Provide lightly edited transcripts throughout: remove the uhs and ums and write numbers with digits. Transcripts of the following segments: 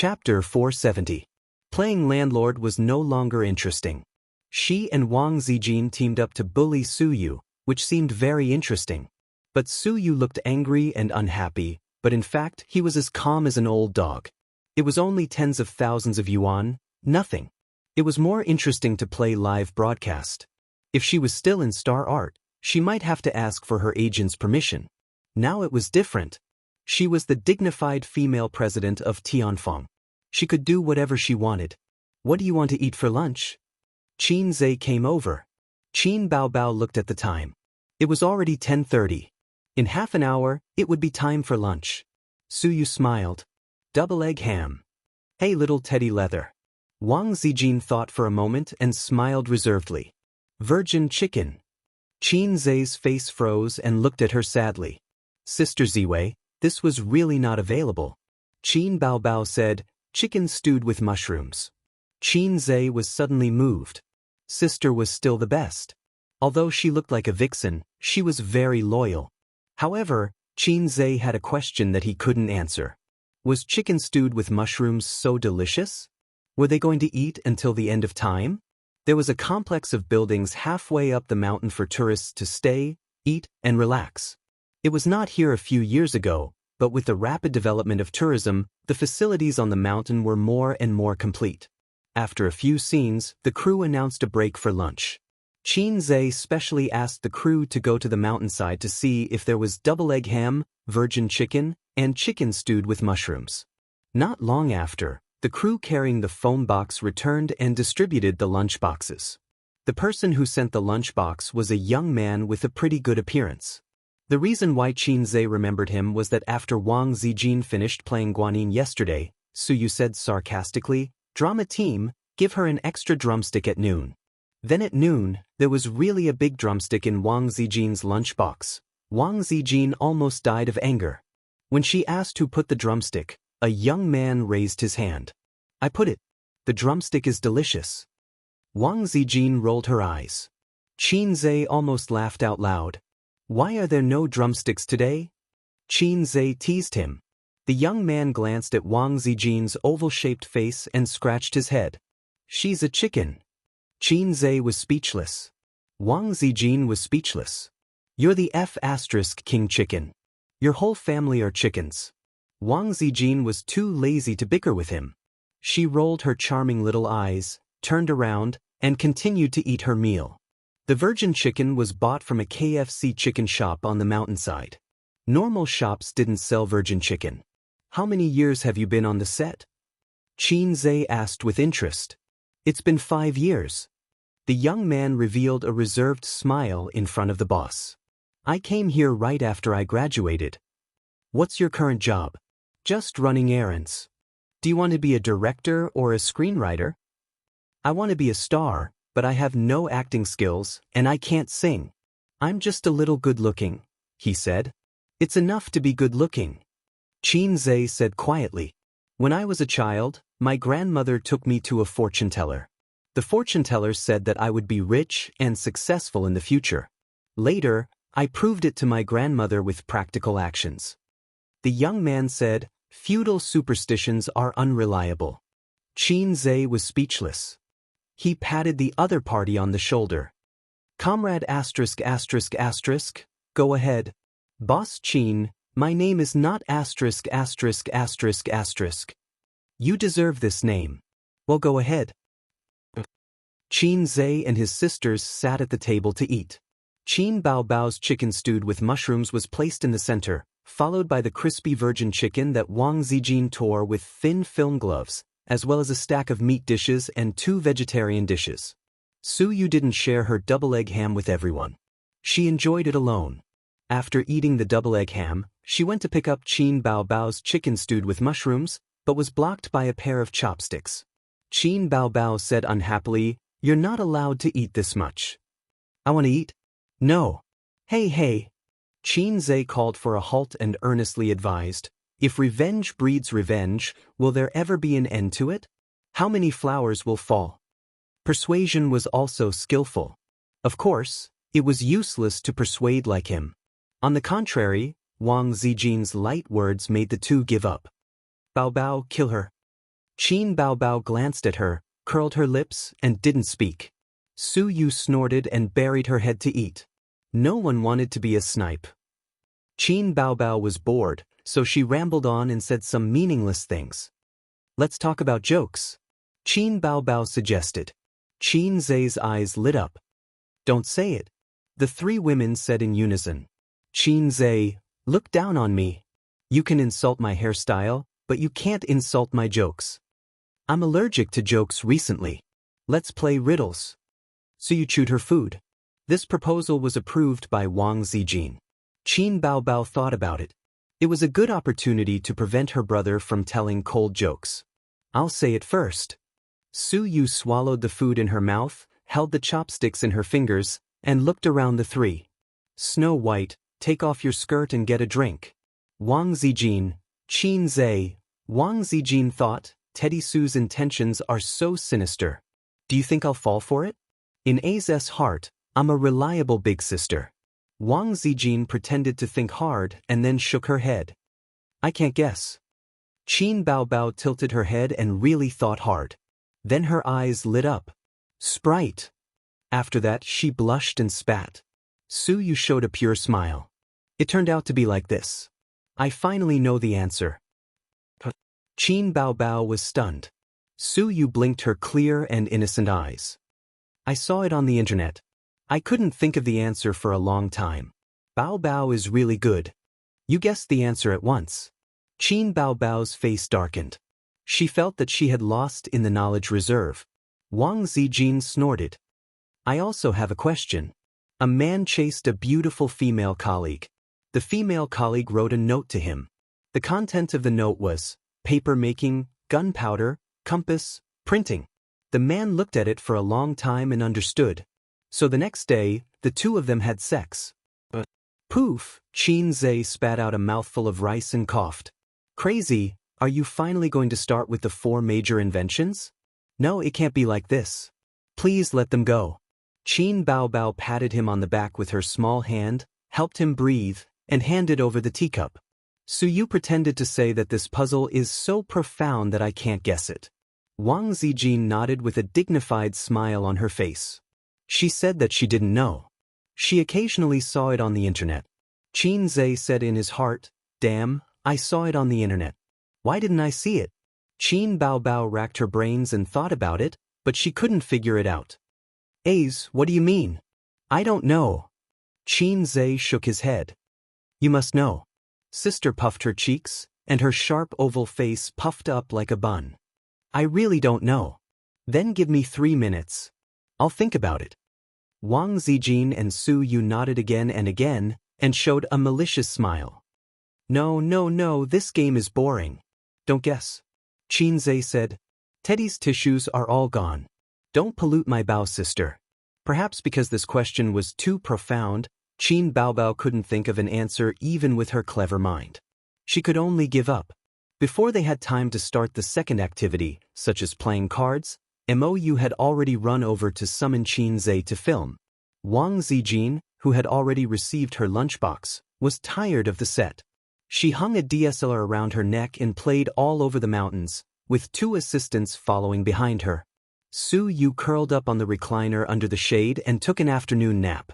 Chapter 470. Playing landlord was no longer interesting. She and Wang Zijin teamed up to bully Suyu, which seemed very interesting. But Suyu looked angry and unhappy, but in fact he was as calm as an old dog. It was only tens of thousands of yuan, nothing. It was more interesting to play live broadcast. If she was still in Star Art, she might have to ask for her agent's permission. Now it was different. She was the dignified female president of Tianfeng. She could do whatever she wanted. What do you want to eat for lunch? Qin Zhe came over. Qin Baobao looked at the time. It was already 10:30. In half an hour, it would be time for lunch. Suyu smiled. Double egg ham. Hey little teddy leather. Wang Zijin thought for a moment and smiled reservedly. Virgin chicken. Qin Zhe's face froze and looked at her sadly. Sister Ziwei, this was really not available. Qin Baobao said, chicken stewed with mushrooms. Qin Zhe was suddenly moved. Sister was still the best. Although she looked like a vixen, she was very loyal. However, Qin Zhe had a question that he couldn't answer. Was chicken stewed with mushrooms so delicious? Were they going to eat until the end of time? There was a complex of buildings halfway up the mountain for tourists to stay, eat, and relax. It was not here a few years ago, but with the rapid development of tourism, the facilities on the mountain were more and more complete. After a few scenes, the crew announced a break for lunch. Qin Zhe specially asked the crew to go to the mountainside to see if there was double egg ham, virgin chicken, and chicken stewed with mushrooms. Not long after, the crew carrying the foam box returned and distributed the lunch boxes. The person who sent the lunch box was a young man with a pretty good appearance. The reason why Qin Zhe remembered him was that after Wang Zijin finished playing Guanyin yesterday, Suyu said sarcastically, "Drama team, give her an extra drumstick at noon." Then at noon, there was really a big drumstick in Wang Zijin's lunchbox. Wang Zijin almost died of anger. When she asked who put the drumstick, a young man raised his hand. "I put it. The drumstick is delicious." Wang Zijin rolled her eyes. Qin Zhe almost laughed out loud. "Why are there no drumsticks today?" Qin Zhe teased him. The young man glanced at Wang Zijin's oval-shaped face and scratched his head. "She's a chicken." Qin Zhe was speechless. Wang Zijin was speechless. "You're the F** king chicken. Your whole family are chickens." Wang Zijin was too lazy to bicker with him. She rolled her charming little eyes, turned around, and continued to eat her meal. The virgin chicken was bought from a KFC chicken shop on the mountainside. Normal shops didn't sell virgin chicken. "How many years have you been on the set?" Qin Zhe asked with interest. "It's been 5 years." The young man revealed a reserved smile in front of the boss. "I came here right after I graduated." "What's your current job?" "Just running errands." "Do you want to be a director or a screenwriter?" "I want to be a star, but I have no acting skills, and I can't sing." "I'm just a little good-looking," he said. "It's enough to be good-looking." Qin Zhe said quietly. "When I was a child, my grandmother took me to a fortune teller. The fortune teller said that I would be rich and successful in the future. Later, I proved it to my grandmother with practical actions." The young man said, "Feudal superstitions are unreliable." Qin Zhe was speechless. He patted the other party on the shoulder. "Comrade ****, go ahead." "Boss Qin, my name is not *****. You deserve this name." "Well, go ahead." Qin Zhe and his sisters sat at the table to eat. Qin Baobao's chicken stewed with mushrooms was placed in the center, followed by the crispy virgin chicken that Wang Zijin tore with thin film gloves, as well as a stack of meat dishes and 2 vegetarian dishes. Suyu didn't share her double egg ham with everyone. She enjoyed it alone. After eating the double egg ham, she went to pick up Qin Baobao's chicken stewed with mushrooms, but was blocked by a pair of chopsticks. Qin Baobao said unhappily, "You're not allowed to eat this much." "I want to eat." "No." Hey. Qin Zhe called for a halt and earnestly advised, "If revenge breeds revenge, will there ever be an end to it? How many flowers will fall?" Persuasion was also skillful. Of course, it was useless to persuade like him. On the contrary, Wang Zijin's light words made the two give up. "Baobao, kill her." Qin Baobao glanced at her, curled her lips, and didn't speak. Su Yu snorted and buried her head to eat. No one wanted to be a snipe. Qin Baobao was bored, so she rambled on and said some meaningless things. Let's talk about jokes, Qin Baobao suggested. Qin Zai's eyes lit up. Don't say it, the three women said in unison. Qin Zai, look down on me. You can insult my hairstyle, but you can't insult my jokes. I'm allergic to jokes recently. Let's play riddles. Su Yu chewed her food. This proposal was approved by Wang Zijin. Qin Baobao thought about it. It was a good opportunity to prevent her brother from telling cold jokes. I'll say it first. Su Yu swallowed the food in her mouth, held the chopsticks in her fingers, and looked around the three. Snow White, take off your skirt and get a drink. Wang Zijin, Qin Zai. Wang Zijin thought, Teddy Su's intentions are so sinister. Do you think I'll fall for it? In A's heart, I'm a reliable big sister. Wang Zijin pretended to think hard and then shook her head. I can't guess. Qin Baobao tilted her head and really thought hard. Then her eyes lit up. Sprite. After that, she blushed and spat. Su Yu showed a pure smile. It turned out to be like this. I finally know the answer. Qin Baobao was stunned. Su Yu blinked her clear and innocent eyes. I saw it on the internet. I couldn't think of the answer for a long time. Baobao is really good. You guessed the answer at once. Qin Baobao's face darkened. She felt that she had lost in the knowledge reserve. Wang Zijin snorted. I also have a question. A man chased a beautiful female colleague. The female colleague wrote a note to him. The content of the note was paper making, gunpowder, compass, printing. The man looked at it for a long time and understood. So the next day, the two of them had sex. Poof, Qin Zai spat out a mouthful of rice and coughed. Crazy, are you finally going to start with the 4 major inventions? No, it can't be like this. Please let them go. Qin Baobao patted him on the back with her small hand, helped him breathe, and handed over the teacup. Su Yu pretended to say that this puzzle is so profound that I can't guess it. Wang Zijin nodded with a dignified smile on her face. She said that she didn't know. She occasionally saw it on the internet. Qin Zai said in his heart, damn, I saw it on the internet. Why didn't I see it? Qin Baobao racked her brains and thought about it, but she couldn't figure it out. A's, what do you mean? I don't know. Qin Zai shook his head. You must know. Sister puffed her cheeks, and her sharp oval face puffed up like a bun. I really don't know. Then give me 3 minutes. I'll think about it. Wang Zijin and Su Yu nodded again and showed a malicious smile. No, this game is boring. Don't guess. Qin Zai said. Teddy's tissues are all gone. Don't pollute my Bao sister. Perhaps because this question was too profound, Qin Baobao couldn't think of an answer even with her clever mind. She could only give up. Before they had time to start the second activity, such as playing cards, Mou had already run over to summon Qin Zai to film. Wang Zijin, who had already received her lunchbox, was tired of the set. She hung a DSLR around her neck and played all over the mountains, with 2 assistants following behind her. Su Yu curled up on the recliner under the shade and took an afternoon nap.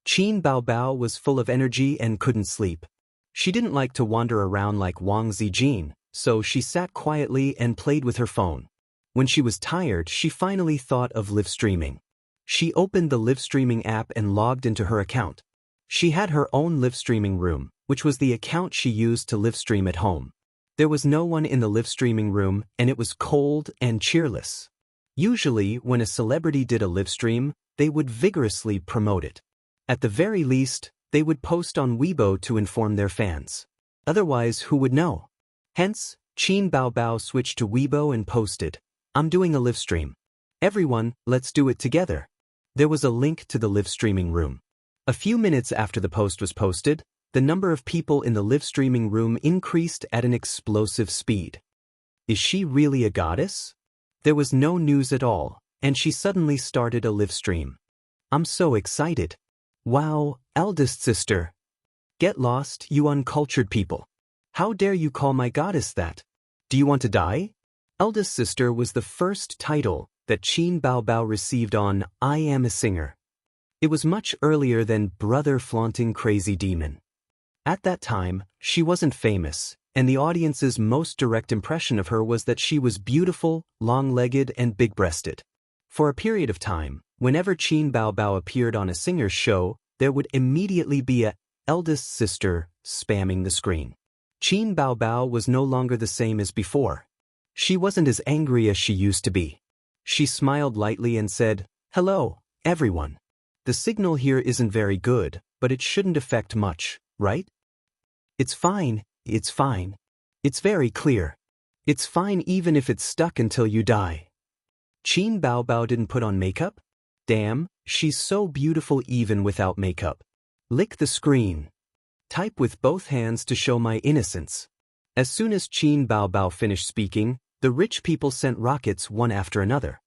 Qin Baobao was full of energy and couldn't sleep. She didn't like to wander around like Wang Zijin, so she sat quietly and played with her phone. When she was tired, she finally thought of live streaming. She opened the live streaming app and logged into her account. She had her own live streaming room, which was the account she used to live stream at home. There was no one in the live streaming room, and it was cold and cheerless. Usually, when a celebrity did a live stream, they would vigorously promote it. At the very least, they would post on Weibo to inform their fans. Otherwise, who would know? Hence, Qin Baobao switched to Weibo and posted, I'm doing a live stream. Everyone, let's do it together. There was a link to the live streaming room. A few minutes after the post was posted, the number of people in the live streaming room increased at an explosive speed. Is she really a goddess? There was no news at all, and she suddenly started a live stream. I'm so excited. Wow, eldest sister. Get lost, you uncultured people. How dare you call my goddess that? Do you want to die? Eldest sister was the first title that Qin Baobao received on I Am a Singer. It was much earlier than Brother Flaunting Crazy Demon. At that time, she wasn't famous, and the audience's most direct impression of her was that she was beautiful, long-legged, and big-breasted. For a period of time, whenever Qin Baobao appeared on a singer's show, there would immediately be a eldest sister spamming the screen. Qin Baobao was no longer the same as before. She wasn't as angry as she used to be. She smiled lightly and said, "Hello, everyone. The signal here isn't very good, but it shouldn't affect much, right? It's fine, it's fine. It's very clear. It's fine even if it's stuck until you die." Qin Baobao didn't put on makeup? Damn, she's so beautiful even without makeup. Lick the screen. Type with both hands to show my innocence. As soon as Qin Baobao finished speaking, the rich people sent rockets one after another.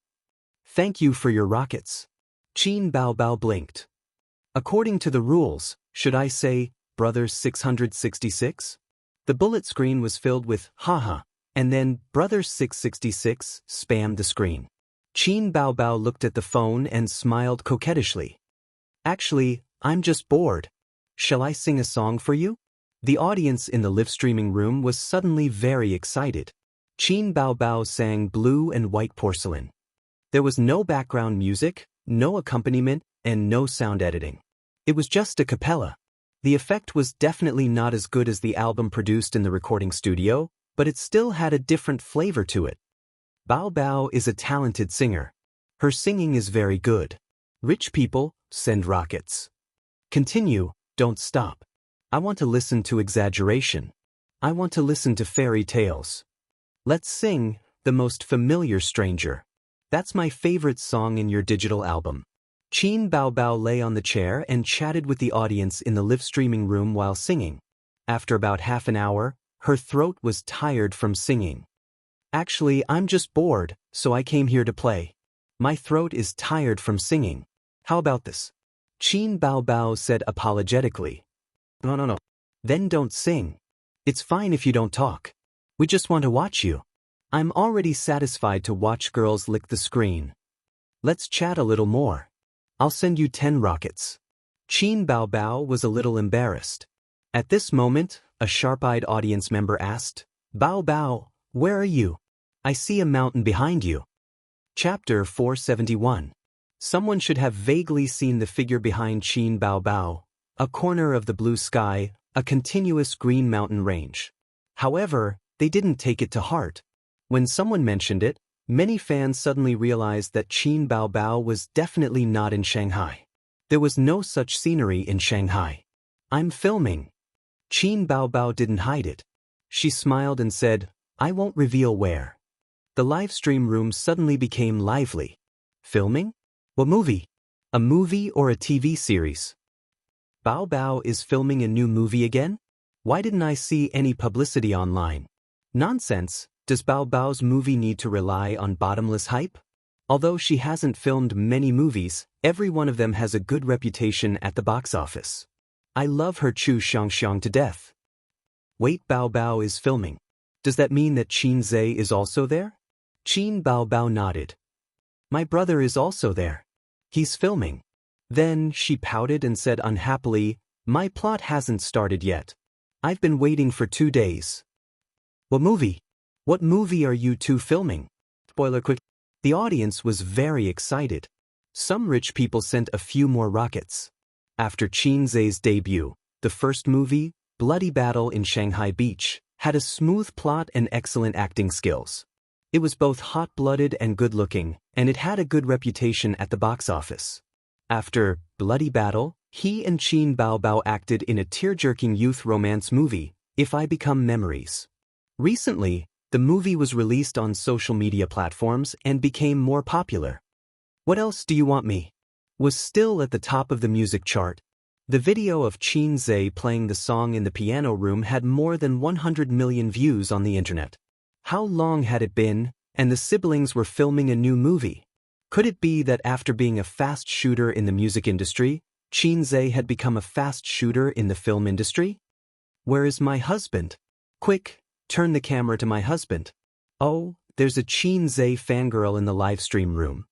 "Thank you for your rockets." Qin Baobao blinked. "According to the rules, should I say, Brother 666? The bullet screen was filled with haha, and then Brother 666 spammed the screen. Qin Baobao looked at the phone and smiled coquettishly. "Actually, I'm just bored. Shall I sing a song for you?" The audience in the live streaming room was suddenly very excited. Qin Baobao sang Blue and White Porcelain. There was no background music, no accompaniment, and no sound editing. It was just a cappella. The effect was definitely not as good as the album produced in the recording studio, but it still had a different flavor to it. Baobao is a talented singer. Her singing is very good. Rich people, send rockets. Continue, don't stop. I want to listen to exaggeration. I want to listen to fairy tales. Let's sing, The Most Familiar Stranger. That's my favorite song in your digital album. Qin Baobao lay on the chair and chatted with the audience in the live streaming room while singing. After about half an hour, her throat was tired from singing. "Actually, I'm just bored, so I came here to play. My throat is tired from singing. How about this?" Qin Baobao said apologetically. No. Then don't sing. It's fine if you don't talk. We just want to watch you. I'm already satisfied to watch girls lick the screen. Let's chat a little more. I'll send you 10 rockets. Qin Baobao was a little embarrassed. At this moment, a sharp-eyed audience member asked, "Baobao, where are you? I see a mountain behind you." Chapter 471. Someone should have vaguely seen the figure behind Qin Baobao, a corner of the blue sky, a continuous green mountain range. However, they didn't take it to heart. When someone mentioned it, many fans suddenly realized that Qin Baobao was definitely not in Shanghai. There was no such scenery in Shanghai. "I'm filming." Qin Baobao didn't hide it. She smiled and said, "I won't reveal where." The live stream room suddenly became lively. "Filming? What movie? A movie or a TV series?" "Baobao is filming a new movie again? Why didn't I see any publicity online?" Nonsense. Does Baobao's movie need to rely on bottomless hype? Although she hasn't filmed many movies, every one of them has a good reputation at the box office. I love her Xianxia to death. Wait, Baobao is filming. Does that mean that Qin Zhe is also there? Qin Baobao nodded. My brother is also there. He's filming. Then she pouted and said unhappily, "My plot hasn't started yet. I've been waiting for 2 days." What movie? What movie are you two filming? Spoiler quick. The audience was very excited. Some rich people sent a few more rockets. After Qin Zhe's debut, the first movie, Bloody Battle in Shanghai Beach, had a smooth plot and excellent acting skills. It was both hot-blooded and good-looking, and it had a good reputation at the box office. After Bloody Battle, he and Qin Baobao acted in a tear-jerking youth romance movie, If I Become Memories. Recently, the movie was released on social media platforms and became more popular. What Else Do You Want Me? Was still at the top of the music chart. The video of Qin Zhe playing the song in the piano room had more than 100 million views on the internet. How long had it been, and the siblings were filming a new movie? Could it be that after being a fast shooter in the music industry, Qin Zhe had become a fast shooter in the film industry? Where is my husband? Quick, turn the camera to my husband. Oh, there's a Qin Zhe fangirl in the livestream room.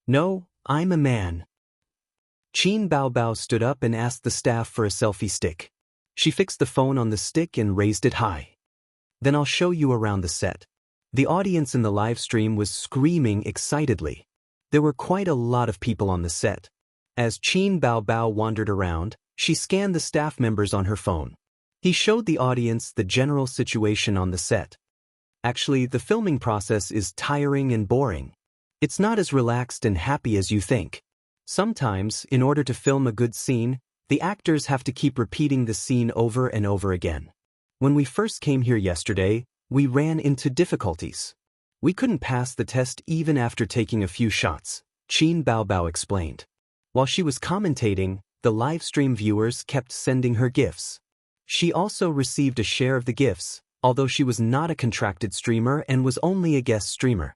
No, I'm a man. Qin Baobao stood up and asked the staff for a selfie stick. She fixed the phone on the stick and raised it high. Then I'll show you around the set. The audience in the livestream was screaming excitedly. There were quite a lot of people on the set. As Qin Baobao wandered around, she scanned the staff members on her phone. He showed the audience the general situation on the set. Actually, the filming process is tiring and boring. It's not as relaxed and happy as you think. Sometimes, in order to film a good scene, the actors have to keep repeating the scene over and over again. When we first came here yesterday, we ran into difficulties. We couldn't pass the test even after taking a few shots, Qin Baobao explained. While she was commentating, the livestream viewers kept sending her gifts. She also received a share of the gifts, although she was not a contracted streamer and was only a guest streamer.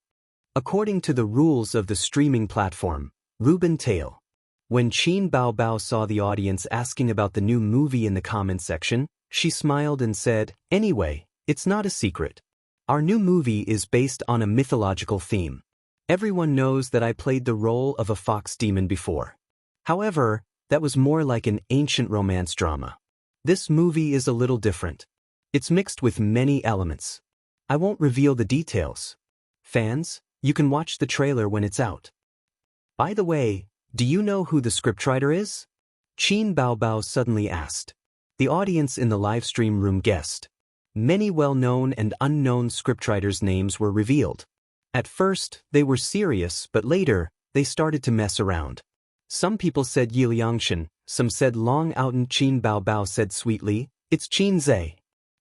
According to the rules of the streaming platform, Ruben Tail. When Qin Baobao saw the audience asking about the new movie in the comment section, she smiled and said, "Anyway, it's not a secret. Our new movie is based on a mythological theme. Everyone knows that I played the role of a fox demon before. However, that was more like an ancient romance drama. This movie is a little different. It's mixed with many elements. I won't reveal the details. Fans, you can watch the trailer when it's out." By the way, do you know who the scriptwriter is? Qin Baobao suddenly asked. The audience in the livestream room guessed. Many well-known and unknown scriptwriters' names were revealed. At first, they were serious, but later, they started to mess around. Some people said Xianxia, some said Long Outen. Qin Baobao said sweetly, "It's Qin Zhe."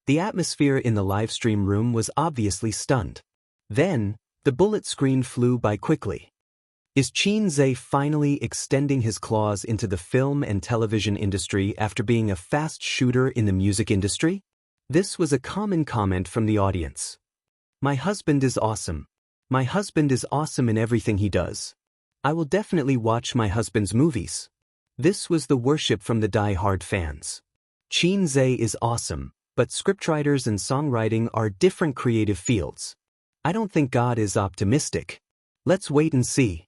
The atmosphere in the livestream room was obviously stunned. Then, the bullet screen flew by quickly. Is Qin Zhe finally extending his claws into the film and television industry after being a fast shooter in the music industry? This was a common comment from the audience. "My husband is awesome. My husband is awesome in everything he does. I will definitely watch my husband's movies." This was the worship from the die-hard fans. Qin Zhe is awesome, but scriptwriters and songwriting are different creative fields. I don't think God is optimistic. Let's wait and see.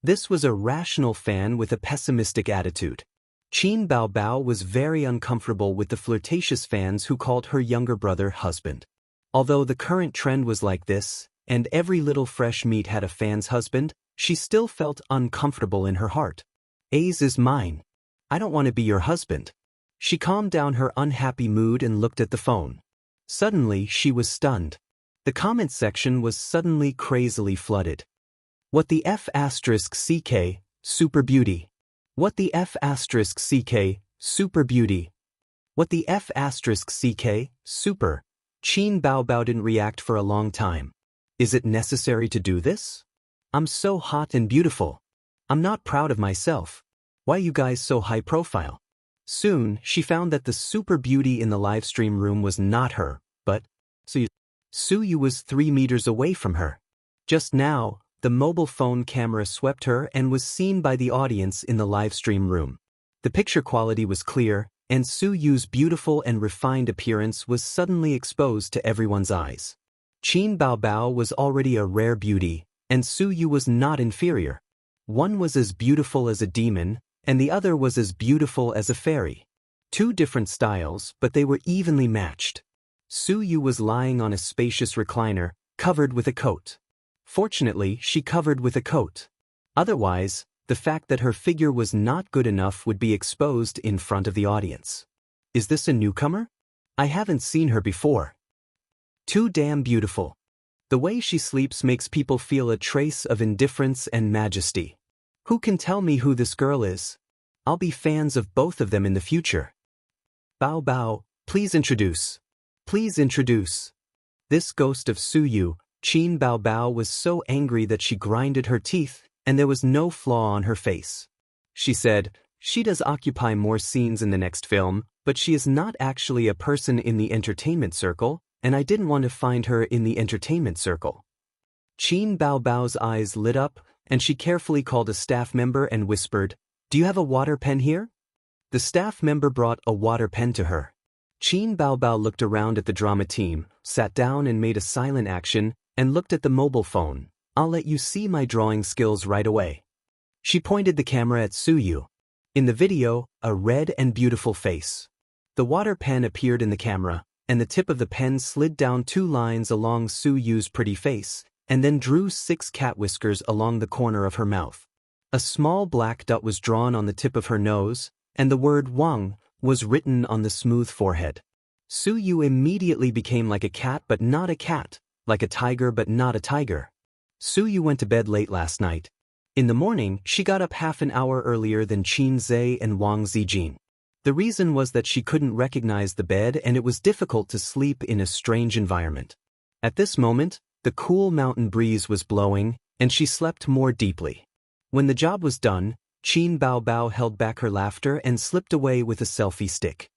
This was a rational fan with a pessimistic attitude. Qin Baobao was very uncomfortable with the flirtatious fans who called her younger brother husband. Although the current trend was like this, and every little fresh meat had a fan's husband, she still felt uncomfortable in her heart. "A's is mine. I don't want to be your husband." She calmed down her unhappy mood and looked at the phone. Suddenly, she was stunned. The comment section was suddenly crazily flooded. "What the F***CK, super beauty. What the F***CK, super beauty. What the F***CK, super." Qin Baobao didn't react for a long time. "Is it necessary to do this? I'm so hot and beautiful. I'm not proud of myself. Why are you guys so high profile?" Soon, she found that the super beauty in the livestream room was not her, but Suyu was 3 meters away from her. Just now, the mobile phone camera swept her and was seen by the audience in the livestream room. The picture quality was clear, and Suyu's beautiful and refined appearance was suddenly exposed to everyone's eyes. Qin Baobao was already a rare beauty, and Suyu was not inferior. One was as beautiful as a demon, and the other was as beautiful as a fairy. 2 different styles, but they were evenly matched. Suyu was lying on a spacious recliner, covered with a coat. Fortunately, she covered with a coat. Otherwise, the fact that her figure was not good enough would be exposed in front of the audience. Is this a newcomer? I haven't seen her before. Too damn beautiful. The way she sleeps makes people feel a trace of indifference and majesty. Who can tell me who this girl is? I'll be fans of both of them in the future. Bao, please introduce. Please introduce. This ghost of Suyu, Qin Baobao was so angry that she grinded her teeth, and there was no flaw on her face. She said, "She does occupy more scenes in the next film, but she is not actually a person in the entertainment circle, and I didn't want to find her in the entertainment circle." Qin Baobao's eyes lit up, and she carefully called a staff member and whispered, "Do you have a water pen here?" The staff member brought a water pen to her. Qin Baobao looked around at the drama team, sat down and made a silent action, and looked at the mobile phone. "I'll let you see my drawing skills right away." She pointed the camera at Suyu. In the video, a red and beautiful face. The water pen appeared in the camera, and the tip of the pen slid down 2 lines along Suyu's pretty face, and then drew 6 cat whiskers along the corner of her mouth. A small black dot was drawn on the tip of her nose, and the word Wang was written on the smooth forehead. Suyu immediately became like a cat but not a cat, like a tiger but not a tiger. Suyu went to bed late last night. In the morning, she got up half an hour earlier than Qin Zhe and Wang Zijin. The reason was that she couldn't recognize the bed and it was difficult to sleep in a strange environment. At this moment, the cool mountain breeze was blowing, and she slept more deeply. When the job was done, Qin Baobao held back her laughter and slipped away with a selfie stick.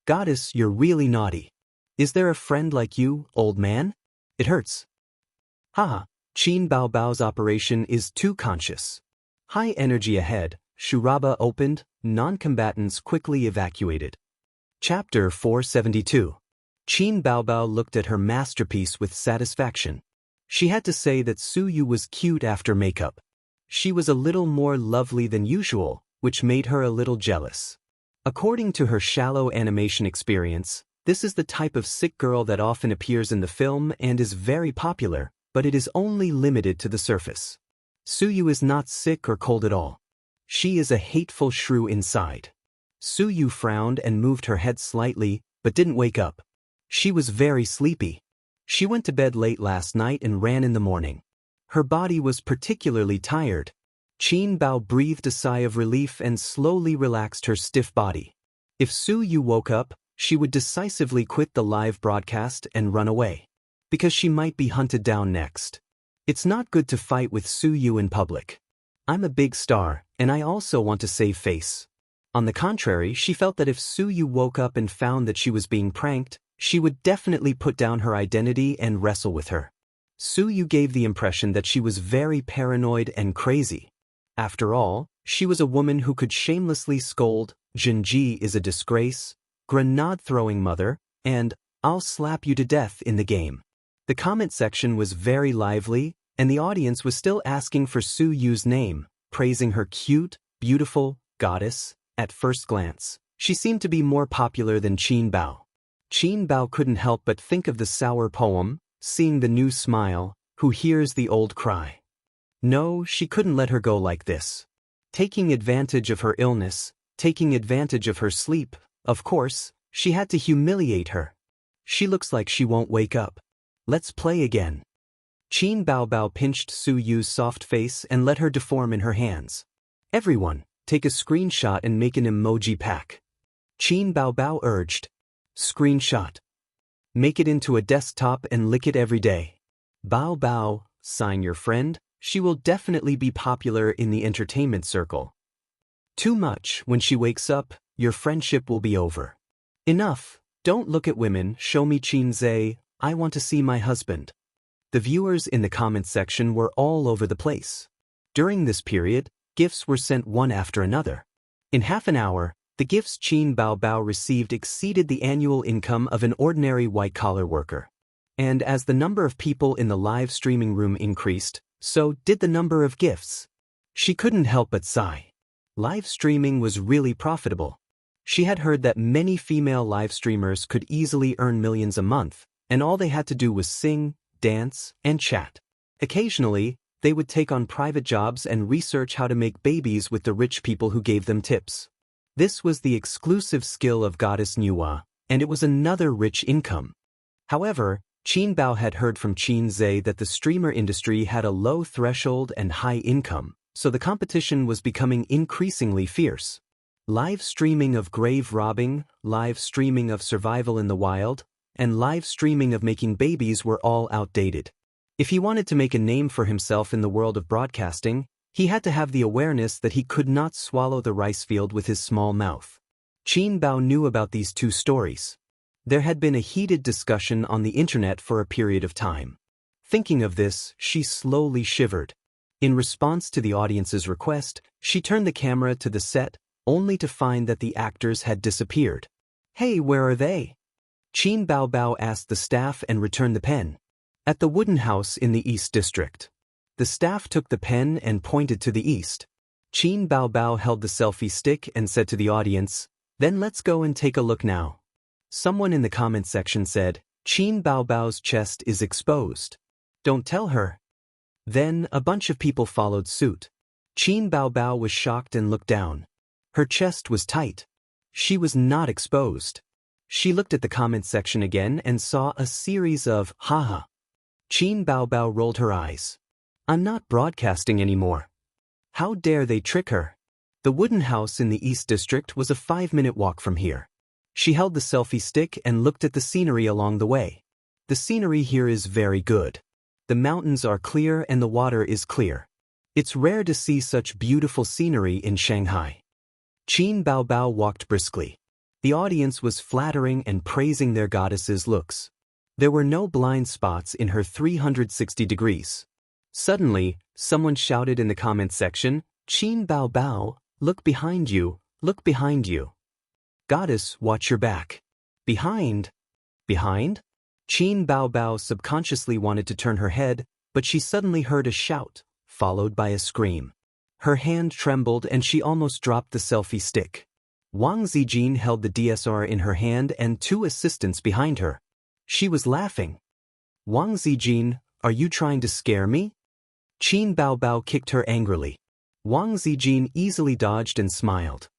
"Goddess, you're really naughty. Is there a friend like you, old man? It hurts." Haha, Qin Baobao's operation is too conscious. High energy ahead, Shuraba opened, non-combatants quickly evacuated. Chapter 472. Qin Baobao looked at her masterpiece with satisfaction. She had to say that Suyu was cute after makeup. She was a little more lovely than usual, which made her a little jealous. According to her shallow animation experience, this is the type of sick girl that often appears in the film and is very popular, but it is only limited to the surface. Suyu is not sick or cold at all. She is a hateful shrew inside. Suyu frowned and moved her head slightly, but didn't wake up. She was very sleepy. She went to bed late last night and ran in the morning. Her body was particularly tired. Qin Bao breathed a sigh of relief and slowly relaxed her stiff body. If Suyu woke up, she would decisively quit the live broadcast and run away. Because she might be hunted down next. It's not good to fight with Suyu in public. I'm a big star, and I also want to save face. On the contrary, she felt that if Suyu woke up and found that she was being pranked, she would definitely put down her identity and wrestle with her. Suyu gave the impression that she was very paranoid and crazy. After all, she was a woman who could shamelessly scold, "Jinji is a disgrace," "grenade-throwing mother," and "I'll slap you to death" in the game. The comment section was very lively, and the audience was still asking for Suyu's name, praising her cute, beautiful goddess. At first glance, she seemed to be more popular than Qin Bao. Qin Bao couldn't help but think of the sour poem, "Seeing the new smile, who hears the old cry." No, she couldn't let her go like this. Taking advantage of her illness, taking advantage of her sleep, of course, she had to humiliate her. She looks like she won't wake up. Let's play again. Qin Baobao pinched Suyu's soft face and let her deform in her hands. Everyone, take a screenshot and make an emoji pack. Qin Baobao urged. Screenshot. Make it into a desktop and lick it every day. Baobao, sign your friend, she will definitely be popular in the entertainment circle. Too much, when she wakes up, your friendship will be over. Enough, don't look at women, show me Qin Zhe, I want to see my husband. The viewers in the comments section were all over the place. During this period, gifts were sent one after another. In half an hour, the gifts Qin Baobao received exceeded the annual income of an ordinary white-collar worker. And as the number of people in the live streaming room increased, so did the number of gifts. She couldn't help but sigh. Live streaming was really profitable. She had heard that many female live streamers could easily earn millions a month, and all they had to do was sing, dance, and chat. Occasionally, they would take on private jobs and research how to make babies with the rich people who gave them tips. This was the exclusive skill of Goddess Nuwa, and it was another rich income. However, Qin Bao had heard from Qin Zhe that the streamer industry had a low threshold and high income, so the competition was becoming increasingly fierce. Live streaming of grave robbing, live streaming of survival in the wild, and live streaming of making babies were all outdated. If he wanted to make a name for himself in the world of broadcasting, he had to have the awareness that he could not swallow the rice field with his small mouth. Qin Bao knew about these two stories. There had been a heated discussion on the internet for a period of time. Thinking of this, she slowly shivered. In response to the audience's request, she turned the camera to the set, only to find that the actors had disappeared. "Hey, where are they?" Qin Baobao asked the staff and returned the pen. At the wooden house in the East District. The staff took the pen and pointed to the east. Qin Baobao held the selfie stick and said to the audience, "Then let's go and take a look now." Someone in the comment section said, "Qin Baobao's chest is exposed. Don't tell her." Then a bunch of people followed suit. Qin Baobao was shocked and looked down. Her chest was tight. She was not exposed. She looked at the comment section again and saw a series of haha. Qin Baobao rolled her eyes. "I'm not broadcasting anymore. How dare they trick her?" The wooden house in the East District was a 5-minute walk from here. She held the selfie stick and looked at the scenery along the way. The scenery here is very good. The mountains are clear and the water is clear. It's rare to see such beautiful scenery in Shanghai. Qin Baobao walked briskly. The audience was flattering and praising their goddess's looks. There were no blind spots in her 360 degrees. Suddenly, someone shouted in the comment section, "Qin Baobao, look behind you, look behind you. Goddess, watch your back." Behind? Behind? Qin Baobao subconsciously wanted to turn her head, but she suddenly heard a shout, followed by a scream. Her hand trembled and she almost dropped the selfie stick. Wang Zijin held the DSLR in her hand and 2 assistants behind her. She was laughing. "Wang Zijin, are you trying to scare me?" Qin Baobao kicked her angrily. Wang Zijin easily dodged and smiled.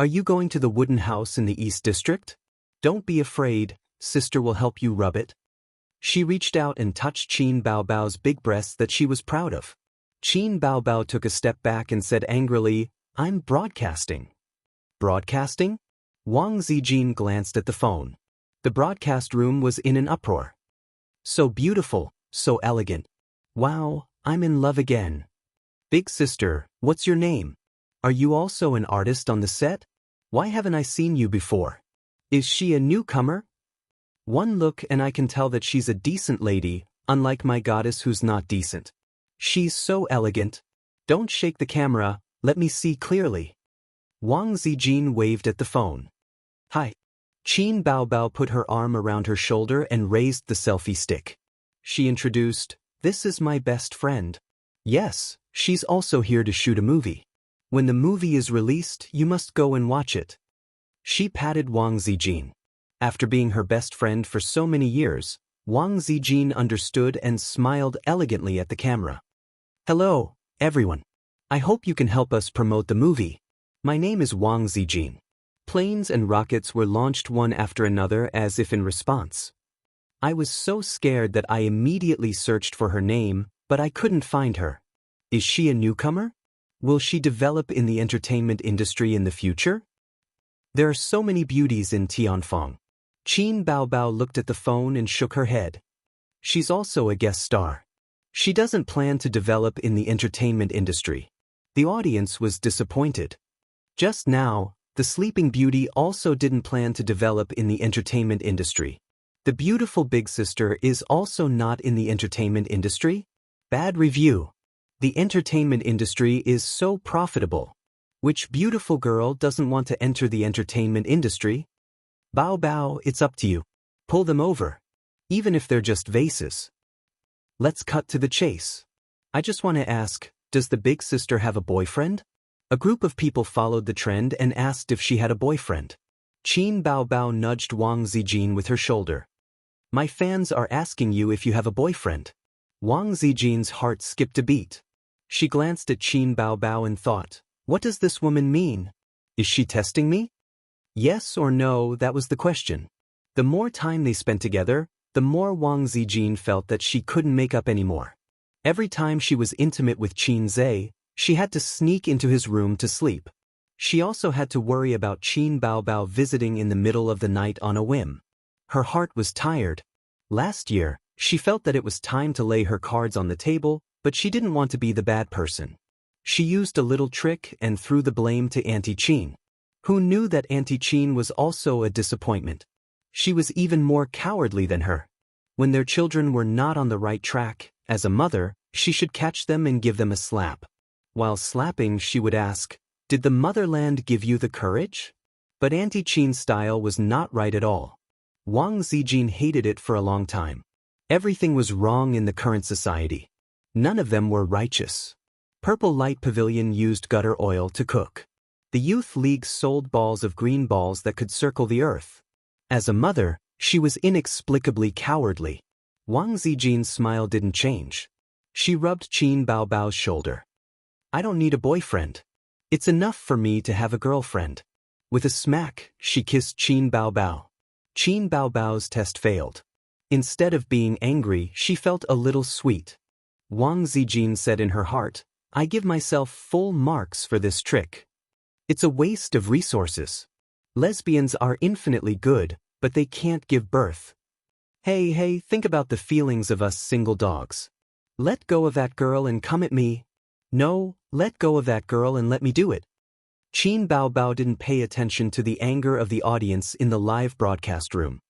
"Are you going to the wooden house in the East District? Don't be afraid, sister will help you rub it." She reached out and touched Qin Baobao's big breasts that she was proud of. Qin Baobao took a step back and said angrily, "I'm broadcasting." Broadcasting? Wang Zijin glanced at the phone. The broadcast room was in an uproar. "So beautiful, so elegant. Wow, I'm in love again. Big sister, what's your name? Are you also an artist on the set? Why haven't I seen you before? Is she a newcomer? One look and I can tell that she's a decent lady, unlike my goddess who's not decent. She's so elegant. Don't shake the camera, let me see clearly." Wang Zijin waved at the phone. "Hi." Qin Baobao put her arm around her shoulder and raised the selfie stick. She introduced, "This is my best friend. Yes, she's also here to shoot a movie. When the movie is released, you must go and watch it." She patted Wang Zijin. After being her best friend for so many years, Wang Zijin understood and smiled elegantly at the camera. "Hello, everyone. I hope you can help us promote the movie. My name is Wang Zijin." Planes and rockets were launched one after another as if in response. I was so scared that I immediately searched for her name, but I couldn't find her. Is she a newcomer? Will she develop in the entertainment industry in the future? There are so many beauties in Tianfeng. Qin Baobao looked at the phone and shook her head. She's also a guest star. She doesn't plan to develop in the entertainment industry. The audience was disappointed. Just now, the Sleeping Beauty also didn't plan to develop in the entertainment industry. The beautiful big sister is also not in the entertainment industry. Bad review. The entertainment industry is so profitable. Which beautiful girl doesn't want to enter the entertainment industry? Bao Bao, it's up to you. Pull them over. Even if they're just vases. Let's cut to the chase. I just want to ask, does the big sister have a boyfriend? A group of people followed the trend and asked if she had a boyfriend. Qin Baobao nudged Wang Zijin with her shoulder. My fans are asking you if you have a boyfriend. Wang Zijin's heart skipped a beat. She glanced at Qin Baobao and thought, what does this woman mean? Is she testing me? Yes or no, that was the question. The more time they spent together, the more Wang Zijin felt that she couldn't make up anymore. Every time she was intimate with Qin Zhe, she had to sneak into his room to sleep. She also had to worry about Qin Baobao visiting in the middle of the night on a whim. Her heart was tired. Last year, she felt that it was time to lay her cards on the table, but she didn't want to be the bad person. She used a little trick and threw the blame to Auntie Qin. Who knew that Auntie Qin was also a disappointment? She was even more cowardly than her. When their children were not on the right track, as a mother, she should catch them and give them a slap. While slapping, she would ask, did the motherland give you the courage? But Auntie Qin's style was not right at all. Wang Zijin hated it for a long time. Everything was wrong in the current society. None of them were righteous. Purple Light Pavilion used gutter oil to cook. The Youth League sold balls of green balls that could circle the earth. As a mother, she was inexplicably cowardly. Wang Zijin's smile didn't change. She rubbed Qin Baobao's shoulder. I don't need a boyfriend. It's enough for me to have a girlfriend. With a smack, she kissed Qin Baobao. Qin Baobao's test failed. Instead of being angry, she felt a little sweet. Wang Zijin said in her heart, I give myself full marks for this trick. It's a waste of resources. Lesbians are infinitely good, but they can't give birth. Hey, think about the feelings of us single dogs. Let go of that girl and come at me. No, let go of that girl and let me do it. Qin Baobao didn't pay attention to the anger of the audience in the live broadcast room.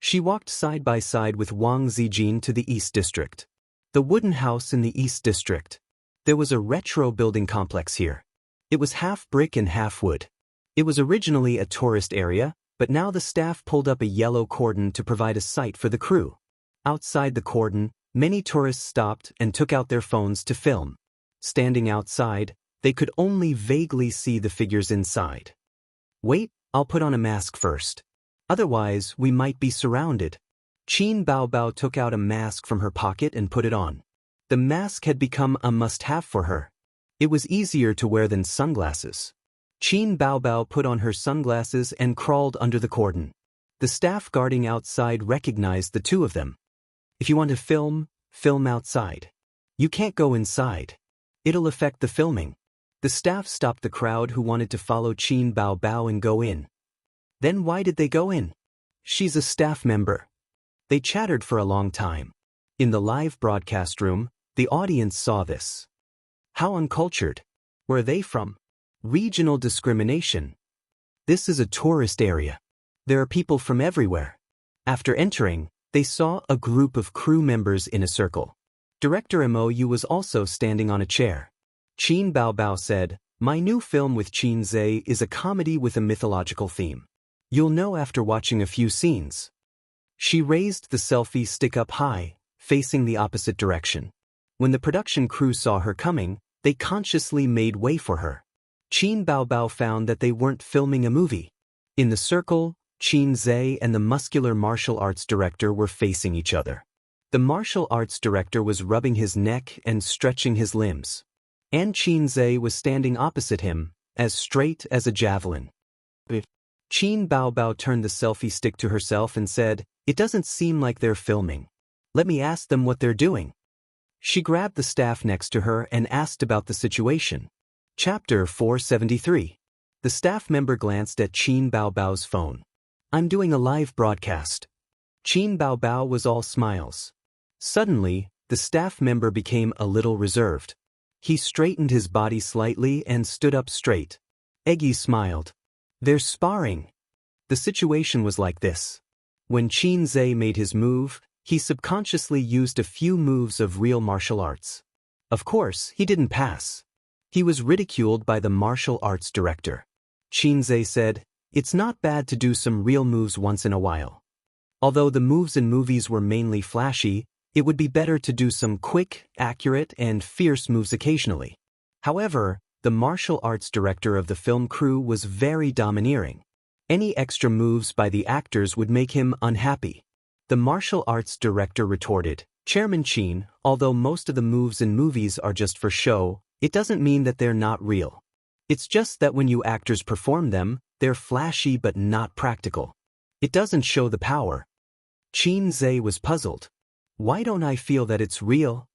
She walked side by side with Wang Zijin to the East District. The wooden house in the East District. There was a retro building complex here. It was half brick and half wood. It was originally a tourist area, but now the staff pulled up a yellow cordon to provide a site for the crew. Outside the cordon, many tourists stopped and took out their phones to film. Standing outside, they could only vaguely see the figures inside. Wait, I'll put on a mask first. Otherwise, we might be surrounded. Qin Baobao took out a mask from her pocket and put it on. The mask had become a must-have for her. It was easier to wear than sunglasses. Qin Baobao put on her sunglasses and crawled under the cordon. The staff guarding outside recognized the two of them. If you want to film, film outside. You can't go inside. It'll affect the filming. The staff stopped the crowd who wanted to follow Qin Baobao and go in. Then why did they go in? She's a staff member. They chattered for a long time. In the live broadcast room, the audience saw this. How uncultured. Where are they from? Regional discrimination. This is a tourist area. There are people from everywhere. After entering, they saw a group of crew members in a circle. Director Mou was also standing on a chair. Qin Baobao said, My new film with Qin Zhe is a comedy with a mythological theme. You'll know after watching a few scenes. She raised the selfie stick up high, facing the opposite direction. When the production crew saw her coming, they consciously made way for her. Qin Baobao found that they weren't filming a movie. In the circle, Qin Zhe and the muscular martial arts director were facing each other. The martial arts director was rubbing his neck and stretching his limbs. And Qin Zhe was standing opposite him, as straight as a javelin. Qin Baobao turned the selfie stick to herself and said, It doesn't seem like they're filming. Let me ask them what they're doing. She grabbed the staff next to her and asked about the situation. Chapter 473. The staff member glanced at Qin Baobao's phone. I'm doing a live broadcast. Qin Baobao was all smiles. Suddenly, the staff member became a little reserved. He straightened his body slightly and stood up straight. Eggy smiled. They're sparring. The situation was like this. When Qin Zhe made his move, he subconsciously used a few moves of real martial arts. Of course, he didn't pass. He was ridiculed by the martial arts director. Qin Zhe said, It's not bad to do some real moves once in a while. Although the moves in movies were mainly flashy, it would be better to do some quick, accurate, and fierce moves occasionally. However, the martial arts director of the film crew was very domineering. Any extra moves by the actors would make him unhappy. The martial arts director retorted, Chairman Qin, although most of the moves in movies are just for show, it doesn't mean that they're not real. It's just that when you actors perform them, they're flashy but not practical. It doesn't show the power. Qin Zhe was puzzled. Why don't I feel that it's real?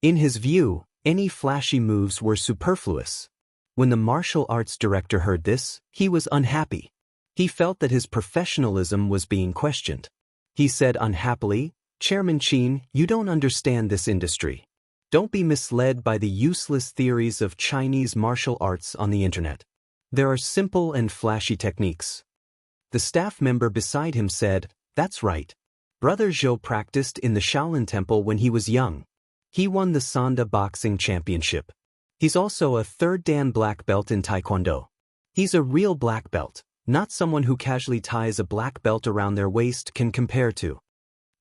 In his view, any flashy moves were superfluous. When the martial arts director heard this, he was unhappy. He felt that his professionalism was being questioned. He said unhappily, Chairman Qin, you don't understand this industry. Don't be misled by the useless theories of Chinese martial arts on the internet. There are simple and flashy techniques. The staff member beside him said, That's right. Brother Zhou practiced in the Shaolin Temple when he was young. He won the Sanda Boxing Championship. He's also a third Dan black belt in Taekwondo. He's a real black belt, not someone who casually ties a black belt around their waist can compare to.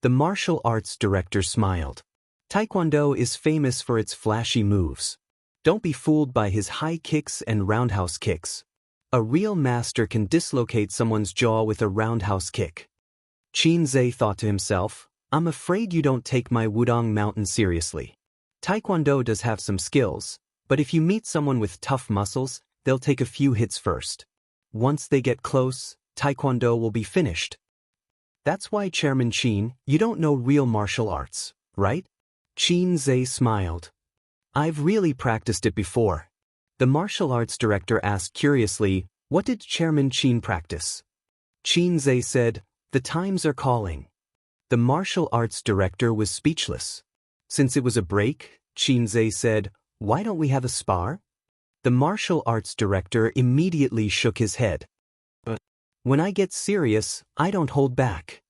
The martial arts director smiled. Taekwondo is famous for its flashy moves. Don't be fooled by his high kicks and roundhouse kicks. A real master can dislocate someone's jaw with a roundhouse kick. Qin Zhe thought to himself, I'm afraid you don't take my Wudong Mountain seriously. Taekwondo does have some skills, but if you meet someone with tough muscles, they'll take a few hits first. Once they get close, Taekwondo will be finished. That's why, Chairman Qin, you don't know real martial arts, right? Qin Zhe smiled. I've really practiced it before. The martial arts director asked curiously, what did Chairman Qin practice? Qin Zhe said, the times are calling. The martial arts director was speechless. Since it was a break, Qin Zhe said, why don't we have a spar? The martial arts director immediately shook his head. But when I get serious, I don't hold back.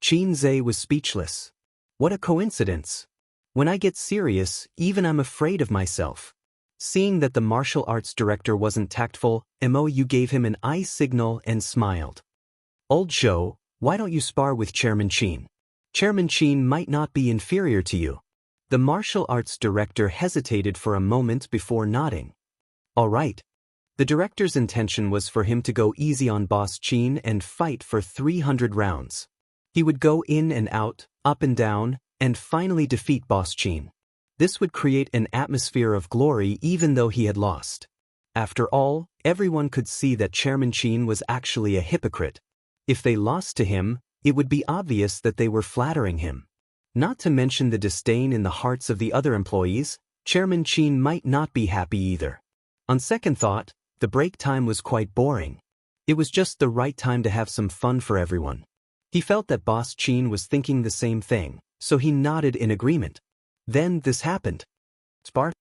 Qin Zhe was speechless. What a coincidence. When I get serious, even I'm afraid of myself. Seeing that the martial arts director wasn't tactful, Mou gave him an eye signal and smiled. Old Zhou, why don't you spar with Chairman Qin? Chairman Qin might not be inferior to you. The martial arts director hesitated for a moment before nodding. All right. The director's intention was for him to go easy on Boss Qin and fight for 300 rounds. He would go in and out, up and down, and finally defeat Boss Qin. This would create an atmosphere of glory even though he had lost. After all, everyone could see that Chairman Qin was actually a hypocrite. If they lost to him, it would be obvious that they were flattering him. Not to mention the disdain in the hearts of the other employees, Chairman Qin might not be happy either. On second thought, the break time was quite boring. It was just the right time to have some fun for everyone. He felt that Boss Qin was thinking the same thing, so he nodded in agreement. Then this happened. Spar?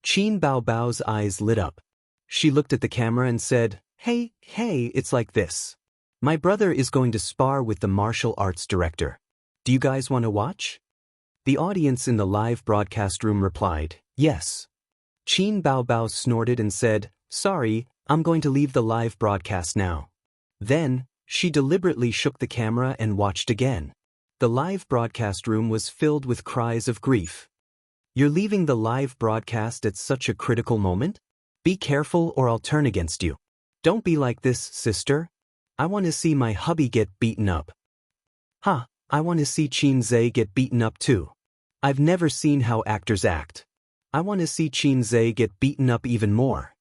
Qin Baobao's eyes lit up. She looked at the camera and said, Hey, it's like this. My brother is going to spar with the martial arts director. Do you guys want to watch? The audience in the live broadcast room replied, yes. Qin Baobao snorted and said, sorry, I'm going to leave the live broadcast now. Then, she deliberately shook the camera and watched again. The live broadcast room was filled with cries of grief. You're leaving the live broadcast at such a critical moment? Be careful or I'll turn against you. Don't be like this, sister. I want to see my hubby get beaten up. I want to see Qin Zhe get beaten up too. I've never seen how actors act. I want to see Qin Zhe get beaten up even more.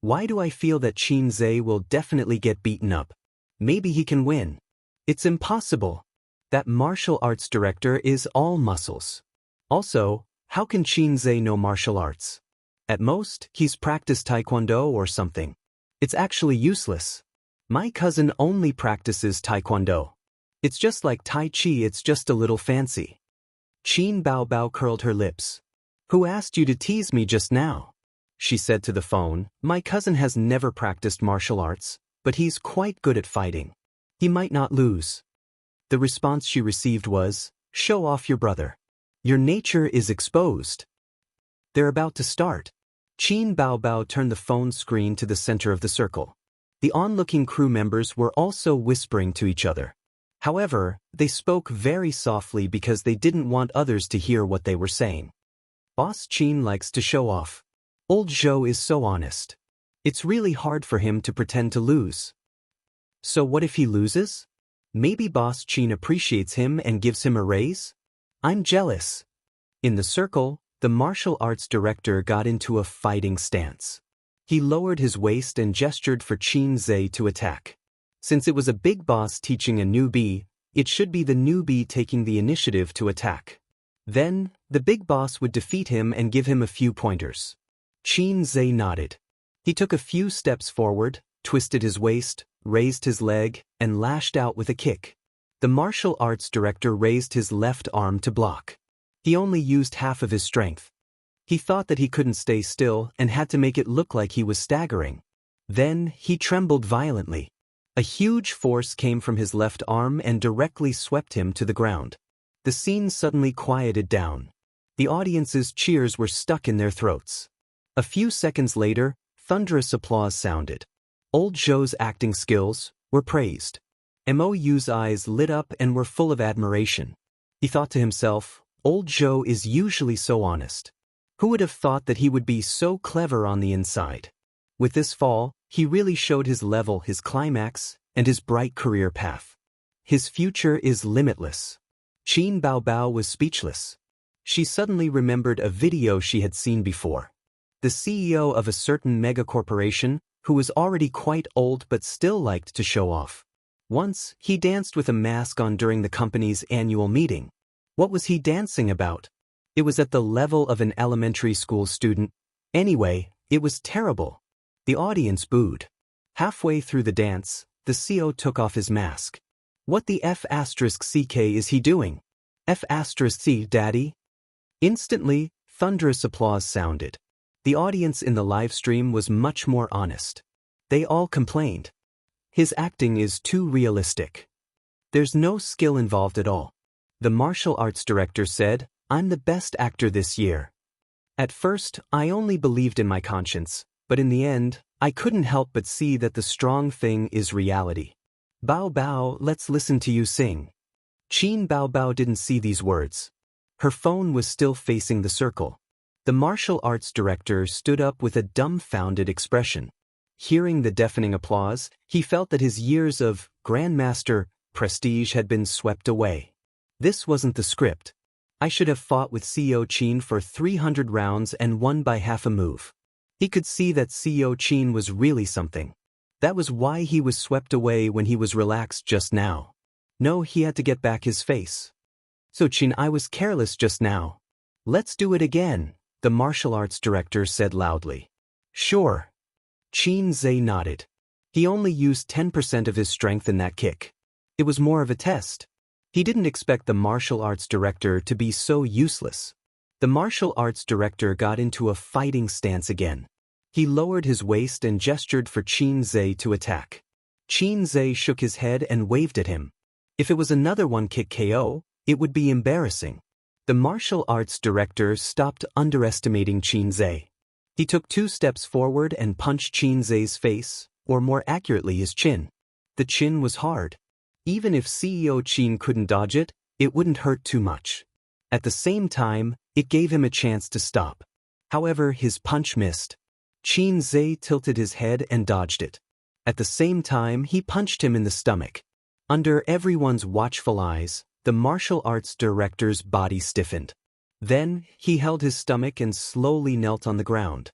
Why do I feel that Qin Zhe will definitely get beaten up? Maybe he can win. It's impossible. That martial arts director is all muscles. Also, how can Qin Zhe know martial arts? At most, he's practiced Taekwondo or something. It's actually useless. My cousin only practices Taekwondo. It's just like Tai Chi, it's just a little fancy. Qin Baobao curled her lips. Who asked you to tease me just now? She said to the phone, my cousin has never practiced martial arts, but he's quite good at fighting. He might not lose. The response she received was, show off your brother. Your nature is exposed. They're about to start. Qin Baobao turned the phone screen to the center of the circle. The onlooking crew members were also whispering to each other. However, they spoke very softly because they didn't want others to hear what they were saying. Boss Qin likes to show off. Old Zhou is so honest. It's really hard for him to pretend to lose. So what if he loses? Maybe Boss Qin appreciates him and gives him a raise? I'm jealous. In the circle, the martial arts director got into a fighting stance. He lowered his waist and gestured for Qin Zhe to attack. Since it was a big boss teaching a newbie, it should be the newbie taking the initiative to attack. Then, the big boss would defeat him and give him a few pointers. Qin Zhe nodded. He took a few steps forward, twisted his waist, raised his leg, and lashed out with a kick. The martial arts director raised his left arm to block. He only used half of his strength. He thought that he couldn't stay still and had to make it look like he was staggering. Then, he trembled violently. A huge force came from his left arm and directly swept him to the ground. The scene suddenly quieted down. The audience's cheers were stuck in their throats. A few seconds later, thunderous applause sounded. Old Zhou's acting skills were praised. Mou's eyes lit up and were full of admiration. He thought to himself, old Zhou is usually so honest. Who would have thought that he would be so clever on the inside? With this fall, he really showed his level, his climax, and his bright career path. His future is limitless. Qin Baobao was speechless. She suddenly remembered a video she had seen before. The CEO of a certain megacorporation, who was already quite old but still liked to show off. Once, he danced with a mask on during the company's annual meeting. What was he dancing about? It was at the level of an elementary school student. Anyway, it was terrible. The audience booed. Halfway through the dance, the CEO took off his mask. What the F***ck is he doing? F***c, daddy? Instantly, thunderous applause sounded. The audience in the live stream was much more honest. They all complained. His acting is too realistic. There's no skill involved at all. The martial arts director said, I'm the best actor this year. At first, I only believed in my conscience, but in the end, I couldn't help but see that the strong thing is reality. Bao Bao, let's listen to you sing. Qin Baobao didn't see these words. Her phone was still facing the circle. The martial arts director stood up with a dumbfounded expression. Hearing the deafening applause, he felt that his years of Grandmaster prestige had been swept away. This wasn't the script. I should have fought with CEO Qin for 300 rounds and won by half a move. He could see that CEO Qin was really something. That was why he was swept away when he was relaxed just now. No, he had to get back his face. So Qin, I was careless just now. Let's do it again, the martial arts director said loudly. Sure. Qin Zhe nodded. He only used 10% of his strength in that kick. It was more of a test. He didn't expect the martial arts director to be so useless. The martial arts director got into a fighting stance again. He lowered his waist and gestured for Qin Zhe to attack. Qin Zhe shook his head and waved at him. If it was another one-kick KO, it would be embarrassing. The martial arts director stopped underestimating Qin Zhe. He took 2 steps forward and punched Qin Zhe's face, or more accurately his chin. The chin was hard. Even if CEO Qin couldn't dodge it, it wouldn't hurt too much. At the same time, it gave him a chance to stop. However, his punch missed. Qin Zhe tilted his head and dodged it. At the same time, he punched him in the stomach. Under everyone's watchful eyes, the martial arts director's body stiffened. Then, he held his stomach and slowly knelt on the ground.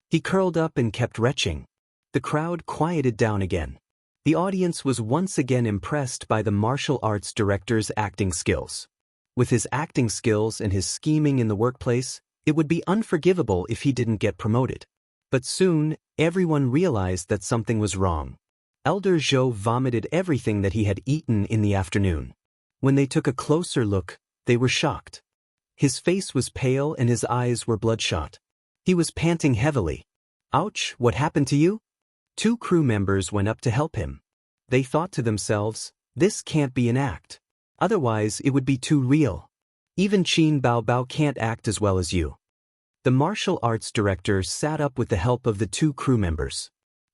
He curled up and kept retching. The crowd quieted down again. The audience was once again impressed by the martial arts director's acting skills. With his acting skills and his scheming in the workplace, it would be unforgivable if he didn't get promoted. But soon, everyone realized that something was wrong. Elder Zhou vomited everything that he had eaten in the afternoon. When they took a closer look, they were shocked. His face was pale and his eyes were bloodshot. He was panting heavily. Ouch, what happened to you? 2 crew members went up to help him. They thought to themselves, this can't be an act. Otherwise, it would be too real. Even Qin Baobao can't act as well as you. The martial arts director sat up with the help of the 2 crew members.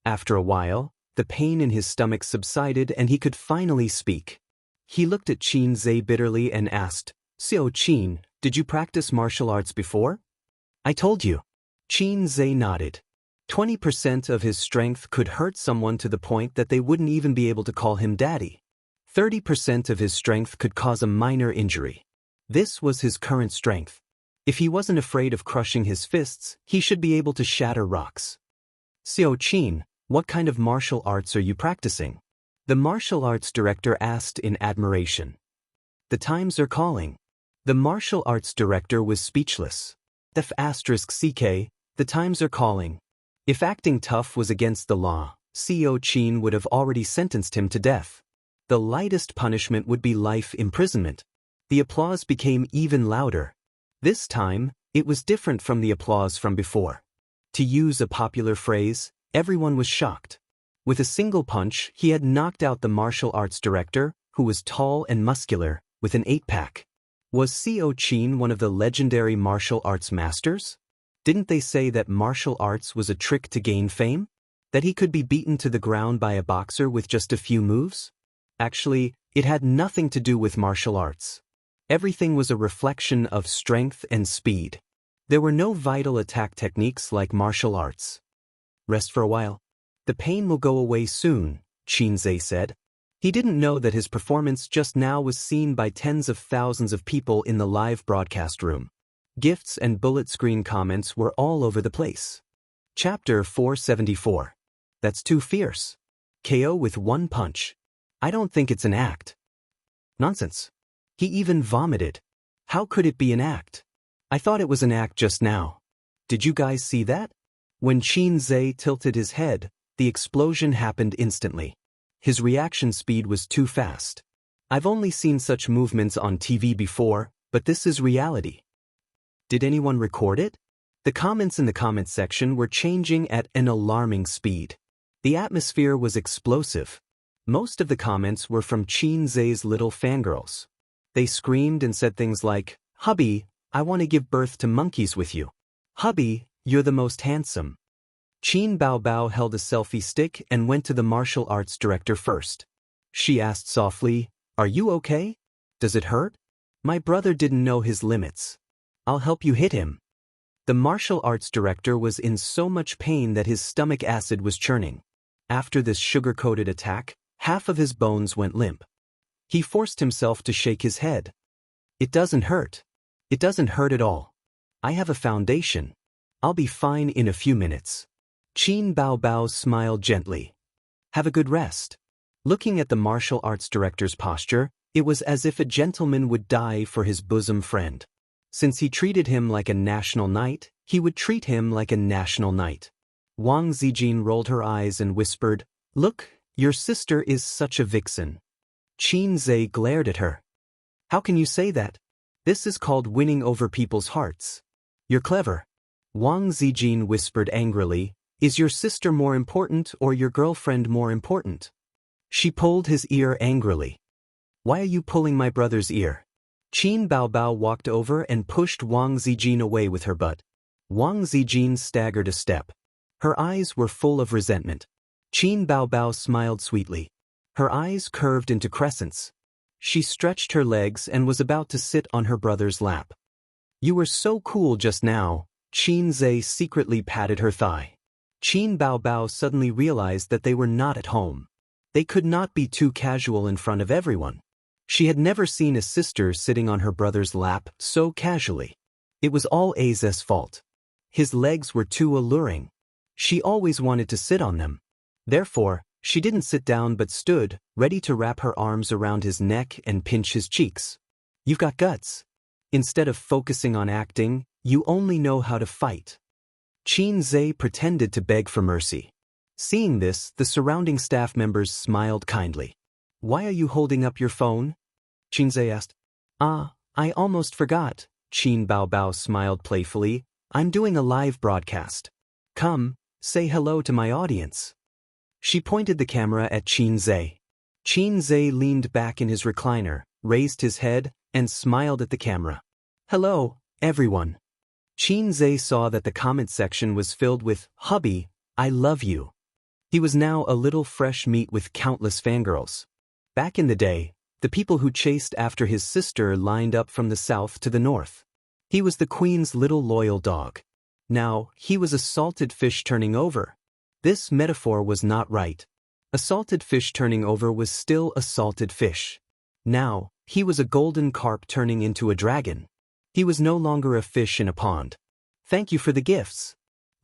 After a while, the pain in his stomach subsided and he could finally speak. He looked at Qin Zhe bitterly and asked, "So Qin, did you practice martial arts before?" "I told you." Qin Zhe nodded. 20% of his strength could hurt someone to the point that they wouldn't even be able to call him daddy. 30% of his strength could cause a minor injury. This was his current strength. If he wasn't afraid of crushing his fists, he should be able to shatter rocks. "So Qin, what kind of martial arts are you practicing?" the martial arts director asked in admiration. "The times are calling." The martial arts director was speechless. F***ck, the times are calling. If acting tough was against the law, CEO Qin would have already sentenced him to death. The lightest punishment would be life imprisonment. The applause became even louder. This time, it was different from the applause from before. To use a popular phrase, everyone was shocked. With a single punch, he had knocked out the martial arts director, who was tall and muscular, with an 8-pack. Was CEO Qin one of the legendary martial arts masters? Didn't they say that martial arts was a trick to gain fame? That he could be beaten to the ground by a boxer with just a few moves? Actually, it had nothing to do with martial arts. Everything was a reflection of strength and speed. There were no vital attack techniques like martial arts. Rest for a while. The pain will go away soon, Xianxia said. He didn't know that his performance just now was seen by tens of thousands of people in the live broadcast room. Gifts and bullet screen comments were all over the place. Chapter 474. That's too fierce. KO with one punch. I don't think it's an act. Nonsense. He even vomited. How could it be an act? I thought it was an act just now. Did you guys see that? When Xianxia tilted his head, the explosion happened instantly. His reaction speed was too fast. I've only seen such movements on TV before, but this is reality. Did anyone record it? The comments in the comment section were changing at an alarming speed. The atmosphere was explosive. Most of the comments were from Xianxia's little fangirls. They screamed and said things like, "Hubby, I want to give birth to monkeys with you. Hubby, you're the most handsome." Qin Baobao held a selfie stick and went to the martial arts director first. She asked softly, "Are you okay? Does it hurt? My brother didn't know his limits. I'll help you hit him." The martial arts director was in so much pain that his stomach acid was churning. After this sugar-coated attack, half of his bones went limp. He forced himself to shake his head. "It doesn't hurt. It doesn't hurt at all. I have a foundation. I'll be fine in a few minutes." Qin Baobao smiled gently. "Have a good rest." Looking at the martial arts director's posture, it was as if a gentleman would die for his bosom friend. Since he treated him like a national knight, he would treat him like a national knight. Wang Zijin rolled her eyes and whispered, "Look, your sister is such a vixen." Xianxia glared at her. "How can you say that? This is called winning over people's hearts. You're clever." Wang Zijin whispered angrily, "Is your sister more important or your girlfriend more important?" She pulled his ear angrily. "Why are you pulling my brother's ear?" Qin Baobao walked over and pushed Wang Zijin away with her butt. Wang Zijin staggered a step. Her eyes were full of resentment. Qin Baobao smiled sweetly. Her eyes curved into crescents. She stretched her legs and was about to sit on her brother's lap. "You were so cool just now." Xianxia secretly patted her thigh. Qin Baobao suddenly realized that they were not at home. They could not be too casual in front of everyone. She had never seen a sister sitting on her brother's lap so casually. It was all Aze's fault. His legs were too alluring. She always wanted to sit on them. Therefore, she didn't sit down but stood, ready to wrap her arms around his neck and pinch his cheeks. "You've got guts. Instead of focusing on acting, you only know how to fight." Xianxia pretended to beg for mercy. Seeing this, the surrounding staff members smiled kindly. "Why are you holding up your phone?" Xianxia asked. I almost forgot." Qin Baobao smiled playfully. "I'm doing a live broadcast. Come, say hello to my audience." She pointed the camera at Xianxia. Xianxia leaned back in his recliner, raised his head, and smiled at the camera. "Hello, everyone." Xianxia saw that the comment section was filled with, "Hubby, I love you." He was now a little fresh meat with countless fangirls. Back in the day, the people who chased after his sister lined up from the south to the north. He was the queen's little loyal dog. Now, he was a salted fish turning over. This metaphor was not right. A salted fish turning over was still a salted fish. Now, he was a golden carp turning into a dragon. He was no longer a fish in a pond. "Thank you for the gifts.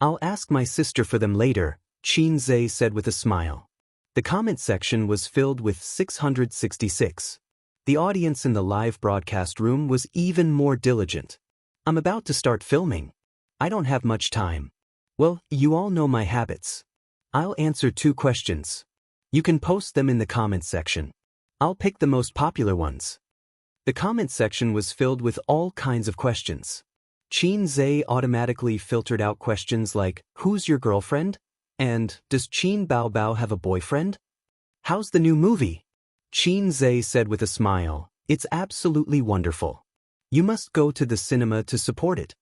I'll ask my sister for them later," Xianxia said with a smile. The comment section was filled with 666. The audience in the live broadcast room was even more diligent. "I'm about to start filming. I don't have much time. Well, you all know my habits. I'll answer 2 questions. You can post them in the comment section. I'll pick the most popular ones." The comment section was filled with all kinds of questions. Xianxia automatically filtered out questions like, "Who's your girlfriend?" and "Does Qin Baobao have a boyfriend?" "How's the new movie?" Xianxia said with a smile, "It's absolutely wonderful. You must go to the cinema to support it."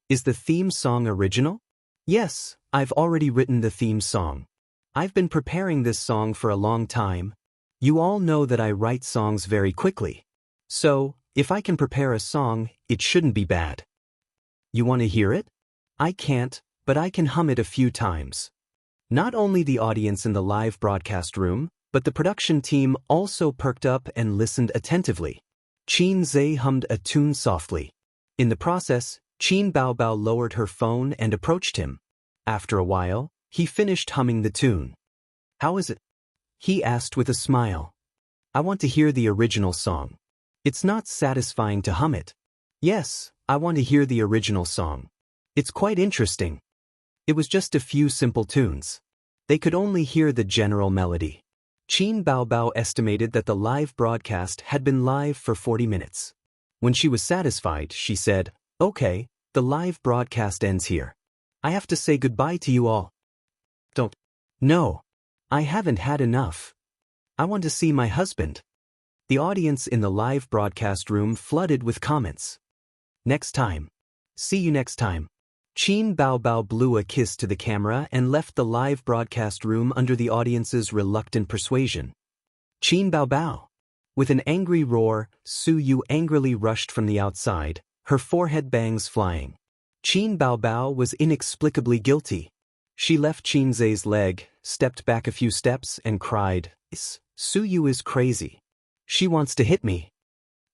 "Is the theme song original?" "Yes, I've already written the theme song. I've been preparing this song for a long time. You all know that I write songs very quickly. So, If I can prepare a song, it shouldn't be bad. You want to hear it? I can't, but I can hum it a few times. Not only the audience in the live broadcast room, but the production team also perked up and listened attentively. Qin Zhe hummed a tune softly. In the process, Qin Baobao lowered her phone and approached him. After a while, he finished humming the tune. How is it? He asked with a smile. I want to hear the original song. It's not satisfying to hum it. Yes, I want to hear the original song. It's quite interesting. It was just a few simple tunes. They could only hear the general melody. Qin Baobao estimated that the live broadcast had been live for 40 minutes. When she was satisfied, she said, "Okay, the live broadcast ends here. I have to say goodbye to you all." Don't. No. I haven't had enough. I want to see my husband. The audience in the live broadcast room flooded with comments. Next time. See you next time. Qin Baobao blew a kiss to the camera and left the live broadcast room under the audience's reluctant persuasion. Qin Baobao. With an angry roar, Su Yu angrily rushed from the outside, her forehead bangs flying. Qin Baobao was inexplicably guilty. She left Qin Zhe's leg, stepped back a few steps, and cried, Su Yu is crazy. She wants to hit me.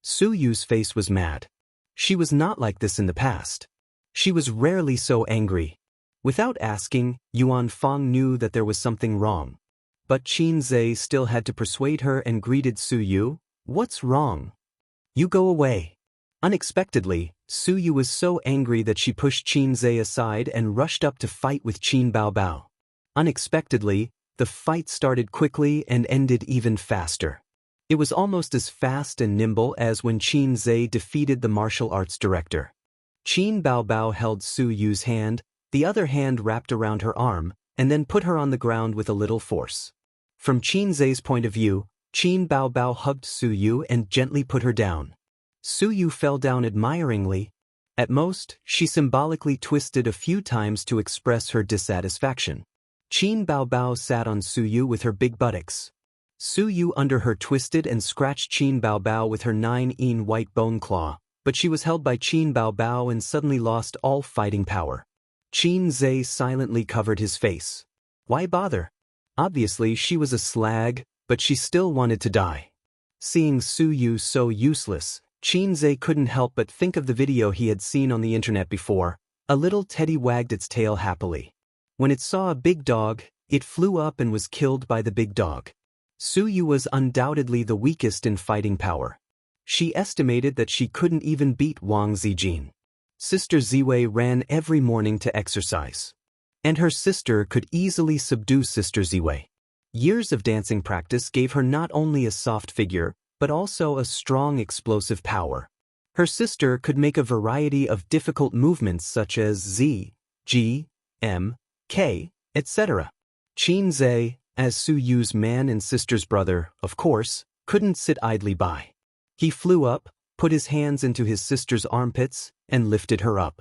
Su Yu's face was mad. She was not like this in the past. She was rarely so angry. Without asking, Yuan Fong knew that there was something wrong. But Qin Zhe still had to persuade her and greeted Su Yu. What's wrong? You go away. Unexpectedly, Su Yu was so angry that she pushed Qin Zhe aside and rushed up to fight with Qin Baobao. Unexpectedly, the fight started quickly and ended even faster. It was almost as fast and nimble as when Qin Zhe defeated the martial arts director. Qin Baobao held Su Yu's hand, the other hand wrapped around her arm, and then put her on the ground with a little force. From Qin Zhe's point of view, Qin Baobao hugged Su Yu and gently put her down. Su Yu fell down admiringly. At most, she symbolically twisted a few times to express her dissatisfaction. Qin Baobao sat on Su Yu with her big buttocks. Su Yu under her twisted and scratched Qin Baobao with her 9-in white bone claw, but she was held by Qin Baobao and suddenly lost all fighting power. Qin Zhe silently covered his face. Why bother? Obviously she was a slag, but she still wanted to die. Seeing Su Yu so useless, Qin Zhe couldn't help but think of the video he had seen on the internet before. A little teddy wagged its tail happily. When it saw a big dog, it flew up and was killed by the big dog. Su Yu was undoubtedly the weakest in fighting power. She estimated that she couldn't even beat Wang Zijin. Sister Ziwei ran every morning to exercise. And her sister could easily subdue Sister Ziwei. Years of dancing practice gave her not only a soft figure, but also a strong explosive power. Her sister could make a variety of difficult movements such as Z, G, M, K, etc. Qin Zhe, as Su Yu's man and sister's brother, of course, couldn't sit idly by. He flew up, put his hands into his sister's armpits, and lifted her up.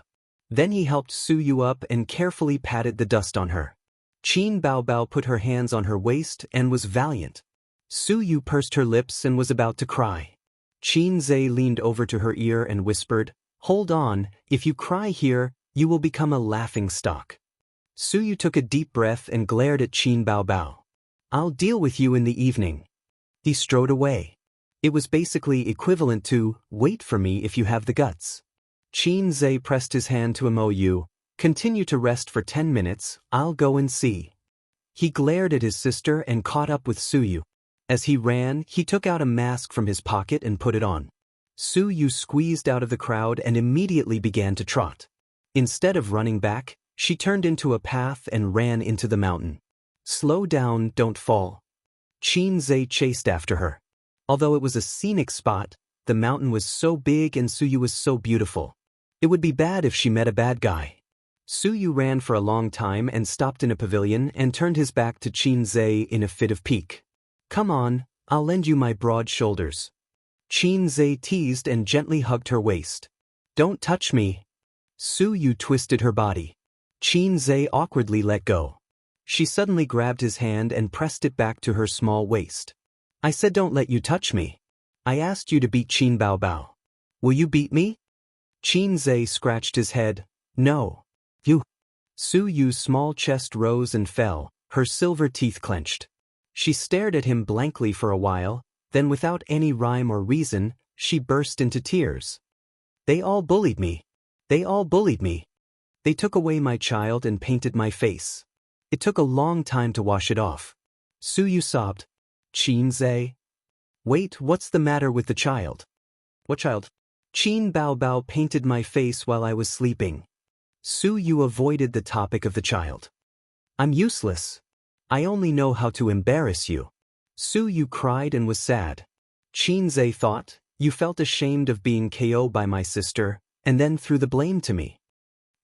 Then he helped Su Yu up and carefully patted the dust on her. Qin Baobao put her hands on her waist and was valiant. Su Yu pursed her lips and was about to cry. Qin Zhe leaned over to her ear and whispered, "Hold on, if you cry here, you will become a laughing stock." Su Yu took a deep breath and glared at Qin Baobao. "I'll deal with you in the evening." He strode away. It was basically equivalent to, "Wait for me if you have the guts." Qin Zhe pressed his hand to MOU, "Continue to rest for 10 minutes, I'll go and see." He glared at his sister and caught up with Su Yu. As he ran, he took out a mask from his pocket and put it on. Su Yu squeezed out of the crowd and immediately began to trot. Instead of running back, she turned into a path and ran into the mountain. "Slow down, don't fall." Qin Zhe chased after her. Although it was a scenic spot, the mountain was so big and Su Yu was so beautiful. It would be bad if she met a bad guy. Su Yu ran for a long time and stopped in a pavilion and turned his back to Qin Zhe in a fit of pique. "Come on, I'll lend you my broad shoulders." Qin Zhe teased and gently hugged her waist. "Don't touch me." Su Yu twisted her body. Qin Zhe awkwardly let go. She suddenly grabbed his hand and pressed it back to her small waist. "I said don't let you touch me. I asked you to beat Qin Baobao." Will you beat me? Qinze scratched his head. No. You. Su Yu's small chest rose and fell, her silver teeth clenched. She stared at him blankly for a while, then without any rhyme or reason, she burst into tears. They all bullied me. They all bullied me. They took away my child and painted my face. It took a long time to wash it off. Su Yu sobbed. Qinze? Wait, what's the matter with the child? What child? Qin Bao Bao painted my face while I was sleeping. Su Yu avoided the topic of the child. I'm useless. I only know how to embarrass you. Su Yu cried and was sad. Qinze thought, you felt ashamed of being KO'd by my sister, and then threw the blame to me.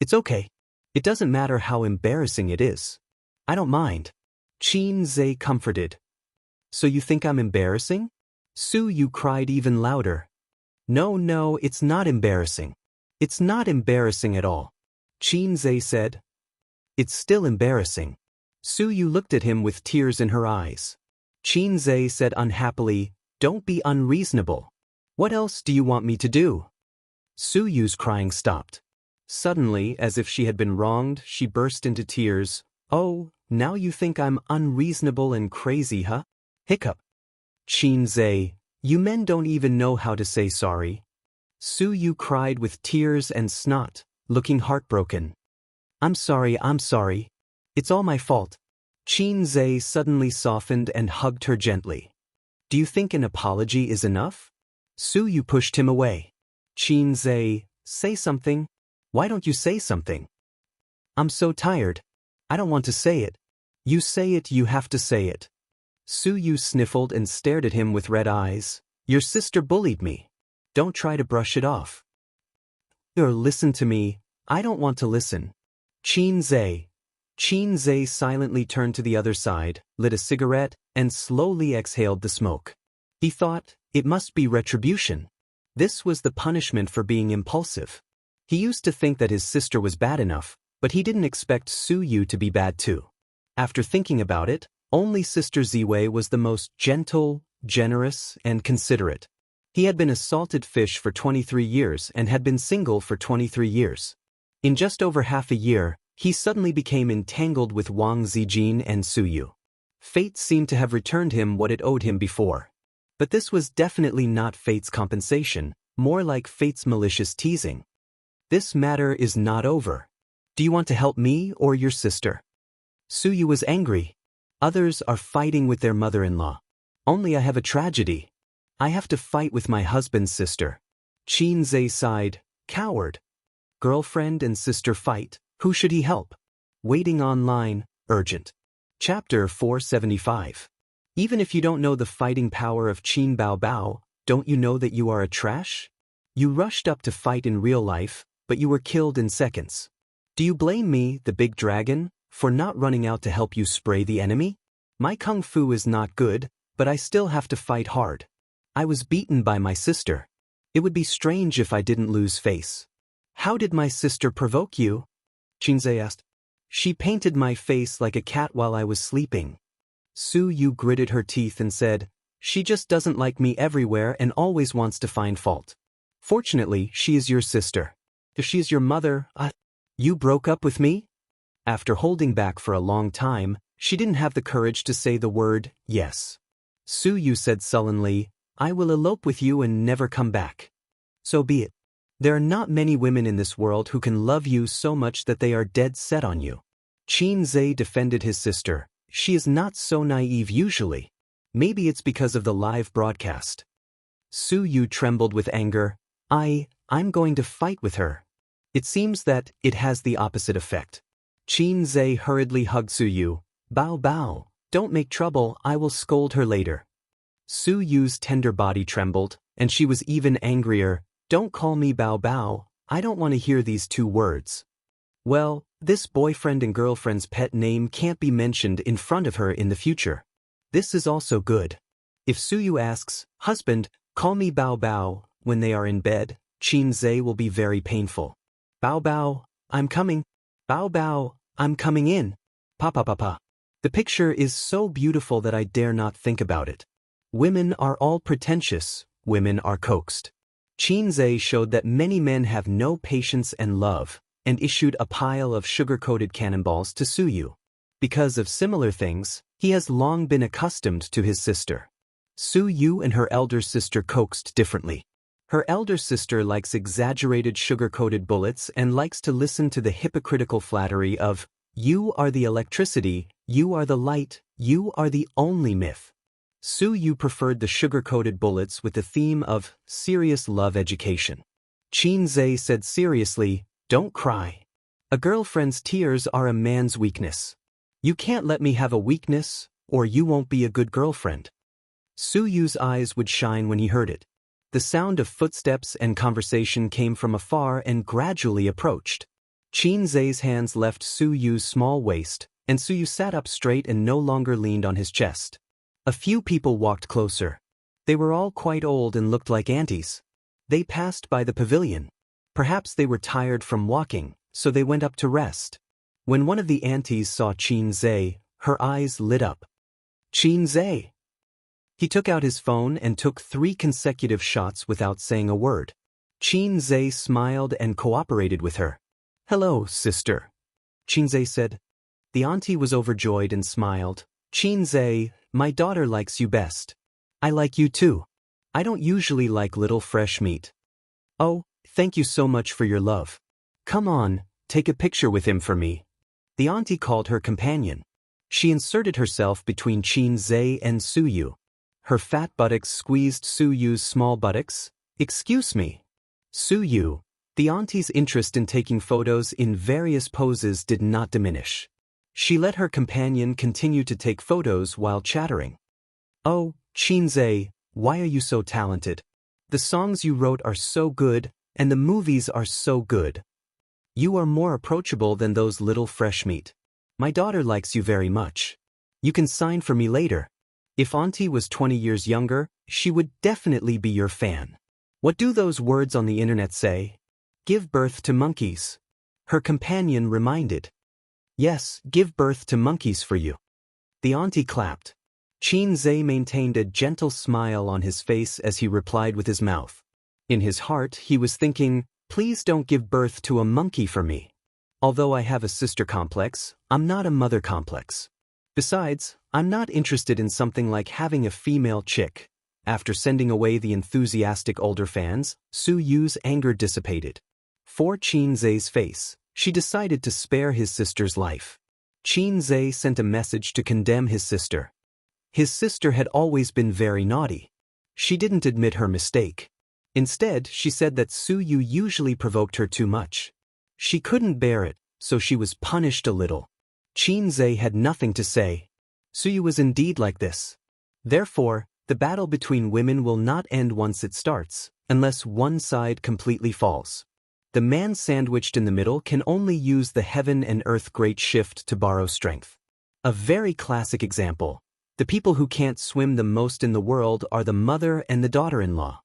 It's okay. It doesn't matter how embarrassing it is. I don't mind. Qinze comforted. So you think I'm embarrassing? Su Yu cried even louder. No, it's not embarrassing. It's not embarrassing at all. Qinze said. It's still embarrassing. Su Yu looked at him with tears in her eyes. Qinze said unhappily, don't be unreasonable. What else do you want me to do? Su Yu's crying stopped. Suddenly, as if she had been wronged, she burst into tears. Oh, now you think I'm unreasonable and crazy, huh? Hiccup. Qinze, you men don't even know how to say sorry. Su Yu cried with tears and snot, looking heartbroken. I'm sorry. It's all my fault. Qinze suddenly softened and hugged her gently. Do you think an apology is enough? Su Yu pushed him away. Qinze, say something. Why don't you say something? I'm so tired. I don't want to say it. You say it, you have to say it. Su Yu sniffled and stared at him with red eyes. Your sister bullied me. Don't try to brush it off. Or listen to me. I don't want to listen. Qinze. Qinze silently turned to the other side, lit a cigarette, and slowly exhaled the smoke. He thought, it must be retribution. This was the punishment for being impulsive. He used to think that his sister was bad enough, but he didn't expect Su Yu to be bad too. After thinking about it, only Sister Ziwei was the most gentle, generous, and considerate. He had been a salted fish for 23 years and had been single for 23 years. In just over half a year, he suddenly became entangled with Wang Zijin and Su Yu. Fate seemed to have returned him what it owed him before. But this was definitely not fate's compensation, more like fate's malicious teasing. This matter is not over. Do you want to help me or your sister? Su Yu was angry. Others are fighting with their mother-in-law. Only I have a tragedy. I have to fight with my husband's sister. Qinze sighed, coward. Girlfriend and sister fight, who should he help? Waiting online, urgent. Chapter 475. Even if you don't know the fighting power of Qin Bao Bao, don't you know that you are a trash? You rushed up to fight in real life, but you were killed in seconds. Do you blame me, the big dragon, for not running out to help you spray the enemy? My kung fu is not good, but I still have to fight hard. I was beaten by my sister. It would be strange if I didn't lose face. How did my sister provoke you? Qinze asked. She painted my face like a cat while I was sleeping. Su Yu gritted her teeth and said, she just doesn't like me everywhere and always wants to find fault. Fortunately, she is your sister. If she is your mother, you broke up with me? After holding back for a long time, she didn't have the courage to say the word, yes. Su Yu said sullenly, I will elope with you and never come back. So be it. There are not many women in this world who can love you so much that they are dead set on you. Qinze defended his sister. She is not so naive usually. Maybe it's because of the live broadcast. Su Yu trembled with anger. I'm going to fight with her. It seems that it has the opposite effect. Qinze hurriedly hugged Su Yu. Bao Bao, don't make trouble, I will scold her later. Su Yu's tender body trembled, and she was even angrier. Don't call me Bao Bao, I don't want to hear these two words. Well, this boyfriend and girlfriend's pet name can't be mentioned in front of her in the future. This is also good. If Su Yu asks, husband, call me Bao Bao, when they are in bed, Qinze will be very painful. Bao Bao, I'm coming. Bao Bao, I'm coming in. Pa. The picture is so beautiful that I dare not think about it. Women are all pretentious, women are coaxed. Xianxia showed that many men have no patience and love, and issued a pile of sugar-coated cannonballs to Suyu. Because of similar things, he has long been accustomed to his sister. Suyu and her elder sister coaxed differently. Her elder sister likes exaggerated sugar-coated bullets and likes to listen to the hypocritical flattery of, "You are the electricity, you are the light, you are the only myth." Suyu preferred the sugar-coated bullets with the theme of serious love education. Xianxia said seriously, "Don't cry. A girlfriend's tears are a man's weakness. You can't let me have a weakness, or you won't be a good girlfriend." Suyu's eyes would shine when he heard it. The sound of footsteps and conversation came from afar and gradually approached. Xianxia's hands left Suyu's small waist, and Suyu sat up straight and no longer leaned on his chest. A few people walked closer. They were all quite old and looked like aunties. They passed by the pavilion. Perhaps they were tired from walking, so they went up to rest. When one of the aunties saw Xianxia, her eyes lit up. "Xianxia!" He took out his phone and took 3 consecutive shots without saying a word. Xianxia smiled and cooperated with her. "Hello, sister," Xianxia said. The auntie was overjoyed and smiled. "Xianxia, my daughter likes you best. I like you too. I don't usually like little fresh meat." "Oh, thank you so much for your love. Come on, take a picture with him for me." The auntie called her companion. She inserted herself between Xianxia and Suyu. Her fat buttocks squeezed Suyu's small buttocks. "Excuse me." Suyu. The auntie's interest in taking photos in various poses did not diminish. She let her companion continue to take photos while chattering. "Oh, Xianxia, why are you so talented? The songs you wrote are so good, and the movies are so good. You are more approachable than those little fresh meat. My daughter likes you very much. You can sign for me later. If Auntie was 20 years younger, she would definitely be your fan. What do those words on the internet say? Give birth to monkeys." Her companion reminded. "Yes, give birth to monkeys for you." The auntie clapped. Xianxia maintained a gentle smile on his face as he replied with his mouth. In his heart, he was thinking, "Please don't give birth to a monkey for me. Although I have a sister complex, I'm not a mother complex. Besides, I'm not interested in something like having a female chick." After sending away the enthusiastic older fans, Suyu's anger dissipated. For Xianxia's face, she decided to spare his sister's life. Xianxia sent a message to condemn his sister. His sister had always been very naughty. She didn't admit her mistake. Instead, she said that Suyu usually provoked her too much. She couldn't bear it, so she was punished a little. Xianxia had nothing to say. Suyu was indeed like this. Therefore, the battle between women will not end once it starts, unless one side completely falls. The man sandwiched in the middle can only use the heaven and earth great shift to borrow strength. A very classic example. The people who can't swim the most in the world are the mother and the daughter-in-law.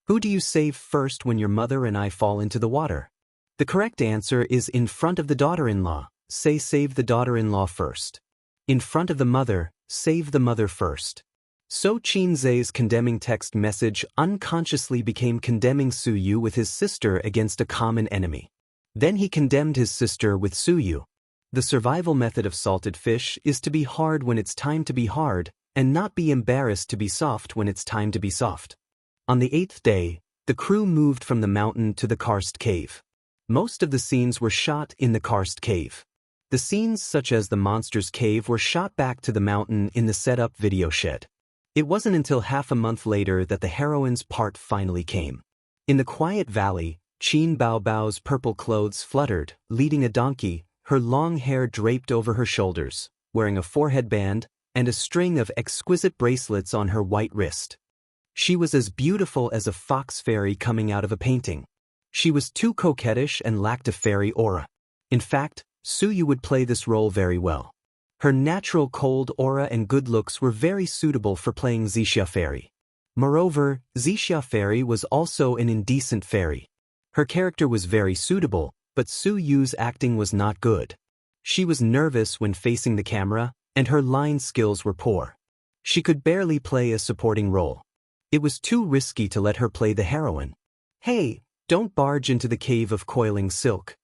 Who do you save first when your mother and I fall into the water? The correct answer is in front of the daughter-in-law. Say save the daughter-in-law first. In front of the mother, save the mother first. So Xianxia's condemning text message unconsciously became condemning Suyu with his sister against a common enemy. Then he condemned his sister with Suyu. The survival method of salted fish is to be hard when it's time to be hard, and not be embarrassed to be soft when it's time to be soft. On the 8th day, the crew moved from the mountain to the karst cave. Most of the scenes were shot in the karst cave. The scenes such as the monster's cave were shot back to the mountain in the set-up video shed. It wasn't until half a month later that the heroine's part finally came. In the quiet valley, Qin Baobao's purple clothes fluttered, leading a donkey, her long hair draped over her shoulders, wearing a forehead band, and a string of exquisite bracelets on her white wrist. She was as beautiful as a fox fairy coming out of a painting. She was too coquettish and lacked a fairy aura. In fact, Suyu would play this role very well. Her natural cold aura and good looks were very suitable for playing Xianxia Fairy. Moreover, Xianxia Fairy was also an indecent fairy. Her character was very suitable, but Suyu's acting was not good. She was nervous when facing the camera, and her line skills were poor. She could barely play a supporting role. It was too risky to let her play the heroine. Hey, don't barge into the cave of coiling silk.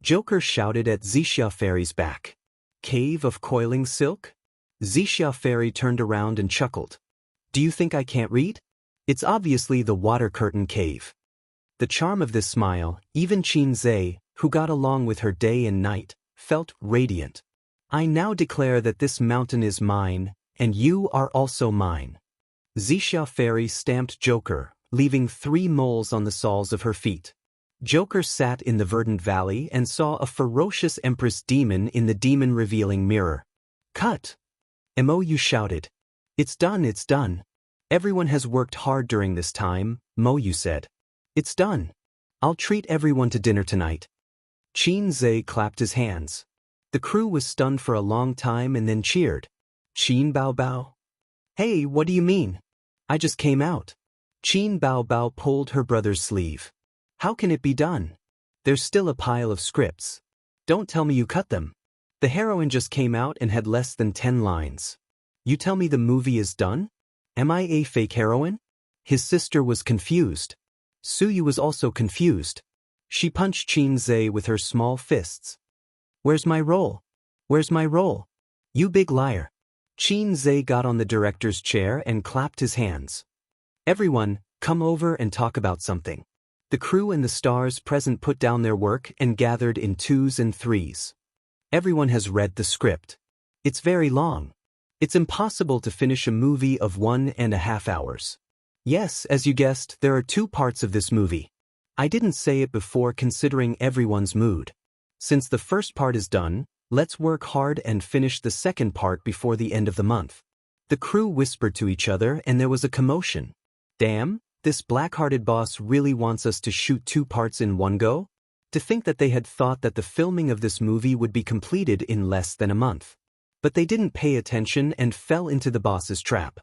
Joker shouted at Xianxia Fairy's back. Cave of coiling silk? Xianxia Fairy turned around and chuckled. Do you think I can't read? It's obviously the water curtain cave. The charm of this smile, even Xianxia, who got along with her day and night, felt radiant. I now declare that this mountain is mine, and you are also mine. Xianxia Fairy stamped Joker, leaving 3 moles on the soles of her feet. Joker sat in the verdant valley and saw a ferocious empress demon in the demon-revealing mirror. Cut! Mou shouted. It's done, it's done. Everyone has worked hard during this time, Mou said. It's done. I'll treat everyone to dinner tonight. Xianxia clapped his hands. The crew was stunned for a long time and then cheered. Qin Bao Bao? Hey, what do you mean? I just came out. Qin Bao Bao pulled her brother's sleeve. How can it be done? There's still a pile of scripts. Don't tell me you cut them. The heroine just came out and had less than 10 lines. You tell me the movie is done? Am I a fake heroine? His sister was confused. Suyu was also confused. She punched Xianxia with her small fists. Where's my role? Where's my role? You big liar. Xianxia got on the director's chair and clapped his hands. Everyone, come over and talk about something. The crew and the stars present put down their work and gathered in 2s and 3s. Everyone has read the script. It's very long. It's impossible to finish a movie of 1.5 hours. Yes, as you guessed, there are 2 parts of this movie. I didn't say it before considering everyone's mood. Since the first part is done, let's work hard and finish the second part before the end of the month. The crew whispered to each other and there was a commotion. Damn, this black-hearted boss really wants us to shoot 2 parts in one go? To think that they had thought that the filming of this movie would be completed in less than a month. But they didn't pay attention and fell into the boss's trap.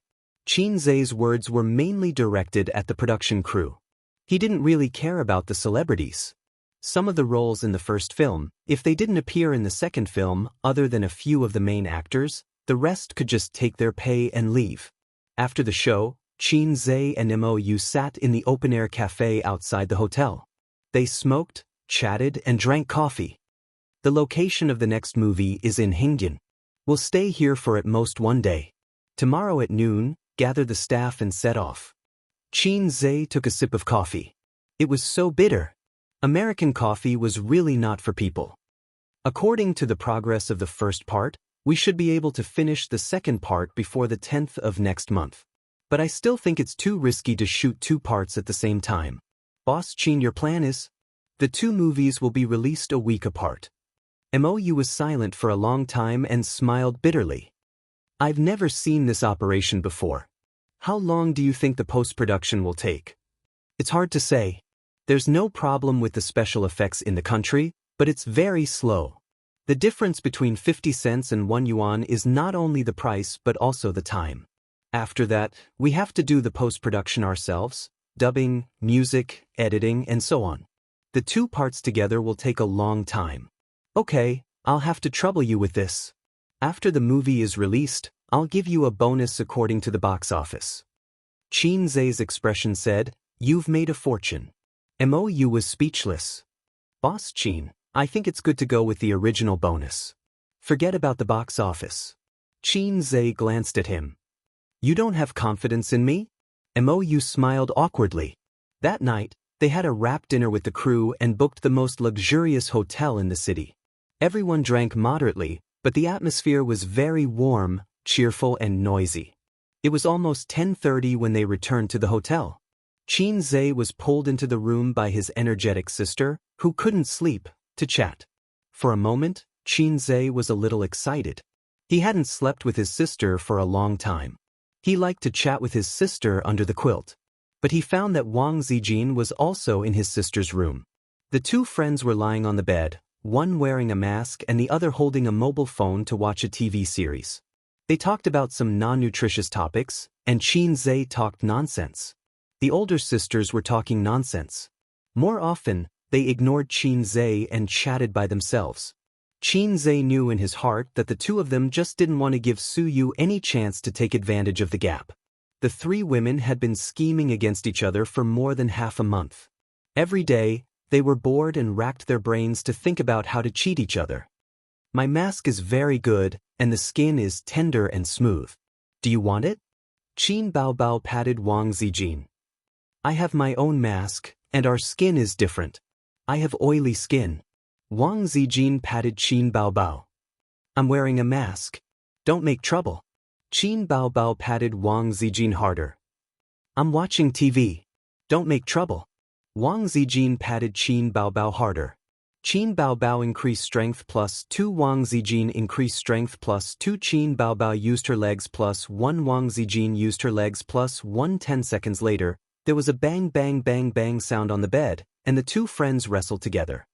Xianxia's words were mainly directed at the production crew. He didn't really care about the celebrities. Some of the roles in the first film, if they didn't appear in the second film other than a few of the main actors, the rest could just take their pay and leave. After the show, Xianxia and Mou sat in the open-air cafe outside the hotel. They smoked, chatted, and drank coffee. The location of the next movie is in Hingyan. We'll stay here for at most 1 day. Tomorrow at noon, gather the staff and set off. Xianxia took a sip of coffee. It was so bitter. American coffee was really not for people. According to the progress of the first part, we should be able to finish the second part before the 10th of next month. But I still think it's too risky to shoot 2 parts at the same time. Boss Qin, your plan is? The 2 movies will be released a week apart. Mou was silent for a long time and smiled bitterly. I've never seen this operation before. How long do you think the post-production will take? It's hard to say. There's no problem with the special effects in the country, but it's very slow. The difference between 50 cents and 1 yuan is not only the price but also the time. After that, we have to do the post-production ourselves, dubbing, music, editing, and so on. The 2 parts together will take a long time. Okay, I'll have to trouble you with this. After the movie is released, I'll give you a bonus according to the box office. Xianxia's expression said, You've made a fortune. Mou was speechless. Boss Qin, I think it's good to go with the original bonus. Forget about the box office. Xianxia glanced at him. You don't have confidence in me? Mou smiled awkwardly. That night, they had a wrap dinner with the crew and booked the most luxurious hotel in the city. Everyone drank moderately, but the atmosphere was very warm, cheerful, and noisy. It was almost 10:30 when they returned to the hotel. Xianxia was pulled into the room by his energetic sister, who couldn't sleep, to chat. For a moment, Xianxia was a little excited. He hadn't slept with his sister for a long time. He liked to chat with his sister under the quilt. But he found that Wang Zijin was also in his sister's room. The 2 friends were lying on the bed, one wearing a mask and the other holding a mobile phone to watch a TV series. They talked about some non-nutritious topics, and Xianxia talked nonsense. The older sisters were talking nonsense. More often, they ignored Xianxia and chatted by themselves. Xianxia knew in his heart that the 2 of them just didn't want to give Suyu any chance to take advantage of the gap. The 3 women had been scheming against each other for more than half a month. Every day, they were bored and racked their brains to think about how to cheat each other. My mask is very good, and the skin is tender and smooth. Do you want it? Qin Baobao patted Wang Zijin. I have my own mask, and our skin is different. I have oily skin. Wang Zijin patted Qin Baobao. I'm wearing a mask. Don't make trouble. Qin Baobao patted Wang Zijin harder. I'm watching TV. Don't make trouble. Wang Zijin patted Qin Baobao harder. Qin Baobao increased strength +2. Wang Zijin increased strength +2. Qin Baobao used her legs +1. Wang Zijin used her legs +1. 10 seconds later, there was a bang bang bang bang sound on the bed, and the two friends wrestled together.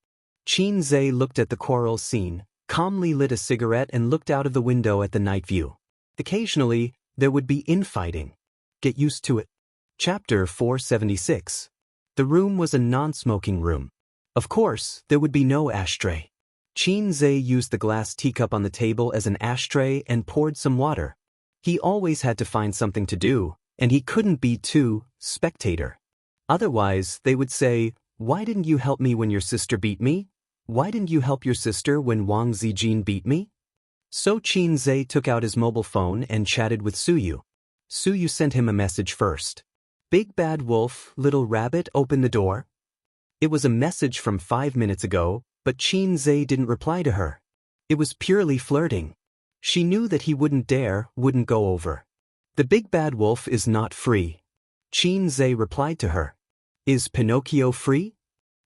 Qin Zhe looked at the quarrel scene, calmly lit a cigarette and looked out of the window at the night view. Occasionally, there would be infighting. Get used to it. Chapter 476. The room was a non-smoking room. Of course, there would be no ashtray. Qin Zhe used the glass teacup on the table as an ashtray and poured some water. He always had to find something to do, and he couldn't be too spectator. Otherwise, they would say, "Why didn't you help me when your sister beat me? Why didn't you help your sister when Wang Zijin beat me?" So Qin Zhe took out his mobile phone and chatted with Suyu. Suyu sent him a message first. "Big Bad Wolf, Little Rabbit, open the door." It was a message from 5 minutes ago, but Qin Zhe didn't reply to her. It was purely flirting. She knew that he wouldn't go over. "The Big Bad Wolf is not free." Qin Zhe replied to her. "Is Pinocchio free?"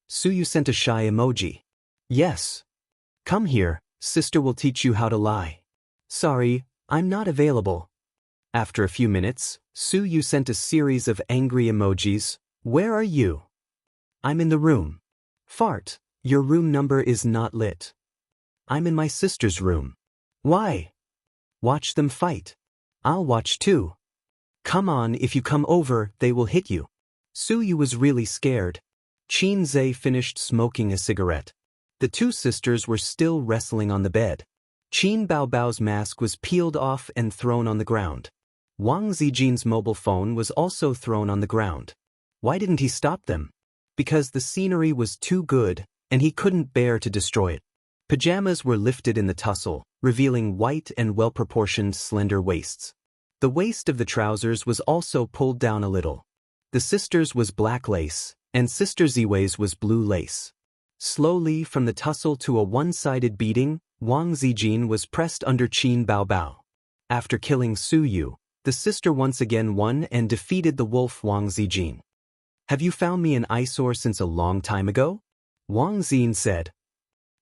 Suyu sent a shy emoji. "Yes. Come here, sister will teach you how to lie." "Sorry, I'm not available." After a few minutes, Suyu sent a series of angry emojis. "Where are you?" "I'm in the room." "Fart, your room number is not lit." "I'm in my sister's room." "Why?" "Watch them fight." "I'll watch too." "Come on, if you come over, they will hit you." Suyu was really scared. Qin Zhe finished smoking a cigarette. The two sisters were still wrestling on the bed. Qin Baobao's mask was peeled off and thrown on the ground. Wang Zijin's mobile phone was also thrown on the ground. Why didn't he stop them? Because the scenery was too good, and he couldn't bear to destroy it. Pajamas were lifted in the tussle, revealing white and well-proportioned slender waists. The waist of the trousers was also pulled down a little. The sisters' was black lace, and Sister Ziwei's was blue lace. Slowly, from the tussle to a one-sided beating, Wang Zijin was pressed under Qin Baobao. After killing Suyu, the sister once again won and defeated the wolf Wang Zijin. "Have you found me an eyesore since a long time ago?" Wang Zijin said.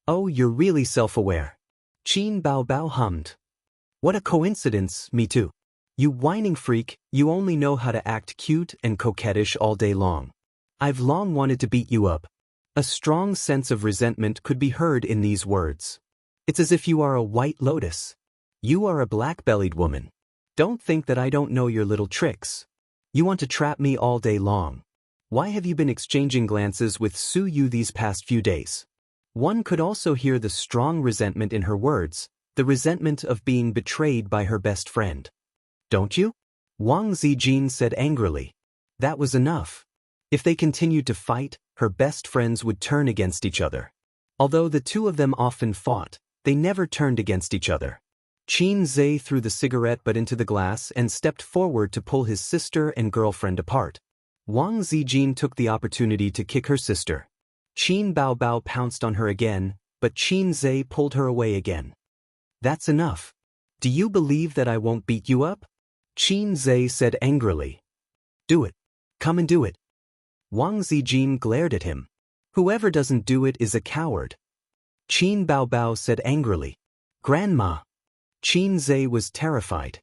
"Oh, you're really self-aware." Qin Baobao hummed. "What a coincidence, me too. You whining freak, you only know how to act cute and coquettish all day long. I've long wanted to beat you up." A strong sense of resentment could be heard in these words. "It's as if you are a white lotus. You are a black-bellied woman. Don't think that I don't know your little tricks. You want to trap me all day long. Why have you been exchanging glances with Suyu these past few days?" One could also hear the strong resentment in her words, the resentment of being betrayed by her best friend. "Don't you?" Wang Zijin said angrily. That was enough. If they continued to fight, her best friends would turn against each other. Although the two of them often fought, they never turned against each other. Qin Zhe threw the cigarette butt into the glass and stepped forward to pull his sister and girlfriend apart. Wang Zijin took the opportunity to kick her sister. Qin Baobao pounced on her again, but Qin Zhe pulled her away again. "That's enough. Do you believe that I won't beat you up?" Qin Zhe said angrily. "Do it. Come and do it." Wang Zijin glared at him. "Whoever doesn't do it is a coward." Qin Baobao said angrily. "Grandma." Qin Zhe was terrified.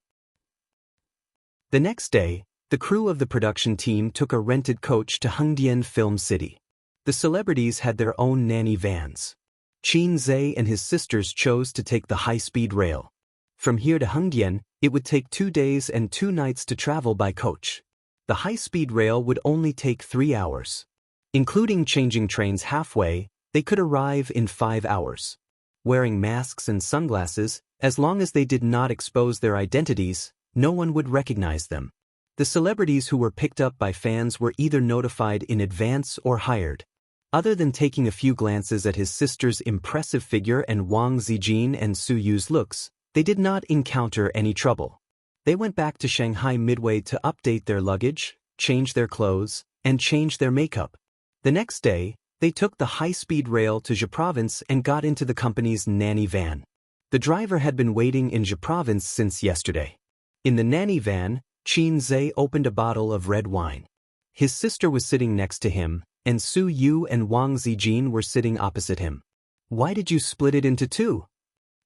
The next day, the crew of the production team took a rented coach to Hengdian Film City. The celebrities had their own nanny vans. Qin Zhe and his sisters chose to take the high-speed rail. From here to Hengdian, it would take 2 days and 2 nights to travel by coach. The high-speed rail would only take 3 hours. Including changing trains halfway, they could arrive in 5 hours. Wearing masks and sunglasses, as long as they did not expose their identities, no one would recognize them. The celebrities who were picked up by fans were either notified in advance or hired. Other than taking a few glances at his sister's impressive figure and Wang Zijin and Su Yu's looks, they did not encounter any trouble. They went back to Shanghai midway to update their luggage, change their clothes, and change their makeup. The next day, they took the high-speed rail to Jia Province and got into the company's nanny van. The driver had been waiting in Jia Province since yesterday. In the nanny van, Qin Zhe opened a bottle of red wine. His sister was sitting next to him, and Su Yu and Wang Zijin were sitting opposite him. "Why did you split it into two?"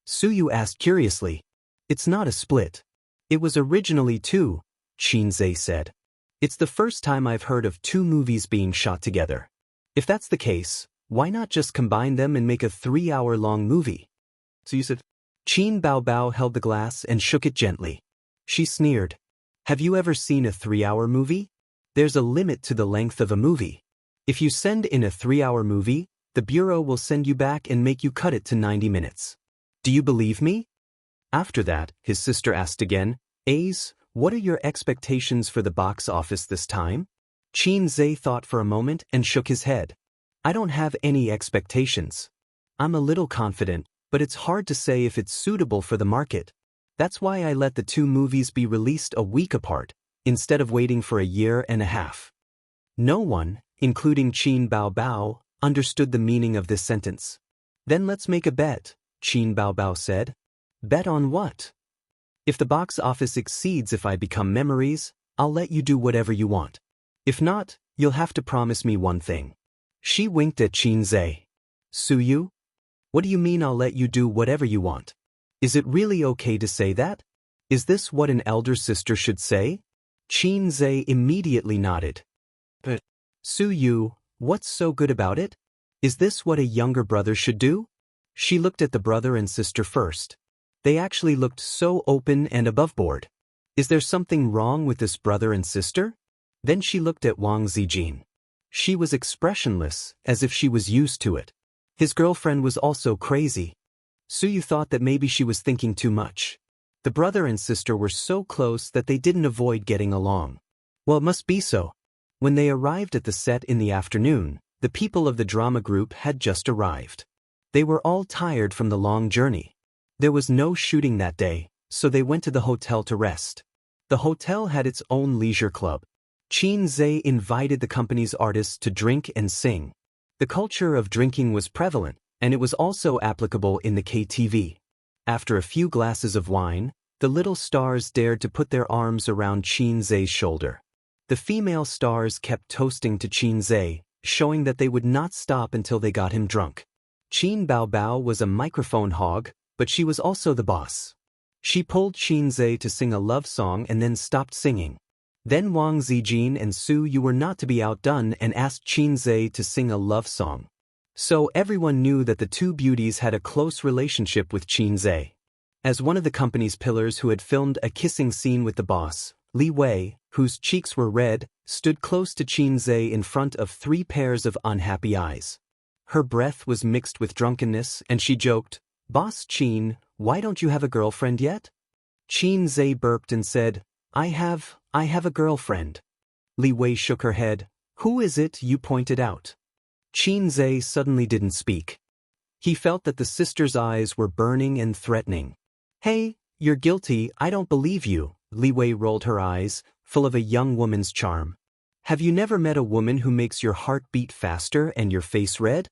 Su Yu asked curiously. "It's not a split. It was originally two," Qin Zhe said. "It's the first time I've heard of two movies being shot together. If that's the case, why not just combine them and make a 3-hour-long movie?" So you said. Qin Baobao held the glass and shook it gently. She sneered. "Have you ever seen a 3-hour movie? There's a limit to the length of a movie. If you send in a 3-hour movie, the Bureau will send you back and make you cut it to 90 minutes. Do you believe me?" After that, his sister asked again, "Ace, what are your expectations for the box office this time?" Qin Zhe thought for a moment and shook his head. "I don't have any expectations. I'm a little confident, but it's hard to say if it's suitable for the market. That's why I let the two movies be released a week apart, instead of waiting for a year and a half." No one, including Qin Baobao, understood the meaning of this sentence. "Then let's make a bet," Qin Baobao said. "Bet on what?" "If the box office exceeds if I become memories, I'll let you do whatever you want. If not, you'll have to promise me one thing." She winked at Qin Zhe. "Su Yu? What do you mean I'll let you do whatever you want? Is it really okay to say that? Is this what an elder sister should say?" Qin Zhe immediately nodded. "But, Su Yu, what's so good about it? Is this what a younger brother should do?" She looked at the brother and sister first. They actually looked so open and aboveboard. Is there something wrong with this brother and sister? Then she looked at Wang Zijin. She was expressionless, as if she was used to it. His girlfriend was also crazy. Su Yu thought that maybe she was thinking too much. The brother and sister were so close that they didn't avoid getting along. Well, it must be so. When they arrived at the set in the afternoon, the people of the drama group had just arrived. They were all tired from the long journey. There was no shooting that day, so they went to the hotel to rest. The hotel had its own leisure club. Qin Zhe invited the company's artists to drink and sing. The culture of drinking was prevalent, and it was also applicable in the KTV. After a few glasses of wine, the little stars dared to put their arms around Qin Zhe's shoulder. The female stars kept toasting to Qin Zhe, showing that they would not stop until they got him drunk. Qin Baobao was a microphone hog, but she was also the boss. She pulled Qin Zhe to sing a love song and then stopped singing. Then Wang Zijin and Su Yu were not to be outdone and asked Qin Zhe to sing a love song. So everyone knew that the two beauties had a close relationship with Qin Zhe. As one of the company's pillars who had filmed a kissing scene with the boss, Li Wei, whose cheeks were red, stood close to Qin Zhe in front of 3 pairs of unhappy eyes. Her breath was mixed with drunkenness, and she joked, "Boss Qin, why don't you have a girlfriend yet?" Qin Zhe burped and said, I have a girlfriend." Li Wei shook her head. "Who is it you pointed out?" Qin Zhe suddenly didn't speak. He felt that the sister's eyes were burning and threatening. "Hey, you're guilty, I don't believe you." Li Wei rolled her eyes, full of a young woman's charm. "Have you never met a woman who makes your heart beat faster and your face red?"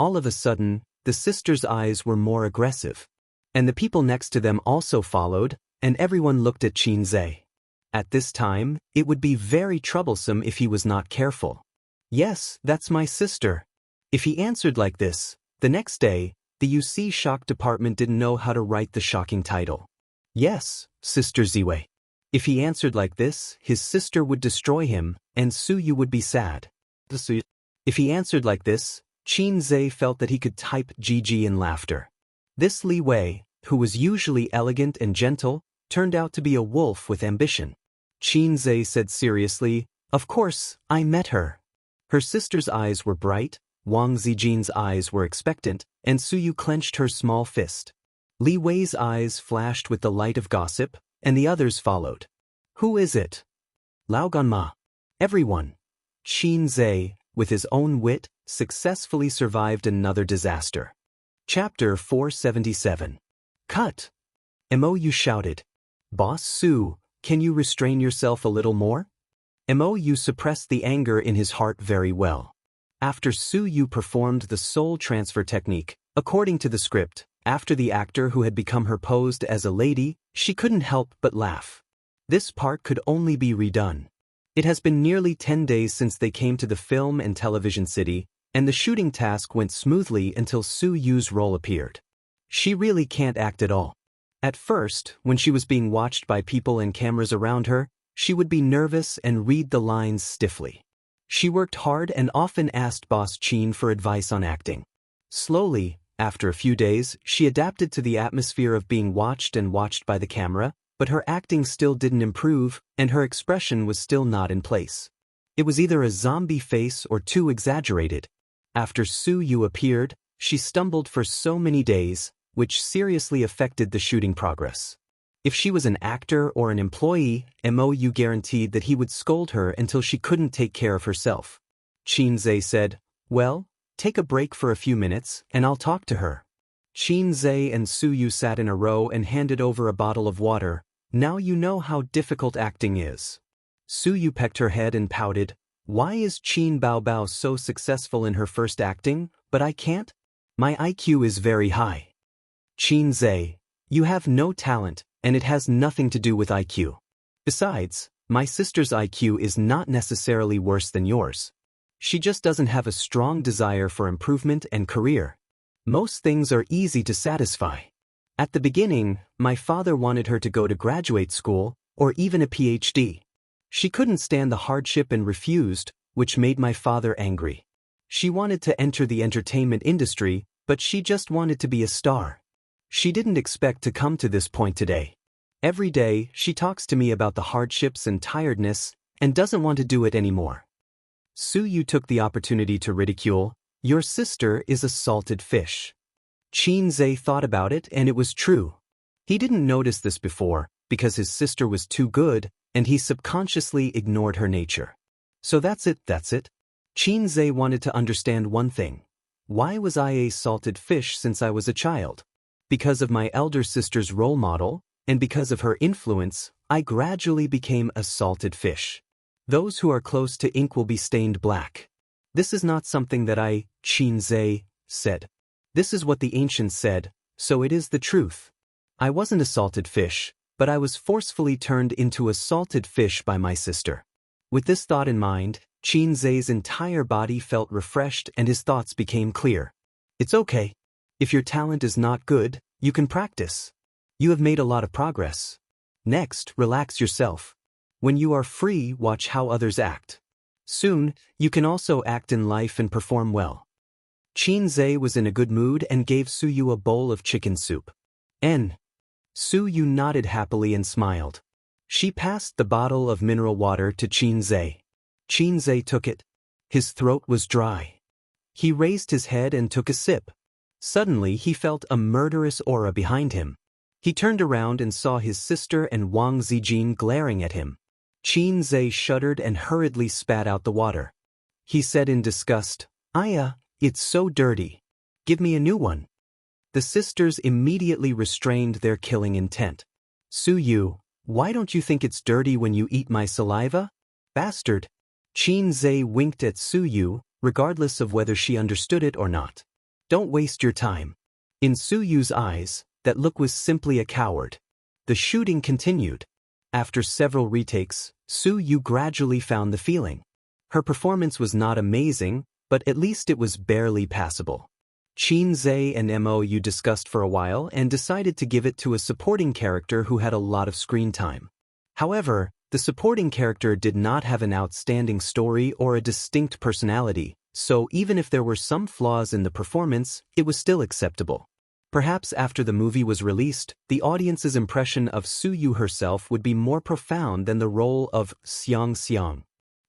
All of a sudden, the sister's eyes were more aggressive. And the people next to them also followed, and everyone looked at Qin Zhe. At this time, it would be very troublesome if he was not careful. "Yes, that's my sister." If he answered like this, the next day, the UC shock department didn't know how to write the shocking title. "Yes, Sister Ziwei." If he answered like this, his sister would destroy him, and Su Yu would be sad. If he answered like this, Qin Zhe felt that he could type GG in laughter. This Li Wei, who was usually elegant and gentle, turned out to be a wolf with ambition. Qin Zhe said seriously, "Of course, I met her." Her sister's eyes were bright, Wang Zijin's eyes were expectant, and Su Yu clenched her small fist. Li Wei's eyes flashed with the light of gossip, and the others followed. "Who is it?" Laoganma. Everyone. Xianxia, with his own wit, successfully survived another disaster. Chapter 477. Cut. Mou shouted. Boss Su, can you restrain yourself a little more? Mou suppressed the anger in his heart very well. After Su Yu performed the soul transfer technique, according to the script, after the actor who had become her posed as a lady, she couldn't help but laugh. This part could only be redone. It has been nearly 10 days since they came to the film and television city, and the shooting task went smoothly until Su Yu's role appeared. She really can't act at all. At first, when she was being watched by people and cameras around her, she would be nervous and read the lines stiffly. She worked hard and often asked Boss Qin for advice on acting. Slowly, after a few days, she adapted to the atmosphere of being watched and watched by the camera, but her acting still didn't improve, and her expression was still not in place. It was either a zombie face or too exaggerated. After Su Yu appeared, she stumbled for so many days, which seriously affected the shooting progress. If she was an actor or an employee, Mou guaranteed that he would scold her until she couldn't take care of herself. Xianxia said, "Well, take a break for a few minutes, and I'll talk to her." Xianxia and Su Yu sat in a row and handed over a bottle of water. "Now you know how difficult acting is." Su Yu pecked her head and pouted. "Why is Qin Baobao so successful in her first acting, but I can't? My IQ is very high." Xianxia, "You have no talent, and it has nothing to do with IQ. Besides, my sister's IQ is not necessarily worse than yours. She just doesn't have a strong desire for improvement and career. Most things are easy to satisfy. At the beginning, my father wanted her to go to graduate school, or even a PhD. She couldn't stand the hardship and refused, which made my father angry. She wanted to enter the entertainment industry, but she just wanted to be a star. She didn't expect to come to this point today. Every day, she talks to me about the hardships and tiredness, and doesn't want to do it anymore." Su Yu took the opportunity to ridicule, "Your sister is a salted fish." Xianxia thought about it, and it was true. He didn't notice this before, because his sister was too good, and he subconsciously ignored her nature. So that's it. Xianxia wanted to understand one thing. Why was I a salted fish since I was a child? Because of my elder sister's role model, and because of her influence, I gradually became a salted fish. Those who are close to ink will be stained black. This is not something that Xianxia, said. This is what the ancients said, so it is the truth. I wasn't a salted fish, but I was forcefully turned into a salted fish by my sister. With this thought in mind, Xianxia's entire body felt refreshed and his thoughts became clear. It's okay. If your talent is not good, you can practice. You have made a lot of progress. Next, relax yourself. When you are free, watch how others act. Soon, you can also act in life and perform well. Xianxia was in a good mood and gave Su Yu a bowl of chicken soup. Su Yu nodded happily and smiled. She passed the bottle of mineral water to Xianxia. Xianxia took it. His throat was dry. He raised his head and took a sip. Suddenly he felt a murderous aura behind him. He turned around and saw his sister and Wang Zijin glaring at him. Xianxia shuddered and hurriedly spat out the water. He said in disgust, "Aya, it's so dirty. Give me a new one." The sisters immediately restrained their killing intent. "Su Yu, why don't you think it's dirty when you eat my saliva? Bastard." Xianxia winked at Su Yu, regardless of whether she understood it or not. "Don't waste your time." In Su Yu's eyes, that look was simply a coward. The shooting continued. After several retakes, Su Yu gradually found the feeling. Her performance was not amazing, but at least it was barely passable. Xianxia and Mou discussed for a while and decided to give it to a supporting character who had a lot of screen time. However, the supporting character did not have an outstanding story or a distinct personality, so even if there were some flaws in the performance, it was still acceptable. Perhaps after the movie was released, the audience's impression of Su Yu herself would be more profound than the role of Xianxia.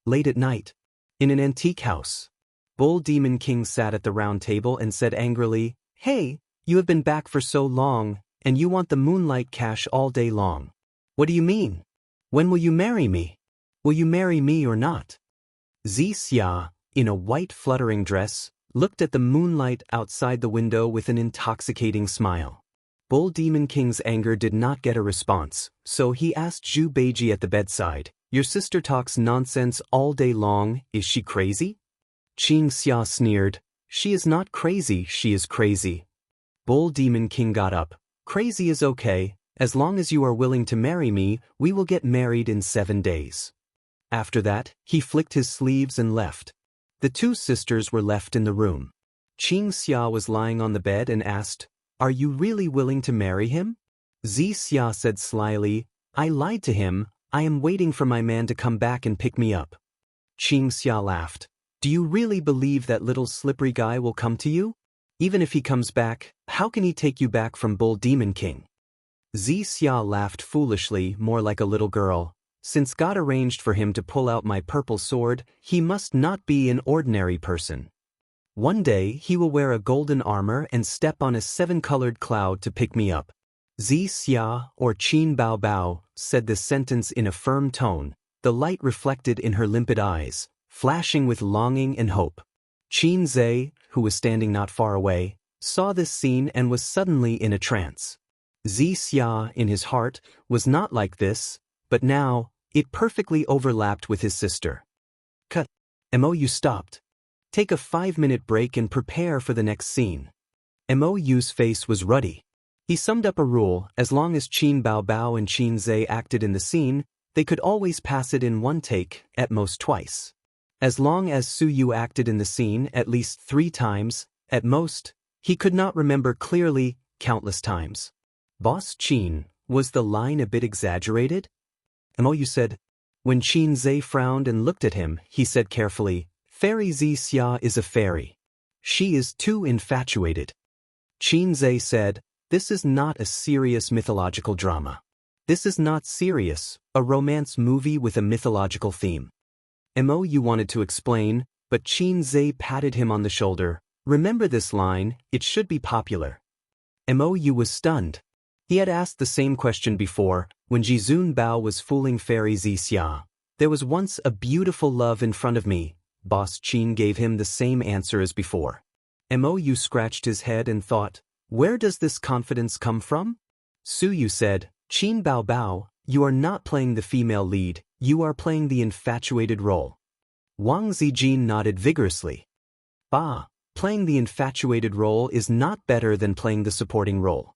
Late at night, in an antique house, Bull Demon King sat at the round table and said angrily, "Hey, you have been back for so long, and you want the moonlight cash all day long. What do you mean? When will you marry me?" Will you marry me or not? Xianxia, in a white fluttering dress, looked at the moonlight outside the window with an intoxicating smile. Bull Demon King's anger did not get a response, so he asked Zhu Beiji at the bedside, "Your sister talks nonsense all day long, is she crazy?" Xianxia sneered, "She is not crazy, she is crazy." Bull Demon King got up. "Crazy is okay, as long as you are willing to marry me, we will get married in 7 days." After that, he flicked his sleeves and left. The two sisters were left in the room. Xianxia was lying on the bed and asked, "Are you really willing to marry him?" Xianxia said slyly, "I lied to him, I am waiting for my man to come back and pick me up." Xianxia laughed. "Do you really believe that little slippery guy will come to you? Even if he comes back, how can he take you back from Bull Demon King?" Xianxia laughed foolishly, more like a little girl. "Since God arranged for him to pull out my purple sword, he must not be an ordinary person. One day he will wear a golden armor and step on a 7-colored cloud to pick me up." Xianxia, or Qin Bao Bao, said this sentence in a firm tone, the light reflected in her limpid eyes, flashing with longing and hope. Qin Zhe, who was standing not far away, saw this scene and was suddenly in a trance. Xianxia, in his heart, was not like this, but now, it perfectly overlapped with his sister. "Cut. Mou stopped. Take a 5-minute break and prepare for the next scene." Mou's face was ruddy. He summed up a rule: as long as Qin Bao Bao and Qin Zhe acted in the scene, they could always pass it in 1 take, at most twice. As long as Su Yu acted in the scene at least 3 times, at most, he could not remember clearly, countless times. "Boss Qin, was the line a bit exaggerated?" Mou said. When Qin Zhe frowned and looked at him, he said carefully, "Fairy Xianxia is a fairy. She is too infatuated." Qin Zhe said, "This is not a serious mythological drama. This is not serious, a romance movie with a mythological theme." Mou wanted to explain, but Qin Zhe patted him on the shoulder. "Remember this line, it should be popular." Mou was stunned. He had asked the same question before, when Jizun Bao was fooling Fairy Xianxia. "There was once a beautiful love in front of me." Boss Qin gave him the same answer as before. Mou scratched his head and thought, "Where does this confidence come from?" Su Yu said, "Qin Bao Bao, you are not playing the female lead, you are playing the infatuated role." Wang Zijin nodded vigorously. "Ah, playing the infatuated role is not better than playing the supporting role."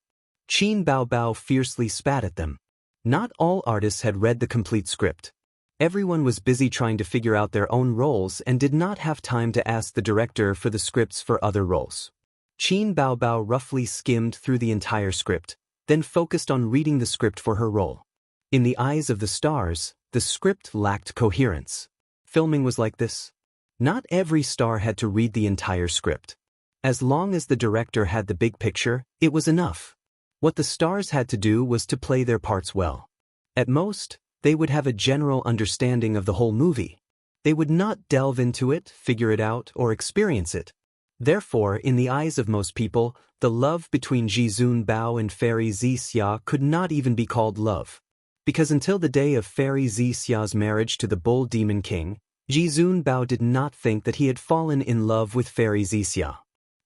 Qin Bao Bao fiercely spat at them. Not all artists had read the complete script. Everyone was busy trying to figure out their own roles and did not have time to ask the director for the scripts for other roles. Qin Bao Bao roughly skimmed through the entire script, then focused on reading the script for her role. In the eyes of the stars, the script lacked coherence. Filming was like this. Not every star had to read the entire script. As long as the director had the big picture, it was enough. What the stars had to do was to play their parts well. At most, they would have a general understanding of the whole movie. They would not delve into it, figure it out, or experience it. Therefore, in the eyes of most people, the love between Jizun Bao and Fairy Xianxia could not even be called love. Because until the day of Fairy Xianxia's marriage to the Bull Demon King, Jizun Bao did not think that he had fallen in love with Fairy Xianxia.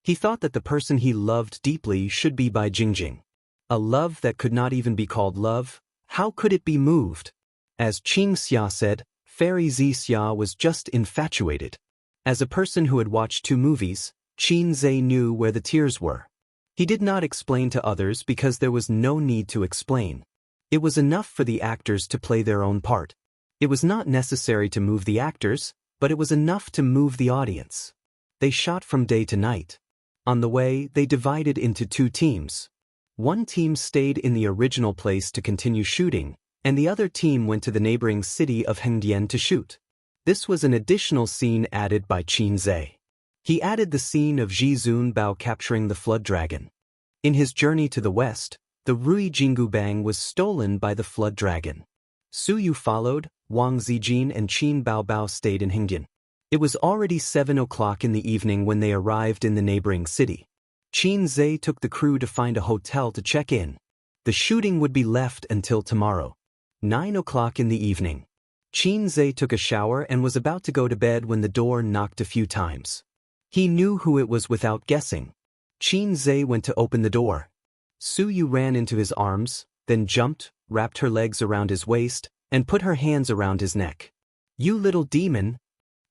He thought that the person he loved deeply should be Bai Jingjing. A love that could not even be called love, how could it be moved? As Xianxia said, Fairy Xianxia was just infatuated. As a person who had watched 2 movies, Qin Zhe knew where the tears were. He did not explain to others because there was no need to explain. It was enough for the actors to play their own part. It was not necessary to move the actors, but it was enough to move the audience. They shot from day to night. On the way, they divided into 2 teams. One team stayed in the original place to continue shooting, and the other team went to the neighboring city of Hengdian to shoot. This was an additional scene added by Qin Zhe. He added the scene of Jizun Bao capturing the flood dragon. In his journey to the west, the Rui Jingu Bang was stolen by the flood dragon. Su Yu followed, Wang Zijin and Qin Bao Bao stayed in Hengdian. It was already 7 o'clock in the evening when they arrived in the neighboring city. Qin Zhe took the crew to find a hotel to check in. The shooting would be left until tomorrow. 9 o'clock in the evening. Qin Zhe took a shower and was about to go to bed when the door knocked a few times. He knew who it was without guessing. Qin Zhe went to open the door. Su Yu ran into his arms, then jumped, wrapped her legs around his waist, and put her hands around his neck. "You little demon!"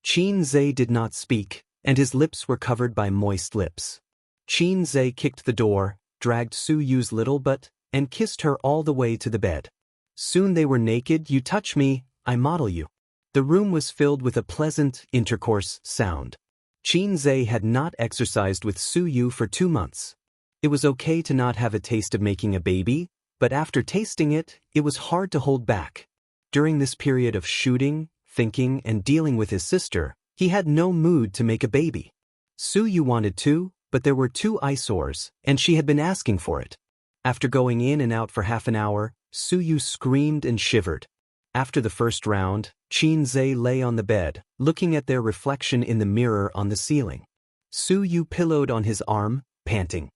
Qin Zhe did not speak, and his lips were covered by moist lips. Qin Zhe kicked the door, dragged Su Yu's little butt, and kissed her all the way to the bed. Soon they were naked. "You touch me, I model you." The room was filled with a pleasant intercourse sound. Qin Zhe had not exercised with Su Yu for 2 months. It was okay to not have a taste of making a baby, but after tasting it, it was hard to hold back. During this period of shooting, thinking, and dealing with his sister, he had no mood to make a baby. Su Yu wanted to, but there were 2 eyesores, and she had been asking for it. After going in and out for half an hour, Su Yu screamed and shivered. After the first round, Qin Zhe lay on the bed, looking at their reflection in the mirror on the ceiling. Su Yu pillowed on his arm, panting.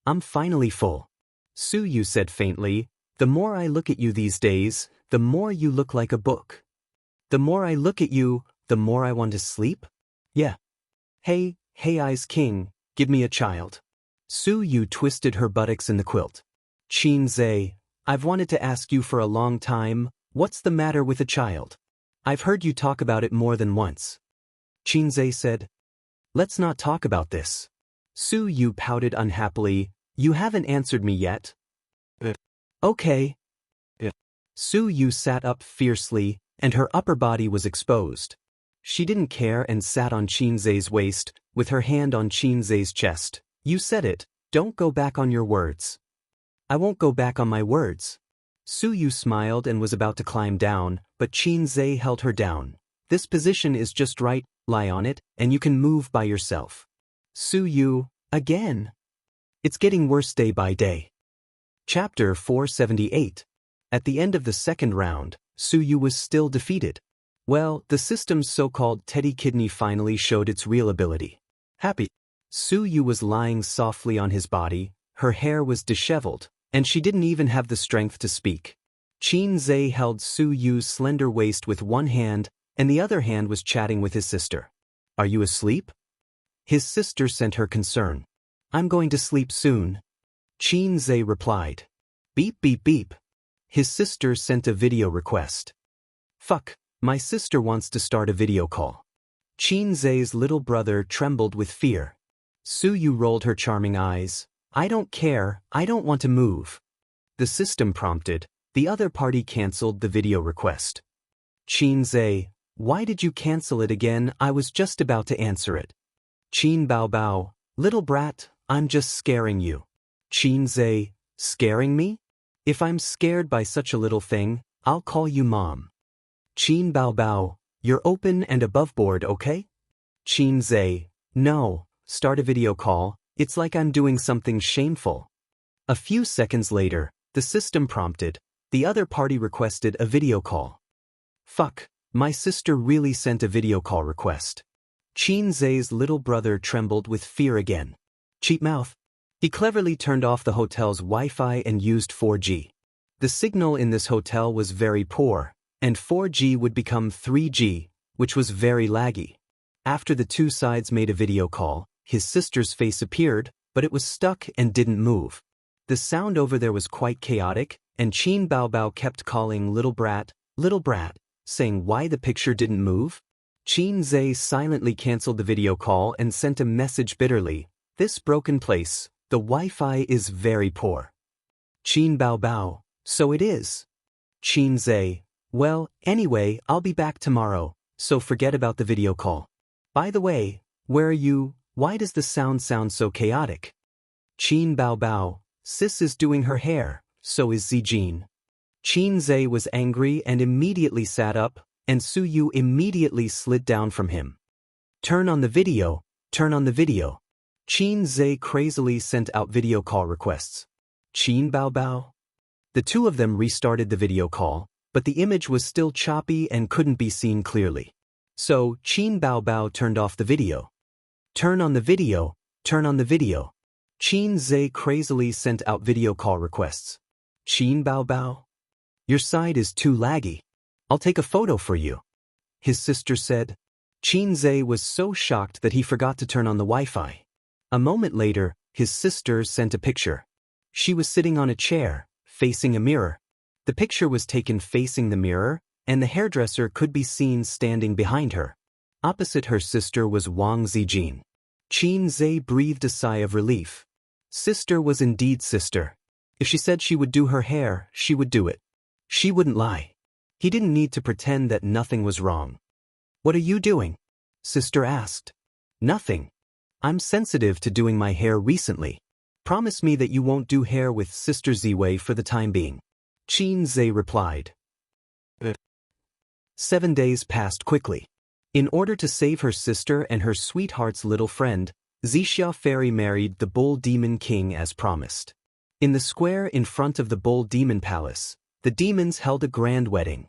"I'm finally full." Su Yu said faintly, "The more I look at you these days, the more you look like a book. The more I look at you, the more I want to sleep? Yeah. Hey, Eyes King, give me a child." Su Yu twisted her buttocks in the quilt. "Qin Zhe, I've wanted to ask you for a long time, what's the matter with a child? I've heard you talk about it more than once." Qin Zhe said, "Let's not talk about this." Su Yu pouted unhappily, "You haven't answered me yet." "Okay." Su Yu sat up fiercely, and her upper body was exposed. She didn't care and sat on Qin Zhe's waist, with her hand on Qin Zhe's chest. "You said it, don't go back on your words." "I won't go back on my words." Su Yu smiled and was about to climb down, but Qin Zhe held her down. "This position is just right, lie on it, and you can move by yourself." Su Yu, again. It's getting worse day by day. Chapter 478. At the end of the second round, Su Yu was still defeated. Well, the system's so-called teddy kidney finally showed its real ability. Happy. Su Yu was lying softly on his body, her hair was disheveled, and she didn't even have the strength to speak. Qin Zhe held Su Yu's slender waist with one hand, and the other hand was chatting with his sister. "Are you asleep?" His sister sent her concern. "I'm going to sleep soon." Qin Zhe replied. "Beep beep beep." His sister sent a video request. "Fuck, my sister wants to start a video call." Qin Zhe's little brother trembled with fear. Su Yu rolled her charming eyes. "I don't care, I don't want to move." The system prompted. The other party cancelled the video request. Qin Zhe, "Why did you cancel it again? I was just about to answer it." Qin Bao Bao, "Little brat, I'm just scaring you." Qin Zhe, "Scaring me? If I'm scared by such a little thing, I'll call you mom." Qin Bao Bao, "You're open and above board, okay?" Qin Zhe, "No, start a video call, it's like I'm doing something shameful." A few seconds later, the system prompted. The other party requested a video call. "Fuck, my sister really sent a video call request." Qin Zhe's little brother trembled with fear again. Cheap mouth. He cleverly turned off the hotel's Wi-Fi and used 4G. The signal in this hotel was very poor, and 4G would become 3G, which was very laggy. After the two sides made a video call, his sister's face appeared, but it was stuck and didn't move. The sound over there was quite chaotic, and Qin Bao Bao kept calling little brat, saying why the picture didn't move. Qin Zhe silently canceled the video call and sent a message bitterly. "This broken place, the Wi-Fi is very poor." Qin Bao Bao, "So it is." Qin Zhe, "Well, anyway, I'll be back tomorrow, so forget about the video call. By the way, where are you? Why does the sound so chaotic?" Qin Bao Bao, "Sis is doing her hair, so is Zijin." Qin Zhe was angry and immediately sat up, and Su Yu immediately slid down from him. "Turn on the video, turn on the video." Qin Zhe crazily sent out video call requests. Qin Bao Bao. The two of them restarted the video call, but the image was still choppy and couldn't be seen clearly. So, Qin Bao Bao turned off the video. "Turn on the video, turn on the video." Qin Zhe crazily sent out video call requests. Qin Bao Bao. "Your side is too laggy." I'll take a photo for you," his sister said. Qinze was so shocked that he forgot to turn on the Wi-Fi. A moment later, his sister sent a picture. She was sitting on a chair, facing a mirror. The picture was taken facing the mirror, and the hairdresser could be seen standing behind her. Opposite her sister was Wang Zijin. Qinze breathed a sigh of relief. Sister was indeed sister. If she said she would do her hair, she would do it. She wouldn't lie. He didn't need to pretend that nothing was wrong. "What are you doing?" Sister asked. "Nothing. I'm sensitive to doing my hair recently. Promise me that you won't do hair with Sister Ziwei for the time being." Qinze replied. 7 days passed quickly. In order to save her sister and her sweetheart's little friend, Xianxia Fairy married the Bull Demon King as promised. In the square in front of the Bull Demon Palace, the demons held a grand wedding.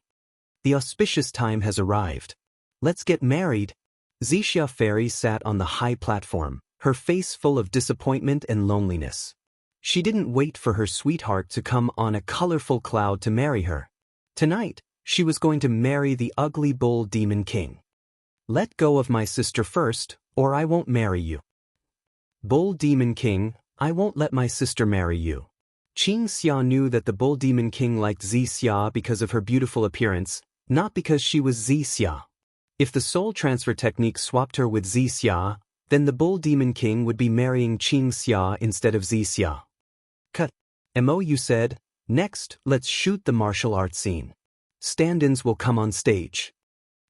"The auspicious time has arrived. Let's get married." Xianxia Fairy sat on the high platform, her face full of disappointment and loneliness. She didn't wait for her sweetheart to come on a colorful cloud to marry her. Tonight, she was going to marry the ugly Bull Demon King. "Let go of my sister first, or I won't marry you." "Bull Demon King, I won't let my sister marry you." Xianxia knew that the Bull Demon King liked Xianxia because of her beautiful appearance, not because she was Xianxia. If the soul transfer technique swapped her with Xianxia, then the Bull Demon King would be marrying Xianxia instead of Xianxia. Cut. Mo said, "Next, let's shoot the martial arts scene. Stand-ins will come on stage."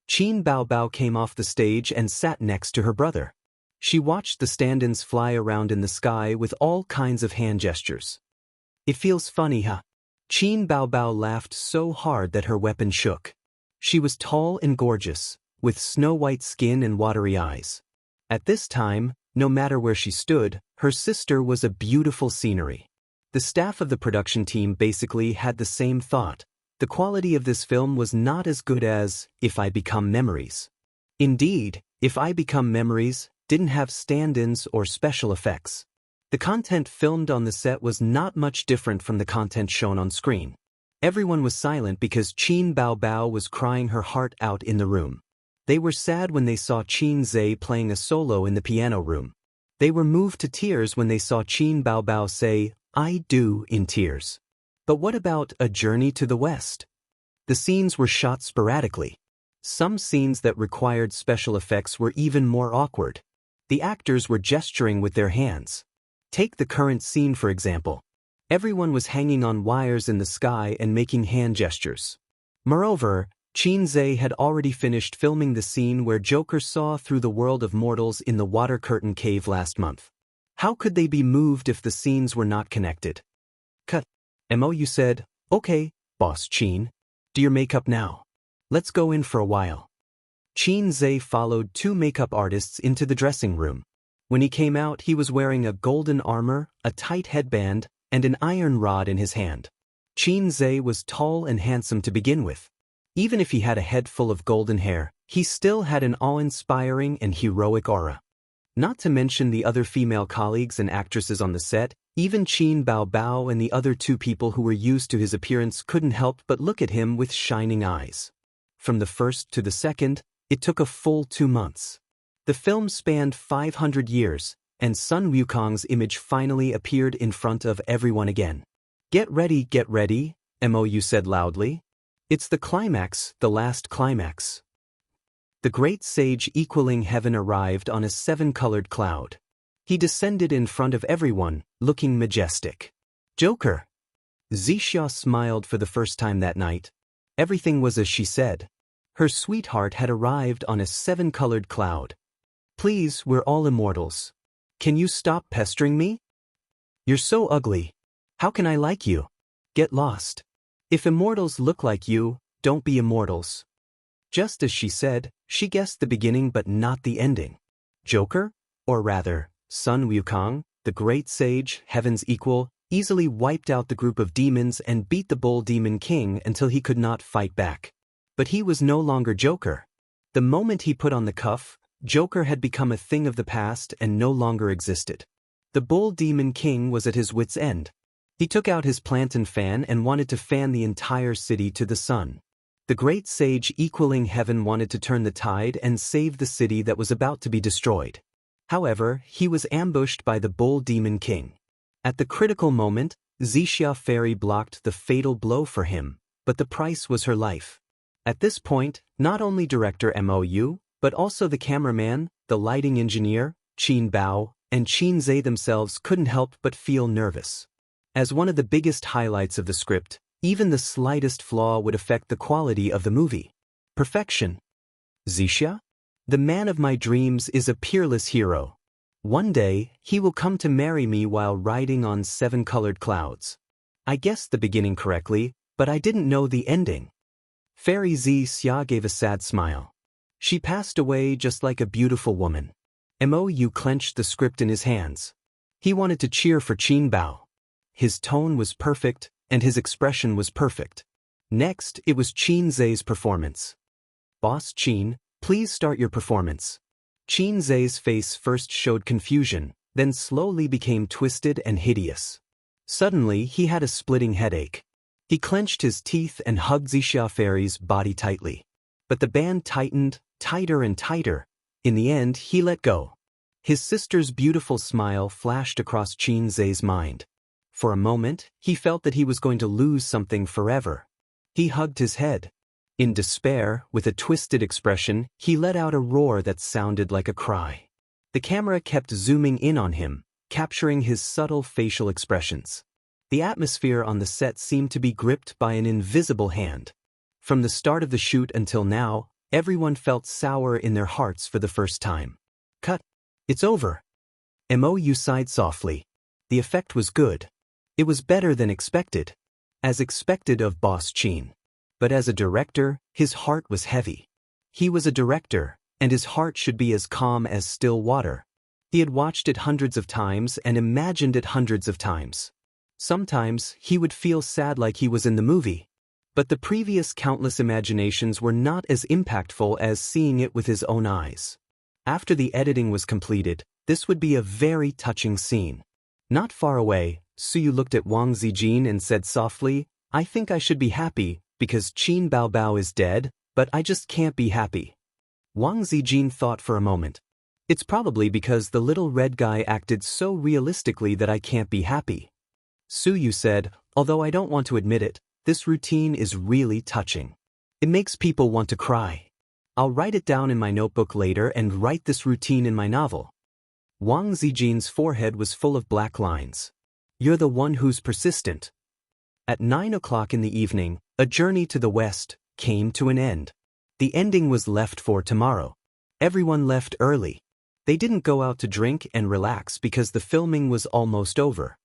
Qin Baobao came off the stage and sat next to her brother. She watched the stand-ins fly around in the sky with all kinds of hand gestures. "It feels funny, huh?" Qin Baobao laughed so hard that her weapon shook. She was tall and gorgeous, with snow-white skin and watery eyes. At this time, no matter where she stood, her sister was a beautiful scenery. The staff of the production team basically had the same thought. The quality of this film was not as good as If I Become Memories. Indeed, If I Become Memories didn't have stand-ins or special effects. The content filmed on the set was not much different from the content shown on screen. Everyone was silent because Qin Baobao was crying her heart out in the room. They were sad when they saw Qinze playing a solo in the piano room. They were moved to tears when they saw Qin Baobao say, "I do," in tears. But what about A Journey to the West? The scenes were shot sporadically. Some scenes that required special effects were even more awkward. The actors were gesturing with their hands. Take the current scene for example. Everyone was hanging on wires in the sky and making hand gestures. Moreover, Qinze had already finished filming the scene where Joker saw through the world of mortals in the Water Curtain Cave last month. How could they be moved if the scenes were not connected? Cut. Mo said, "Okay, Boss Qin. Do your makeup now. Let's go in for a while." Qinze followed 2 makeup artists into the dressing room. When he came out, he was wearing a golden armor, a tight headband, and an iron rod in his hand. Qinze was tall and handsome to begin with. Even if he had a head full of golden hair, he still had an awe-inspiring and heroic aura. Not to mention the other female colleagues and actresses on the set, even Qin Baobao and the other 2 people who were used to his appearance couldn't help but look at him with shining eyes. From the first to the second, it took a full 2 months. The film spanned 500 years, and Sun Wukong's image finally appeared in front of everyone again. Get ready, Mo said loudly. It's the climax, the last climax." The great sage equaling heaven arrived on a 7-colored cloud. He descended in front of everyone, looking majestic. "Joker." Xianxia smiled for the first time that night. Everything was as she said. Her sweetheart had arrived on a 7-colored cloud. "Please, we're all immortals. Can you stop pestering me? You're so ugly. How can I like you? Get lost. If immortals look like you, don't be immortals." Just as she said, she guessed the beginning but not the ending. Joker, or rather, Sun Wukong, the great sage, heaven's equal, easily wiped out the group of demons and beat the Bull Demon King until he could not fight back. But he was no longer Joker. The moment he put on the cuff, Joker had become a thing of the past and no longer existed. The Bull Demon King was at his wit's end. He took out his plantain fan and wanted to fan the entire city to the sun. The great sage equaling heaven wanted to turn the tide and save the city that was about to be destroyed. However, he was ambushed by the bull demon king. At the critical moment, Xianxia fairy blocked the fatal blow for him, but the price was her life. At this point, not only director Mou, but also the cameraman, the lighting engineer, Qin Bao, and Qin Zhe themselves couldn't help but feel nervous. As one of the biggest highlights of the script, even the slightest flaw would affect the quality of the movie. Perfection. Xianxia? The man of my dreams is a peerless hero. One day, he will come to marry me while riding on 7 colored clouds. I guessed the beginning correctly, but I didn't know the ending. Fairy Xianxia gave a sad smile. She passed away just like a beautiful woman. Mou clenched the script in his hands. He wanted to cheer for Qin Bao. His tone was perfect, and his expression was perfect. Next, it was Qin Zhe's performance. Boss Qin, please start your performance. Qin Zhe's face first showed confusion, then slowly became twisted and hideous. Suddenly, he had a splitting headache. He clenched his teeth and hugged Xianxia Fairy's body tightly. But the band tightened, tighter and tighter. In the end, he let go. His sister's beautiful smile flashed across Qin Zhe's mind. For a moment, he felt that he was going to lose something forever. He hugged his head. In despair, with a twisted expression, he let out a roar that sounded like a cry. The camera kept zooming in on him, capturing his subtle facial expressions. The atmosphere on the set seemed to be gripped by an invisible hand. From the start of the shoot until now, everyone felt sour in their hearts for the first time. Cut. It's over. Mou sighed softly. The effect was good. It was better than expected. As expected of Boss Qin. But as a director, his heart was heavy. He was a director, and his heart should be as calm as still water. He had watched it hundreds of times and imagined it hundreds of times. Sometimes, he would feel sad like he was in the movie. But the previous countless imaginations were not as impactful as seeing it with his own eyes. After the editing was completed, this would be a very touching scene. Not far away, Suyu looked at Wang Zijin and said softly, I think I should be happy, because Qin Bao is dead, but I just can't be happy. Wang Zijin thought for a moment. It's probably because the little red guy acted so realistically that I can't be happy. Suyu said, although I don't want to admit it, this routine is really touching. It makes people want to cry. I'll write it down in my notebook later and write this routine in my novel. Wang Zijin's forehead was full of black lines. You're the one who's persistent. At 9 o'clock in the evening, A Journey to the West came to an end. The ending was left for tomorrow. Everyone left early. They didn't go out to drink and relax because the filming was almost over.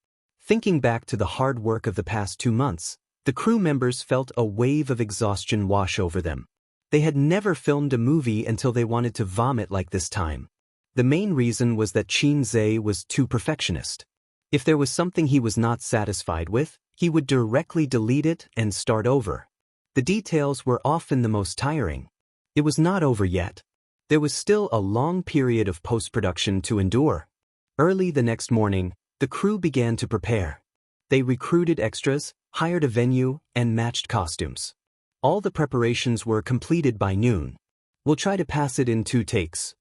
Thinking back to the hard work of the past 2 months, the crew members felt a wave of exhaustion wash over them. They had never filmed a movie until they wanted to vomit like this time. The main reason was that Qin Zhe was too perfectionist. If there was something he was not satisfied with, he would directly delete it and start over. The details were often the most tiring. It was not over yet. There was still a long period of post-production to endure. Early the next morning, the crew began to prepare. They recruited extras, hired a venue, and matched costumes. All the preparations were completed by noon. We'll try to pass it in 2 takes.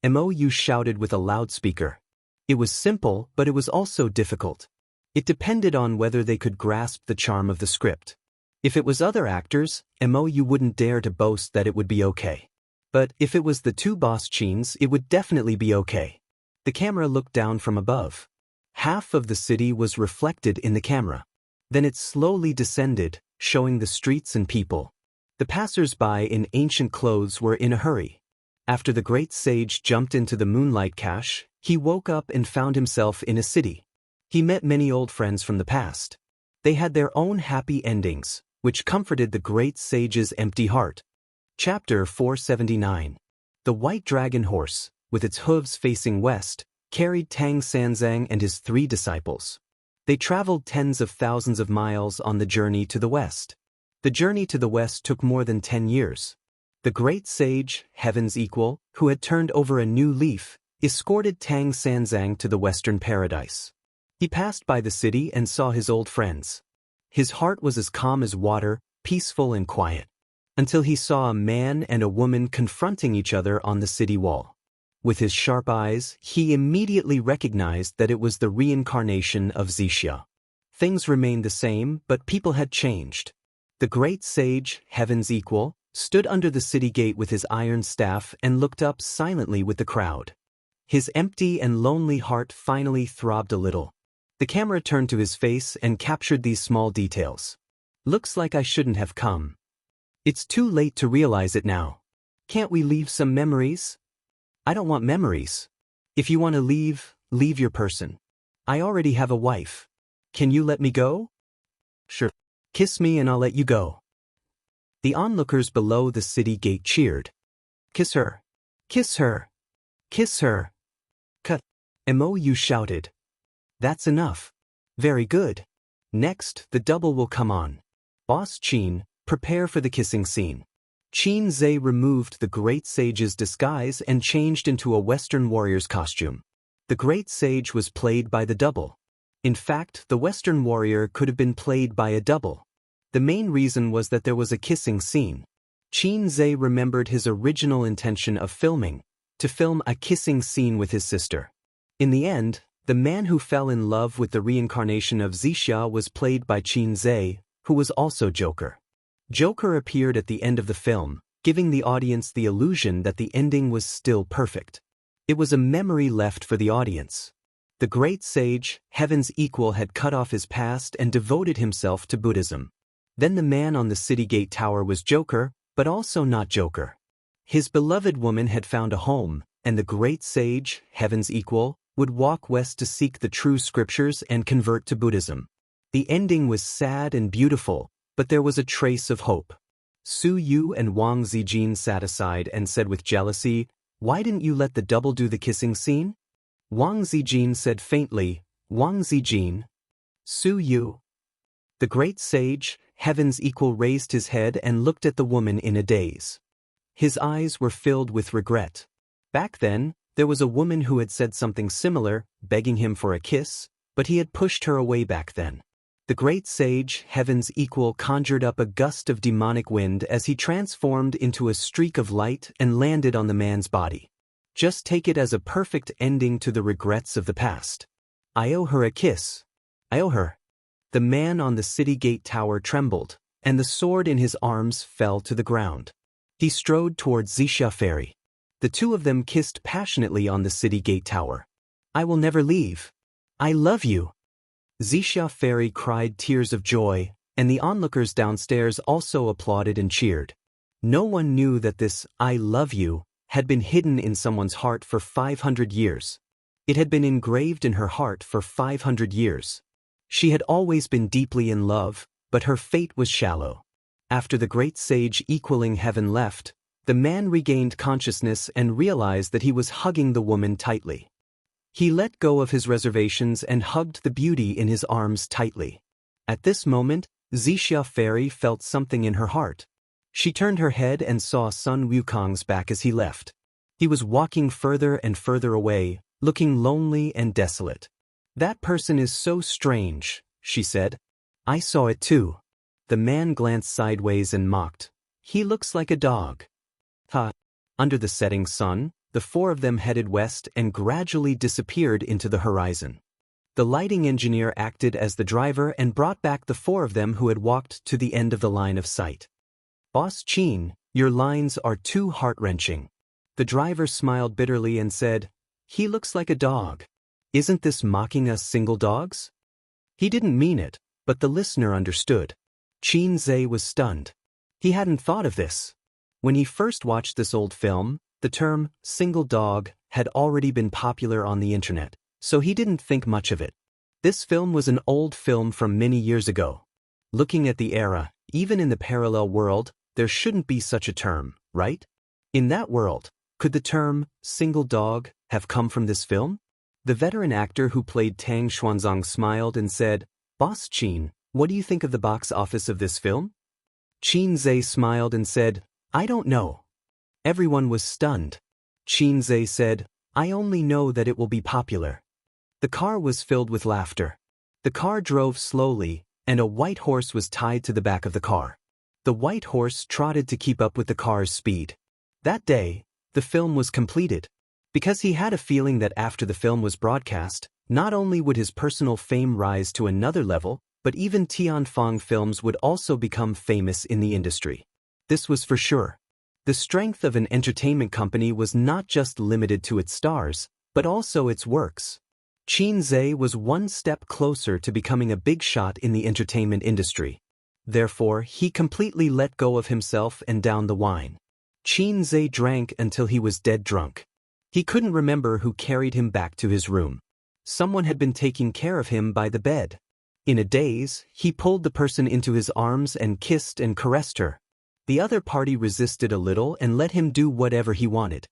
Mou shouted with a loudspeaker. It was simple, but it was also difficult. It depended on whether they could grasp the charm of the script. If it was other actors, Mou wouldn't dare to boast that it would be okay. But if it was the 2 Boss Qins, it would definitely be okay. The camera looked down from above. Half of the city was reflected in the camera. Then it slowly descended, showing the streets and people. The passers-by in ancient clothes were in a hurry. After the great sage jumped into the moonlight cache, he woke up and found himself in a city. He met many old friends from the past. They had their own happy endings, which comforted the great sage's empty heart. Chapter 479. The white dragon horse, with its hooves facing west, carried Tang Sanzang and his 3 disciples. They traveled tens of thousands of miles on the journey to the west. The journey to the west took more than 10 years. The great sage, Heaven's equal, who had turned over a new leaf, escorted Tang Sanzang to the western paradise. He passed by the city and saw his old friends. His heart was as calm as water, peaceful and quiet. until he saw a man and a woman confronting each other on the city wall. With his sharp eyes, he immediately recognized that it was the reincarnation of Xianxia. Things remained the same, but people had changed. The great sage, Heaven's Equal, stood under the city gate with his iron staff and looked up silently with the crowd. His empty and lonely heart finally throbbed a little. The camera turned to his face and captured these small details. Looks like I shouldn't have come. It's too late to realize it now. Can't we leave some memories? I don't want memories. If you want to leave, leave your person. I already have a wife. Can you let me go? Sure. Kiss me and I'll let you go. The onlookers below the city gate cheered. Kiss her. Kiss her. Kiss her. Cut. Mo shouted. That's enough. Very good. Next, the double will come on. Boss Qin, prepare for the kissing scene. Qin Zhe removed the great sage's disguise and changed into a Western warrior's costume. The great sage was played by the double. In fact, the Western warrior could have been played by a double. The main reason was that there was a kissing scene. Qin Zhe remembered his original intention of filming, to film a kissing scene with his sister. In the end, the man who fell in love with the reincarnation of Xianxia was played by Qin Zhe, who was also Joker. Joker appeared at the end of the film, giving the audience the illusion that the ending was still perfect. It was a memory left for the audience. The great sage, Heaven's Equal, had cut off his past and devoted himself to Buddhism. Then the man on the city gate tower was Joker, but also not Joker. His beloved woman had found a home, and the great sage, Heaven's Equal, would walk west to seek the true scriptures and convert to Buddhism. The ending was sad and beautiful, but there was a trace of hope. Su Yu and Wang Zijin sat aside and said with jealousy, "Why didn't you let the double do the kissing scene?" Wang Zijin said faintly, "Wang Zijin." Su Yu. The great sage, Heaven's Equal, raised his head and looked at the woman in a daze. His eyes were filled with regret. Back then, there was a woman who had said something similar, begging him for a kiss, but he had pushed her away back then. The great sage, Heaven's Equal, conjured up a gust of demonic wind as he transformed into a streak of light and landed on the man's body. Just take it as a perfect ending to the regrets of the past. I owe her a kiss. I owe her. The man on the city gate tower trembled, and the sword in his arms fell to the ground. He strode towards Xianxia Fairy. The two of them kissed passionately on the city gate tower. I will never leave. I love you. Xianxia Fairy cried tears of joy, and the onlookers downstairs also applauded and cheered. No one knew that this "I love you" had been hidden in someone's heart for 500 years. It had been engraved in her heart for 500 years. She had always been deeply in love, but her fate was shallow. After the great sage equaling heaven left, the man regained consciousness and realized that he was hugging the woman tightly. He let go of his reservations and hugged the beauty in his arms tightly. At this moment, Xianxia Fairy felt something in her heart. She turned her head and saw Sun Wukong's back as he left. He was walking further and further away, looking lonely and desolate. That person is so strange, she said. I saw it too. The man glanced sideways and mocked. He looks like a dog. Ha! Under the setting sun, the four of them headed west and gradually disappeared into the horizon. The lighting engineer acted as the driver and brought back the four of them who had walked to the end of the line of sight. Boss Qin, your lines are too heart-wrenching. The driver smiled bitterly and said, he looks like a dog. Isn't this mocking us single dogs? He didn't mean it, but the listener understood. Qin Zhe was stunned. He hadn't thought of this. When he first watched this old film, the term single dog had already been popular on the internet, so he didn't think much of it. This film was an old film from many years ago. Looking at the era, even in the parallel world, there shouldn't be such a term, right? In that world, could the term single dog have come from this film? The veteran actor who played Tang Xuanzang smiled and said, Boss Qin, what do you think of the box office of this film? Qin Zhe smiled and said, I don't know. Everyone was stunned. Qin Zhe said, I only know that it will be popular. The car was filled with laughter. The car drove slowly, and a white horse was tied to the back of the car. The white horse trotted to keep up with the car's speed. That day, the film was completed. Because he had a feeling that after the film was broadcast, not only would his personal fame rise to another level, but even Tianfang films would also become famous in the industry. This was for sure. The strength of an entertainment company was not just limited to its stars, but also its works. Qin Zhe was one step closer to becoming a big shot in the entertainment industry. Therefore, he completely let go of himself and downed the wine. Qin Zhe drank until he was dead drunk. He couldn't remember who carried him back to his room. Someone had been taking care of him by the bed. In a daze, he pulled the person into his arms and kissed and caressed her. The other party resisted a little and let him do whatever he wanted.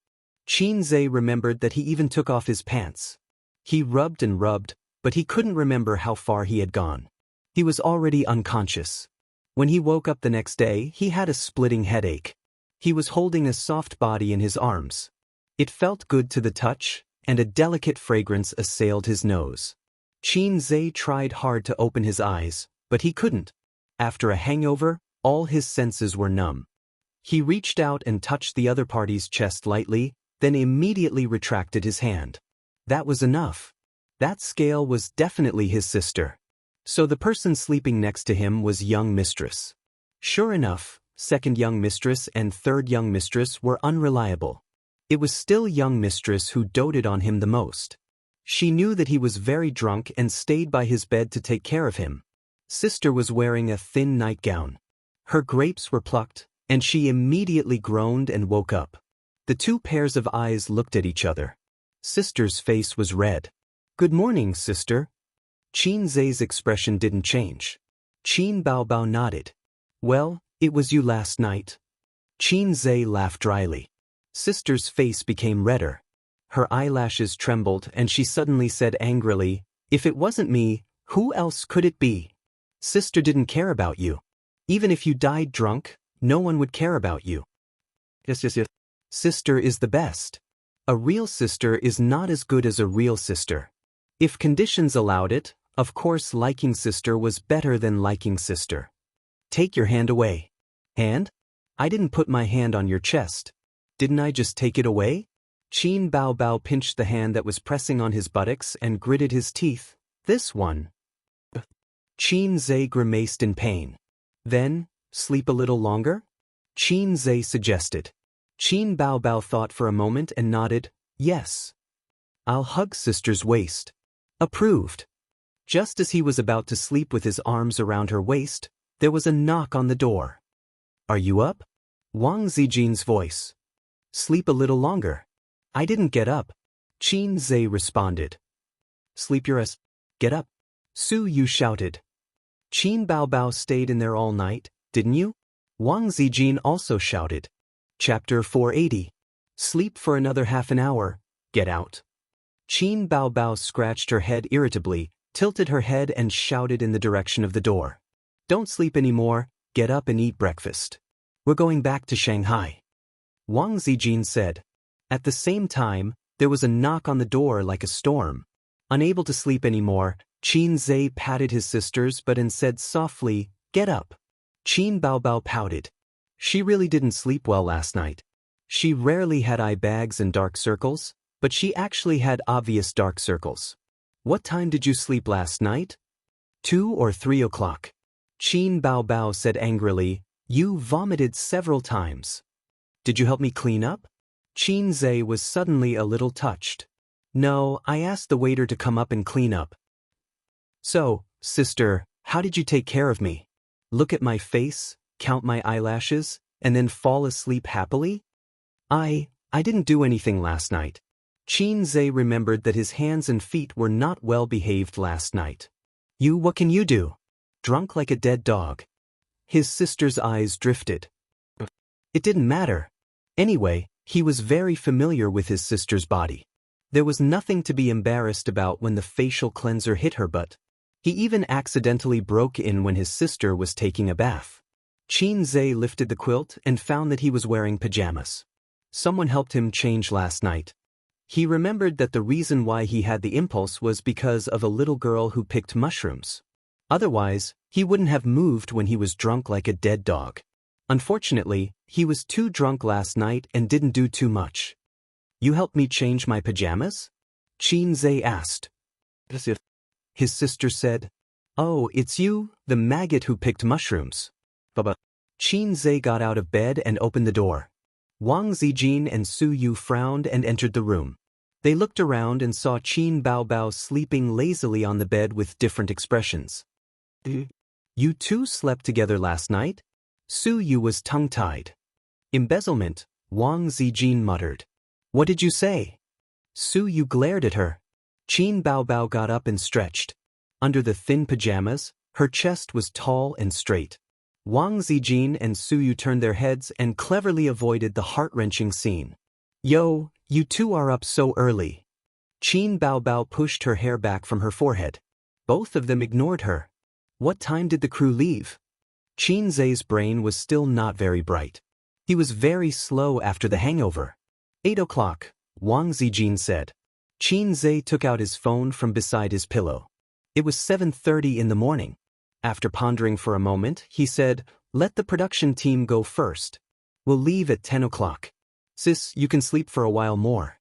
Qin Zhe remembered that he even took off his pants. He rubbed and rubbed, but he couldn't remember how far he had gone. He was already unconscious. When he woke up the next day, he had a splitting headache. He was holding a soft body in his arms. It felt good to the touch, and a delicate fragrance assailed his nose. Qin Zhe tried hard to open his eyes, but he couldn't. After a hangover, all his senses were numb. He reached out and touched the other party's chest lightly, then immediately retracted his hand. That was enough. That scale was definitely his sister. So the person sleeping next to him was young mistress. Sure enough, second young mistress and third young mistress were unreliable. It was still young mistress who doted on him the most. She knew that he was very drunk and stayed by his bed to take care of him. Sister was wearing a thin nightgown. Her grapes were plucked, and she immediately groaned and woke up. The two pairs of eyes looked at each other. Sister's face was red. "Good morning, sister." Qin Zhe's expression didn't change. Qin Baobao nodded. "Well, it was you last night." Qin Zhe laughed dryly. Sister's face became redder. Her eyelashes trembled and she suddenly said angrily, "If it wasn't me, who else could it be? Sister didn't care about you. Even if you died drunk, no one would care about you. Yes. Sister is the best. A real sister is not as good as a real sister. If conditions allowed it, of course liking sister was better than liking sister. Take your hand away." "Hand? I didn't put my hand on your chest. Didn't I just take it away?" Qin Baobao pinched the hand that was pressing on his buttocks and gritted his teeth. "This one." Qin Zhe grimaced in pain. "Then, sleep a little longer?" Qin Zhe suggested. Qin Baobao thought for a moment and nodded, "Yes. I'll hug sister's waist." "Approved." Just as he was about to sleep with his arms around her waist, there was a knock on the door. "Are you up?" Wang Zijin's voice. "Sleep a little longer." "I didn't get up." Qin Zhe responded. "Sleep your ass. Get up." Su Yu shouted. "Qin Baobao stayed in there all night, didn't you?" Wang Zijin also shouted. Chapter 480. Sleep for another half an hour. Get out. Qin Baobao scratched her head irritably, tilted her head and shouted in the direction of the door. "Don't sleep anymore, get up and eat breakfast. We're going back to Shanghai." Wang Zijin said. At the same time, there was a knock on the door like a storm. Unable to sleep anymore, Qin Zhe patted his sisters but and said softly, "Get up." Qin Baobao pouted. She really didn't sleep well last night. She rarely had eye bags and dark circles, but she actually had obvious dark circles. "What time did you sleep last night?" 2 or 3 o'clock. Qin Baobao said angrily, "You vomited several times. Did you help me clean up?" Qin Zhe was suddenly a little touched. "No, I asked the waiter to come up and clean up." "So, sister, how did you take care of me? Look at my face, count my eyelashes, and then fall asleep happily?" I didn't do anything last night." Qin Zhe remembered that his hands and feet were not well behaved last night. What can you do? Drunk like a dead dog." His sister's eyes drifted. It didn't matter. Anyway, he was very familiar with his sister's body. There was nothing to be embarrassed about when the facial cleanser hit her butt. He even accidentally broke in when his sister was taking a bath. Qin Zhe lifted the quilt and found that he was wearing pajamas. Someone helped him change last night. He remembered that the reason why he had the impulse was because of a little girl who picked mushrooms. Otherwise, he wouldn't have moved when he was drunk like a dead dog. Unfortunately, he was too drunk last night and didn't do too much. You helped me change my pajamas? Xianxia asked. His sister said, "Oh, it's you, the maggot who picked mushrooms." Baba. Xianxia got out of bed and opened the door. Wang Zijin and Su Yu frowned and entered the room. They looked around and saw Qin Baobao sleeping lazily on the bed with different expressions. You two slept together last night? Su Yu was tongue-tied. Embezzlement, Wang Zijin muttered. What did you say? Su Yu glared at her. Qin Baobao got up and stretched. Under the thin pajamas, her chest was tall and straight. Wang Zijin and Su Yu turned their heads and cleverly avoided the heart-wrenching scene. Yo, you two are up so early. Qin Baobao pushed her hair back from her forehead. Both of them ignored her. What time did the crew leave? Xianxia's brain was still not very bright. He was very slow after the hangover. 8 o'clock, Wang Zijin said. Xianxia took out his phone from beside his pillow. It was 7:30 in the morning. After pondering for a moment, he said, "Let the production team go first. We'll leave at 10 o'clock. Sis, you can sleep for a while more."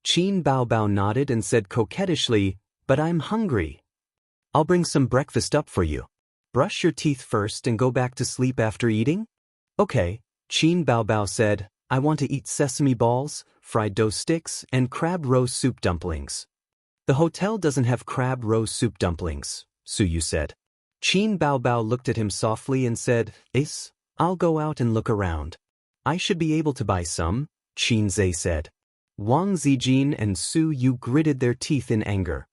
Qin Baobao nodded and said coquettishly, "But I'm hungry. I'll bring some breakfast up for you. Brush your teeth first and go back to sleep after eating?" "Okay," Qin Baobao said. "I want to eat sesame balls, fried dough sticks, and crab roe soup dumplings." "The hotel doesn't have crab roe soup dumplings," Su Yu said. Qin Baobao looked at him softly and said, "Ace, I'll go out and look around." "I should be able to buy some," Xianxia said. Wang Zijin and Su Yu gritted their teeth in anger.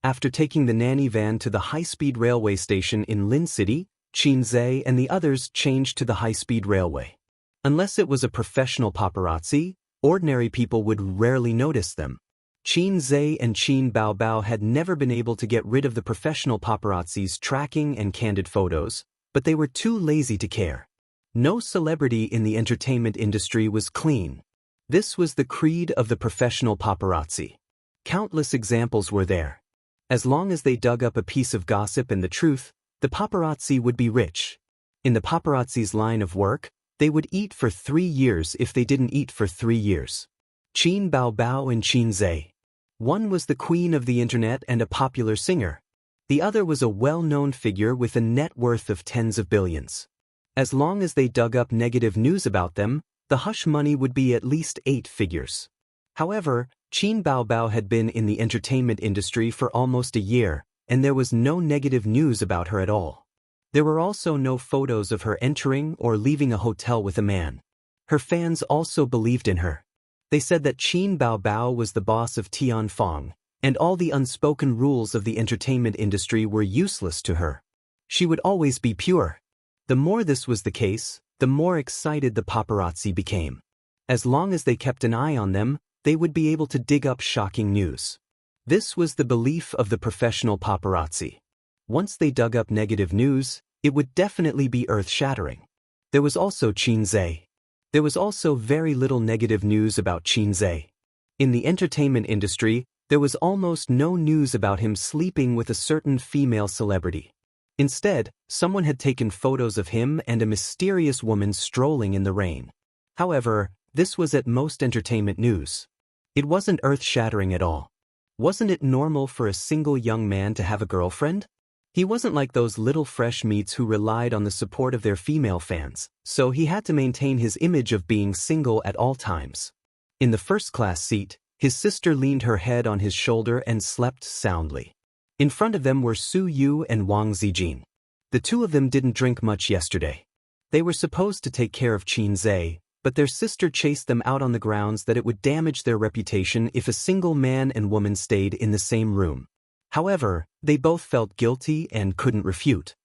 After taking the nanny van to the high-speed railway station in Lin City, Xianxia and the others changed to the high-speed railway. Unless it was a professional paparazzi, ordinary people would rarely notice them. Xianxia and Qin Baobao had never been able to get rid of the professional paparazzi's tracking and candid photos, but they were too lazy to care. No celebrity in the entertainment industry was clean. This was the creed of the professional paparazzi. Countless examples were there. As long as they dug up a piece of gossip and the truth, the paparazzi would be rich. In the paparazzi's line of work, they would eat for 3 years if they didn't eat for 3 years. Qin Baobao and Xianxia. One was the queen of the internet and a popular singer. The other was a well-known figure with a net worth of tens of billions. As long as they dug up negative news about them, the hush money would be at least 8 figures. However, Qin Baobao had been in the entertainment industry for almost a year, and there was no negative news about her at all. There were also no photos of her entering or leaving a hotel with a man. Her fans also believed in her. They said that Qin Baobao was the boss of Tianfeng, and all the unspoken rules of the entertainment industry were useless to her. She would always be pure. The more this was the case, the more excited the paparazzi became. As long as they kept an eye on them, they would be able to dig up shocking news. This was the belief of the professional paparazzi. Once they dug up negative news, it would definitely be earth-shattering. There was also Xianxia. There was also very little negative news about Xianxia. In the entertainment industry, there was almost no news about him sleeping with a certain female celebrity. Instead, someone had taken photos of him and a mysterious woman strolling in the rain. However, this was at most entertainment news. It wasn't earth-shattering at all. Wasn't it normal for a single young man to have a girlfriend? He wasn't like those little fresh meats who relied on the support of their female fans, so he had to maintain his image of being single at all times. In the first-class seat, his sister leaned her head on his shoulder and slept soundly. In front of them were Su Yu and Wang Zijin. The two of them didn't drink much yesterday. They were supposed to take care of Xianxia, but their sister chased them out on the grounds that it would damage their reputation if a single man and woman stayed in the same room. However, they both felt guilty and couldn't refute.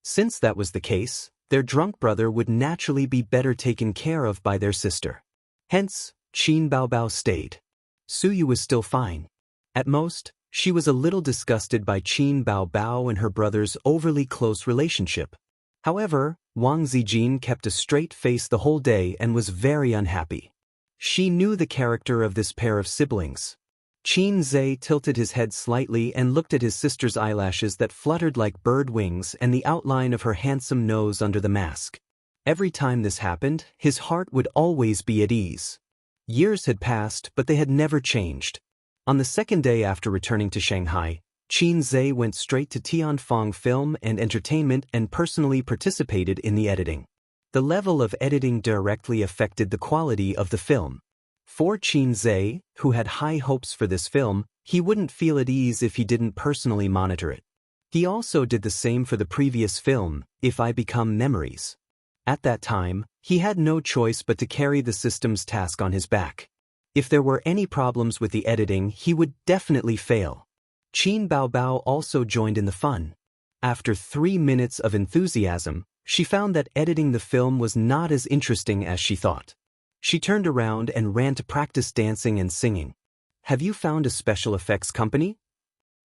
Since that was the case, their drunk brother would naturally be better taken care of by their sister. Hence, Qin Baobao stayed. Su Yu was still fine. At most, she was a little disgusted by Qin Baobao and her brother's overly close relationship. However, Wang Zijin kept a straight face the whole day and was very unhappy. She knew the character of this pair of siblings. Xianxia tilted his head slightly and looked at his sister's eyelashes that fluttered like bird wings and the outline of her handsome nose under the mask. Every time this happened, his heart would always be at ease. Years had passed, but they had never changed. On the second day after returning to Shanghai, Qin Zhe went straight to Tianfeng Film and Entertainment and personally participated in the editing. The level of editing directly affected the quality of the film. For Qin Zhe, who had high hopes for this film, he wouldn't feel at ease if he didn't personally monitor it. He also did the same for the previous film, If I Become Memories. At that time, he had no choice but to carry the system's task on his back. If there were any problems with the editing, he would definitely fail. Qin Baobao also joined in the fun. After 3 minutes of enthusiasm, she found that editing the film was not as interesting as she thought. She turned around and ran to practice dancing and singing. Have you found a special effects company?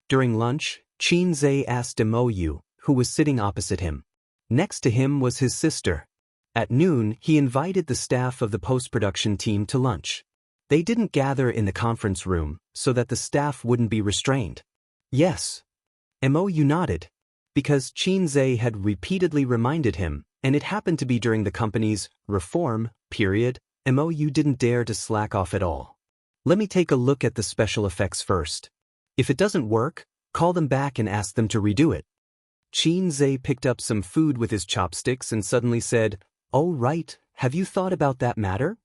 During lunch, Qin Zhe asked Mo Yu, who was sitting opposite him. Next to him was his sister. At noon, he invited the staff of the post-production team to lunch. They didn't gather in the conference room, so that the staff wouldn't be restrained. Yes. Mo Yu nodded. Because Qin Zhe had repeatedly reminded him, and it happened to be during the company's reform period, Mo Yu didn't dare to slack off at all. Let me take a look at the special effects first. If it doesn't work, call them back and ask them to redo it. Qin Zhe picked up some food with his chopsticks and suddenly said, "Oh right, have you thought about that matter?"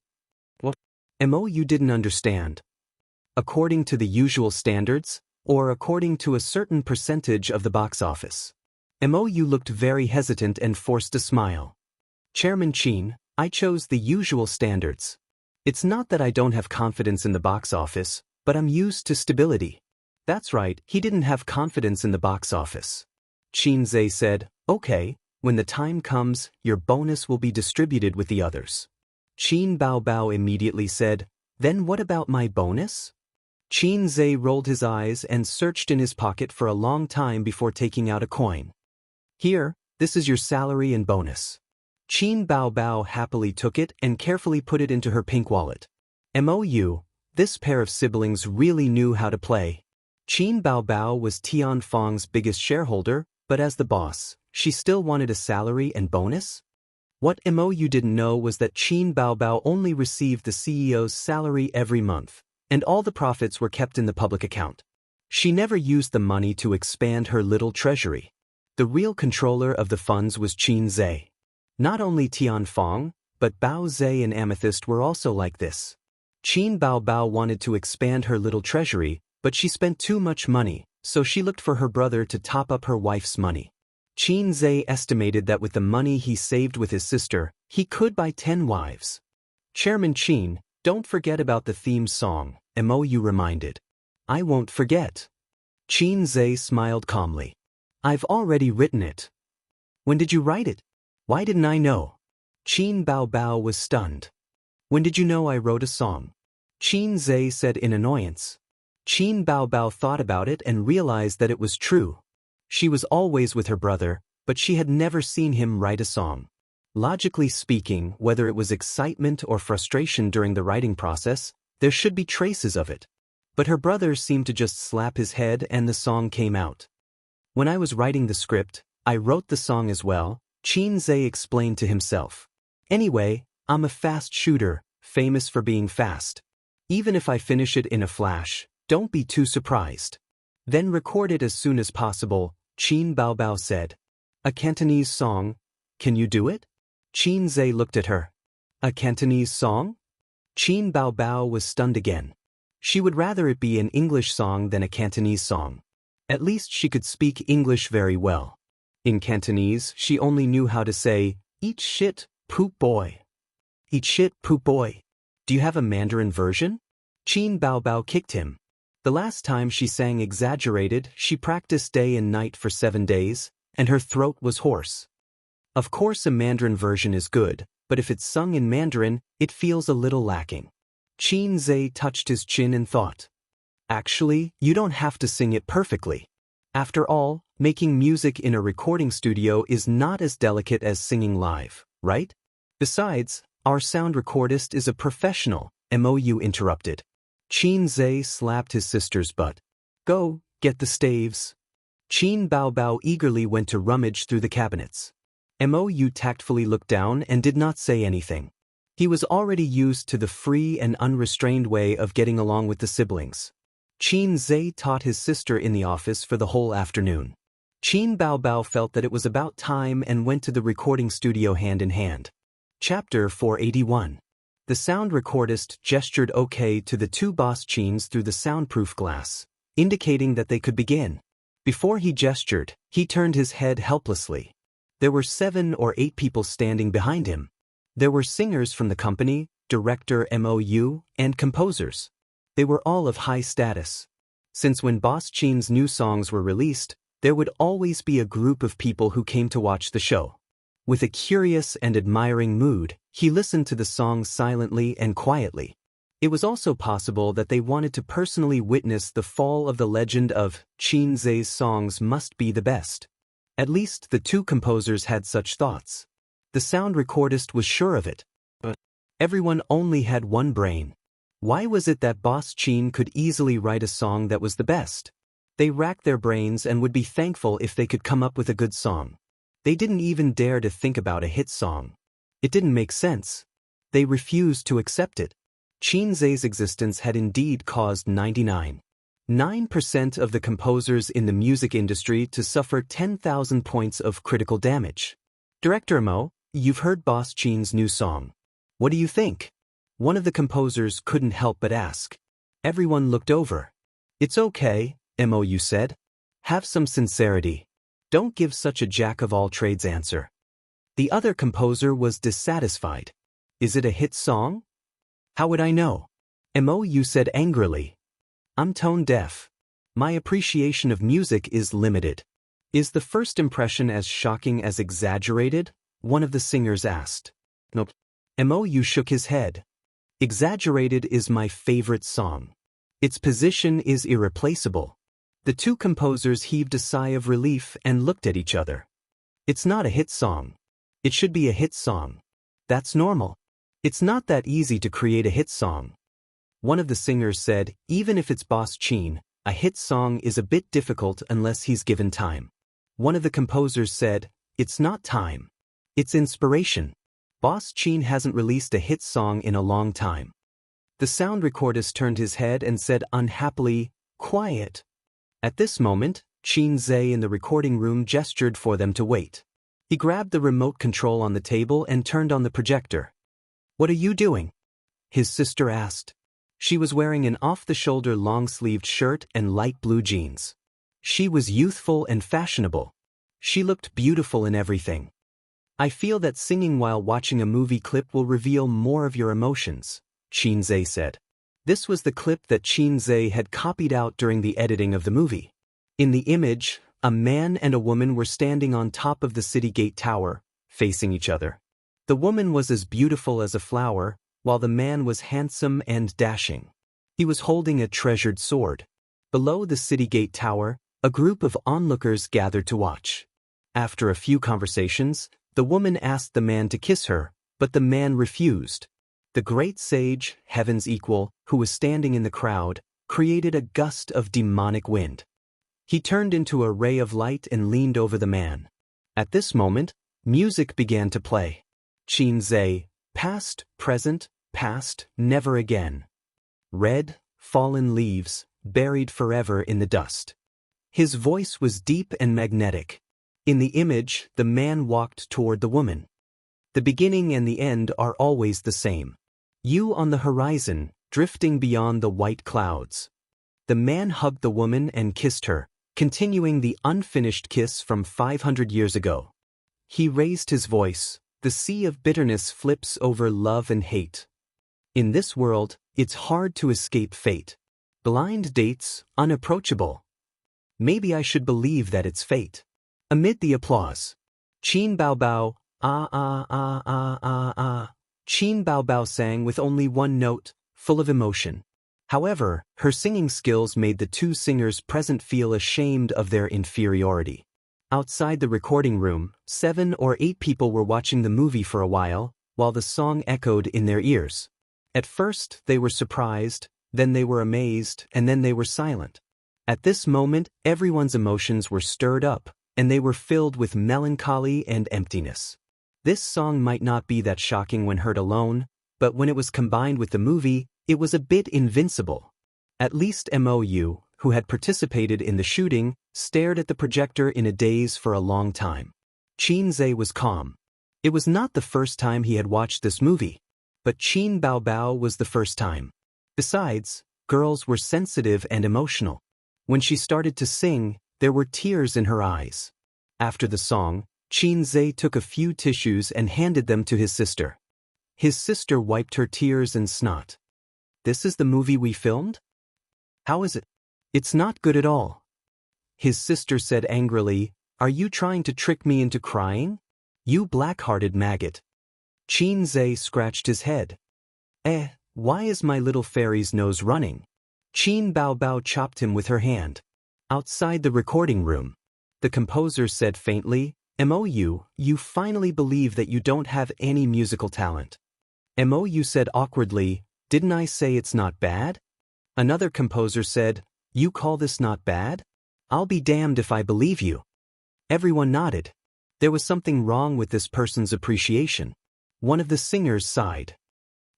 What? Mo Yu didn't understand. According to the usual standards, or according to a certain percentage of the box office. Mo Yu looked very hesitant and forced a smile. Chairman Qin, I chose the usual standards. It's not that I don't have confidence in the box office, but I'm used to stability. That's right, he didn't have confidence in the box office. Qin Zhe said, okay, when the time comes, your bonus will be distributed with the others. Qin Baobao immediately said, then what about my bonus? Qin Zhe rolled his eyes and searched in his pocket for a long time before taking out a coin. Here, this is your salary and bonus. Qin Baobao happily took it and carefully put it into her pink wallet. Mo Yu, this pair of siblings really knew how to play. Qin Baobao was Tianfeng's biggest shareholder, but as the boss, she still wanted a salary and bonus? What Mo Yu didn't know was that Qin Baobao only received the CEO's salary every month, and all the profits were kept in the public account. She never used the money to expand her little treasury. The real controller of the funds was Qin Zhe. Not only Tianfeng, but Bao Zhe and Amethyst were also like this. Qin Baobao wanted to expand her little treasury, but she spent too much money, so she looked for her brother to top up her wife's money. Qin Zhe estimated that with the money he saved with his sister, he could buy 10 wives. Chairman Qin, don't forget about the theme song, Mo Yu reminded. I won't forget. Qin Zhe smiled calmly. I've already written it. When did you write it? Why didn't I know? Qin Baobao was stunned. When did you know I wrote a song? Qin Zhe said in annoyance. Qin Baobao thought about it and realized that it was true. She was always with her brother, but she had never seen him write a song. Logically speaking, whether it was excitement or frustration during the writing process, there should be traces of it. But her brother seemed to just slap his head and the song came out. When I was writing the script, I wrote the song as well, Qin Zhe explained to himself. Anyway, I'm a fast shooter, famous for being fast. Even if I finish it in a flash, don't be too surprised. Then record it as soon as possible, Qin Baobao said. A Cantonese song? Can you do it? Qin Zhe looked at her. A Cantonese song? Qin Baobao was stunned again. She would rather it be an English song than a Cantonese song. At least she could speak English very well. In Cantonese, she only knew how to say, eat shit, poop boy. Eat shit, poop boy. Do you have a Mandarin version? Qin Baobao kicked him. The last time she sang exaggerated, she practiced day and night for 7 days, and her throat was hoarse. Of course a Mandarin version is good, but if it's sung in Mandarin, it feels a little lacking. Qin Zhe touched his chin and thought. Actually, you don't have to sing it perfectly. After all, making music in a recording studio is not as delicate as singing live, right? Besides, our sound recordist is a professional, Mo Yu interrupted. Qin Zhe slapped his sister's butt. Go, get the staves. Qin Baobao eagerly went to rummage through the cabinets. Mou tactfully looked down and did not say anything. He was already used to the free and unrestrained way of getting along with the siblings. Qin Zhe taught his sister in the office for the whole afternoon. Qin Baobao felt that it was about time and went to the recording studio hand in hand. Chapter 481. The sound recordist gestured OK to the two boss Qins through the soundproof glass, indicating that they could begin. Before he gestured, he turned his head helplessly. There were 7 or 8 people standing behind him. There were singers from the company, director Mou, and composers. They were all of high status. Since when Boss Qin's new songs were released, there would always be a group of people who came to watch the show. With a curious and admiring mood, he listened to the songs silently and quietly. It was also possible that they wanted to personally witness the fall of the legend of Qin Zhe's songs must be the best. At least the two composers had such thoughts. The sound recordist was sure of it. But everyone only had one brain. Why was it that Boss Qin could easily write a song that was the best? They racked their brains and would be thankful if they could come up with a good song. They didn't even dare to think about a hit song. It didn't make sense. They refused to accept it. Qin Zhe's existence had indeed caused 99.9% of the composers in the music industry to suffer 10,000 points of critical damage. Director Mo, you've heard Boss Qin's new song. What do you think? One of the composers couldn't help but ask. Everyone looked over. It's okay, Mou said. Have some sincerity. Don't give such a jack-of-all-trades answer. The other composer was dissatisfied. Is it a hit song? How would I know? Mou said angrily. I'm tone deaf. My appreciation of music is limited. Is the first impression as shocking as exaggerated? One of the singers asked. Nope. Mou shook his head. Exaggerated is my favorite song. Its position is irreplaceable. The two composers heaved a sigh of relief and looked at each other. It's not a hit song. It should be a hit song. That's normal. It's not that easy to create a hit song. One of the singers said, even if it's Boss Qin, a hit song is a bit difficult unless he's given time. One of the composers said, it's not time. It's inspiration. Boss Qin hasn't released a hit song in a long time. The sound recordist turned his head and said unhappily, quiet. At this moment, Qin Zhe in the recording room gestured for them to wait. He grabbed the remote control on the table and turned on the projector. What are you doing? His sister asked. She was wearing an off-the-shoulder long-sleeved shirt and light blue jeans. She was youthful and fashionable. She looked beautiful in everything. I feel that singing while watching a movie clip will reveal more of your emotions, Qin Zhe said. This was the clip that Qin Zhe had copied out during the editing of the movie. In the image, a man and a woman were standing on top of the city gate tower, facing each other. The woman was as beautiful as a flower, while the man was handsome and dashing. He was holding a treasured sword. Below the city gate tower, a group of onlookers gathered to watch. After a few conversations, the woman asked the man to kiss her, but the man refused. The great sage, heaven's equal, who was standing in the crowd, created a gust of demonic wind. He turned into a ray of light and leaned over the man. At this moment, music began to play. Qin Zhe, past, never again. Red, fallen leaves, buried forever in the dust. His voice was deep and magnetic. In the image, the man walked toward the woman. The beginning and the end are always the same. You on the horizon, drifting beyond the white clouds. The man hugged the woman and kissed her, continuing the unfinished kiss from 500 years ago. He raised his voice. The sea of bitterness flips over love and hate. In this world, it's hard to escape fate. Blind dates, unapproachable. Maybe I should believe that it's fate. Amid the applause, Qin Baobao, Qin Baobao sang with only one note, full of emotion. However, her singing skills made the two singers present feel ashamed of their inferiority. Outside the recording room, 7 or 8 people were watching the movie for a while the song echoed in their ears. At first, they were surprised, then they were amazed, and then they were silent. At this moment, everyone's emotions were stirred up, and they were filled with melancholy and emptiness. This song might not be that shocking when heard alone, but when it was combined with the movie, it was a bit invincible. At least Mou, who had participated in the shooting, stared at the projector in a daze for a long time. Xianxia was calm. It was not the first time he had watched this movie, but Qin Baobao was the first time. Besides, girls were sensitive and emotional. When she started to sing, there were tears in her eyes. After the song, Xianxia took a few tissues and handed them to his sister. His sister wiped her tears and snot. "This is the movie we filmed? How is it?" "It's not good at all." His sister said angrily, "Are you trying to trick me into crying? You black-hearted maggot." Xianxia scratched his head. Why is my little fairy's nose running?" Qin Baobao chopped him with her hand. Outside the recording room, the composer said faintly, "Mou, you finally believe that you don't have any musical talent." Mou said awkwardly, "Didn't I say it's not bad?" Another composer said, "You call this not bad? I'll be damned if I believe you." Everyone nodded. There was something wrong with this person's appreciation. One of the singers sighed.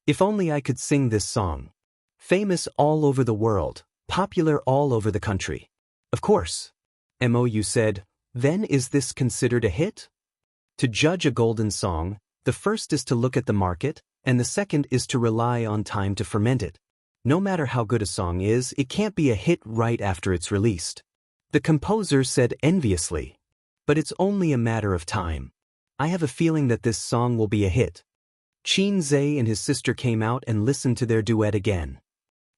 "If only I could sing this song. Famous all over the world, popular all over the country." "Of course." Mou said, "Then is this considered a hit?" To judge a golden song, the first is to look at the market, and the second is to rely on time to ferment it. No matter how good a song is, it can't be a hit right after it's released. The composer said enviously, "But it's only a matter of time. I have a feeling that this song will be a hit." Xianxia and his sister came out and listened to their duet again.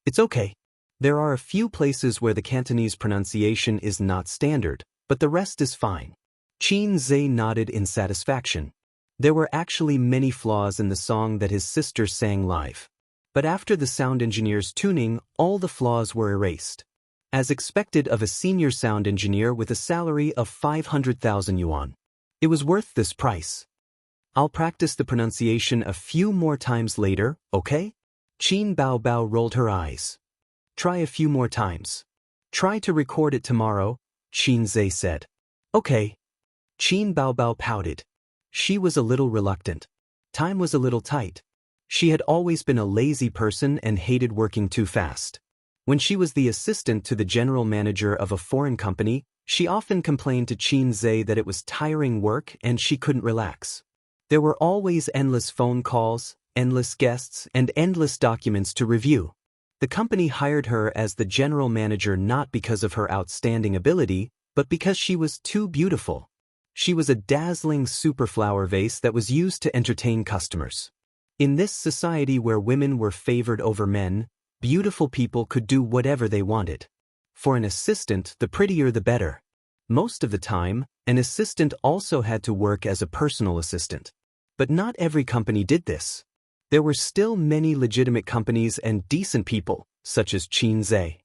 "It's okay. There are a few places where the Cantonese pronunciation is not standard, but the rest is fine." Xianxia nodded in satisfaction. There were actually many flaws in the song that his sister sang live. But after the sound engineer's tuning, all the flaws were erased. As expected of a senior sound engineer with a salary of 500,000 yuan. It was worth this price. "I'll practice the pronunciation a few more times later, okay?" Qin Baobao rolled her eyes. "Try a few more times. Try to record it tomorrow," Xianxia said. "Okay." Qin Baobao pouted. She was a little reluctant. Time was a little tight. She had always been a lazy person and hated working too fast. When she was the assistant to the general manager of a foreign company, she often complained to Xianxia that it was tiring work and she couldn't relax. There were always endless phone calls, endless guests, and endless documents to review. The company hired her as the general manager not because of her outstanding ability, but because she was too beautiful. She was a dazzling superflower vase that was used to entertain customers. In this society where women were favored over men, beautiful people could do whatever they wanted. For an assistant, the prettier the better. Most of the time, an assistant also had to work as a personal assistant. But not every company did this. There were still many legitimate companies and decent people, such as Xianxia.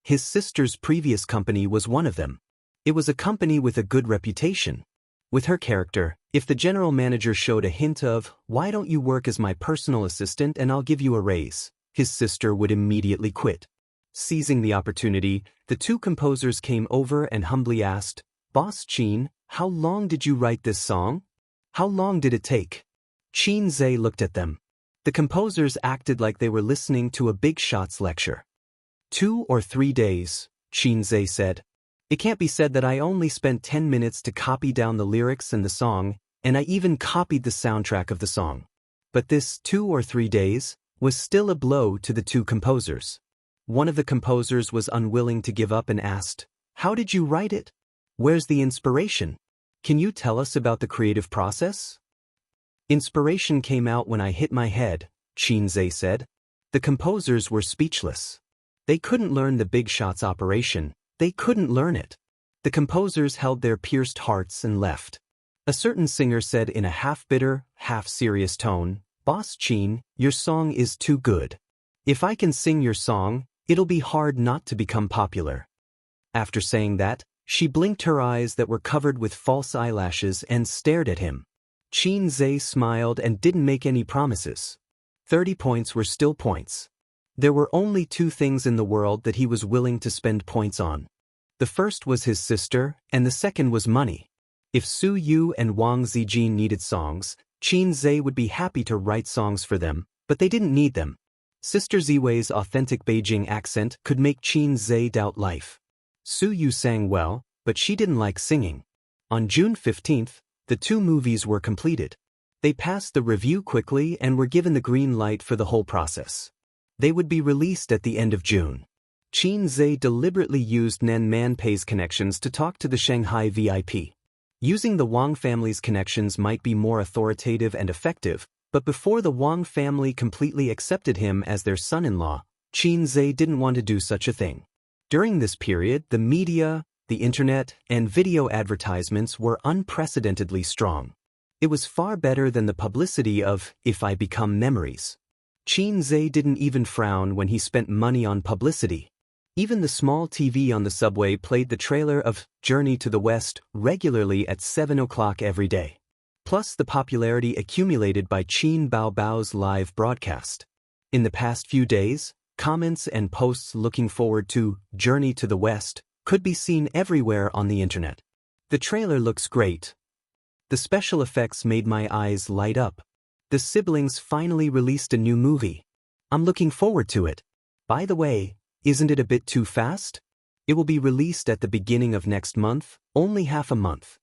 His sister's previous company was one of them. It was a company with a good reputation. With her character, if the general manager showed a hint of, "Why don't you work as my personal assistant and I'll give you a raise," his sister would immediately quit. Seizing the opportunity, the two composers came over and humbly asked, "Boss Qin, how long did you write this song? How long did it take?" Xianxia looked at them. The composers acted like they were listening to a big shots lecture. 2 or 3 days, Xianxia said. "It can't be said that I only spent 10 minutes to copy down the lyrics and the song, and I even copied the soundtrack of the song." But this 2 or 3 days was still a blow to the two composers. One of the composers was unwilling to give up and asked, "How did you write it? Where's the inspiration? Can you tell us about the creative process?" "Inspiration came out when I hit my head," Xianxia said. The composers were speechless. They couldn't learn the big shots operation. They couldn't learn it. The composers held their pierced hearts and left. A certain singer said in a half-bitter, half-serious tone, "Boss Qin, your song is too good. If I can sing your song, it'll be hard not to become popular." After saying that, she blinked her eyes that were covered with false eyelashes and stared at him. Xianxia smiled and didn't make any promises. 30 points were still points. There were only 2 things in the world that he was willing to spend points on. The first was his sister, and the second was money. If Su Yu and Wang Zijin needed songs, Qin Zhe would be happy to write songs for them, but they didn't need them. Sister Ziwei's authentic Beijing accent could make Qin Zhe doubt life. Su Yu sang well, but she didn't like singing. On June 15th, the two movies were completed. They passed the review quickly and were given the green light for the whole process. They would be released at the end of June. Qin Zhe deliberately used Nen Manpei's connections to talk to the Shanghai VIP. Using the Wang family's connections might be more authoritative and effective, but before the Wang family completely accepted him as their son-in-law, Qin Zhe didn't want to do such a thing. During this period, the media, the internet, and video advertisements were unprecedentedly strong. It was far better than the publicity of If I Become Memories. Qin Zhe didn't even frown when he spent money on publicity. Even the small TV on the subway played the trailer of Journey to the West regularly at 7 o'clock every day. Plus the popularity accumulated by Qin Baobao's live broadcast. In the past few days, comments and posts looking forward to Journey to the West could be seen everywhere on the internet. The trailer looks great. The special effects made my eyes light up. The siblings finally released a new movie. I'm looking forward to it. By the way, isn't it a bit too fast? It will be released at the beginning of next month, only half a month.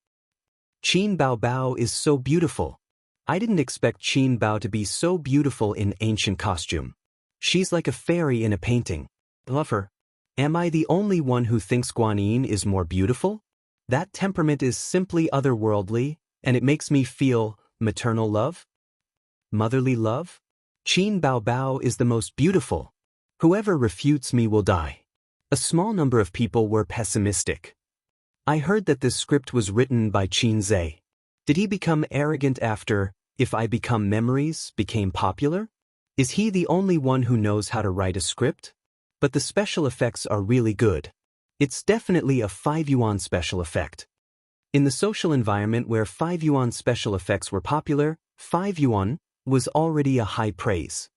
Qin Baobao is so beautiful. I didn't expect Qin Bao to be so beautiful in ancient costume. She's like a fairy in a painting. Love her. Am I the only one who thinks Guanyin is more beautiful? That temperament is simply otherworldly, and it makes me feel maternal love? Motherly love? Qin Baobao is the most beautiful. Whoever refutes me will die. A small number of people were pessimistic. I heard that this script was written by Qin Zhe. Did he become arrogant after If I Become Memories became popular? Is he the only one who knows how to write a script? But the special effects are really good. It's definitely a 5 yuan special effect. In the social environment where 5 yuan special effects were popular, 5 yuan was already a high praise.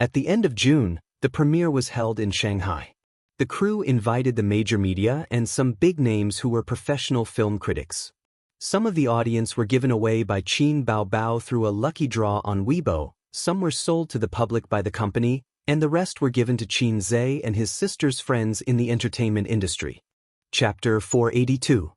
At the end of June, the premiere was held in Shanghai. The crew invited the major media and some big names who were professional film critics. Some of the audience were given away by Qin Baobao through a lucky draw on Weibo, some were sold to the public by the company, and the rest were given to Qin Zhe and his sister's friends in the entertainment industry. Chapter 482.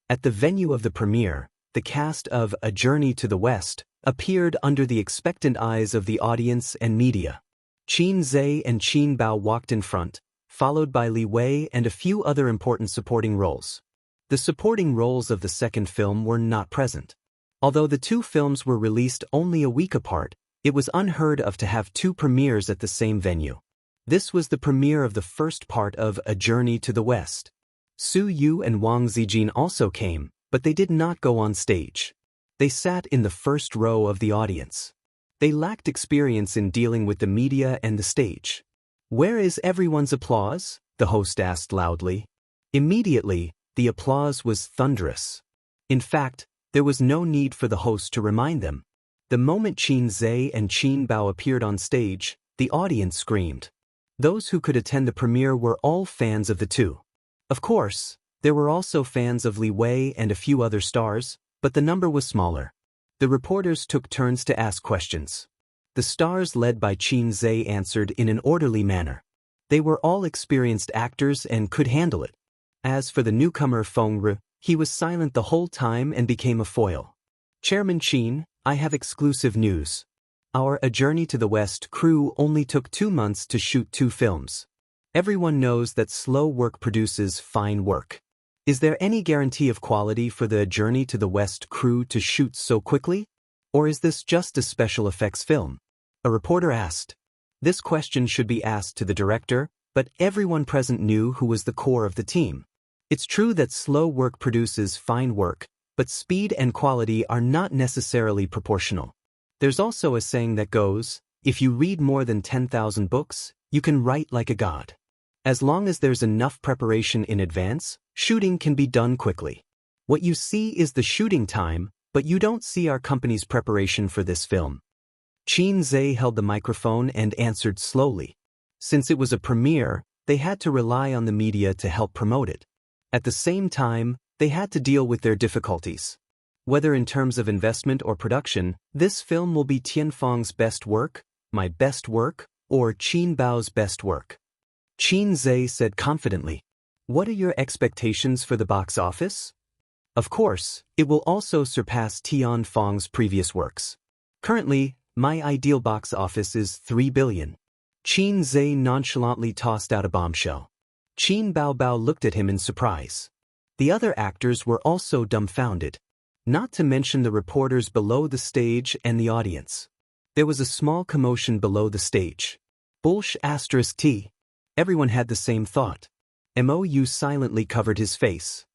At the venue of the premiere, the cast of A Journey to the West appeared under the expectant eyes of the audience and media. Qin Zhe and Qin Bao walked in front, followed by Li Wei and a few other important supporting roles. The supporting roles of the second film were not present. Although the two films were released only a week apart, it was unheard of to have two premieres at the same venue. This was the premiere of the first part of A Journey to the West. Su Yu and Wang Zijin also came, but they did not go on stage. They sat in the first row of the audience. They lacked experience in dealing with the media and the stage. "Where is everyone's applause?" the host asked loudly. Immediately, the applause was thunderous. In fact, there was no need for the host to remind them. The moment Qin Zhe and Qin Bao appeared on stage, the audience screamed. Those who could attend the premiere were all fans of the two. Of course, there were also fans of Li Wei and a few other stars, but the number was smaller. The reporters took turns to ask questions. The stars led by Qin Zhe answered in an orderly manner. They were all experienced actors and could handle it. As for the newcomer Feng Ru, he was silent the whole time and became a foil. "Chairman Qin, I have exclusive news. Our A Journey to the West crew only took 2 months to shoot 2 films. Everyone knows that slow work produces fine work. Is there any guarantee of quality for the Journey to the West crew to shoot so quickly? Or is this just a special effects film?" A reporter asked. This question should be asked to the director, but everyone present knew who was the core of the team. It's true that slow work produces fine work, but speed and quality are not necessarily proportional. There's also a saying that goes, if you read more than 10,000 books, you can write like a god. As long as there's enough preparation in advance, shooting can be done quickly. What you see is the shooting time, but you don't see our company's preparation for this film. Qin Zhe held the microphone and answered slowly. Since it was a premiere, they had to rely on the media to help promote it. At the same time, they had to deal with their difficulties. Whether in terms of investment or production, this film will be Tianfeng's best work, my best work, or Qin Bao's best work. Qin Zhe said confidently. What are your expectations for the box office? Of course, it will also surpass Tianfeng's previous works. Currently, my ideal box office is 3 billion. Qin Zhe nonchalantly tossed out a bombshell. Qin Bao looked at him in surprise. The other actors were also dumbfounded. Not to mention the reporters below the stage and the audience. There was a small commotion below the stage. Bullsh *T. Everyone had the same thought. Mou silently covered his face.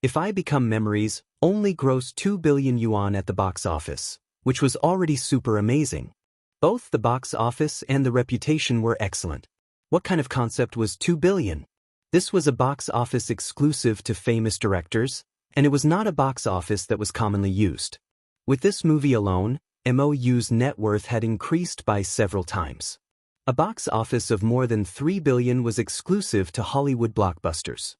If I Become Memories only grossed 2 billion yuan at the box office, which was already super amazing. Both the box office and the reputation were excellent. What kind of concept was 2 billion? This was a box office exclusive to famous directors, and it was not a box office that was commonly used. With this movie alone, Mou's net worth had increased by several times. A box office of more than 3 billion was exclusive to Hollywood blockbusters.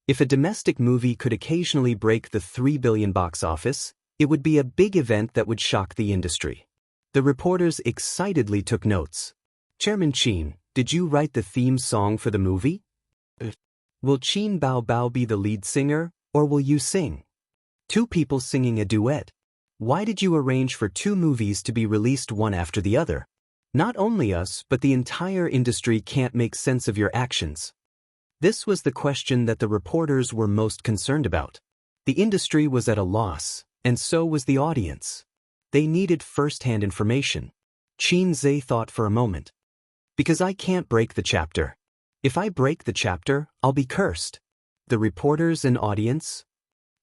If a domestic movie could occasionally break the 3 billion box office, it would be a big event that would shock the industry. The reporters excitedly took notes. Chairman Qin, did you write the theme song for the movie? Will Qin Bao be the lead singer, or will you sing? Two people singing a duet. Why did you arrange for 2 movies to be released one after the other? Not only us, but the entire industry can't make sense of your actions. This was the question that the reporters were most concerned about. The industry was at a loss, and so was the audience. They needed first-hand information. Qin Zhe thought for a moment. Because I can't break the chapter. If I break the chapter, I'll be cursed. The reporters and audience?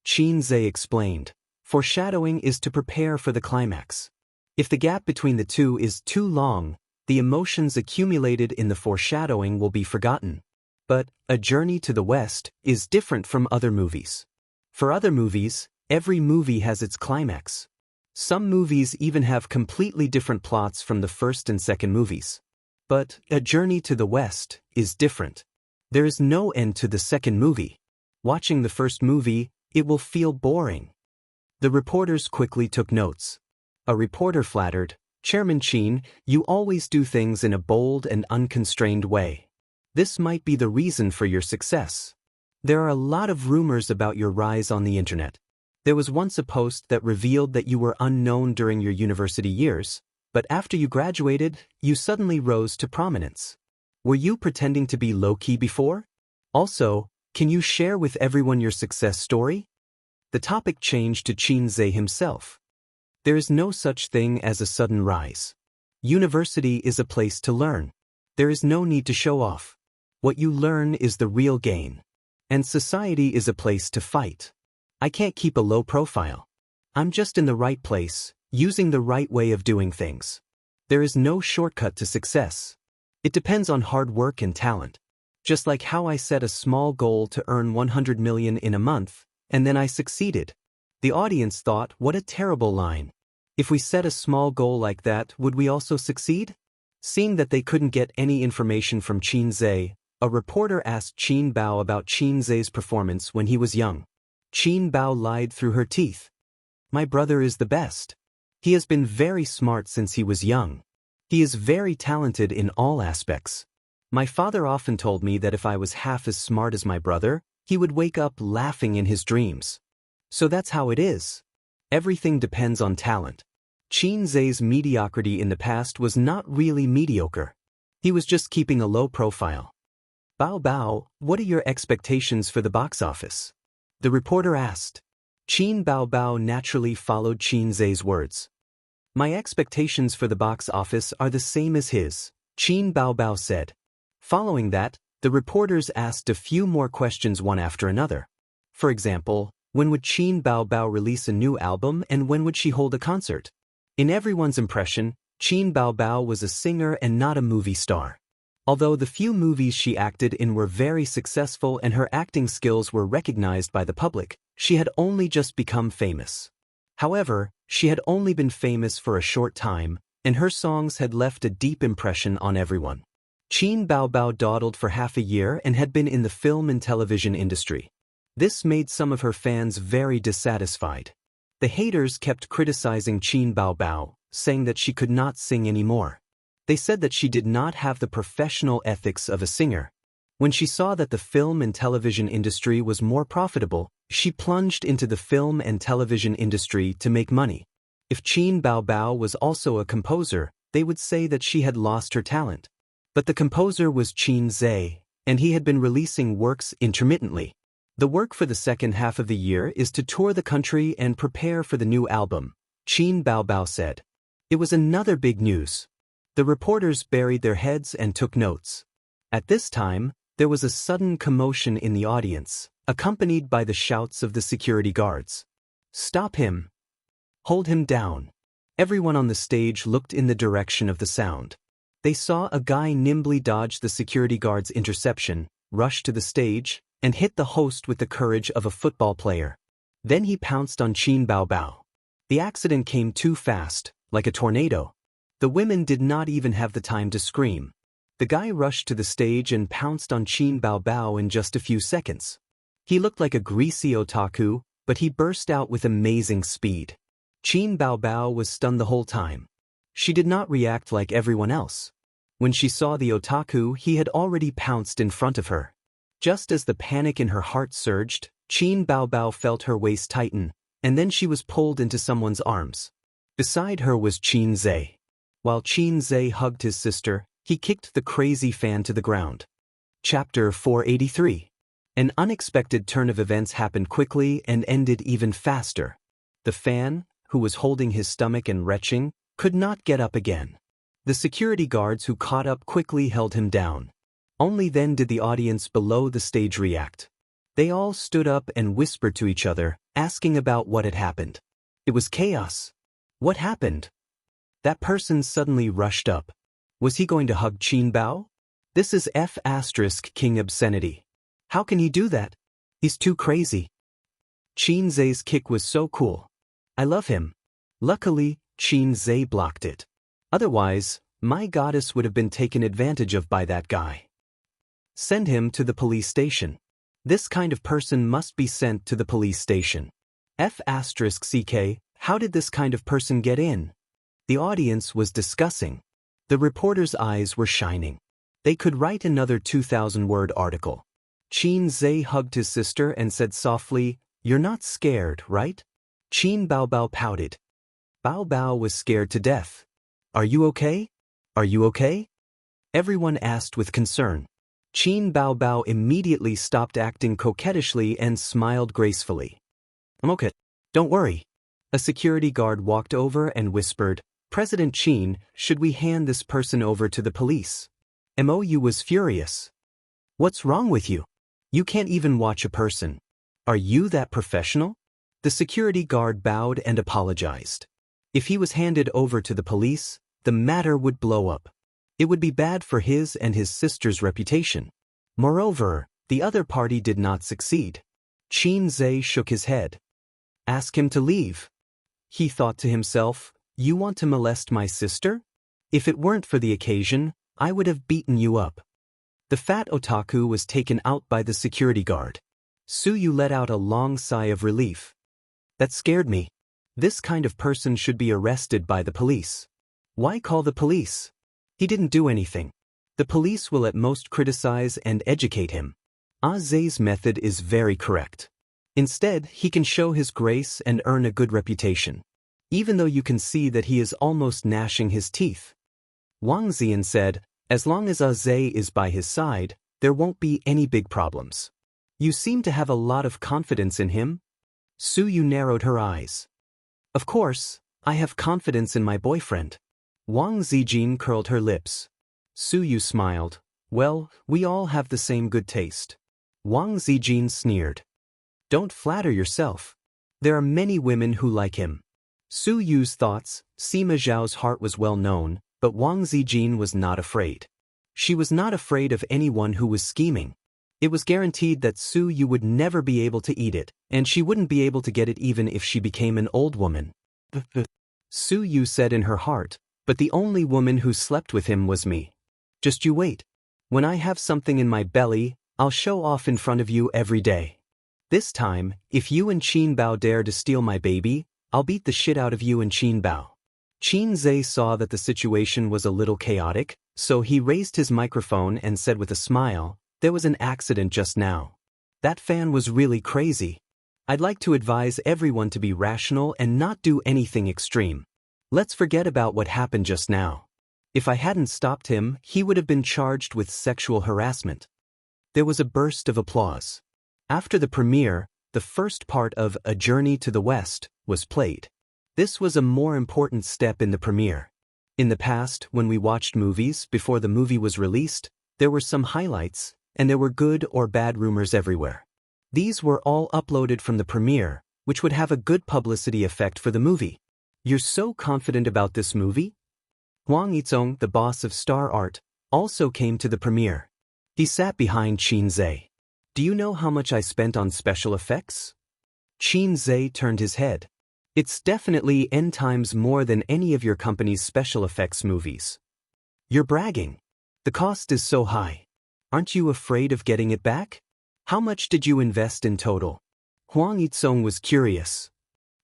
Qin Zhe explained. Foreshadowing is to prepare for the climax. If the gap between the two is too long, the emotions accumulated in the foreshadowing will be forgotten. But A Journey to the West is different from other movies. For other movies, every movie has its climax. Some movies even have completely different plots from the first and second movies. But A Journey to the West is different. There is no end to the second movie. Watching the first movie, it will feel boring. The reporters quickly took notes. A reporter flattered, Chairman Qin, you always do things in a bold and unconstrained way. This might be the reason for your success. There are a lot of rumors about your rise on the internet. There was once a post that revealed that you were unknown during your university years, but after you graduated, you suddenly rose to prominence. Were you pretending to be low-key before? Also, can you share with everyone your success story? The topic changed to Qin Zhe himself. There is no such thing as a sudden rise. University is a place to learn. There is no need to show off. What you learn is the real gain. And society is a place to fight. I can't keep a low profile. I'm just in the right place, using the right way of doing things. There is no shortcut to success. It depends on hard work and talent. Just like how I set a small goal to earn 100 million in a month, and then I succeeded. The audience thought, what a terrible line. If we set a small goal like that, would we also succeed? Seeing that they couldn't get any information from Qin Zhe, a reporter asked Qin Bao about Qin Zhe's performance when he was young. Qin Bao lied through her teeth. My brother is the best. He has been very smart since he was young. He is very talented in all aspects. My father often told me that if I was half as smart as my brother, he would wake up laughing in his dreams. So that's how it is. Everything depends on talent. Qin Zhe's mediocrity in the past was not really mediocre. He was just keeping a low profile. Bao, what are your expectations for the box office? The reporter asked. Qin Bao naturally followed Qin Zhe's words. My expectations for the box office are the same as his, Qin Bao said. Following that, the reporters asked a few more questions one after another. For example, when would Qin Bao release a new album and when would she hold a concert? In everyone's impression, Qin Bao was a singer and not a movie star. Although the few movies she acted in were very successful and her acting skills were recognized by the public, she had only just become famous. However, she had only been famous for a short time, and her songs had left a deep impression on everyone. Qin Bao dawdled for half a year and had been in the film and television industry. This made some of her fans very dissatisfied. The haters kept criticizing Qin Baobao, saying that she could not sing anymore. They said that she did not have the professional ethics of a singer. When she saw that the film and television industry was more profitable, she plunged into the film and television industry to make money. If Qin Baobao was also a composer, they would say that she had lost her talent. But the composer was Qin Zhe, and he had been releasing works intermittently. The work for the second half of the year is to tour the country and prepare for the new album, Qin Baobao said. It was another big news. The reporters buried their heads and took notes. At this time, there was a sudden commotion in the audience, accompanied by the shouts of the security guards. "Stop him! Hold him down!" Everyone on the stage looked in the direction of the sound. They saw a guy nimbly dodge the security guard's interception, rush to the stage, and hit the host with the courage of a football player. Then he pounced on Qin Baobao. The accident came too fast, like a tornado. The women did not even have the time to scream. The guy rushed to the stage and pounced on Qin Baobao in just a few seconds. He looked like a greasy otaku, but he burst out with amazing speed. Qin Baobao was stunned the whole time. She did not react like everyone else. When she saw the otaku, he had already pounced in front of her. Just as the panic in her heart surged, Qin Baobao felt her waist tighten, and then she was pulled into someone's arms. Beside her was Qin Zhe. While Qin Zhe hugged his sister, he kicked the crazy fan to the ground. Chapter 483. An unexpected turn of events happened quickly and ended even faster. The fan, who was holding his stomach and retching, could not get up again. The security guards who caught up quickly held him down. Only then did the audience below the stage react. They all stood up and whispered to each other, asking about what had happened. It was chaos. What happened? That person suddenly rushed up. Was he going to hug Qin Bao? This is King obscenity. How can he do that? He's too crazy. Qin Zhe's kick was so cool. I love him. Luckily, Qin Zhe blocked it. Otherwise, my goddess would have been taken advantage of by that guy. Send him to the police station. This kind of person must be sent to the police station. How did this kind of person get in? The audience was discussing. The reporters' eyes were shining. They could write another 2,000-word article. Qin Zhe hugged his sister and said softly, "You're not scared, right?" Qin Baobao pouted. Baobao was scared to death. "Are you okay? Are you okay?" Everyone asked with concern. Qin Baobao immediately stopped acting coquettishly and smiled gracefully. "I'm okay. Don't worry." A security guard walked over and whispered, "President Qin, should we hand this person over to the police?" Mou was furious. "What's wrong with you? You can't even watch a person. Are you that professional?" The security guard bowed and apologized. If he was handed over to the police, the matter would blow up. It would be bad for his and his sister's reputation. Moreover, the other party did not succeed. Qin Zhe shook his head. "Ask him to leave." He thought to himself, "You want to molest my sister? If it weren't for the occasion, I would have beaten you up." The fat otaku was taken out by the security guard. Suyu let out a long sigh of relief. "That scared me. This kind of person should be arrested by the police." "Why call the police? He didn't do anything. The police will at most criticize and educate him. Zhe's method is very correct. Instead, he can show his grace and earn a good reputation, even though you can see that he is almost gnashing his teeth." Wang Ziyan said, "As long as Zhe is by his side, there won't be any big problems." "You seem to have a lot of confidence in him." Suyu narrowed her eyes. "Of course, I have confidence in my boyfriend." Wang Zijin curled her lips. Suyu smiled. "Well, we all have the same good taste." Wang Zijin sneered. "Don't flatter yourself. There are many women who like him." Suyu's thoughts. Sima Zhao's heart was well known, but Wang Zijin was not afraid. She was not afraid of anyone who was scheming. It was guaranteed that Suyu would never be able to eat it, and she wouldn't be able to get it even if she became an old woman. Suyu said in her heart, "But the only woman who slept with him was me. Just you wait. When I have something in my belly, I'll show off in front of you every day." This time, if you and Qin Bao dare to steal my baby, I'll beat the shit out of you and Qin Bao. Qin Zhe saw that the situation was a little chaotic, so he raised his microphone and said with a smile, "There was an accident just now. That fan was really crazy. I'd like to advise everyone to be rational and not do anything extreme. Let's forget about what happened just now. If I hadn't stopped him, he would have been charged with sexual harassment." There was a burst of applause. After the premiere, the first part of A Journey to the West was played. This was a more important step in the premiere. In the past, when we watched movies before the movie was released, there were some highlights, and there were good or bad rumors everywhere. These were all uploaded from the premiere, which would have a good publicity effect for the movie. You're so confident about this movie? Huang Yizong, the boss of Star Art, also came to the premiere. He sat behind Qin Zhe. Do you know how much I spent on special effects? Qin Zhe turned his head. It's definitely N times more than any of your company's special effects movies. You're bragging. The cost is so high. Aren't you afraid of getting it back? How much did you invest in total? Huang Yizong was curious.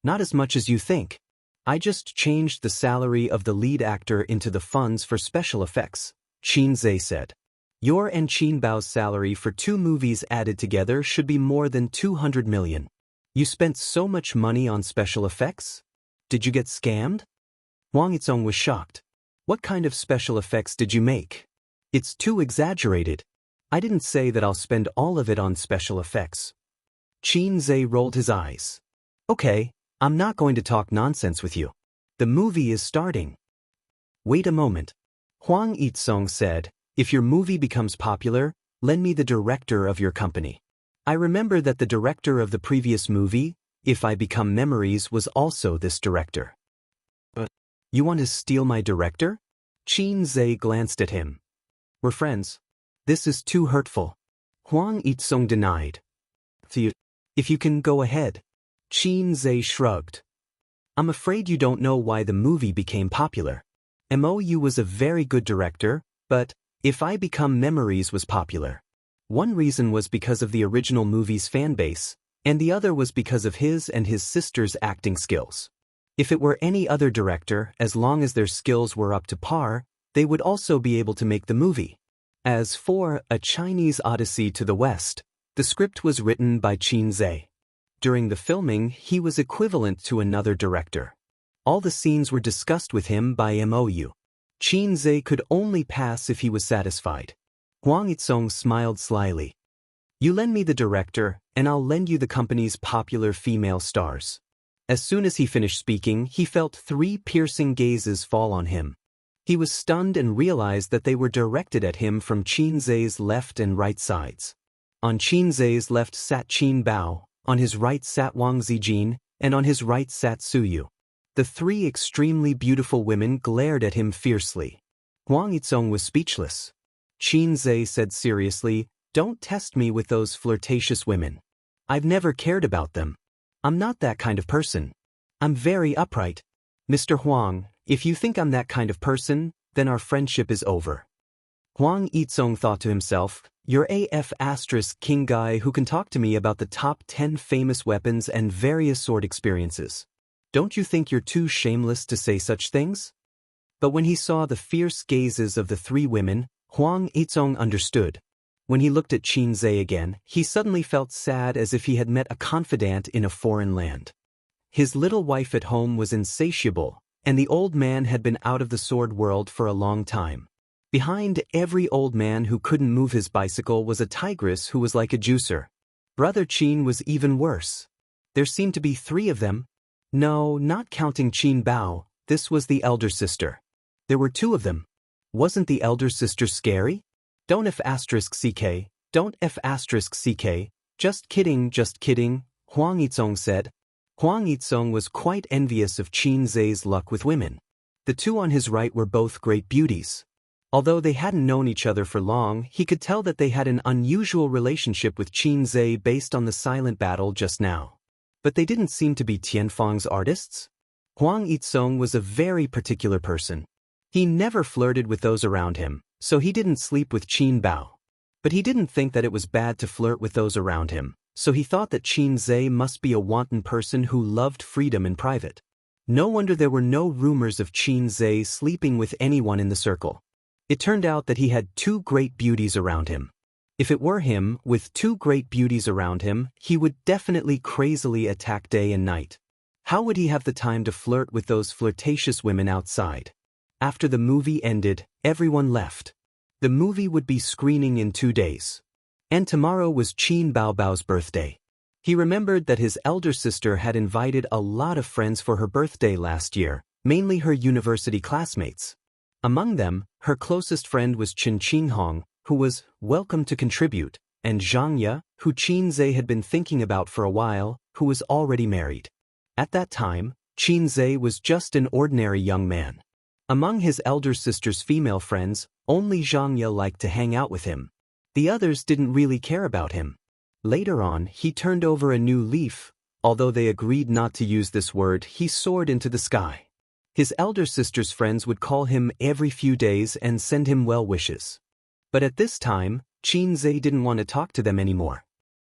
Not as much as you think. I just changed the salary of the lead actor into the funds for special effects, Qin Zhe said. Your and Qin Bao's salary for 2 movies added together should be more than 200 million. You spent so much money on special effects? Did you get scammed? Huang Yizong was shocked. What kind of special effects did you make? It's too exaggerated. I didn't say that I'll spend all of it on special effects. Qin Zhe rolled his eyes. Okay, I'm not going to talk nonsense with you. The movie is starting. Wait a moment. Huang Yizong said, if your movie becomes popular, lend me the director of your company. I remember that the director of the previous movie, If I Become Memories, was also this director. But you want to steal my director? Qin Zhe glanced at him. We're friends. This is too hurtful. Huang Yizong denied. If you can go ahead. Qin Zhe shrugged. I'm afraid you don't know why the movie became popular. MOU was a very good director, but If I Become Memories was popular. One reason was because of the original movie's fan base, and the other was because of his and his sister's acting skills. If it were any other director, as long as their skills were up to par, they would also be able to make the movie. As for A Chinese Odyssey to the West, the script was written by Qin Zhe. During the filming, he was equivalent to another director. All the scenes were discussed with him by MOU. Qin Zhe could only pass if he was satisfied. Huang Yizong smiled slyly. You lend me the director, and I'll lend you the company's popular female stars. As soon as he finished speaking, he felt 3 piercing gazes fall on him. He was stunned and realized that they were directed at him from Qin Zhe's left and right sides. On Qin Zhe's left sat Qin Bao, on his right sat Wang Zijin, and on his right sat Su Yu. The 3 extremely beautiful women glared at him fiercely. Huang Yizong was speechless. Qin Zhe said seriously, Don't test me with those flirtatious women. I've never cared about them. I'm not that kind of person. I'm very upright. Mr. Huang, if you think I'm that kind of person, then our friendship is over. Huang Yizong thought to himself, you're AF * king guy who can talk to me about the top 10 famous weapons and various sword experiences. Don't you think you're too shameless to say such things? But when he saw the fierce gazes of the 3 women, Huang Yizong understood. When he looked at Qin Zhe again, he suddenly felt sad as if he had met a confidant in a foreign land. His little wife at home was insatiable, and the old man had been out of the sword world for a long time. Behind every old man who couldn't move his bicycle was a tigress who was like a juicer. Brother Qin was even worse. There seemed to be 3 of them. No, not counting Qin Bao, this was the elder sister. There were 2 of them. Wasn't the elder sister scary? Don't F * CK, don't F * CK, just kidding, Huang Yizong said. Huang Yizong was quite envious of Qin Zhe's luck with women. The 2 on his right were both great beauties. Although they hadn't known each other for long, he could tell that they had an unusual relationship with Qin Zhe based on the silent battle just now. But they didn't seem to be Tianfeng's artists. Huang Yizong was a very particular person. He never flirted with those around him, so he didn't sleep with Qin Bao. But he didn't think that it was bad to flirt with those around him, so he thought that Qin Zhe must be a wanton person who loved freedom in private. No wonder there were no rumors of Qin Zhe sleeping with anyone in the circle. It turned out that he had two great beauties around him. If it were him, with two great beauties around him, he would definitely crazily attack day and night. How would he have the time to flirt with those flirtatious women outside? After the movie ended, everyone left. The movie would be screening in 2 days. And tomorrow was Qin Baobao's birthday. He remembered that his elder sister had invited a lot of friends for her birthday last year, mainly her university classmates. Among them, her closest friend was Chen Qinghong, who was welcome to contribute, and Xianxia, who Qin Zhe had been thinking about for a while, who was already married. At that time, Qin Zhe was just an ordinary young man. Among his elder sister's female friends, only Xianxia liked to hang out with him. The others didn't really care about him. Later on, he turned over a new leaf. Although they agreed not to use this word, he soared into the sky. His elder sister's friends would call him every few days and send him well wishes. But at this time, Qin Zhe didn't want to talk to them anymore.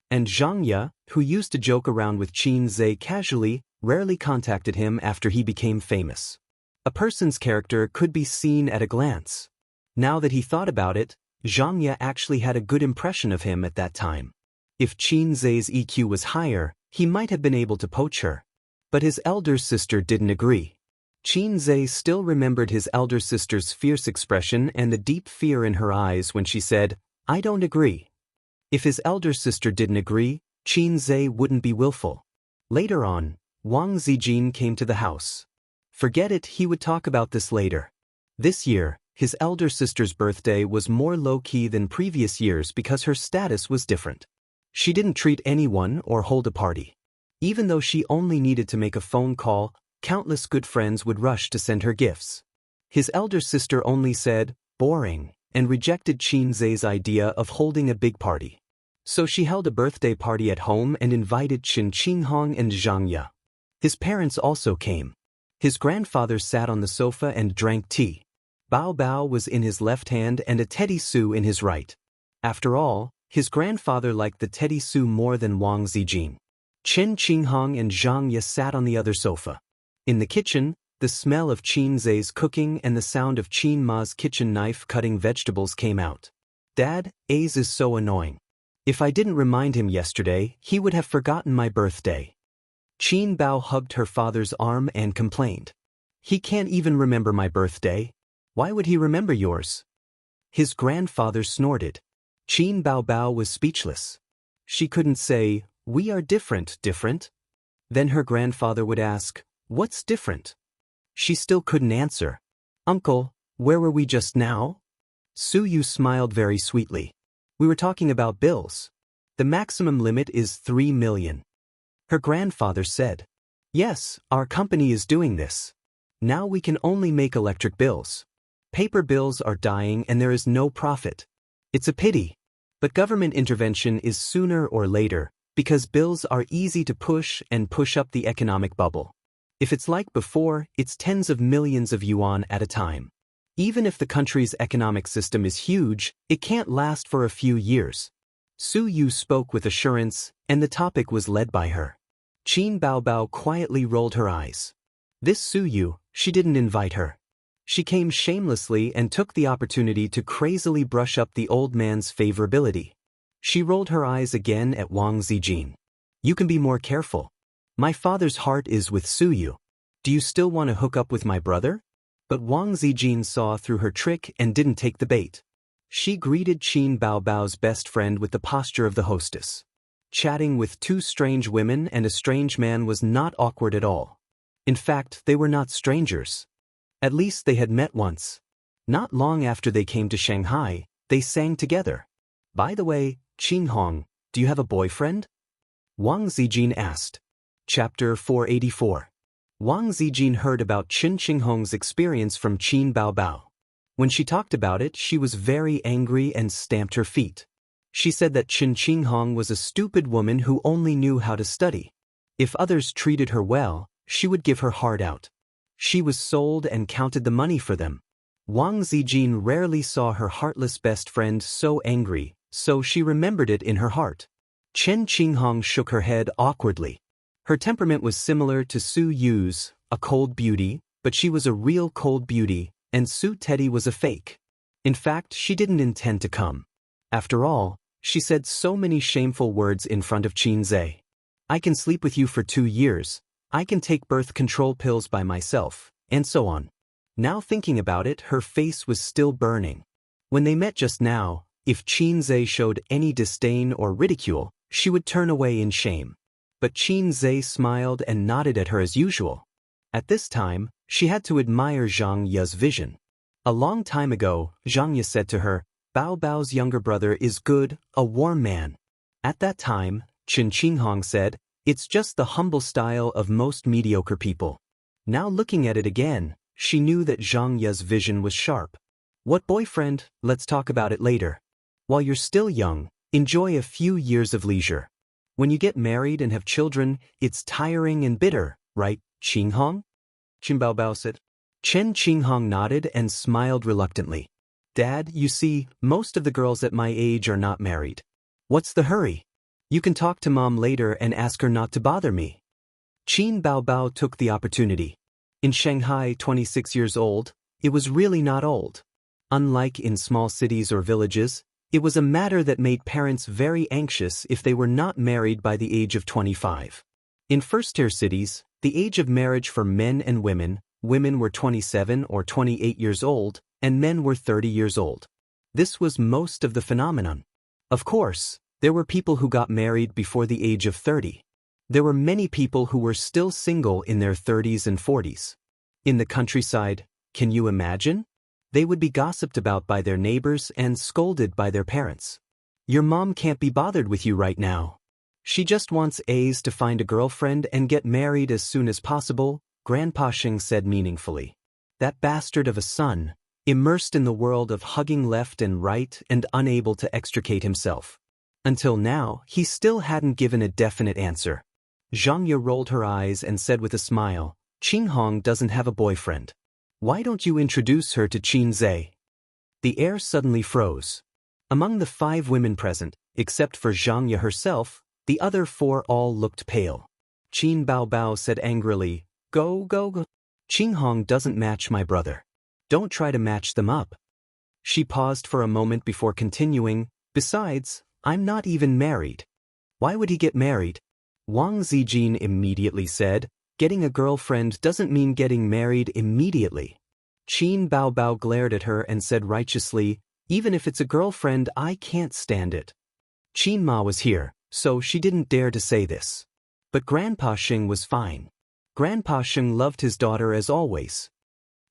And Xianxia, who used to joke around with Qin Zhe casually, rarely contacted him after he became famous. A person's character could be seen at a glance. Now that he thought about it, Xianxia actually had a good impression of him at that time. If Qin Zhe's EQ was higher, he might have been able to poach her. But his elder sister didn't agree. Qin Zhe still remembered his elder sister's fierce expression and the deep fear in her eyes when she said, "I don't agree." If his elder sister didn't agree, Qin Zhe wouldn't be willful. Later on, Wang Zijin came to the house. Forget it, he would talk about this later. This year, his elder sister's birthday was more low-key than previous years because her status was different. She didn't treat anyone or hold a party. Even though she only needed to make a phone call, countless good friends would rush to send her gifts. His elder sister only said, "Boring," and rejected Qin Zhe's idea of holding a big party. So she held a birthday party at home and invited Chen Qinghong and Xianxia. His parents also came. His grandfather sat on the sofa and drank tea. Bao Bao was in his left hand and a teddy su in his right. After all, his grandfather liked the teddy su more than Wang Zijin. Chen Qinghong and Xianxia sat on the other sofa. In the kitchen, the smell of Qin Zhe's cooking and the sound of Qin Ma's kitchen knife cutting vegetables came out. "Dad, Ace is so annoying. If I didn't remind him yesterday, he would have forgotten my birthday." Qin Bao hugged her father's arm and complained. "He can't even remember my birthday. Why would he remember yours?" His grandfather snorted. Qin Bao was speechless. She couldn't say, "We are different." Then her grandfather would ask, "What's different?" She still couldn't answer. "Uncle, where were we just now?" Su Yu smiled very sweetly. "We were talking about bills. The maximum limit is 3 million. Her grandfather said, "Yes, our company is doing this. Now we can only make electric bills. Paper bills are dying and there is no profit. It's a pity. But government intervention is sooner or later, because bills are easy to push and push up the economic bubble. If it's like before, it's tens of millions of yuan at a time. Even if the country's economic system is huge, it can't last for a few years." Su Yu spoke with assurance, and the topic was led by her. Qin Bao quietly rolled her eyes. This Su Yu, she didn't invite her. She came shamelessly and took the opportunity to crazily brush up the old man's favorability. She rolled her eyes again at Wang Zijin. "You can be more careful. My father's heart is with Su Yu. Do you still want to hook up with my brother?" But Wang Zijin saw through her trick and didn't take the bait. She greeted Qin Bao's best friend with the posture of the hostess. Chatting with two strange women and a strange man was not awkward at all. In fact, they were not strangers. At least they had met once. Not long after they came to Shanghai, they sang together. "By the way, Qinghong, do you have a boyfriend?" Wang Zijin asked. Chapter 484. Wang Zijin heard about Chen Qinghong's experience from Qin Bao. When she talked about it, she was very angry and stamped her feet. She said that Chen Qinghong was a stupid woman who only knew how to study. If others treated her well, she would give her heart out. She was sold and counted the money for them. Wang Zijin rarely saw her heartless best friend so angry, so she remembered it in her heart. Chen Qinghong shook her head awkwardly. Her temperament was similar to Su Yu's, a cold beauty, but she was a real cold beauty, and Su Teddy was a fake. In fact, she didn't intend to come. After all, she said so many shameful words in front of Qin Zhe. I can sleep with you for 2 years, I can take birth control pills by myself, and so on. Now thinking about it, her face was still burning. When they met just now, if Qin Zhe showed any disdain or ridicule, she would turn away in shame. But Qin Zhe smiled and nodded at her as usual. At this time, she had to admire Xianxia's vision. A long time ago, Xianxia said to her, Bao Bao's younger brother is good, a warm man. At that time, Chen Qinghong said, it's just the humble style of most mediocre people. Now looking at it again, she knew that Xianxia's vision was sharp. What boyfriend? Let's talk about it later. While you're still young, enjoy a few years of leisure. When you get married and have children, it's tiring and bitter, right, Qinghong? Qin Baobao said. Chen Qinghong nodded and smiled reluctantly. Dad, you see, most of the girls at my age are not married. What's the hurry? You can talk to Mom later and ask her not to bother me. Qin Baobao took the opportunity. In Shanghai, 26 years old, it was really not old. Unlike in small cities or villages, it was a matter that made parents very anxious if they were not married by the age of 25. In first-tier cities, the age of marriage for men and women were 27 or 28 years old, and men were 30 years old. This was most of the phenomenon. Of course, there were people who got married before the age of 30. There were many people who were still single in their 30s and 40s. In the countryside, can you imagine? They would be gossiped about by their neighbors and scolded by their parents. Your mom can't be bothered with you right now. She just wants A's to find a girlfriend and get married as soon as possible, Grandpa Sheng said meaningfully. That bastard of a son, immersed in the world of hugging left and right and unable to extricate himself. Until now, he still hadn't given a definite answer. Xianxia rolled her eyes and said with a smile, Qinghong doesn't have a boyfriend. Why don't you introduce her to Qin Zhe? The air suddenly froze. Among the 5 women present, except for Xianxia herself, the other 4 all looked pale. Qin Baobao said angrily, Go. Qinghong doesn't match my brother. Don't try to match them up. She paused for a moment before continuing, besides, I'm not even married. Why would he get married? Wang Zijin immediately said, getting a girlfriend doesn't mean getting married immediately. Qin Baobao glared at her and said righteously, even if it's a girlfriend, I can't stand it. Qin Ma was here, so she didn't dare to say this. But Grandpa Sheng was fine. Grandpa Sheng loved his daughter as always.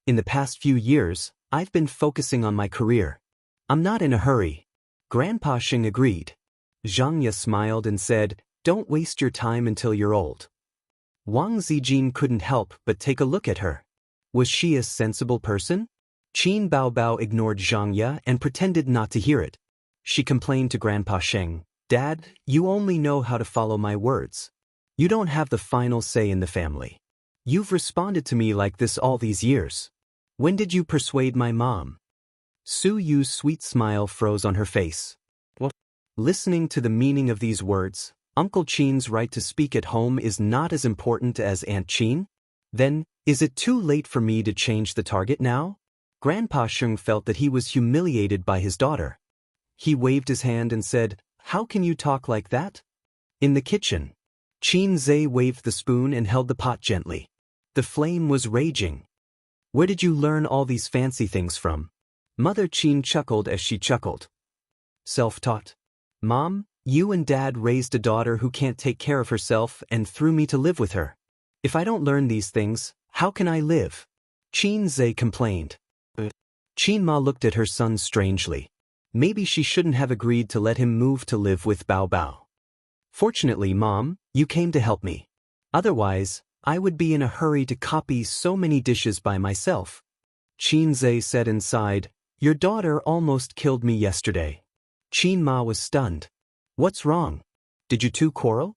In the past few years, I've been focusing on my career. I'm not in a hurry. Grandpa Sheng agreed. Xianxia smiled and said, don't waste your time until you're old. Wang Zijin couldn't help but take a look at her. Was she a sensible person? Qin Baobao ignored Xianxia and pretended not to hear it. She complained to Grandpa Sheng, Dad, you only know how to follow my words. You don't have the final say in the family. You've responded to me like this all these years. When did you persuade my mom? Su Yu's sweet smile froze on her face. What? Listening to the meaning of these words, Uncle Qin's right to speak at home is not as important as Aunt Qin? Then, is it too late for me to change the target now? Grandpa Sheng felt that he was humiliated by his daughter. He waved his hand and said, How can you talk like that? In the kitchen, Qin Zhe waved the spoon and held the pot gently. The flame was raging. Where did you learn all these fancy things from? Mother Qin chuckled as she chuckled. Self-taught. Mom, you and Dad raised a daughter who can't take care of herself and threw me to live with her. If I don't learn these things, how can I live? Qin Zhe complained. Qin Ma looked at her son strangely. Maybe she shouldn't have agreed to let him move to live with Bao Bao. Fortunately, Mom, you came to help me. Otherwise, I would be in a hurry to copy so many dishes by myself. Qin Zhe said and sighed, Your daughter almost killed me yesterday. Qin Ma was stunned. What's wrong? Did you two quarrel?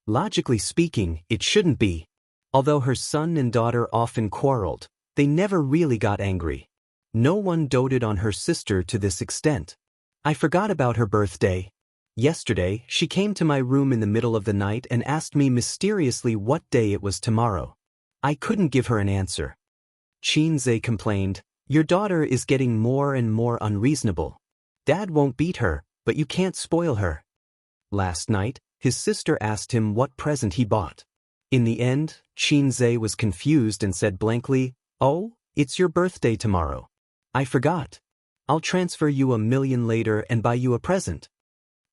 Logically speaking, it shouldn't be. Although her son and daughter often quarreled, they never really got angry. No one doted on her sister to this extent. I forgot about her birthday. Yesterday, she came to my room in the middle of the night and asked me mysteriously what day it was tomorrow. I couldn't give her an answer. Xianxia complained, "Your daughter is getting more and more unreasonable. Dad won't beat her, but you can't spoil her." Last night, his sister asked him what present he bought. In the end, Xianxia was confused and said blankly, "Oh, it's your birthday tomorrow. I forgot. I'll transfer you $1 million later and buy you a present."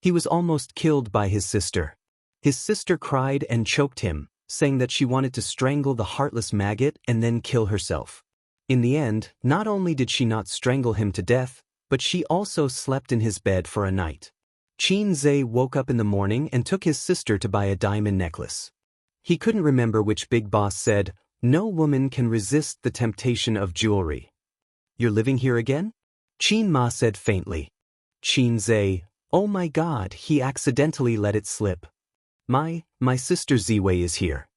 He was almost killed by his sister. His sister cried and choked him, saying that she wanted to strangle the heartless maggot and then kill herself. In the end, not only did she not strangle him to death, but she also slept in his bed for a night. Xianxia woke up in the morning and took his sister to buy a diamond necklace. He couldn't remember which big boss said, "No woman can resist the temptation of jewelry." "You're living here again?" Qin Ma said faintly. Xianxia, "Oh my God, he accidentally let it slip. My sister Ziwei is here.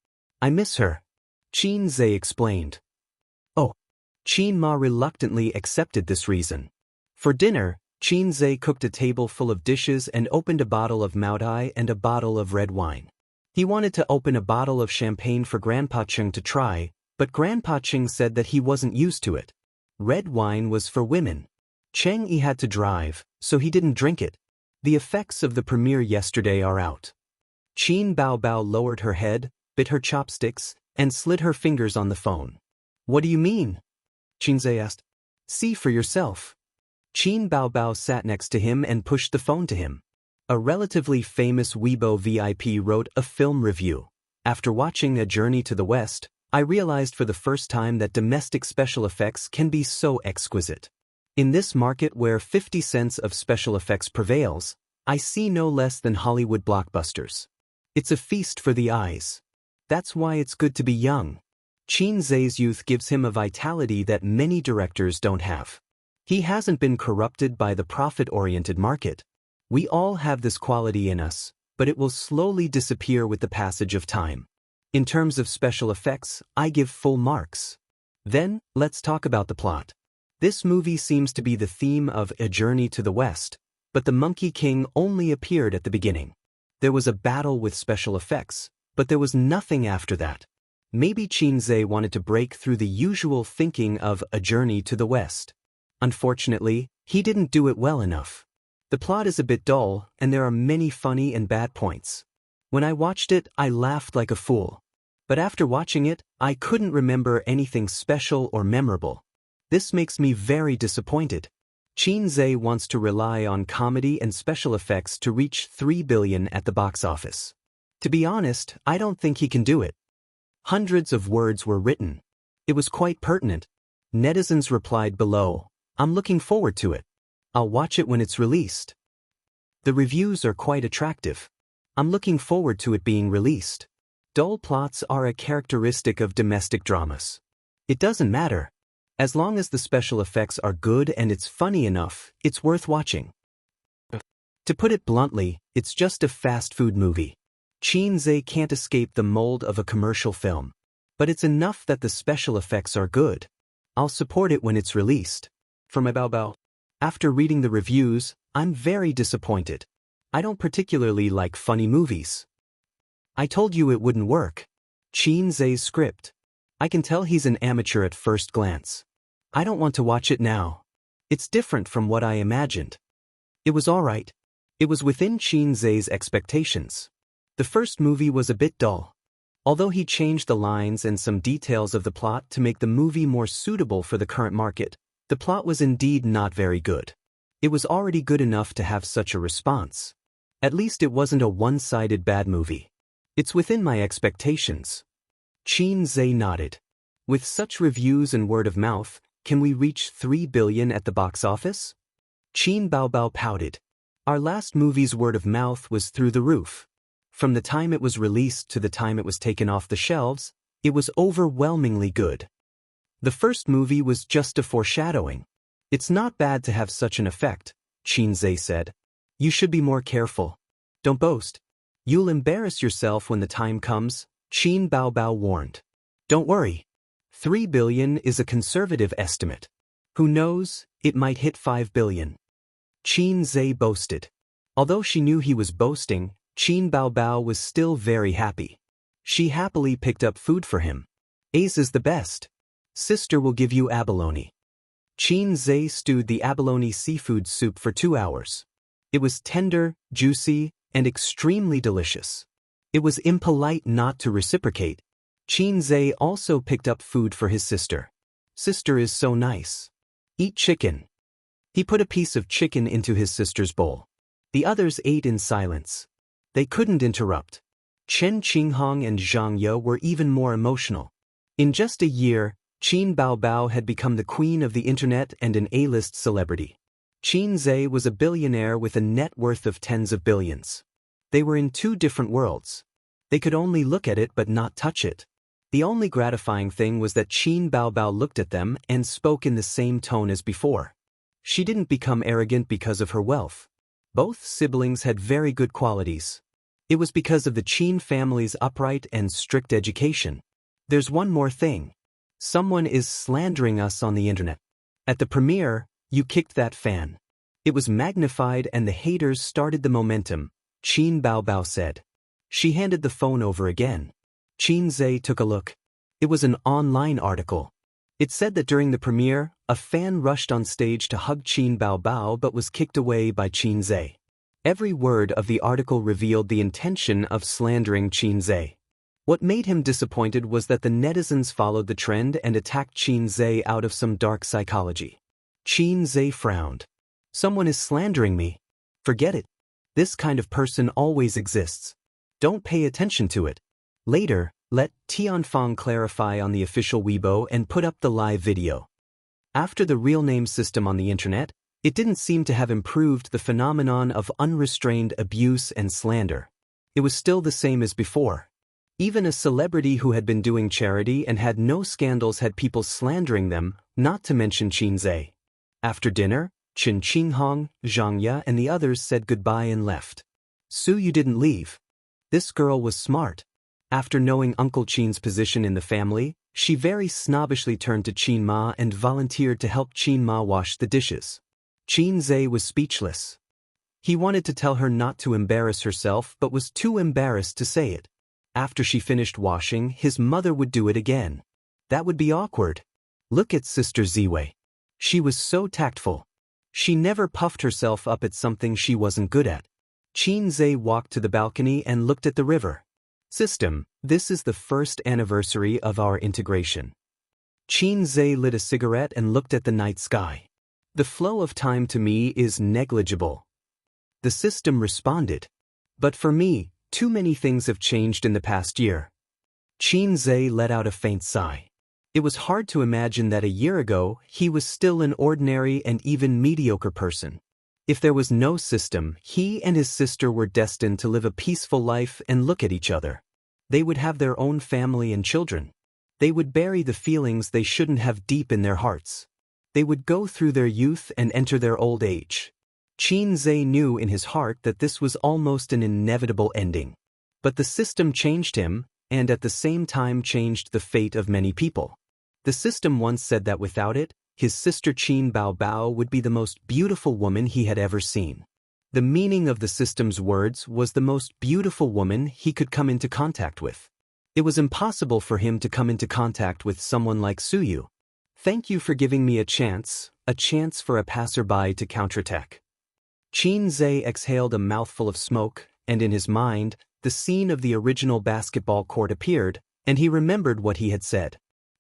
I miss her." Xianxia explained. Oh. Qin Ma reluctantly accepted this reason. For dinner, Xianxia cooked a table full of dishes and opened a bottle of Maodai and a bottle of red wine. He wanted to open a bottle of champagne for Grandpa Cheng to try, but Grandpa Cheng said that he wasn't used to it. Red wine was for women. Cheng Yi had to drive, so he didn't drink it. The effects of the premiere yesterday are out. Qin Baobao lowered her head, bit her chopsticks, and slid her fingers on the phone. "What do you mean?" Xianxia asked. "See for yourself." Qin Baobao sat next to him and pushed the phone to him. A relatively famous Weibo VIP wrote a film review. After watching A Journey to the West, I realized for the first time that domestic special effects can be so exquisite. In this market where 50 cents of special effects prevails, I see no less than Hollywood blockbusters. It's a feast for the eyes. That's why it's good to be young. Xianxia's youth gives him a vitality that many directors don't have. He hasn't been corrupted by the profit-oriented market. We all have this quality in us, but it will slowly disappear with the passage of time. In terms of special effects, I give full marks. Then, let's talk about the plot. This movie seems to be the theme of A Journey to the West, but the Monkey King only appeared at the beginning. There was a battle with special effects, but there was nothing after that. Maybe Xianxia wanted to break through the usual thinking of A Journey to the West. Unfortunately, he didn't do it well enough. The plot is a bit dull, and there are many funny and bad points. When I watched it, I laughed like a fool. But after watching it, I couldn't remember anything special or memorable. This makes me very disappointed. Xianxia wants to rely on comedy and special effects to reach 3 billion at the box office. To be honest, I don't think he can do it. Hundreds of words were written. It was quite pertinent. Netizens replied below, "I'm looking forward to it. I'll watch it when it's released." The reviews are quite attractive. I'm looking forward to it being released. Dull plots are a characteristic of domestic dramas. It doesn't matter. As long as the special effects are good and it's funny enough, it's worth watching. To put it bluntly, it's just a fast food movie. Xianxia can't escape the mold of a commercial film. But it's enough that the special effects are good. I'll support it when it's released. For my Baobao. After reading the reviews, I'm very disappointed. I don't particularly like funny movies. I told you it wouldn't work. Xianxia's script. I can tell he's an amateur at first glance. I don't want to watch it now. It's different from what I imagined. It was alright. It was within Xianxia's expectations. The first movie was a bit dull. Although he changed the lines and some details of the plot to make the movie more suitable for the current market, the plot was indeed not very good. It was already good enough to have such a response. At least it wasn't a one-sided bad movie. It's within my expectations. Xianxia nodded. With such reviews and word of mouth, can we reach 3 billion at the box office? Qin Baobao pouted. Our last movie's word of mouth was through the roof. From the time it was released to the time it was taken off the shelves, it was overwhelmingly good. The first movie was just a foreshadowing. It's not bad to have such an effect, Xianxia said. You should be more careful. Don't boast. You'll embarrass yourself when the time comes, Qin Baobao warned. Don't worry. 3 billion is a conservative estimate. Who knows, it might hit 5 billion. Xianxia boasted. Although she knew he was boasting, Qin Baobao was still very happy. She happily picked up food for him. Ace is the best. Sister will give you abalone. Qin Zhe stewed the abalone seafood soup for 2 hours. It was tender, juicy, and extremely delicious. It was impolite not to reciprocate. Qin Zhe also picked up food for his sister. Sister is so nice. Eat chicken. He put a piece of chicken into his sister's bowl. The others ate in silence. They couldn't interrupt. Chen Qinghong and Xianxia were even more emotional. In just a year, Qin Baobao had become the queen of the internet and an A-list celebrity. Qin Zhe was a billionaire with a net worth of tens of billions. They were in 2 different worlds. They could only look at it but not touch it. The only gratifying thing was that Qin Baobao looked at them and spoke in the same tone as before. She didn't become arrogant because of her wealth. Both siblings had very good qualities. It was because of the Qin family's upright and strict education. There's one more thing. Someone is slandering us on the internet. At the premiere, you kicked that fan. It was magnified and the haters started the momentum, Qin Baobao said. She handed the phone over again. Qin Zhe took a look. It was an online article. It said that during the premiere, a fan rushed on stage to hug Qin Baobao but was kicked away by Qin Zhe. Every word of the article revealed the intention of slandering Qin Zhe. What made him disappointed was that the netizens followed the trend and attacked Qin Zhe out of some dark psychology. Qin Zhe frowned. Someone is slandering me. Forget it. This kind of person always exists. Don't pay attention to it. Later, let Tianfang clarify on the official Weibo and put up the live video. After the real name system on the internet, it didn't seem to have improved the phenomenon of unrestrained abuse and slander. It was still the same as before. Even a celebrity who had been doing charity and had no scandals had people slandering them, not to mention Qin Zhe. After dinner, Chen Qinghong, Xianxia and the others said goodbye and left. You didn't leave. This girl was smart. After knowing Uncle Qin's position in the family, she very snobbishly turned to Qin Ma and volunteered to help Qin Ma wash the dishes. Qin Zhe was speechless. He wanted to tell her not to embarrass herself but was too embarrassed to say it. After she finished washing, his mother would do it again. That would be awkward. Look at Sister Ziwei. She was so tactful. She never puffed herself up at something she wasn't good at. Qin Zhe walked to the balcony and looked at the river. System, this is the first anniversary of our integration. Qin Zhe lit a cigarette and looked at the night sky. The flow of time to me is negligible. The system responded. But for me, too many things have changed in the past year. Qin Zhe let out a faint sigh. It was hard to imagine that a year ago, he was still an ordinary and even mediocre person. If there was no system, he and his sister were destined to live a peaceful life and look at each other. They would have their own family and children. They would bury the feelings they shouldn't have deep in their hearts. They would go through their youth and enter their old age. Qin Zhe knew in his heart that this was almost an inevitable ending. But the system changed him, and at the same time changed the fate of many people. The system once said that without it, his sister Qin Baobao would be the most beautiful woman he had ever seen. The meaning of the system's words was the most beautiful woman he could come into contact with. It was impossible for him to come into contact with someone like Suyu. Thank you for giving me a chance for a passerby to counterattack. Qin Zhe exhaled a mouthful of smoke, and in his mind, the scene of the original basketball court appeared, and he remembered what he had said.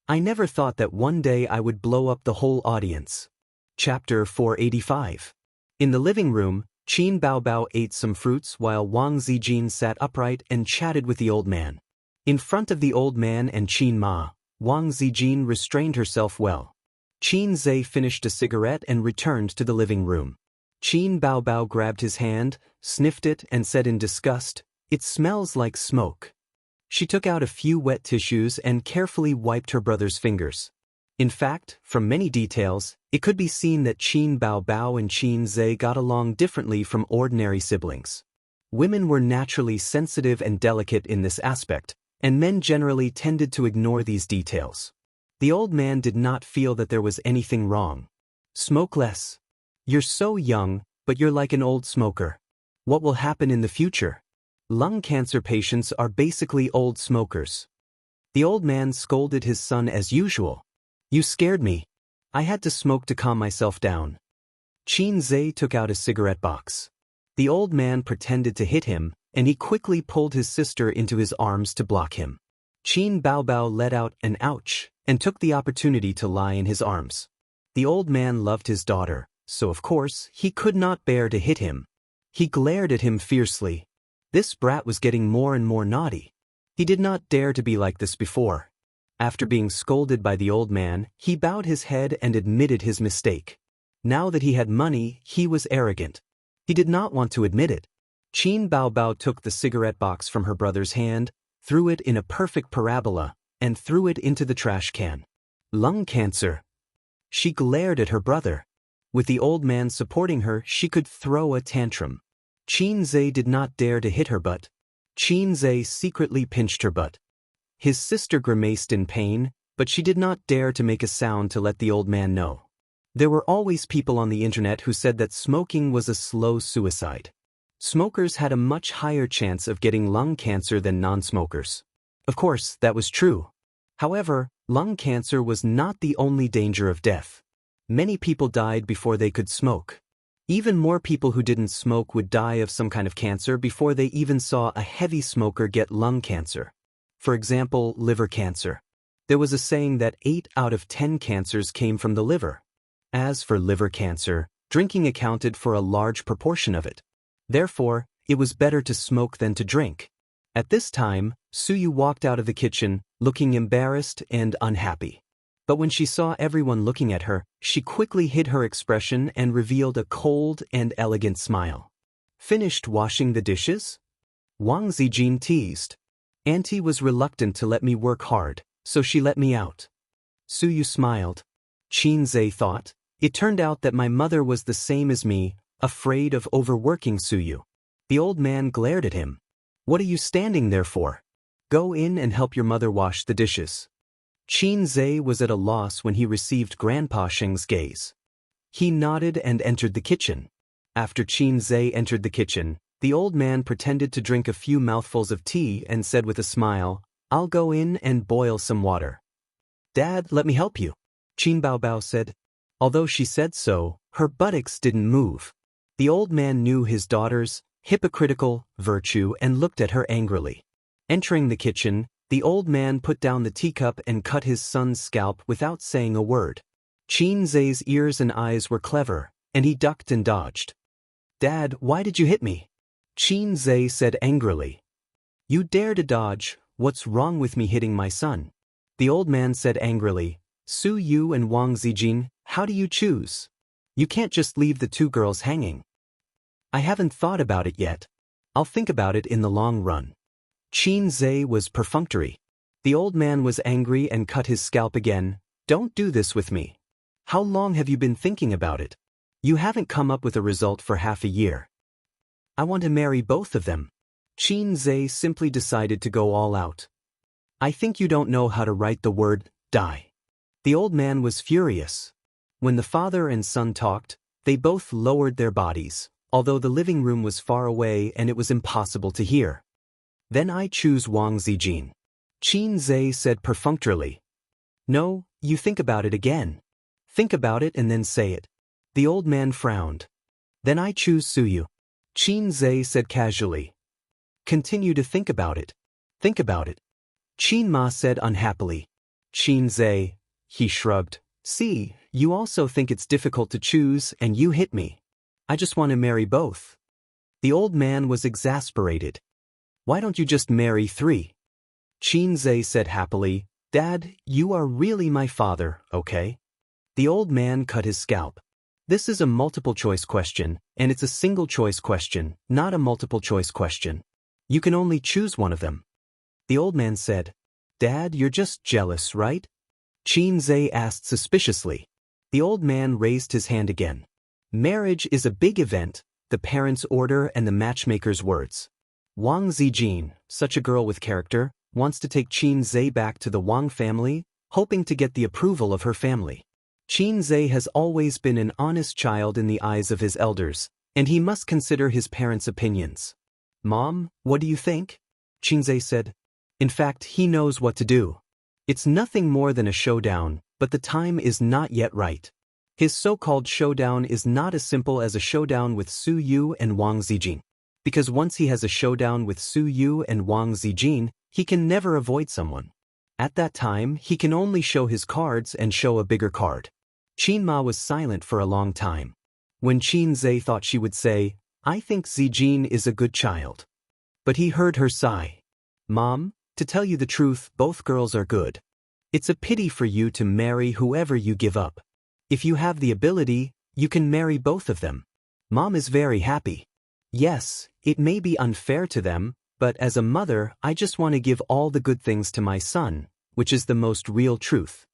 I never thought that one day I would blow up the whole audience. Chapter 485. In the living room, Qin Baobao ate some fruits while Wang Zijin sat upright and chatted with the old man. In front of the old man and Qin Ma, Wang Zijin restrained herself well. Qin Zhe finished a cigarette and returned to the living room. Qin Baobao grabbed his hand, sniffed it and said in disgust, "It smells like smoke." She took out a few wet tissues and carefully wiped her brother's fingers. In fact, from many details, it could be seen that Qin Baobao and Qin Zhe got along differently from ordinary siblings. Women were naturally sensitive and delicate in this aspect, and men generally tended to ignore these details. The old man did not feel that there was anything wrong. Smoke less. You're so young, but you're like an old smoker. What will happen in the future? Lung cancer patients are basically old smokers. The old man scolded his son as usual. You scared me. I had to smoke to calm myself down. Xianxia took out a cigarette box. The old man pretended to hit him, and he quickly pulled his sister into his arms to block him. Qin Baobao let out an ouch and took the opportunity to lie in his arms. The old man loved his daughter, so of course he could not bear to hit him. He glared at him fiercely. This brat was getting more and more naughty. He did not dare to be like this before. After being scolded by the old man, he bowed his head and admitted his mistake. Now that he had money, he was arrogant. He did not want to admit it. Qin Baobao took the cigarette box from her brother's hand, threw it in a perfect parabola, and threw it into the trash can. Lung cancer. She glared at her brother. With the old man supporting her, she could throw a tantrum. Xianxia did not dare to hit her butt. Xianxia secretly pinched her butt. His sister grimaced in pain, but she did not dare to make a sound to let the old man know. There were always people on the internet who said that smoking was a slow suicide. Smokers had a much higher chance of getting lung cancer than non-smokers. Of course, that was true. However, lung cancer was not the only danger of death. Many people died before they could smoke. Even more people who didn't smoke would die of some kind of cancer before they even saw a heavy smoker get lung cancer. For example, liver cancer. There was a saying that 8 out of 10 cancers came from the liver. As for liver cancer, drinking accounted for a large proportion of it. Therefore, it was better to smoke than to drink. At this time, Suyu walked out of the kitchen, looking embarrassed and unhappy. But when she saw everyone looking at her, she quickly hid her expression and revealed a cold and elegant smile. Finished washing the dishes? Wang Zijin teased. Auntie was reluctant to let me work hard, so she let me out. Suyu smiled. Xianxia thought, it turned out that my mother was the same as me, afraid of overworking Suyu. The old man glared at him. What are you standing there for? Go in and help your mother wash the dishes. Xianxia was at a loss when he received Grandpa Sheng's gaze. He nodded and entered the kitchen. After Xianxia entered the kitchen, the old man pretended to drink a few mouthfuls of tea and said with a smile, I'll go in and boil some water. Dad, let me help you, Qin Baobao said. Although she said so, her buttocks didn't move. The old man knew his daughter's hypocritical virtue and looked at her angrily. Entering the kitchen, the old man put down the teacup and cut his son's scalp without saying a word. Xianxia's ears and eyes were clever, and he ducked and dodged. Dad, why did you hit me? Xianxia said angrily. You dare to dodge, what's wrong with me hitting my son? The old man said angrily, Su Yu and Wang Zijin, how do you choose? You can't just leave the two girls hanging. I haven't thought about it yet. I'll think about it in the long run. Xianxia was perfunctory. The old man was angry and cut his scalp again. Don't do this with me. How long have you been thinking about it? You haven't come up with a result for half a year. I want to marry both of them. Xianxia simply decided to go all out. I think you don't know how to write the word die. The old man was furious. When the father and son talked, they both lowered their bodies, although the living room was far away and it was impossible to hear. Then I choose Wang Zijin. Xianxia said perfunctorily. No, you think about it again. Think about it and then say it. The old man frowned. Then I choose Suyu. Xianxia said casually. Continue to think about it. Think about it. Qin Ma said unhappily. Xianxia, he shrugged. See, you also think it's difficult to choose and you hit me. I just want to marry both. The old man was exasperated. Why don't you just marry 3? Xianxia said happily, Dad, you are really my father, okay? The old man cut his scalp. This is a multiple-choice question, and it's a single-choice question, not a multiple-choice question. You can only choose one of them. The old man said, Dad, you're just jealous, right? Xianxia asked suspiciously. The old man raised his hand again. Marriage is a big event, the parents' order and the matchmaker's words. Wang Zijin, such a girl with character, wants to take Xianxia back to the Wang family, hoping to get the approval of her family. Xianxia has always been an honest child in the eyes of his elders, And he must consider his parents' opinions. Mom, what do you think? Qingzhe said. In fact, he knows what to do. It's nothing more than a showdown, but the time is not yet right. His so-called showdown is not as simple as a showdown with Su Yu and Wang Zijin. Because once he has a showdown with Su Yu and Wang Zijin, he can never avoid someone. At that time, he can only show his cards and show a bigger card. Qin Ma was silent for a long time. When Qinzhe thought she would say, I think Zijin is a good child. But he heard her sigh. Mom, to tell you the truth, both girls are good. It's a pity for you to marry whoever you give up. If you have the ability, you can marry both of them. Mom is very happy. Yes, it may be unfair to them, but as a mother, I just want to give all the good things to my son, which is the most real truth.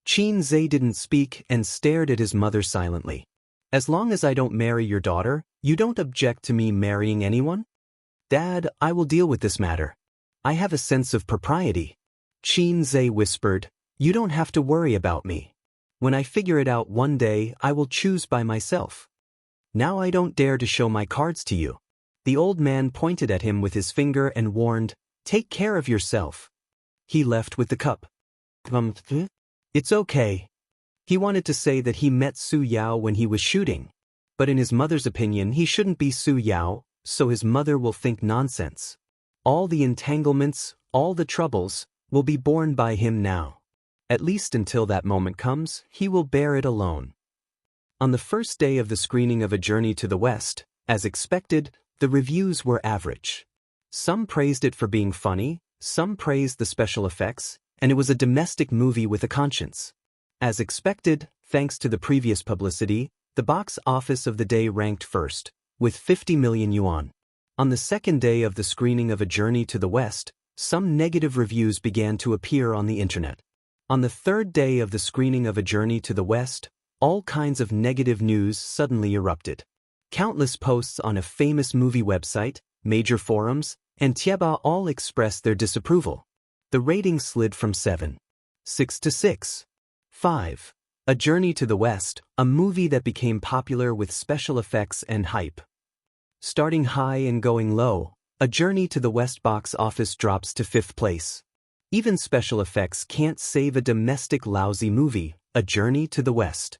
Qinzhe didn't speak and stared at his mother silently. As long as I don't marry your daughter, you don't object to me marrying anyone? Dad, I will deal with this matter. I have a sense of propriety. Qinzhe whispered, you don't have to worry about me. When I figure it out one day, I will choose by myself. Now I don't dare to show my cards to you. The old man pointed at him with his finger and warned, take care of yourself. He left with the cup. It's okay. He wanted to say that he met Su Yao when he was shooting. But in his mother's opinion, he shouldn't be Su Yao, so his mother will think nonsense. All the entanglements, all the troubles, will be borne by him now. At least until that moment comes, he will bear it alone. On the first day of the screening of A Journey to the West, as expected, the reviews were average. Some praised it for being funny, some praised the special effects, and it was a domestic movie with a conscience. As expected, thanks to the previous publicity, the box office of the day ranked first, with 50 million yuan. On the second day of the screening of A Journey to the West, some negative reviews began to appear on the internet. On the third day of the screening of A Journey to the West, all kinds of negative news suddenly erupted. Countless posts on a famous movie website, major forums, and Tieba all expressed their disapproval. The rating slid from 7.6 to 6.5. A Journey to the West, a movie that became popular with special effects and hype. Starting high and going low, A Journey to the West box office drops to 5th place. Even special effects can't save a domestic lousy movie, A Journey to the West.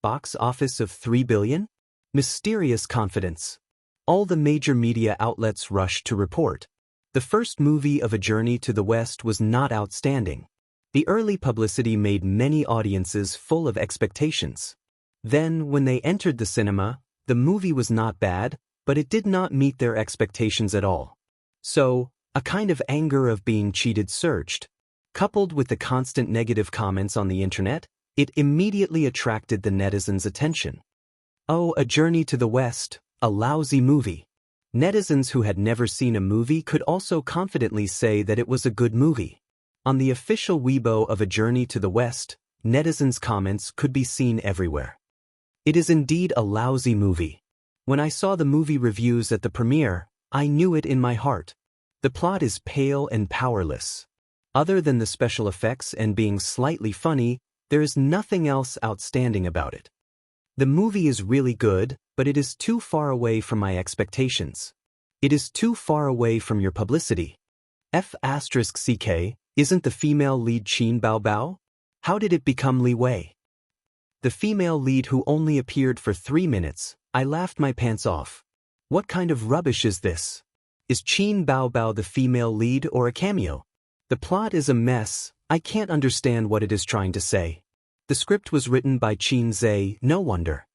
Box office of 3 billion? Mysterious confidence. All the major media outlets rushed to report. The first movie of A Journey to the West was not outstanding. The early publicity made many audiences full of expectations. Then, when they entered the cinema, the movie was not bad, but it did not meet their expectations at all. So, a kind of anger of being cheated surged. Coupled with the constant negative comments on the internet, it immediately attracted the netizens' attention. Oh, A Journey to the West, a lousy movie. Netizens who had never seen a movie could also confidently say that it was a good movie. On the official Weibo of A Journey to the West, netizens' comments could be seen everywhere. It is indeed a lousy movie. When I saw the movie reviews at the premiere, I knew it in my heart. The plot is pale and powerless. Other than the special effects and being slightly funny, there is nothing else outstanding about it. The movie is really good, but it is too far away from my expectations. It is too far away from your publicity. F***ck, isn't the female lead Qin Baobao? How did it become Li Wei? The female lead who only appeared for 3 minutes, I laughed my pants off. What kind of rubbish is this? Is Qin Baobao the female lead or a cameo? The plot is a mess, I can't understand what it is trying to say. The script was written by Qinzhe, no wonder.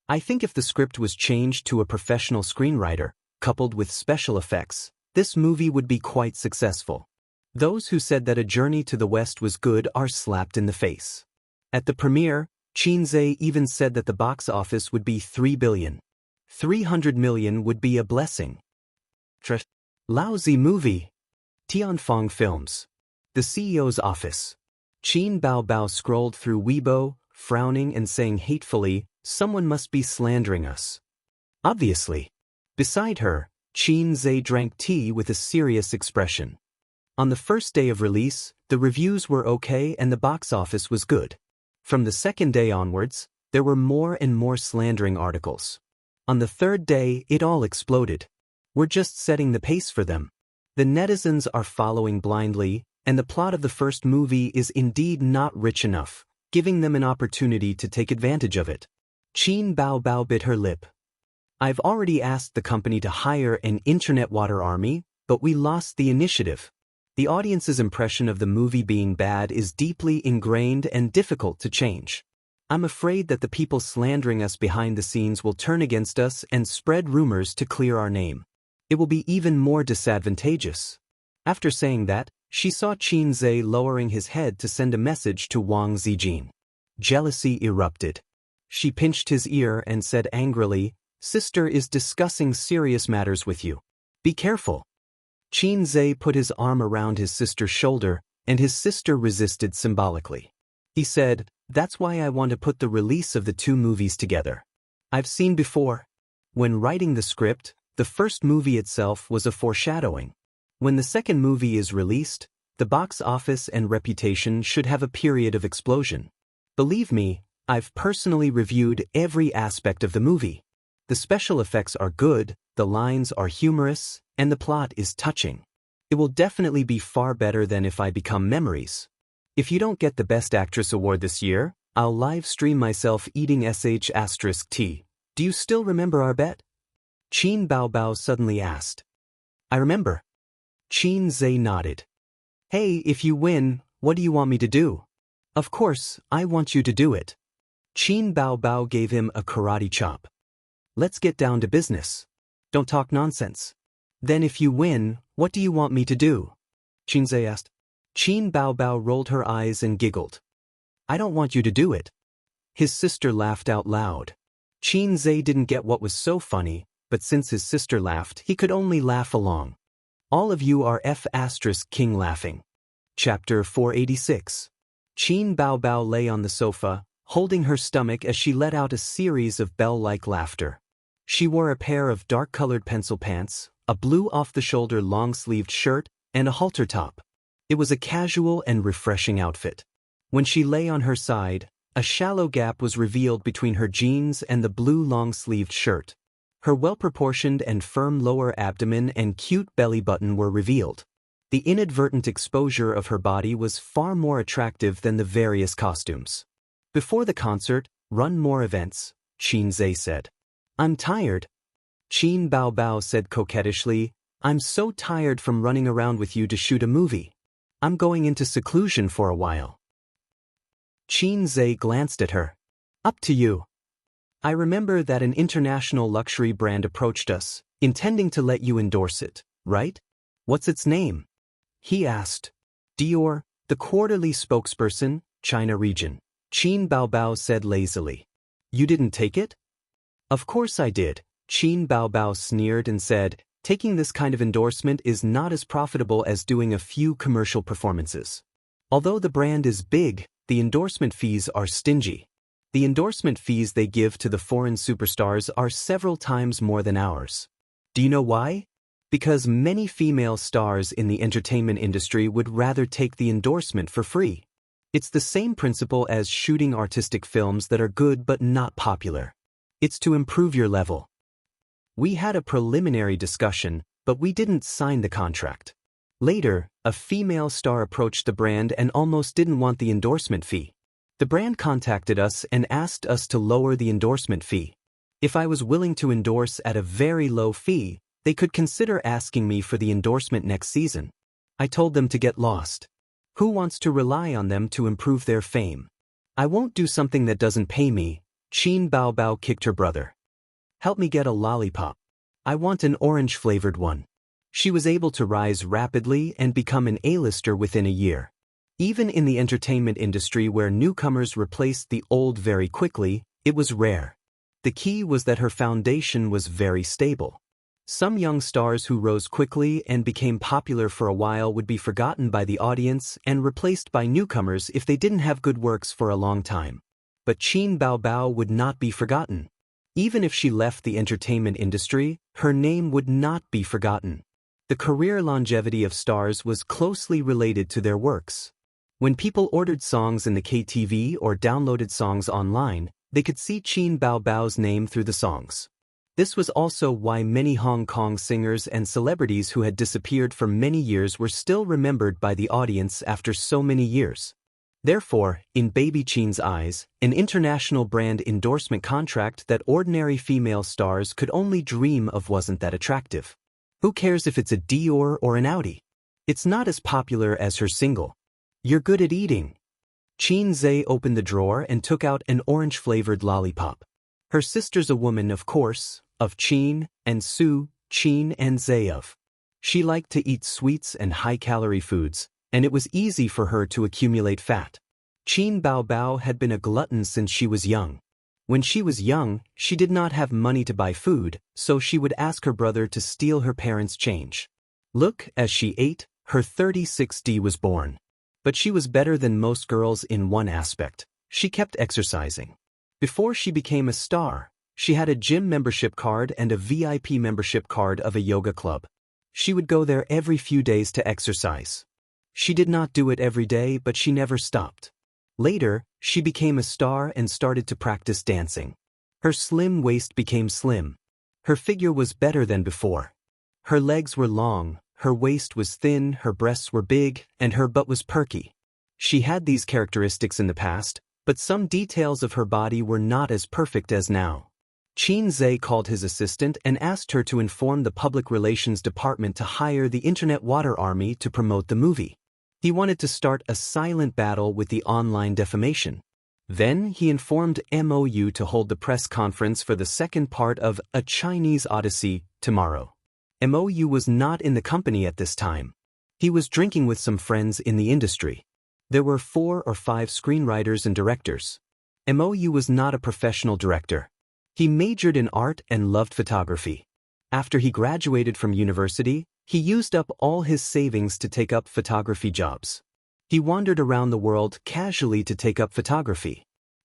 I think if the script was changed to a professional screenwriter, coupled with special effects, this movie would be quite successful. Those who said that A Journey to the West was good are slapped in the face. At the premiere, Qinzhe even said that the box office would be 3 billion. 300 million would be a blessing. Lousy movie. Tianfeng Films. The CEO's office. Qin Baobao scrolled through Weibo, frowning and saying hatefully, someone must be slandering us. Obviously. Beside her, Qinzhe drank tea with a serious expression. On the first day of release, the reviews were okay and the box office was good. From the second day onwards, there were more and more slandering articles. On the third day, it all exploded. We're just setting the pace for them. The netizens are following blindly, and the plot of the first movie is indeed not rich enough, giving them an opportunity to take advantage of it. Qin Baobao bit her lip. I've already asked the company to hire an internet water army, but we lost the initiative. The audience's impression of the movie being bad is deeply ingrained and difficult to change. I'm afraid that the people slandering us behind the scenes will turn against us and spread rumors to clear our name. It will be even more disadvantageous. After saying that, she saw Qin Zhe lowering his head to send a message to Wang Zijin. Jealousy erupted. She pinched his ear and said angrily, "Sister is discussing serious matters with you. Be careful." Qin Zhe put his arm around his sister's shoulder, and his sister resisted symbolically. He said, "That's why I want to put the release of the two movies together. I've seen before. When writing the script, the first movie itself was a foreshadowing. When the second movie is released, the box office and reputation should have a period of explosion. Believe me, I've personally reviewed every aspect of the movie. The special effects are good, the lines are humorous, and the plot is touching. It will definitely be far better than if I become memories. If you don't get the Best Actress award this year, I'll live stream myself eating sh*t. Do you still remember our bet?" Qin Baobao suddenly asked. "I remember." Qin Zhe nodded. "Hey, if you win, what do you want me to do?" "Of course, I want you to do it." Qin Baobao gave him a karate chop. "Let's get down to business. Don't talk nonsense." "Then if you win, what do you want me to do?" Qin Zhe asked. Qin Baobao rolled her eyes and giggled. "I don't want you to do it." His sister laughed out loud. Qin Zhe didn't get what was so funny, but since his sister laughed, he could only laugh along. All of you are King laughing. Chapter 486. Qin Baobao lay on the sofa, holding her stomach as she let out a series of bell-like laughter. She wore a pair of dark-colored pencil pants, a blue off-the-shoulder long-sleeved shirt, and a halter top. It was a casual and refreshing outfit. When she lay on her side, a shallow gap was revealed between her jeans and the blue long-sleeved shirt. Her well-proportioned and firm lower abdomen and cute belly button were revealed. The inadvertent exposure of her body was far more attractive than the various costumes. "Before the concert, run more events," Qin Zhe said. "I'm tired." Qin Baobao said coquettishly, "I'm so tired from running around with you to shoot a movie. I'm going into seclusion for a while." Qin Zhe glanced at her. "Up to you. I remember that an international luxury brand approached us, intending to let you endorse it, right? What's its name?" he asked. "Dior, the quarterly spokesperson, China region," Qin Baobao said lazily. "You didn't take it?" "Of course I did," Qin Baobao sneered and said, "taking this kind of endorsement is not as profitable as doing a few commercial performances. Although the brand is big, the endorsement fees are stingy. The endorsement fees they give to the foreign superstars are several times more than ours. Do you know why? Because many female stars in the entertainment industry would rather take the endorsement for free. It's the same principle as shooting artistic films that are good but not popular. It's to improve your level. We had a preliminary discussion, but we didn't sign the contract. Later, a female star approached the brand and almost didn't want the endorsement fee. The brand contacted us and asked us to lower the endorsement fee. If I was willing to endorse at a very low fee, they could consider asking me for the endorsement next season. I told them to get lost. Who wants to rely on them to improve their fame? I won't do something that doesn't pay me." Qin Baobao kicked her brother. "Help me get a lollipop. I want an orange-flavored one." She was able to rise rapidly and become an A-lister within a year. Even in the entertainment industry where newcomers replaced the old very quickly, it was rare. The key was that her foundation was very stable. Some young stars who rose quickly and became popular for a while would be forgotten by the audience and replaced by newcomers if they didn't have good works for a long time. But Qin Baobao would not be forgotten. Even if she left the entertainment industry, her name would not be forgotten. The career longevity of stars was closely related to their works. When people ordered songs in the KTV or downloaded songs online, they could see Qin Baobao's name through the songs. This was also why many Hong Kong singers and celebrities who had disappeared for many years were still remembered by the audience after so many years. Therefore, in Baby Chin's eyes, an international brand endorsement contract that ordinary female stars could only dream of wasn't that attractive. Who cares if it's a Dior or an Audi? It's not as popular as her single, "You're Good at Eating." Chin Zhe opened the drawer and took out an orange-flavored lollipop. Her sister's a woman, of course, of Chin and Su, Chin and Zhe of. She liked to eat sweets and high-calorie foods, and it was easy for her to accumulate fat. Chin Bao Bao had been a glutton since she was young. When she was young, she did not have money to buy food, so she would ask her brother to steal her parents' change. Look, as she ate, her 36D was born. But she was better than most girls in one aspect: she kept exercising. Before she became a star, she had a gym membership card and a VIP membership card of a yoga club. She would go there every few days to exercise. She did not do it every day, but she never stopped. Later, she became a star and started to practice dancing. Her slim waist became slim. Her figure was better than before. Her legs were long, her waist was thin, her breasts were big, and her butt was perky. She had these characteristics in the past, but some details of her body were not as perfect as now. Chin Zhe called his assistant and asked her to inform the public relations department to hire the Internet Water Army to promote the movie. He wanted to start a silent battle with the online defamation. Then he informed MOU to hold the press conference for the second part of A Chinese Odyssey tomorrow. MOU was not in the company at this time. He was drinking with some friends in the industry. There were 4 or 5 screenwriters and directors. MOU was not a professional director. He majored in art and loved photography. After he graduated from university, he used up all his savings to take up photography jobs. He wandered around the world casually to take up photography.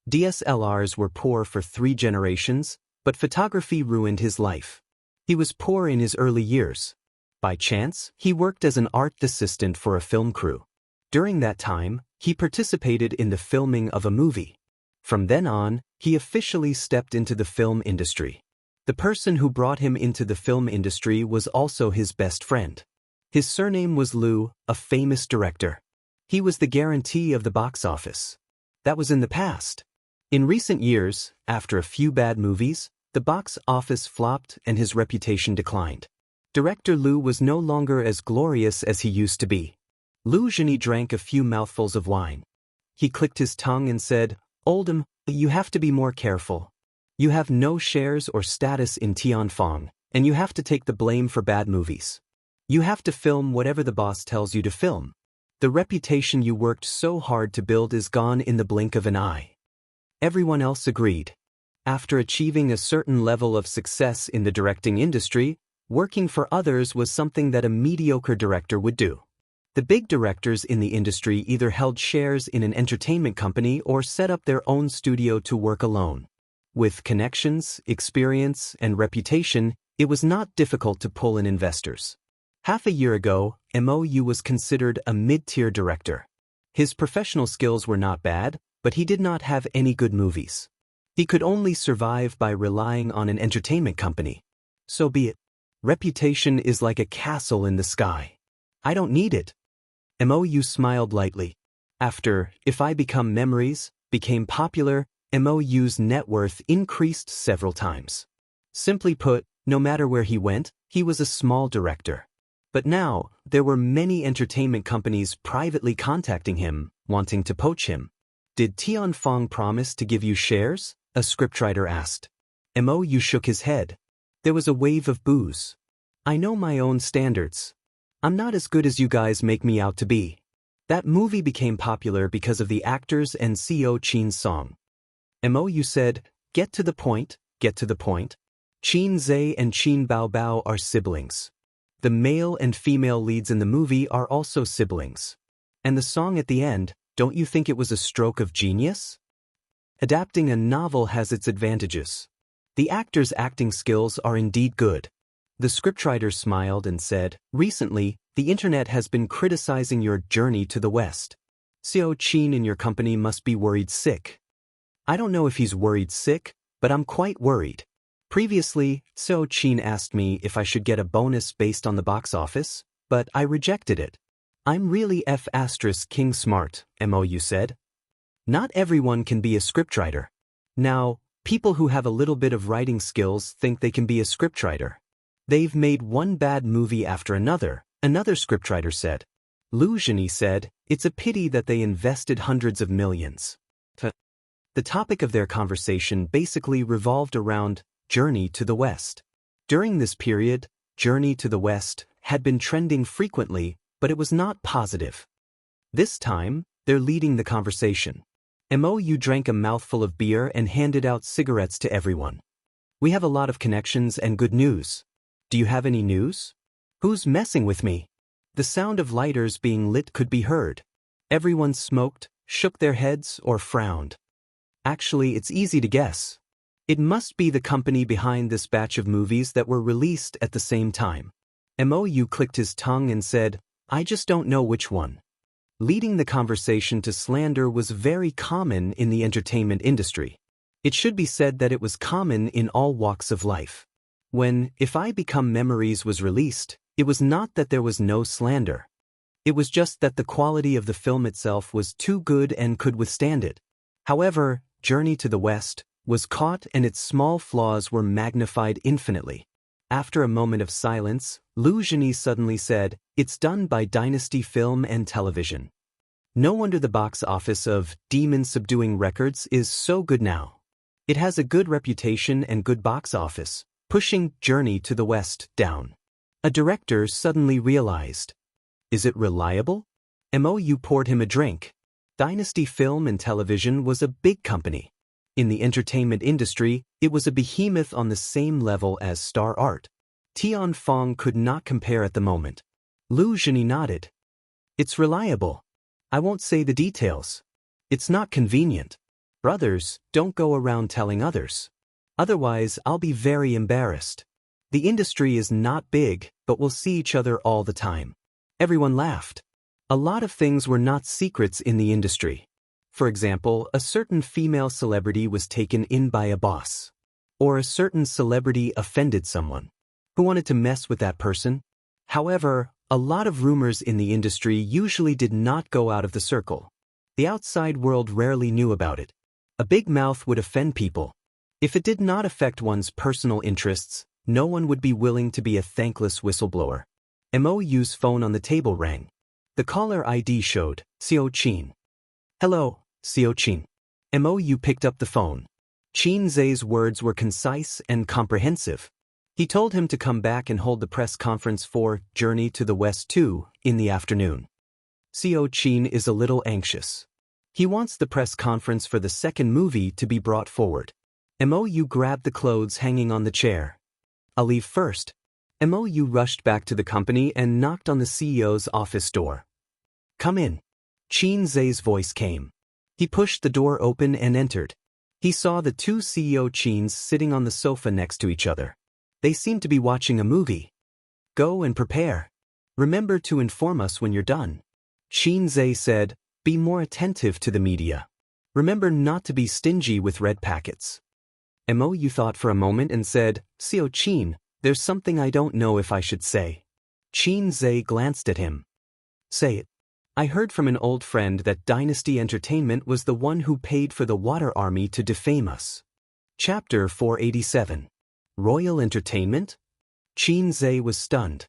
DSLRs were poor for 3 generations, but photography ruined his life. He was poor in his early years. By chance, he worked as an art assistant for a film crew. During that time, he participated in the filming of a movie. From then on, he officially stepped into the film industry. The person who brought him into the film industry was also his best friend. His surname was Liu, a famous director. He was the guarantee of the box office. That was in the past. In recent years, after a few bad movies, the box office flopped and his reputation declined. Director Liu was no longer as glorious as he used to be. Liu Zheni drank a few mouthfuls of wine. He clicked his tongue and said, "Oldham, you have to be more careful. You have no shares or status in Tianfang, and you have to take the blame for bad movies. You have to film whatever the boss tells you to film. The reputation you worked so hard to build is gone in the blink of an eye." Everyone else agreed. After achieving a certain level of success in the directing industry, working for others was something that a mediocre director would do. The big directors in the industry either held shares in an entertainment company or set up their own studio to work alone. With connections, experience, and reputation, it was not difficult to pull in investors. Half a year ago, MOU was considered a mid-tier director. His professional skills were not bad, but he did not have any good movies. He could only survive by relying on an entertainment company. So be it. Reputation is like a castle in the sky. I don't need it. MOU smiled lightly. After If I Become Memories became popular, MOU's net worth increased several times. Simply put, no matter where he went, he was a small director. But now, there were many entertainment companies privately contacting him, wanting to poach him. "Did Tianfang promise to give you shares?" a scriptwriter asked. MOU shook his head. There was a wave of boos. "I know my own standards. I'm not as good as you guys make me out to be." That movie became popular because of the actors and CEO Chin's song. MOU said, "Get to the point, get to the point." Chin Zhe and Chin Bao Bao are siblings. The male and female leads in the movie are also siblings. And the song at the end, don't you think it was a stroke of genius? Adapting a novel has its advantages. The actors' acting skills are indeed good. The scriptwriter smiled and said, "Recently, the internet has been criticizing your journey to the West. CEO Chin in your company must be worried sick." I don't know if he's worried sick, but I'm quite worried. Previously, So Chin asked me if I should get a bonus based on the box office, but I rejected it. I'm really King smart, Mou said. Not everyone can be a scriptwriter. Now, people who have a little bit of writing skills think they can be a scriptwriter. They've made one bad movie after another scriptwriter said. Lu Zhini said, it's a pity that they invested hundreds of millions. The topic of their conversation basically revolved around Journey to the West. During this period, Journey to the West had been trending frequently, but it was not positive. This time, they're leading the conversation. Mou drank a mouthful of beer and handed out cigarettes to everyone. We have a lot of connections and good news. Do you have any news? Who's messing with me? The sound of lighters being lit could be heard. Everyone smoked, shook their heads, or frowned. Actually, it's easy to guess. It must be the company behind this batch of movies that were released at the same time. Mou clicked his tongue and said, I just don't know which one. Leading the conversation to slander was very common in the entertainment industry. It should be said that it was common in all walks of life. When If I Become Memories was released, it was not that there was no slander. It was just that the quality of the film itself was too good and could withstand it. However, Journey to the West was caught and its small flaws were magnified infinitely. After a moment of silence, Lu Zhini suddenly said, it's done by Dynasty Film and Television. No wonder the box office of Demon Subduing Records is so good now. It has a good reputation and good box office, pushing Journey to the West down. A director suddenly realized. Is it reliable? Mou poured him a drink. Dynasty Film and Television was a big company. In the entertainment industry, it was a behemoth on the same level as Star Art. Tian Fong could not compare at the moment. Lu Zhini nodded. It's reliable. I won't say the details. It's not convenient. Brothers, don't go around telling others. Otherwise, I'll be very embarrassed. The industry is not big, but we'll see each other all the time. Everyone laughed. A lot of things were not secrets in the industry. For example, a certain female celebrity was taken in by a boss. Or a certain celebrity offended someone. Who wanted to mess with that person? However, a lot of rumors in the industry usually did not go out of the circle. The outside world rarely knew about it. A big mouth would offend people. If it did not affect one's personal interests, no one would be willing to be a thankless whistleblower. Mou's phone on the table rang. The caller ID showed, Xiao Qin. Hello, Xiao Qin. Mou picked up the phone. Qin Zai's words were concise and comprehensive. He told him to come back and hold the press conference for Journey to the West 2 in the afternoon. Xiao Qin is a little anxious. He wants the press conference for the second movie to be brought forward. Mou grabbed the clothes hanging on the chair. I'll leave first. Mou rushed back to the company and knocked on the CEO's office door. Come in. Qin Zai's voice came. He pushed the door open and entered. He saw the two CEO Qins sitting on the sofa next to each other. They seemed to be watching a movie. Go and prepare. Remember to inform us when you're done. Qin Zai said, be more attentive to the media. Remember not to be stingy with red packets. Mou thought for a moment and said, Xiao Qin, there's something I don't know if I should say. Qin Zai glanced at him. Say it. I heard from an old friend that Dynasty Entertainment was the one who paid for the Water Army to defame us. Chapter 487. Royal Entertainment? Qin Zai was stunned.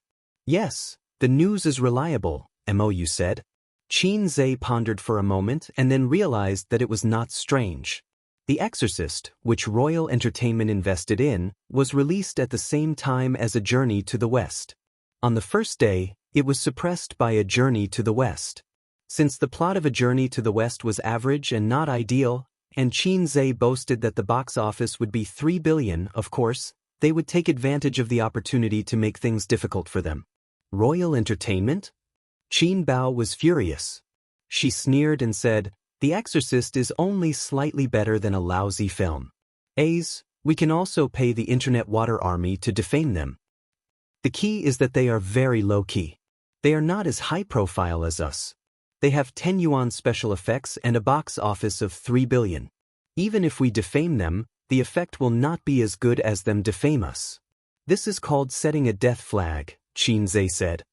Yes, the news is reliable, Mou said. Qin Zai pondered for a moment and then realized that it was not strange. The Exorcist, which Royal Entertainment invested in, was released at the same time as A Journey to the West. On the first day, it was suppressed by A Journey to the West. Since the plot of A Journey to the West was average and not ideal, and Qin Zai boasted that the box office would be 3 billion, of course, they would take advantage of the opportunity to make things difficult for them. Royal Entertainment? Qin Bao was furious. She sneered and said, The Exorcist is only slightly better than a lousy film. We can also pay the Internet Water Army to defame them. The key is that they are very low-key. They are not as high-profile as us. They have 10 yuan special effects and a box office of 3 billion. Even if we defame them, the effect will not be as good as them defame us. This is called setting a death flag, Xianxia said.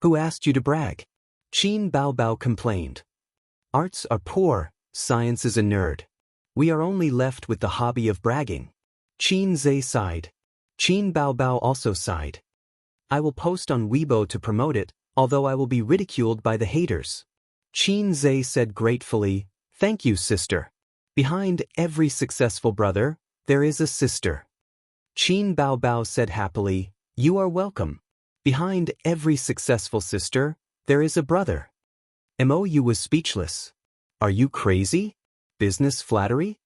Who asked you to brag? Qin Baobao complained. Arts are poor, science is a nerd. We are only left with the hobby of bragging. Xianxia sighed. Qin Baobao also sighed. I will post on Weibo to promote it, although I will be ridiculed by the haters. Xianxia said gratefully, Thank you, sister. Behind every successful brother, there is a sister. Qin Baobao said happily, You are welcome. Behind every successful sister, there is a brother. Mou was speechless. Are you crazy? Business flattery?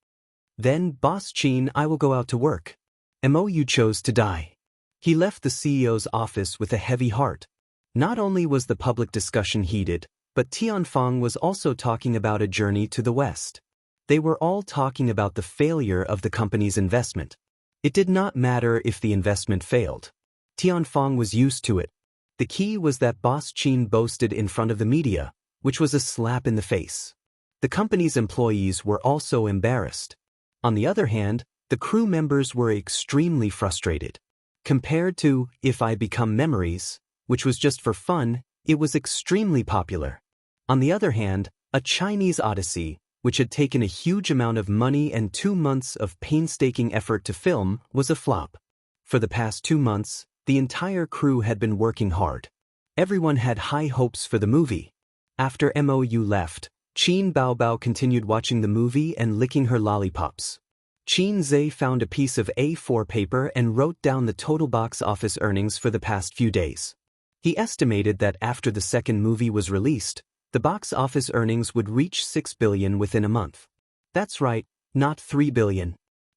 Then, Boss Qin, I will go out to work. Mou chose to die. He left the CEO's office with a heavy heart. Not only was the public discussion heated, but Tianfeng was also talking about a journey to the West. They were all talking about the failure of the company's investment. It did not matter if the investment failed. Tianfeng was used to it. The key was that Boss Qin boasted in front of the media, which was a slap in the face. The company's employees were also embarrassed. On the other hand, the crew members were extremely frustrated. Compared to If I Become Memories, which was just for fun, it was extremely popular. On the other hand, A Chinese Odyssey, which had taken a huge amount of money and 2 months of painstaking effort to film, was a flop. For the past 2 months, the entire crew had been working hard. Everyone had high hopes for the movie. After Mou left, Qin Baobao continued watching the movie and licking her lollipops. Xianxia found a piece of A4 paper and wrote down the total box office earnings for the past few days. He estimated that after the second movie was released, the box office earnings would reach 6 billion within a month. That's right, not 3 billion.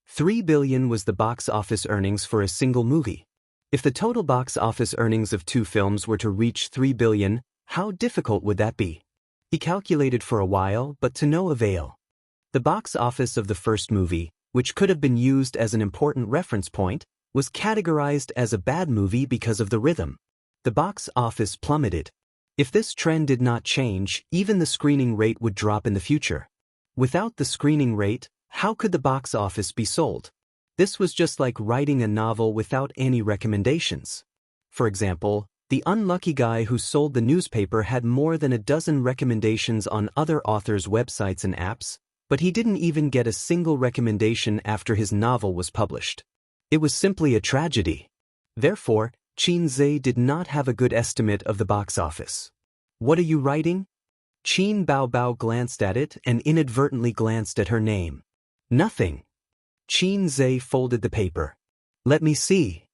3 billion was the box office earnings for a single movie. If the total box office earnings of 2 films were to reach 3 billion, how difficult would that be? He calculated for a while, but to no avail. The box office of the first movie, which could have been used as an important reference point, was categorized as a bad movie because of the rhythm. The box office plummeted. If this trend did not change, even the screening rate would drop in the future. Without the screening rate, how could the box office be sold? This was just like writing a novel without any recommendations. For example, the unlucky guy who sold the newspaper had more than a dozen recommendations on other authors' websites and apps, but he didn't even get a single recommendation after his novel was published. It was simply a tragedy. Therefore, Xianxia did not have a good estimate of the box office. What are you writing? Qin Baobao glanced at it and inadvertently glanced at her name. Nothing. Xianxia folded the paper. Let me see.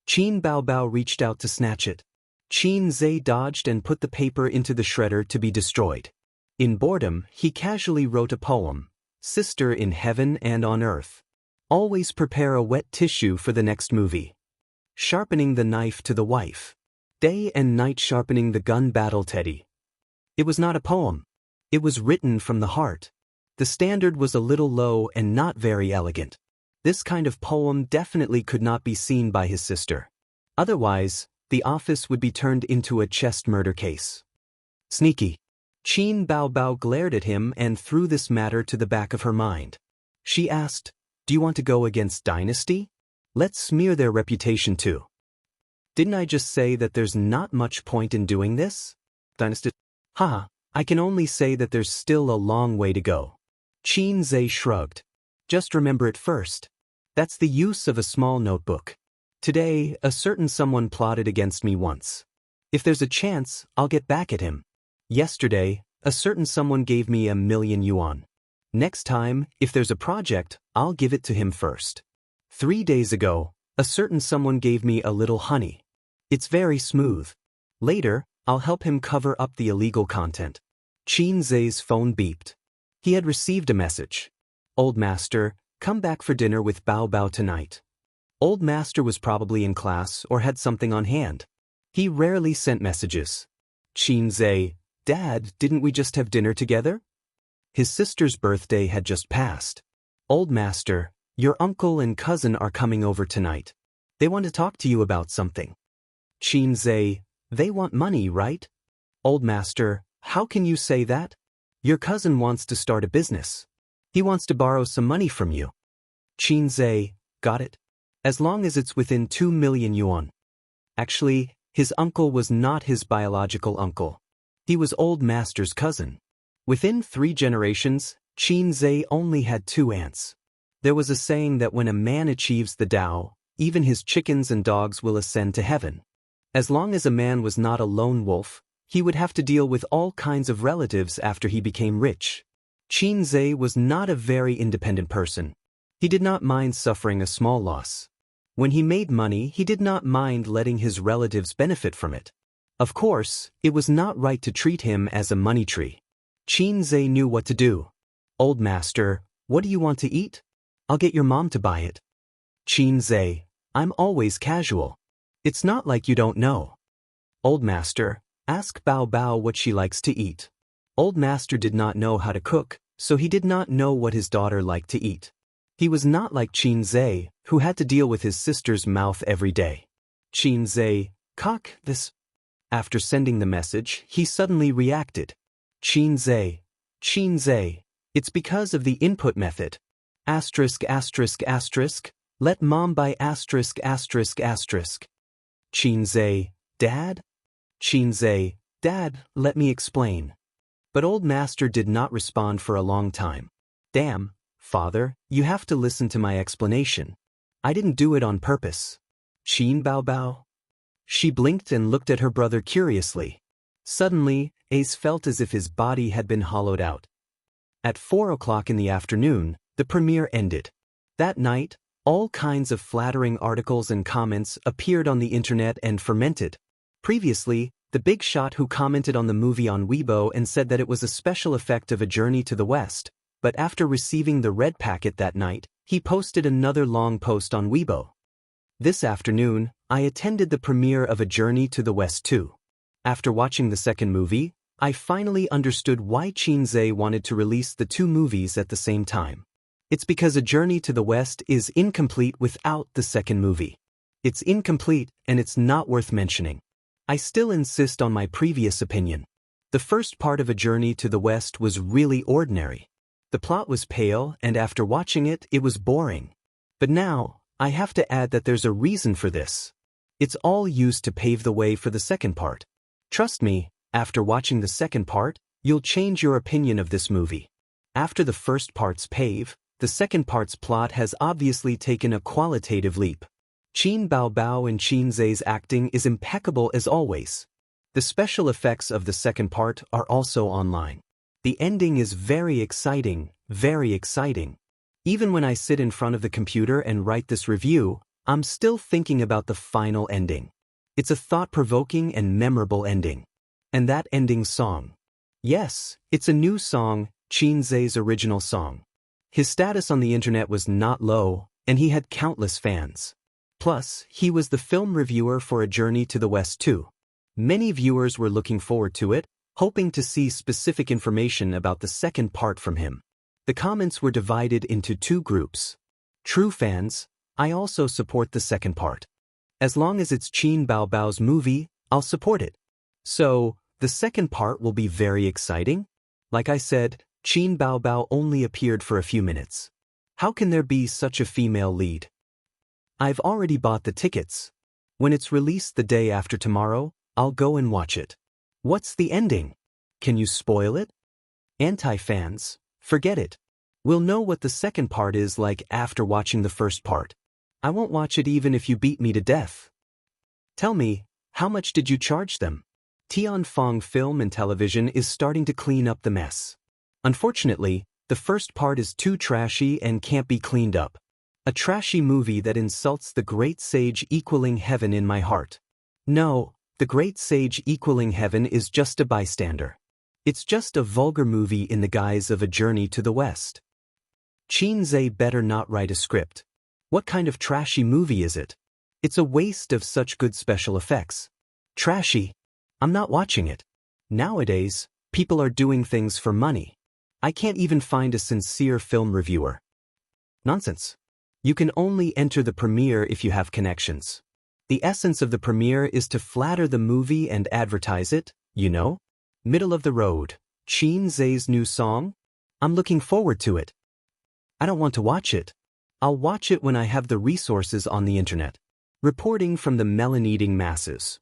Qin Baobao reached out to snatch it. Xianxia dodged and put the paper into the shredder to be destroyed. In boredom, he casually wrote a poem, Sister in Heaven and on Earth. Always prepare a wet tissue for the next movie. Sharpening the knife to the wife. Day and night sharpening the gun battle teddy. It was not a poem. It was written from the heart. The standard was a little low and not very elegant. This kind of poem definitely could not be seen by his sister. Otherwise, the office would be turned into a chest murder case. Sneaky. Qin Baobao glared at him and threw this matter to the back of her mind. She asked, Do you want to go against Dynasty? Let's smear their reputation too. Didn't I just say that there's not much point in doing this? Dynasty. I can only say that there's still a long way to go. Xianxia shrugged. Just remember it first. That's the use of a small notebook. Today, a certain someone plotted against me once. If there's a chance, I'll get back at him. Yesterday, a certain someone gave me 1,000,000 yuan. Next time, if there's a project, I'll give it to him first. 3 days ago, a certain someone gave me a little honey. It's very smooth. Later, I'll help him cover up the illegal content. Xianxia's phone beeped. He had received a message. Old Master, come back for dinner with Bao Bao tonight. Old Master was probably in class or had something on hand. He rarely sent messages. Xianxia, Dad, didn't we just have dinner together? His sister's birthday had just passed. Old Master, your uncle and cousin are coming over tonight. They want to talk to you about something. Xianxia, they want money, right? Old Master, how can you say that? Your cousin wants to start a business. He wants to borrow some money from you. Xianxia, got it? As long as it's within 2 million yuan. Actually, his uncle was not his biological uncle. He was Old Master's cousin. Within 3 generations, Xianxia only had 2 aunts. There was a saying that when a man achieves the Tao, even his chickens and dogs will ascend to heaven. As long as a man was not a lone wolf, he would have to deal with all kinds of relatives after he became rich. Xianxia was not a very independent person. He did not mind suffering a small loss. When he made money, he did not mind letting his relatives benefit from it. Of course, it was not right to treat him as a money tree. Xianxia knew what to do. Old Master, what do you want to eat? I'll get your mom to buy it. Xianxia, I'm always casual. It's not like you don't know. Old Master, ask Bao Bao what she likes to eat. Old Master did not know how to cook, so he did not know what his daughter liked to eat. He was not like Xianxia, who had to deal with his sister's mouth every day. Xianxia, cock this. After sending the message, he suddenly reacted. Xianxia, it's because of the input method. Asterisk asterisk asterisk, let mom buy asterisk asterisk asterisk. Xianxia, Dad? Xianxia, Dad, let me explain. But Old Master did not respond for a long time. Damn, Father, you have to listen to my explanation. I didn't do it on purpose. Xin Bao Bao? She blinked and looked at her brother curiously. Suddenly, Ace felt as if his body had been hollowed out. At 4 o'clock in the afternoon, the premiere ended. That night, all kinds of flattering articles and comments appeared on the internet and fermented. Previously, the big shot who commented on the movie on Weibo and said that it was a special effect of A Journey to the West, but after receiving the red packet that night, he posted another long post on Weibo. This afternoon, I attended the premiere of A Journey to the West too. After watching the second movie, I finally understood why Xianxia wanted to release the 2 movies at the same time. It's because A Journey to the West is incomplete without the second movie. It's incomplete and it's not worth mentioning. I still insist on my previous opinion. The first part of A Journey to the West was really ordinary. The plot was pale, and after watching it, it was boring. But now, I have to add that there's a reason for this. It's all used to pave the way for the second part. Trust me, after watching the second part, you'll change your opinion of this movie. After the first part's pave, the second part's plot has obviously taken a qualitative leap. Xin Bao Bao and Xianxia's acting is impeccable as always. The special effects of the second part are also online. The ending is very exciting, very exciting. Even when I sit in front of the computer and write this review, I'm still thinking about the final ending. It's a thought-provoking and memorable ending. And that ending song. Yes, it's a new song, Xianxia's original song. His status on the internet was not low, and he had countless fans. Plus, he was the film reviewer for A Journey to the West too. Many viewers were looking forward to it, hoping to see specific information about the second part from him. The comments were divided into 2 groups. True fans, I also support the second part. As long as it's Xin Bao Bao's movie, I'll support it. So, the second part will be very exciting? Like I said, Xin Bao Bao only appeared for a few minutes. How can there be such a female lead? I've already bought the tickets. When it's released the day after tomorrow, I'll go and watch it. What's the ending? Can you spoil it? Anti-fans, forget it. We'll know what the second part is like after watching the first part. I won't watch it even if you beat me to death. Tell me, how much did you charge them? Tianfeng Film and Television is starting to clean up the mess. Unfortunately, the first part is too trashy and can't be cleaned up. A trashy movie that insults the great sage equaling heaven in my heart. No, the great sage equaling heaven is just a bystander. It's just a vulgar movie in the guise of A Journey to the West. Xianxia better not write a script. What kind of trashy movie is it? It's a waste of such good special effects. Trashy? I'm not watching it. Nowadays, people are doing things for money. I can't even find a sincere film reviewer. Nonsense. You can only enter the premiere if you have connections. The essence of the premiere is to flatter the movie and advertise it, you know? Middle of the road. Xianxia's new song? I'm looking forward to it. I don't want to watch it. I'll watch it when I have the resources on the internet. Reporting from the melon-eating masses.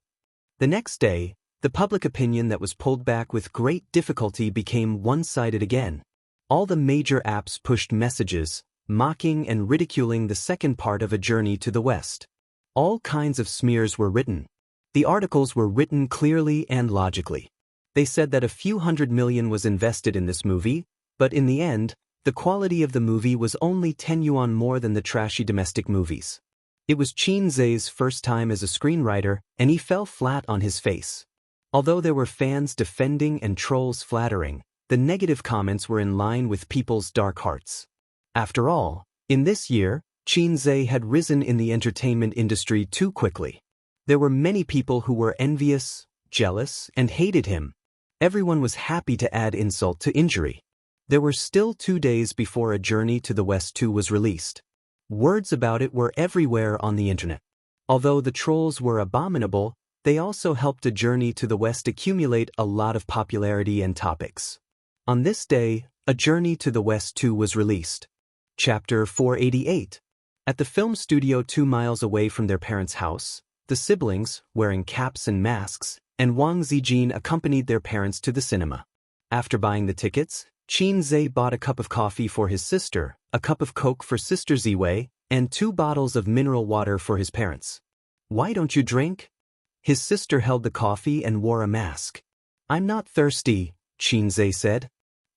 The next day, the public opinion that was pulled back with great difficulty became one-sided again. All the major apps pushed messages, mocking and ridiculing the second part of A Journey to the West. All kinds of smears were written. The articles were written clearly and logically. They said that a few $100 million was invested in this movie, but in the end, the quality of the movie was only 10 yuan more than the trashy domestic movies. It was Qin Zhe's first time as a screenwriter, and he fell flat on his face. Although there were fans defending and trolls flattering, the negative comments were in line with people's dark hearts. After all, in this year, Qin Zhe had risen in the entertainment industry too quickly. There were many people who were envious, jealous, and hated him. Everyone was happy to add insult to injury. There were still 2 days before A Journey to the West 2 was released. Words about it were everywhere on the internet. Although the trolls were abominable, they also helped A Journey to the West accumulate a lot of popularity and topics. On this day, A Journey to the West 2 was released. Chapter 488. At the film studio 2 miles away from their parents' house, the siblings, wearing caps and masks, and Wang Zijin accompanied their parents to the cinema. After buying the tickets, Qin Zhe bought a cup of coffee for his sister, a cup of Coke for Sister Ziwei, and 2 bottles of mineral water for his parents. "Why don't you drink?" His sister held the coffee and wore a mask. "I'm not thirsty," Qin Zhe said.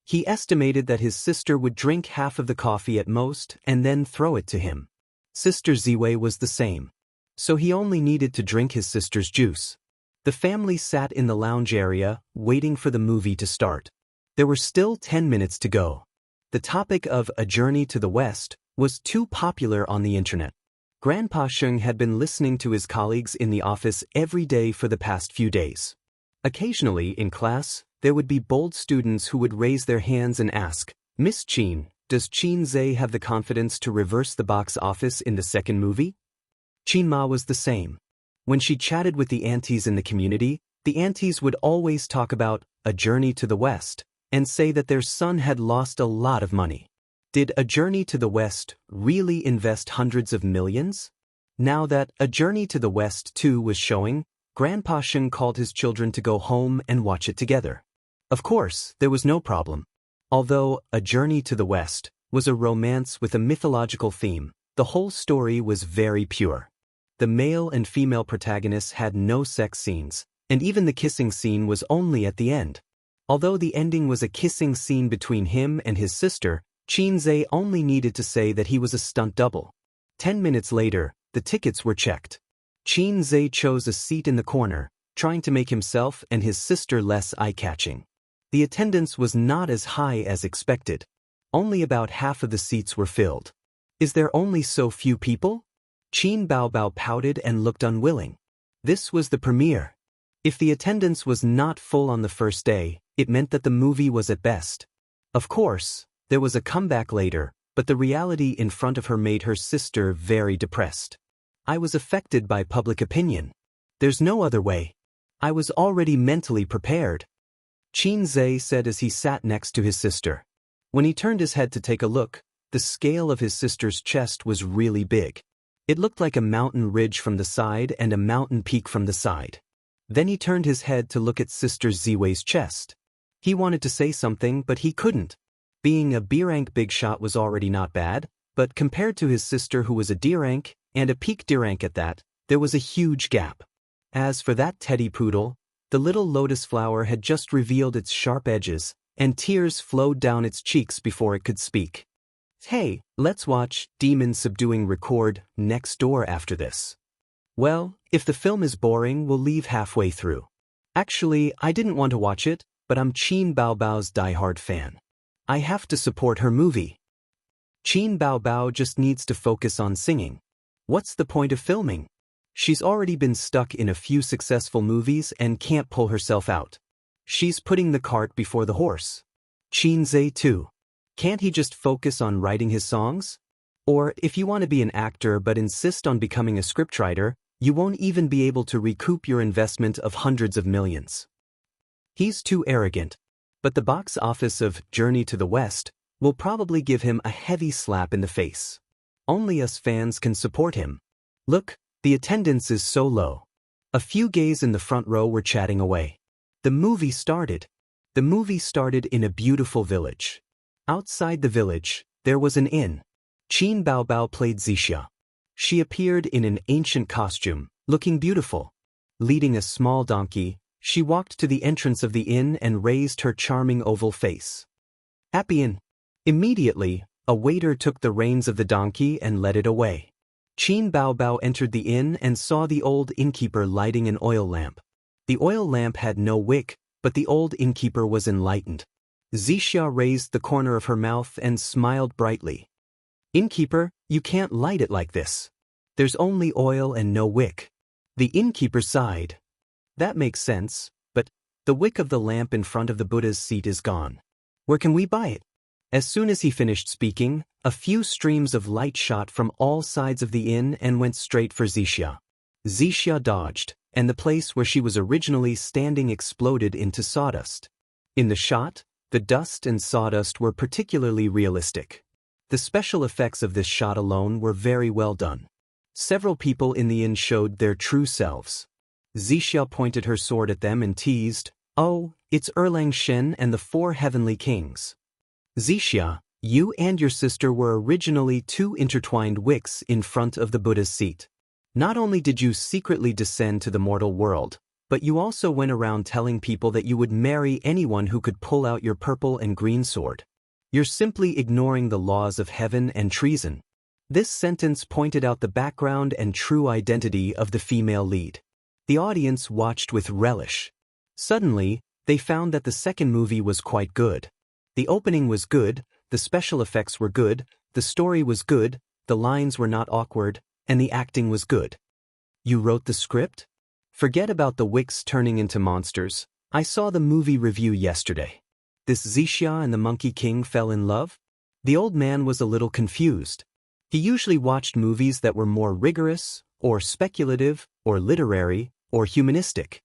He estimated that his sister would drink half of the coffee at most and then throw it to him. Sister Ziwei was the same. So he only needed to drink his sister's juice. The family sat in the lounge area, waiting for the movie to start. There were still 10 minutes to go. The topic of A Journey to the West was too popular on the internet. Grandpa Sheng had been listening to his colleagues in the office every day for the past few days. Occasionally, in class, there would be bold students who would raise their hands and ask, "Miss Qin, does Qin Zhe have the confidence to reverse the box office in the second movie?" Qin Ma was the same. When she chatted with the aunties in the community, the aunties would always talk about A Journey to the West and say that their son had lost a lot of money. Did A Journey to the West really invest hundreds of millions? Now that A Journey to the West 2 was showing, Grandpa Sheng called his children to go home and watch it together. Of course, there was no problem. Although A Journey to the West was a romance with a mythological theme, the whole story was very pure. The male and female protagonists had no sex scenes, and even the kissing scene was only at the end. Although the ending was a kissing scene between him and his sister, Qin Zhe only needed to say that he was a stunt double. 10 minutes later, the tickets were checked. Qin Zhe chose a seat in the corner, trying to make himself and his sister less eye-catching. The attendance was not as high as expected. Only about half of the seats were filled. "Is there only so few people?" Qin Baobao pouted and looked unwilling. This was the premiere. If the attendance was not full on the first day, it meant that the movie was at best. Of course, there was a comeback later, but the reality in front of her made her sister very depressed. "I was affected by public opinion. There's no other way. I was already mentally prepared," Qin Zhe said as he sat next to his sister. When he turned his head to take a look, the scale of his sister's chest was really big. It looked like a mountain ridge from the side and a mountain peak from the side. Then he turned his head to look at Sister Ziwei's chest. He wanted to say something, but he couldn't. Being a B-rank big shot was already not bad, but compared to his sister who was a D-rank, and a peak D-rank at that, there was a huge gap. As for that teddy poodle, the little lotus flower had just revealed its sharp edges, and tears flowed down its cheeks before it could speak. "Hey, let's watch Demon Subduing Record next door after this." "Well, if the film is boring, we'll leave halfway through." "Actually, I didn't want to watch it, but I'm Qin Baobao's diehard fan. I have to support her movie." Qin Baobao just needs to focus on singing. What's the point of filming? She's already been stuck in a few successful movies and can't pull herself out. She's putting the cart before the horse. Qin Zhe too. Can't he just focus on writing his songs? Or, if you want to be an actor but insist on becoming a scriptwriter, you won't even be able to recoup your investment of hundreds of millions. He's too arrogant. But the box office of Journey to the West will probably give him a heavy slap in the face. Only us fans can support him. Look, the attendance is so low. A few gays in the front row were chatting away. The movie started. The movie started in a beautiful village. Outside the village, there was an inn. Qin Baobao played Xianxia. She appeared in an ancient costume, looking beautiful. Leading a small donkey, she walked to the entrance of the inn and raised her charming oval face. Happy inn. Immediately, a waiter took the reins of the donkey and led it away. Qin Baobao entered the inn and saw the old innkeeper lighting an oil lamp. The oil lamp had no wick, but the old innkeeper was enlightened. Xianxia raised the corner of her mouth and smiled brightly. Innkeeper, you can't light it like this. There's only oil and no wick. The innkeeper sighed. That makes sense, but the wick of the lamp in front of the Buddha's seat is gone. Where can we buy it? As soon as he finished speaking, a few streams of light shot from all sides of the inn and went straight for Xianxia. Xianxia dodged, and the place where she was originally standing exploded into sawdust. In the shot, the dust and sawdust were particularly realistic. The special effects of this shot alone were very well done. Several people in the inn showed their true selves. Xianxia pointed her sword at them and teased, "Oh, it's Erlang Shen and the 4 heavenly kings." Xianxia, you and your sister were originally 2 intertwined wicks in front of the Buddha's seat. Not only did you secretly descend to the mortal world, but you also went around telling people that you would marry anyone who could pull out your purple and green sword. You're simply ignoring the laws of heaven and treason. This sentence pointed out the background and true identity of the female lead. The audience watched with relish. Suddenly, they found that the second movie was quite good. The opening was good, the special effects were good, the story was good, the lines were not awkward, and the acting was good. You wrote the script? Forget about the wicks turning into monsters. I saw the movie review yesterday. This Xianxia and the Monkey King fell in love? The old man was a little confused. He usually watched movies that were more rigorous, or speculative, or literary, or humanistic.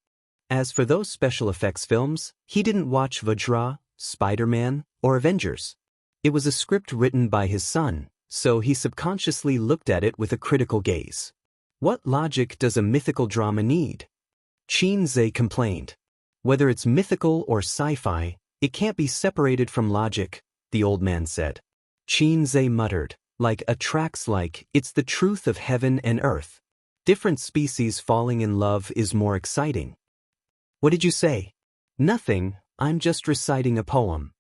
As for those special effects films, he didn't watch Vajra, Spider-Man, or Avengers. It was a script written by his son, so he subconsciously looked at it with a critical gaze. What logic does a mythical drama need? Qin Zhe complained. Whether it's mythical or sci-fi, it can't be separated from logic, the old man said. Qin Zhe muttered, like attracts like, it's the truth of heaven and earth. Different species falling in love is more exciting. What did you say? Nothing, I'm just reciting a poem.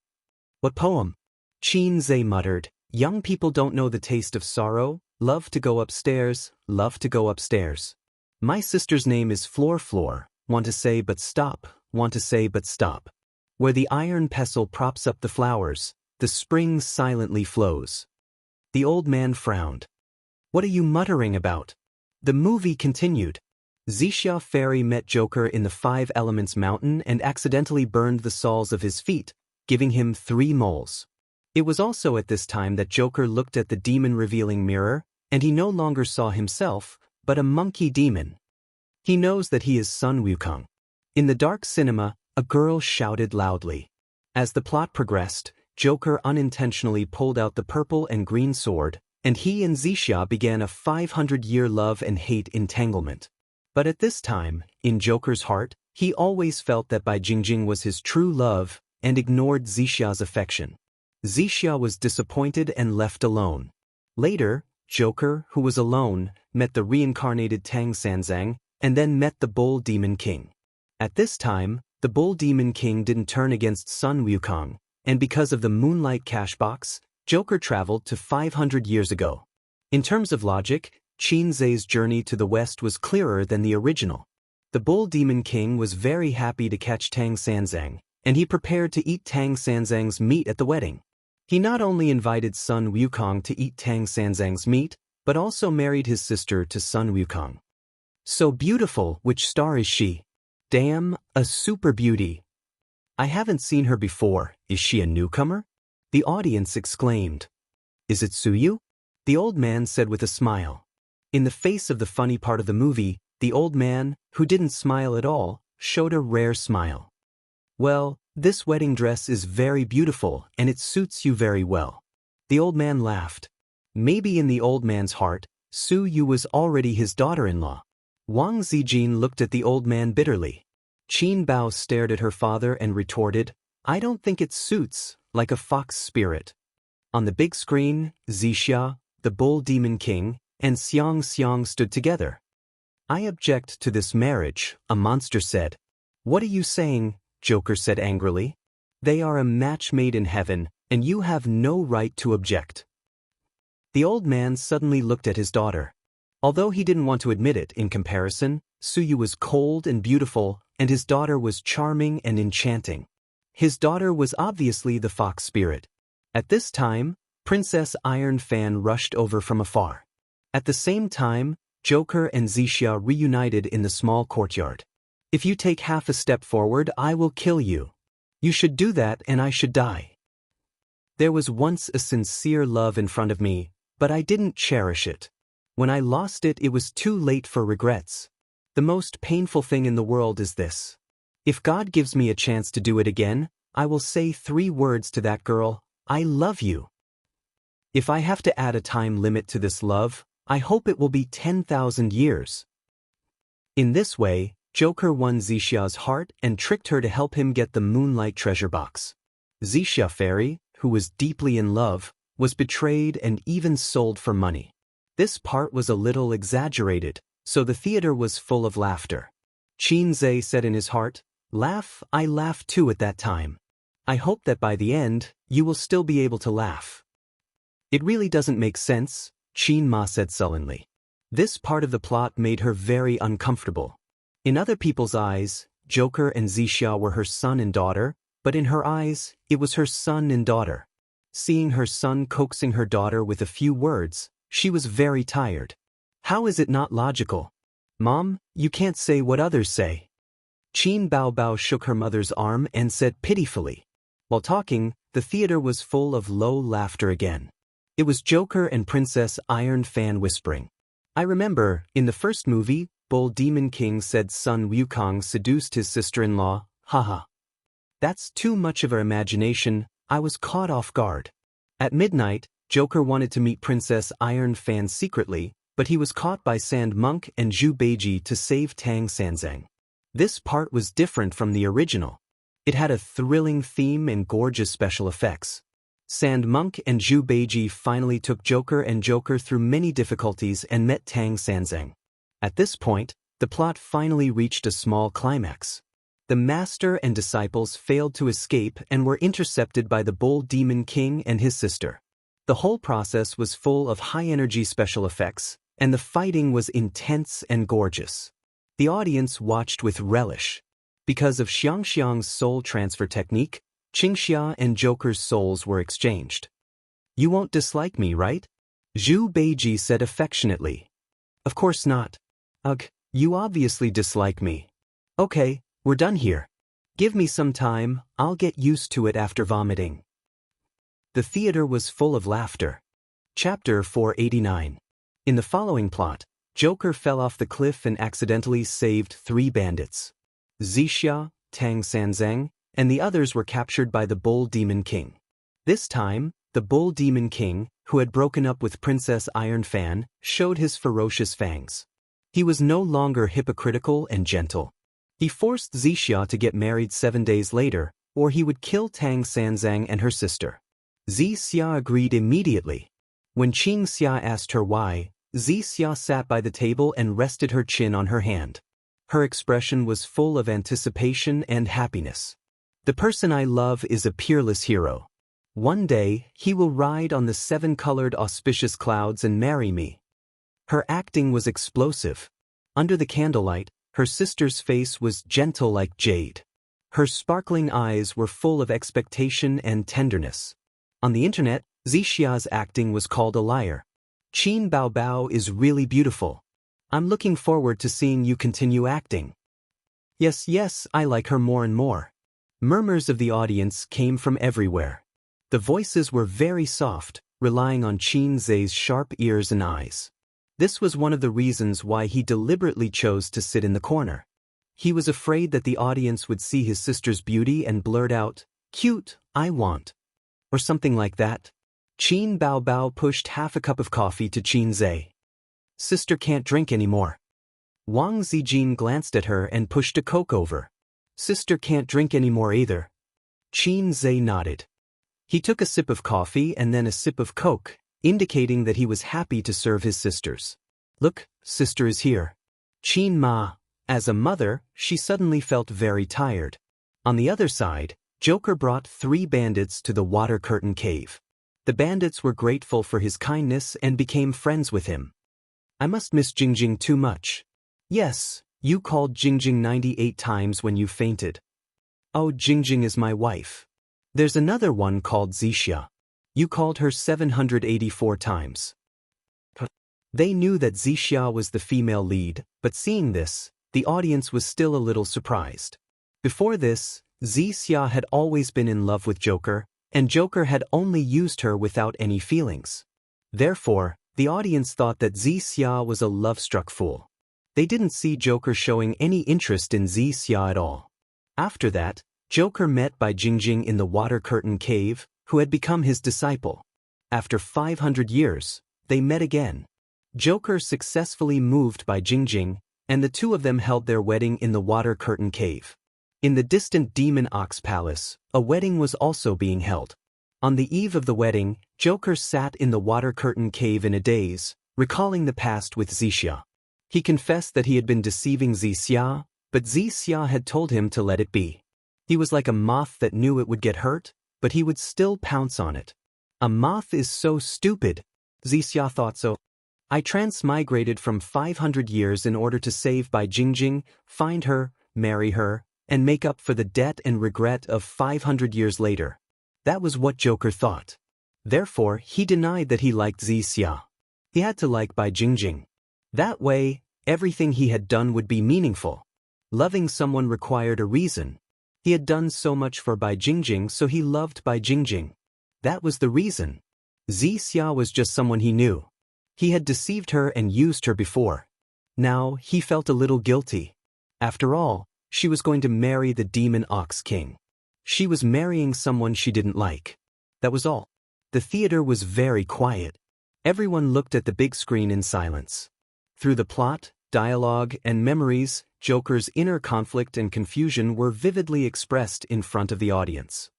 What poem? Qin Zhe muttered, young people don't know the taste of sorrow, love to go upstairs, love to go upstairs. My sister's name is Floor, want to say but stop, want to say but stop. Where the iron pestle props up the flowers, the spring silently flows. The old man frowned. What are you muttering about? The movie continued. Xianxia Fairy met Joker in the 5 Elements Mountain and accidentally burned the soles of his feet, giving him 3 moles. It was also at this time that Joker looked at the demon-revealing mirror, and he no longer saw himself, but a monkey demon. He knows that he is Sun Wukong. In the dark cinema, a girl shouted loudly. As the plot progressed, Joker unintentionally pulled out the purple and green sword, and he and Xianxia began a 500-year love and hate entanglement. But at this time, in Joker's heart, he always felt that Bai Jingjing was his true love and ignored Xixia's affection. Xianxia was disappointed and left alone. Later, Joker, who was alone, met the reincarnated Tang Sanzang and then met the Bull Demon King. At this time, the Bull Demon King didn't turn against Sun Wukong, and because of the Moonlight Cash Box, Joker traveled to 500 years ago. In terms of logic, Qin Zhe's journey to the west was clearer than the original. The Bull Demon King was very happy to catch Tang Sanzang, and he prepared to eat Tang Sanzang's meat at the wedding. He not only invited Sun Wukong to eat Tang Sanzang's meat, but also married his sister to Sun Wukong. So beautiful, which star is she? Damn, a super beauty. I haven't seen her before, is she a newcomer? The audience exclaimed. Is it Suyu? The old man said with a smile. In the face of the funny part of the movie, the old man, who didn't smile at all, showed a rare smile. Well, this wedding dress is very beautiful and it suits you very well. The old man laughed. Maybe in the old man's heart, Su Yu was already his daughter-in-law. Wang Zijin looked at the old man bitterly. Qin Bao stared at her father and retorted, I don't think it suits, like a fox spirit. On the big screen, Xianxia, the bull demon king, and Xianxia stood together. I object to this marriage, a monster said. What are you saying? Joker said angrily. They are a match made in heaven, and you have no right to object. The old man suddenly looked at his daughter. Although he didn't want to admit it, in comparison, Su Yu was cold and beautiful, and his daughter was charming and enchanting. His daughter was obviously the fox spirit. At this time, Princess Iron Fan rushed over from afar. At the same time, Joker and Xianxia reunited in the small courtyard. If you take half a step forward, I will kill you. You should do that and I should die. There was once a sincere love in front of me, but I didn't cherish it. When I lost it, it was too late for regrets. The most painful thing in the world is this. If God gives me a chance to do it again, I will say 3 words to that girl, I love you. If I have to add a time limit to this love, I hope it will be 10,000 years. In this way, Joker won Xixia's heart and tricked her to help him get the Moonlight Treasure Box. Xianxia Fairy, who was deeply in love, was betrayed and even sold for money. This part was a little exaggerated, so the theater was full of laughter. Qin Zhe said in his heart, laugh, I laughed too at that time. I hope that by the end, you will still be able to laugh. It really doesn't make sense, Qin Ma said sullenly. This part of the plot made her very uncomfortable. In other people's eyes, Joker and Xianxia were her son and daughter, but in her eyes, it was her son and daughter. Seeing her son coaxing her daughter with a few words, she was very tired. How is it not logical? Mom, you can't say what others say. Qin Bao shook her mother's arm and said pitifully. While talking, the theater was full of low laughter again. It was Joker and Princess Iron Fan whispering. I remember, in the first movie, Bull Demon King said Sun Wukong seduced his sister-in-law, haha. That's too much of our imagination, I was caught off guard. At midnight, Joker wanted to meet Princess Iron Fan secretly, but he was caught by Sand Monk and Zhu Beiji to save Tang Sanzang. This part was different from the original. It had a thrilling theme and gorgeous special effects. Sand Monk and Zhu Beiji finally took Joker and Joker through many difficulties and met Tang Sanzang. At this point, the plot finally reached a small climax. The master and disciples failed to escape and were intercepted by the Bull Demon King and his sister. The whole process was full of high-energy special effects, and the fighting was intense and gorgeous. The audience watched with relish. Because of Xianxia's soul transfer technique, Xianxia and Joker's souls were exchanged. You won't dislike me, right? Zhu Beiji said affectionately. Of course not. Ugh, you obviously dislike me. Okay, we're done here. Give me some time, I'll get used to it after vomiting. The theater was full of laughter. Chapter 489. In the following plot, Joker fell off the cliff and accidentally saved 3 bandits. Xianxia, Tang Sanzang, and the others were captured by the Bull Demon King. This time, the Bull Demon King, who had broken up with Princess Iron Fan, showed his ferocious fangs. He was no longer hypocritical and gentle. He forced Xianxia to get married 7 days later, or he would kill Tang Sanzang and her sister. Xianxia agreed immediately. When Xianxia asked her why, Xianxia sat by the table and rested her chin on her hand. Her expression was full of anticipation and happiness. The person I love is a peerless hero. One day, he will ride on the 7-colored auspicious clouds and marry me. Her acting was explosive. Under the candlelight, her sister's face was gentle like jade. Her sparkling eyes were full of expectation and tenderness. On the internet, Xixia's acting was called a liar. Qin Bao is really beautiful. I'm looking forward to seeing you continue acting. Yes, I like her more and more. Murmurs of the audience came from everywhere. The voices were very soft, relying on Qin Zhe's sharp ears and eyes. This was one of the reasons why he deliberately chose to sit in the corner. He was afraid that the audience would see his sister's beauty and blurt out, "Cute, I want," or something like that. Qin Bao Bao pushed half a cup of coffee to Qin Zhe. Sister can't drink anymore. Wang Zijin glanced at her and pushed a Coke over. Sister can't drink anymore either. Qin Zhe nodded. He took a sip of coffee and then a sip of Coke, indicating that he was happy to serve his sisters. Look, sister is here. Qin Ma. As a mother, she suddenly felt very tired. On the other side, Joker brought 3 bandits to the water curtain cave. The bandits were grateful for his kindness and became friends with him. I must miss Jingjing too much. Yes, you called Jingjing 98 times when you fainted. Oh, Jingjing is my wife. There's another one called Xianxia. You called her 784 times. They knew that Xianxia was the female lead, but seeing this, the audience was still a little surprised. Before this, Xianxia had always been in love with Joker, and Joker had only used her without any feelings. Therefore, the audience thought that Xianxia was a love-struck fool. They didn't see Joker showing any interest in Xianxia at all. After that, Joker met by Jingjing in the water curtain cave, who had become his disciple. After 500 years, they met again. Joker successfully moved by Jingjing, and the two of them held their wedding in the water curtain cave. In the distant Demon Ox Palace, a wedding was also being held. On the eve of the wedding, Joker sat in the water curtain cave in a daze, recalling the past with Xianxia. He confessed that he had been deceiving Xianxia, but Xianxia had told him to let it be. He was like a moth that knew it would get hurt, but he would still pounce on it. A moth is so stupid, Xianxia thought so. I transmigrated from 500 years in order to save Bai Jingjing, find her, marry her, and make up for the debt and regret of 500 years later. That was what Joker thought. Therefore, he denied that he liked Xianxia. He had to like Bai Jingjing. That way, everything he had done would be meaningful. Loving someone required a reason. He had done so much for Bai Jingjing, so he loved Bai Jingjing. That was the reason. Xianxia was just someone he knew. He had deceived her and used her before. Now, he felt a little guilty. After all, she was going to marry the Demon Ox King. She was marrying someone she didn't like. That was all. The theater was very quiet. Everyone looked at the big screen in silence. Through the plot, dialogue, and memories, Joker's inner conflict and confusion were vividly expressed in front of the audience.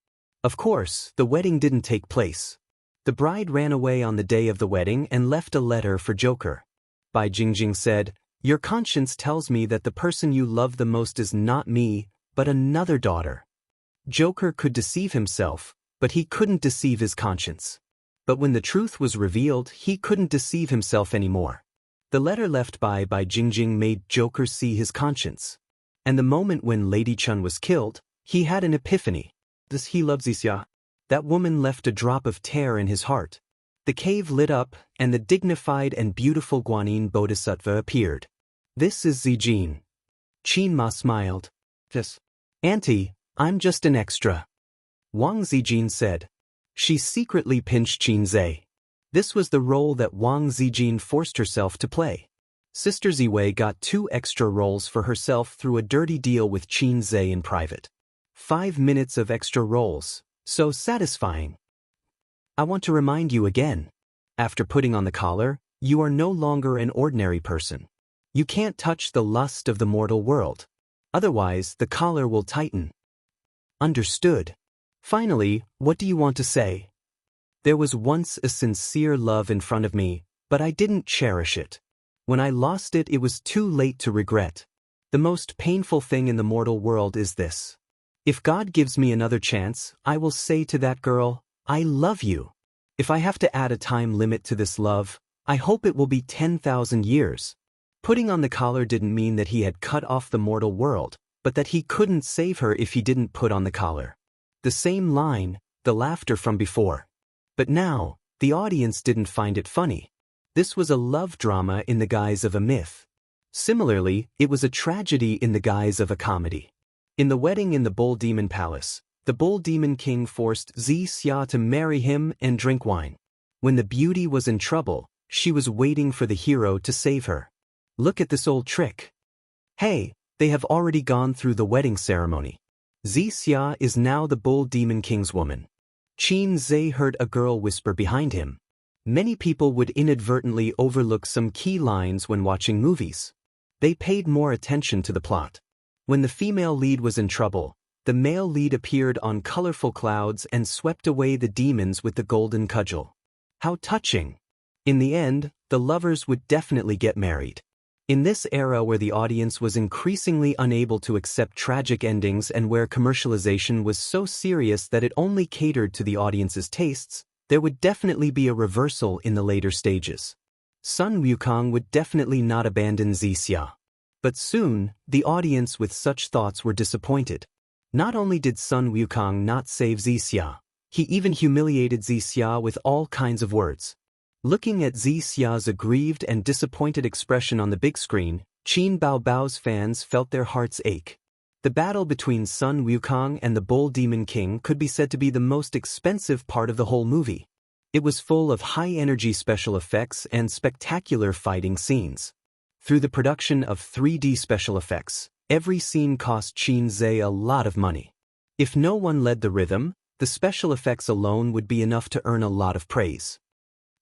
Of course, the wedding didn't take place. The bride ran away on the day of the wedding and left a letter for Joker. Bai Jingjing said, "Your conscience tells me that the person you love the most is not me, but another daughter." Joker could deceive himself, but he couldn't deceive his conscience. But when the truth was revealed, he couldn't deceive himself anymore. The letter left by Bai Jingjing made Joker see his conscience. And the moment when Lady Chun was killed, he had an epiphany. Does he love Xianxia? That woman left a drop of terror in his heart. The cave lit up, and the dignified and beautiful Guanyin Bodhisattva appeared. "This is Zijin." Qin Ma smiled. "Yes. Auntie, I'm just an extra." Wang Zijin said. She secretly pinched Qin Zhe. This was the role that Wang Zijin forced herself to play. Sister Ziwei got 2 extra roles for herself through a dirty deal with Qin Zhe in private. 5 minutes of extra roles. So satisfying. I want to remind you again. After putting on the collar, you are no longer an ordinary person. You can't touch the lust of the mortal world. Otherwise, the collar will tighten. Understood. Finally, what do you want to say? There was once a sincere love in front of me, but I didn't cherish it. When I lost it, it was too late to regret. The most painful thing in the mortal world is this. If God gives me another chance, I will say to that girl, I love you. If I have to add a time limit to this love, I hope it will be 10,000 years. Putting on the collar didn't mean that he had cut off the mortal world, but that he couldn't save her if he didn't put on the collar. The same line, the laughter from before. But now, the audience didn't find it funny. This was a love drama in the guise of a myth. Similarly, it was a tragedy in the guise of a comedy. In the wedding in the Bull Demon Palace, the Bull Demon King forced Xianxia to marry him and drink wine. When the beauty was in trouble, she was waiting for the hero to save her. Look at this old trick. Hey, they have already gone through the wedding ceremony. Xianxia is now the Bull Demon King's woman. Qin Zhe heard a girl whisper behind him. Many people would inadvertently overlook some key lines when watching movies. They paid more attention to the plot. When the female lead was in trouble, the male lead appeared on colorful clouds and swept away the demons with the golden cudgel. How touching! In the end, the lovers would definitely get married. In this era where the audience was increasingly unable to accept tragic endings and where commercialization was so serious that it only catered to the audience's tastes, there would definitely be a reversal in the later stages. Sun Wukong would definitely not abandon Xianxia. But soon, the audience with such thoughts were disappointed. Not only did Sun Wukong not save Xianxia, he even humiliated Xianxia with all kinds of words. Looking at Xianxia's aggrieved and disappointed expression on the big screen, Qin Baobao's fans felt their hearts ache. The battle between Sun Wukong and the Bull Demon King could be said to be the most expensive part of the whole movie. It was full of high-energy special effects and spectacular fighting scenes. Through the production of 3D special effects, every scene cost Qin Zhe a lot of money. If no one led the rhythm, the special effects alone would be enough to earn a lot of praise.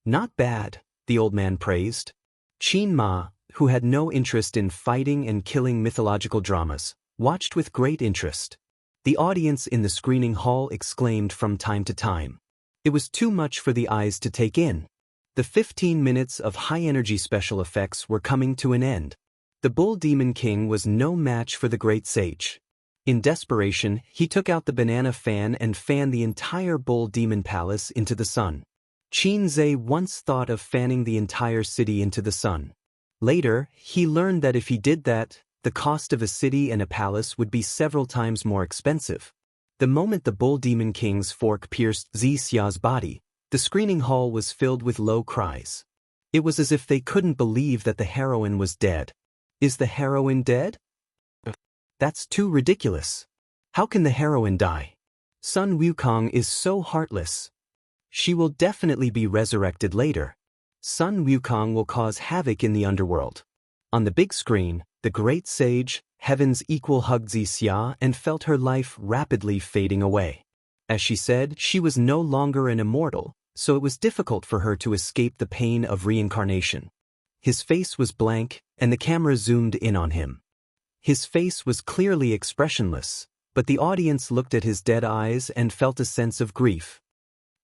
Not bad, the old man praised. Qin Ma, who had no interest in fighting and killing mythological dramas, watched with great interest. The audience in the screening hall exclaimed from time to time. It was too much for the eyes to take in. The 15 minutes of high-energy special effects were coming to an end. The Bull Demon King was no match for the great sage. In desperation, he took out the banana fan and fanned the entire Bull Demon Palace into the sun. Qin Zhe once thought of fanning the entire city into the sun. Later, he learned that if he did that, the cost of a city and a palace would be several times more expensive. The moment the Bull Demon King's fork pierced Xiaxia's body, the screening hall was filled with low cries. It was as if they couldn't believe that the heroine was dead. Is the heroine dead? That's too ridiculous. How can the heroine die? Sun Wukong is so heartless. She will definitely be resurrected later. Sun Wukong will cause havoc in the underworld. On the big screen, the great sage, Heaven's Equal, hugged Xianxia and felt her life rapidly fading away. As she said, she was no longer an immortal, so it was difficult for her to escape the pain of reincarnation. His face was blank, and the camera zoomed in on him. His face was clearly expressionless, but the audience looked at his dead eyes and felt a sense of grief.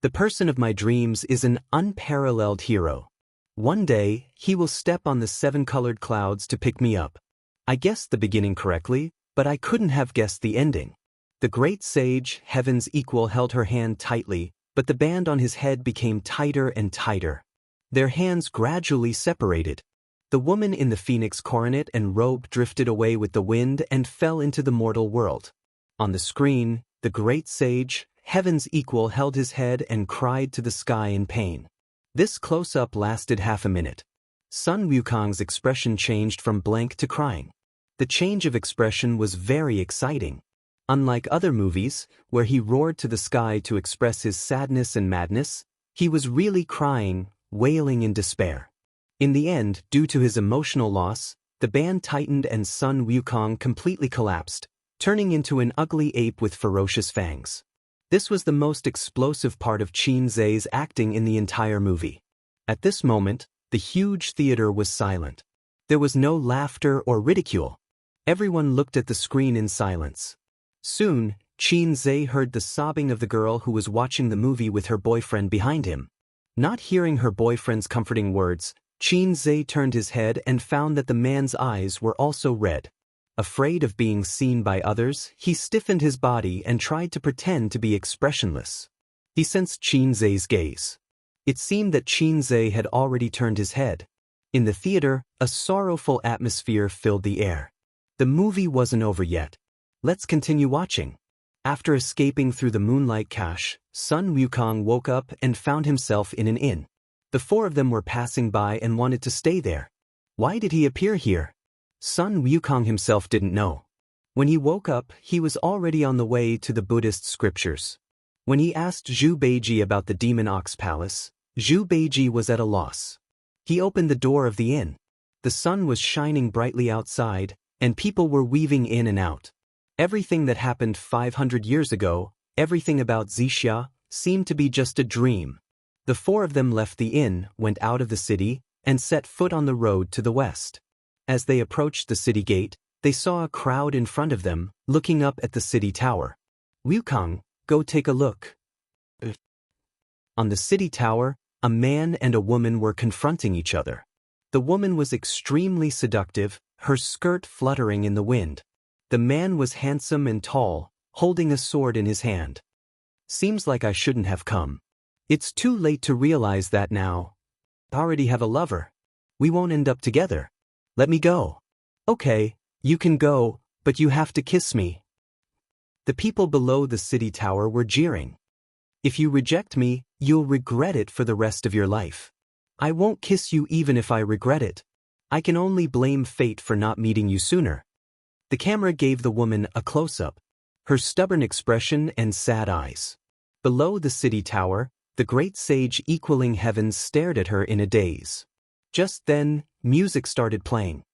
The person of my dreams is an unparalleled hero. One day, he will step on the 7-colored clouds to pick me up. I guessed the beginning correctly, but I couldn't have guessed the ending. The great sage, Heaven's Equal, held her hand tightly, but the band on his head became tighter and tighter. Their hands gradually separated. The woman in the phoenix coronet and robe drifted away with the wind and fell into the mortal world. On the screen, the great sage, Heaven's Equal, held his head and cried to the sky in pain. This close-up lasted half a minute. Sun Wukong's expression changed from blank to crying. The change of expression was very exciting. Unlike other movies, where he roared to the sky to express his sadness and madness, he was really crying, wailing in despair. In the end, due to his emotional loss, the band tightened and Sun Wukong completely collapsed, turning into an ugly ape with ferocious fangs. This was the most explosive part of Qin Zhe's acting in the entire movie. At this moment, the huge theater was silent. There was no laughter or ridicule. Everyone looked at the screen in silence. Soon, Qin Zhe heard the sobbing of the girl who was watching the movie with her boyfriend behind him. Not hearing her boyfriend's comforting words, Qin Zhe turned his head and found that the man's eyes were also red. Afraid of being seen by others, he stiffened his body and tried to pretend to be expressionless. He sensed Qin Zhe's gaze. It seemed that Qin Zhe had already turned his head. In the theater, a sorrowful atmosphere filled the air. The movie wasn't over yet. Let's continue watching. After escaping through the moonlight cache, Sun Wukong woke up and found himself in an inn. The 4 of them were passing by and wanted to stay there. Why did he appear here? Sun Wukong himself didn't know. When he woke up, he was already on the way to the Buddhist scriptures. When he asked Zhu Beiji about the Demon Ox Palace, Zhu Beiji was at a loss. He opened the door of the inn. The sun was shining brightly outside, and people were weaving in and out. Everything that happened 500 years ago, everything about Xianxia, seemed to be just a dream. The four of them left the inn, went out of the city, and set foot on the road to the west. As they approached the city gate, they saw a crowd in front of them, looking up at the city tower. "Wukong, go take a look." On the city tower, a man and a woman were confronting each other. The woman was extremely seductive, her skirt fluttering in the wind. The man was handsome and tall, holding a sword in his hand. "Seems like I shouldn't have come. It's too late to realize that now. I already have a lover. We won't end up together. Let me go." "Okay, you can go, but you have to kiss me." The people below the city tower were jeering. "If you reject me, you'll regret it for the rest of your life." "I won't kiss you even if I regret it. I can only blame fate for not meeting you sooner." The camera gave the woman a close-up, her stubborn expression and sad eyes. Below the city tower, the great sage equaling heavens stared at her in a daze. Just then, music started playing.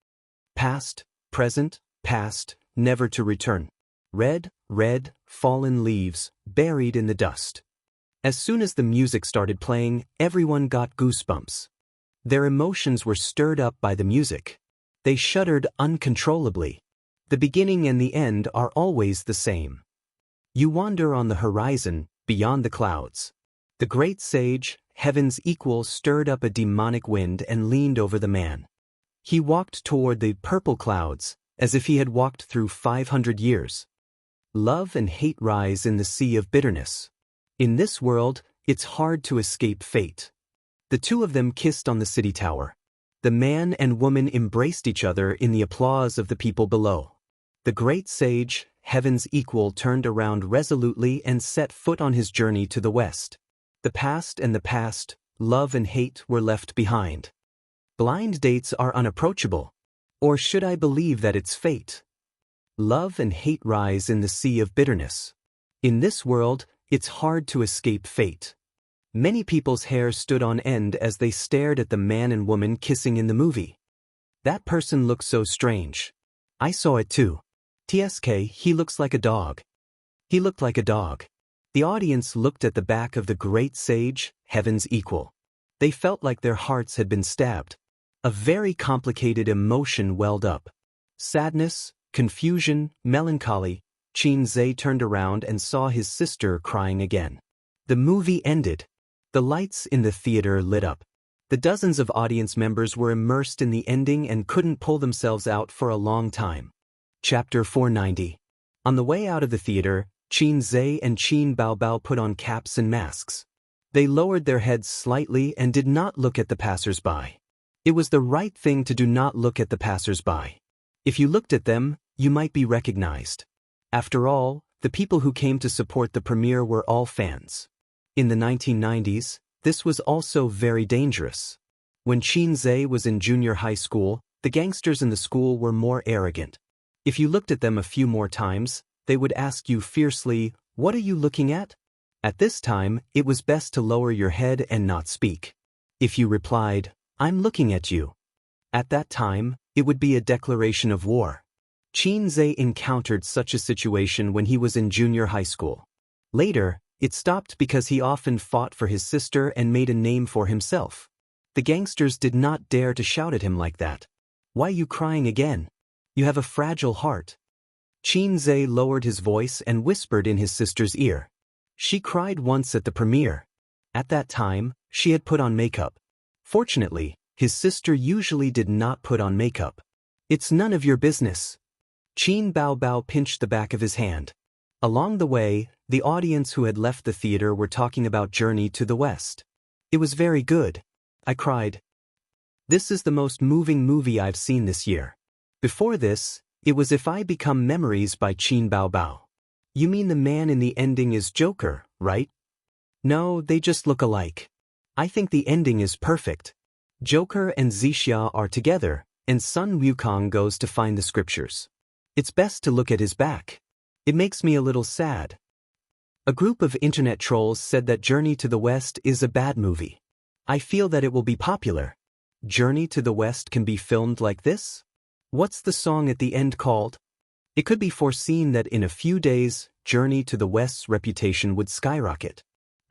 Past, present, past, never to return. Red, red, fallen leaves, buried in the dust. As soon as the music started playing, everyone got goosebumps. Their emotions were stirred up by the music. They shuddered uncontrollably. The beginning and the end are always the same. You wander on the horizon, beyond the clouds. The great sage, heaven's equal, stirred up a demonic wind and leaned over the man. He walked toward the purple clouds, as if he had walked through 500 years. Love and hate rise in the sea of bitterness. In this world, it's hard to escape fate. The two of them kissed on the city tower. The man and woman embraced each other in the applause of the people below. The great sage, heaven's equal, turned around resolutely and set foot on his journey to the west. The past and the past, love and hate, were left behind. Blind dates are unapproachable. Or should I believe that it's fate? Love and hate rise in the sea of bitterness. In this world, it's hard to escape fate. Many people's hair stood on end as they stared at the man and woman kissing in the movie. That person looks so strange. I saw it too. TSK, he looks like a dog. He looked like a dog. The audience looked at the back of the great sage, heaven's equal. They felt like their hearts had been stabbed. A very complicated emotion welled up. Sadness, confusion, melancholy. Xianxia turned around and saw his sister crying again. The movie ended. The lights in the theater lit up. The dozens of audience members were immersed in the ending and couldn't pull themselves out for a long time. Chapter 490. On the way out of the theater, Xianxia and Qin Baobao put on caps and masks. They lowered their heads slightly and did not look at the passers-by. It was the right thing to do not look at the passers-by. If you looked at them, you might be recognized. After all, the people who came to support the premiere were all fans. In the 1990s, this was also very dangerous. When Xianxia was in junior high school, the gangsters in the school were more arrogant. If you looked at them a few more times, they would ask you fiercely, "What are you looking at?" At this time, it was best to lower your head and not speak. If you replied, "I'm looking at you," at that time, it would be a declaration of war. Xianxia encountered such a situation when he was in junior high school. Later, it stopped because he often fought for his sister and made a name for himself. The gangsters did not dare to shout at him like that. "Why you crying again? You have a fragile heart." Xianxia lowered his voice and whispered in his sister's ear. She cried once at the premiere. At that time, she had put on makeup. Fortunately, his sister usually did not put on makeup. "It's none of your business." Qin Baobao pinched the back of his hand. Along the way, the audience who had left the theater were talking about Journey to the West. "It was very good. I cried. This is the most moving movie I've seen this year." Before this, it was If I Become Memories by Qin Baobao. "You mean the man in the ending is Joker, right?" "No, they just look alike. I think the ending is perfect. Joker and Xianxia are together, and Sun Wukong goes to find the scriptures. It's best to look at his back. It makes me a little sad." A group of internet trolls said that Journey to the West is a bad movie. I feel that it will be popular. Journey to the West can be filmed like this? What's the song at the end called? It could be foreseen that in a few days, Journey to the West's reputation would skyrocket.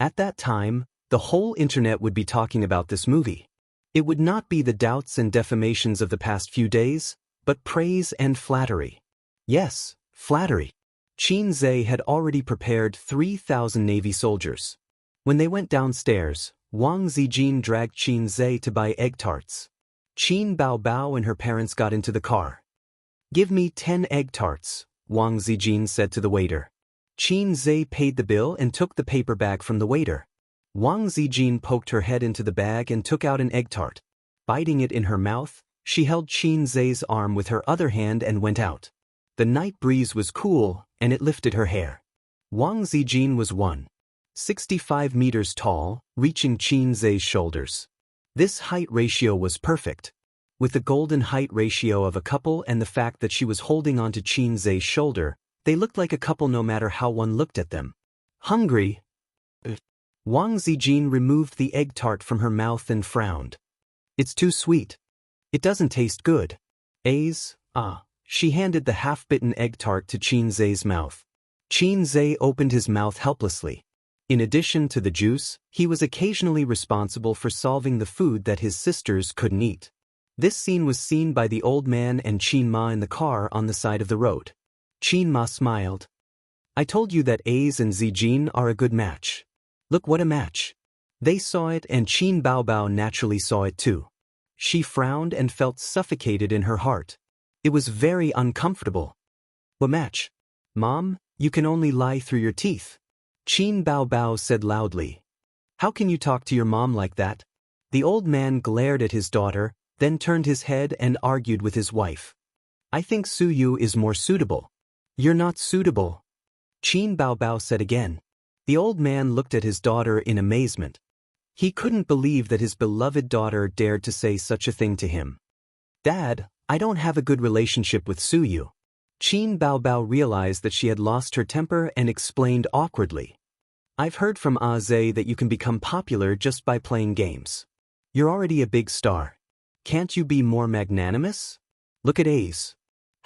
At that time, the whole internet would be talking about this movie. It would not be the doubts and defamations of the past few days, but praise and flattery. Yes, flattery. Qin Zhe had already prepared 3,000 Navy soldiers. When they went downstairs, Wang Zijin dragged Qin Zhe to buy egg tarts. Qin Baobao and her parents got into the car. "Give me 10 egg tarts," Wang Zijin said to the waiter. Qin Zhe paid the bill and took the paper bag from the waiter. Wang Zijin poked her head into the bag and took out an egg tart. Biting it in her mouth, she held Qin Zhe's arm with her other hand and went out. The night breeze was cool, and it lifted her hair. Wang Zijin was 165 meters tall, reaching Qin Zhe's shoulders. This height ratio was perfect. With the golden height ratio of a couple and the fact that she was holding onto Qin Zhe's shoulder, they looked like a couple no matter how one looked at them. "Hungry?" Wang Zijin removed the egg tart from her mouth and frowned. "It's too sweet. It doesn't taste good." She handed the half-bitten egg tart to Qin Zhe's mouth. Qin Zhe opened his mouth helplessly. In addition to the juice, he was occasionally responsible for solving the food that his sisters couldn't eat. This scene was seen by the old man and Qin Ma in the car on the side of the road. Qin Ma smiled. "I told you that A's and Zijin are a good match. Look what a match." They saw it and Qin Baobao naturally saw it too. She frowned and felt suffocated in her heart. It was very uncomfortable. "What match? Mom, you can only lie through your teeth," Qin Baobao said loudly. "How can you talk to your mom like that?" The old man glared at his daughter, then turned his head and argued with his wife. "I think Su Yu is more suitable." "You're not suitable," Qin Baobao said again. The old man looked at his daughter in amazement. He couldn't believe that his beloved daughter dared to say such a thing to him. "Dad, I don't have a good relationship with Su Yu." Qin Baobao realized that she had lost her temper and explained awkwardly. "I've heard from Zhe that you can become popular just by playing games. You're already a big star. Can't you be more magnanimous? Look at A's.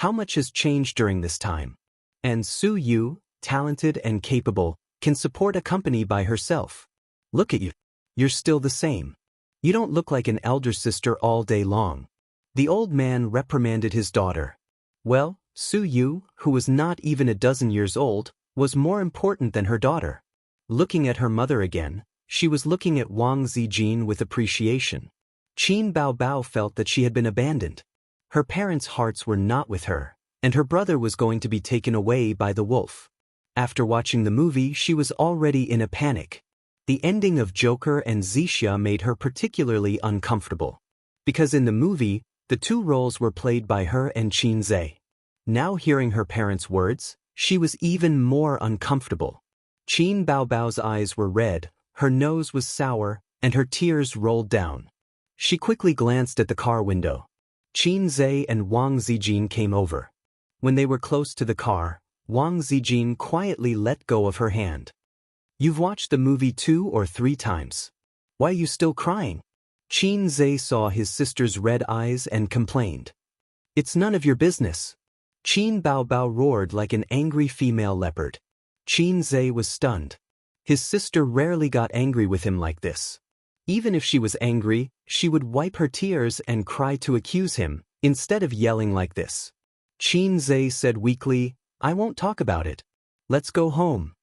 How much has changed during this time? And Su Yu, talented and capable, can support a company by herself. Look at you. You're still the same. You don't look like an elder sister all day long." The old man reprimanded his daughter. Well, Su Yu, who was not even a dozen years old, was more important than her daughter. Looking at her mother again, she was looking at Wang Zijin with appreciation. Qin Baobao felt that she had been abandoned. Her parents' hearts were not with her, and her brother was going to be taken away by the wolf. After watching the movie, she was already in a panic. The ending of Joker and Xianxia made her particularly uncomfortable. Because in the movie, the two roles were played by her and Qin Zhe. Now hearing her parents' words, she was even more uncomfortable. Qin Baobao's eyes were red, her nose was sour, and her tears rolled down. She quickly glanced at the car window. Qin Zhe and Wang Zijin came over. When they were close to the car, Wang Zijin quietly let go of her hand. "You've watched the movie 2 or 3 times. Why are you still crying?" Qin Zhe saw his sister's red eyes and complained. "It's none of your business." Qin Baobao roared like an angry female leopard. Qin Zhe was stunned. His sister rarely got angry with him like this. Even if she was angry, she would wipe her tears and cry to accuse him, instead of yelling like this. Qin Zhe said weakly, "I won't talk about it. Let's go home."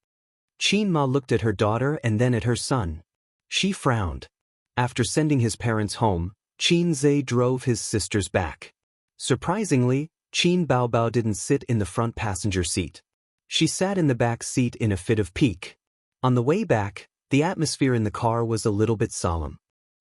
Qin Ma looked at her daughter and then at her son. She frowned. After sending his parents home, Qin Zhe drove his sisters back. Surprisingly, Qin Baobao didn't sit in the front passenger seat. She sat in the back seat in a fit of pique. On the way back, the atmosphere in the car was a little bit solemn.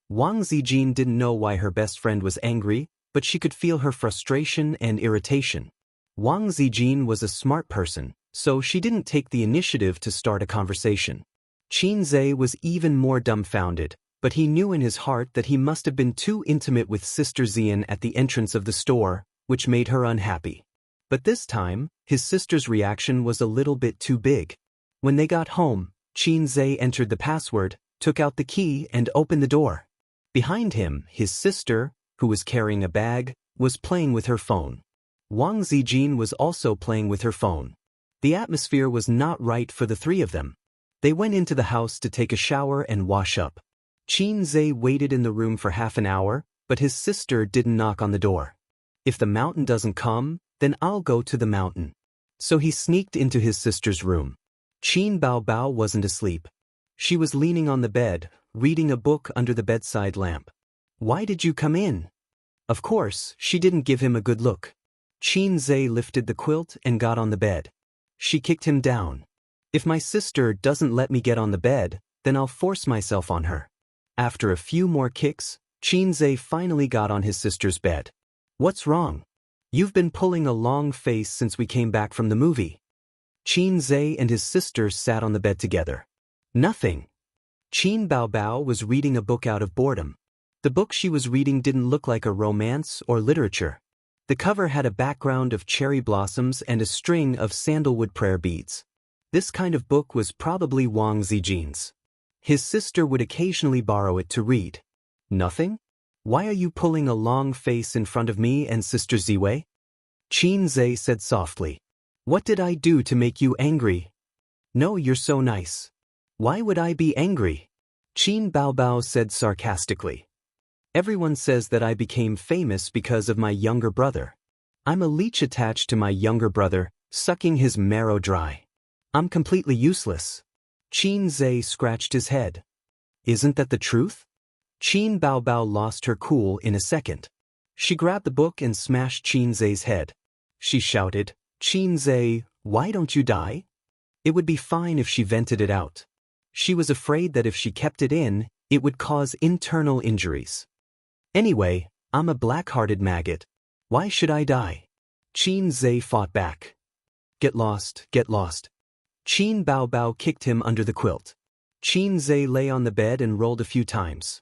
Wang Zijin didn't know why her best friend was angry, but she could feel her frustration and irritation. Wang Zijin was a smart person, so she didn't take the initiative to start a conversation. Qin Zhe was even more dumbfounded, but he knew in his heart that he must have been too intimate with Sister Xian at the entrance of the store, which made her unhappy. But this time, his sister's reaction was a little bit too big. When they got home, Qin Zhe entered the password, took out the key and opened the door. Behind him, his sister, who was carrying a bag, was playing with her phone. Wang Zijin was also playing with her phone. The atmosphere was not right for the three of them. They went into the house to take a shower and wash up. Xianxia waited in the room for half an hour, but his sister didn't knock on the door. If the mountain doesn't come, then I'll go to the mountain. So he sneaked into his sister's room. Qin Baobao wasn't asleep. She was leaning on the bed, reading a book under the bedside lamp. Why did you come in? Of course, she didn't give him a good look. Xianxia lifted the quilt and got on the bed. She kicked him down. If my sister doesn't let me get on the bed, then I'll force myself on her. After a few more kicks, Xianxia finally got on his sister's bed. What's wrong? You've been pulling a long face since we came back from the movie. Xianxia and his sister sat on the bed together. Nothing. Qin Baobao was reading a book out of boredom. The book she was reading didn't look like a romance or literature. The cover had a background of cherry blossoms and a string of sandalwood prayer beads. This kind of book was probably Wang Zijin's. His sister would occasionally borrow it to read. Nothing? Why are you pulling a long face in front of me and Sister Ziwei? Xianxia said softly. What did I do to make you angry? No, you're so nice. Why would I be angry? Qin Baobao said sarcastically. Everyone says that I became famous because of my younger brother. I'm a leech attached to my younger brother, sucking his marrow dry. I'm completely useless. Xianxia scratched his head. Isn't that the truth? Qin Baobao lost her cool in a second. She grabbed the book and smashed Xianxia's head. She shouted, Xianxia, why don't you die? It would be fine if she vented it out. She was afraid that if she kept it in, it would cause internal injuries. Anyway, I'm a black-hearted maggot. Why should I die? Xianxia fought back. Get lost, get lost. Qin Baobao kicked him under the quilt. Xianxia lay on the bed and rolled a few times.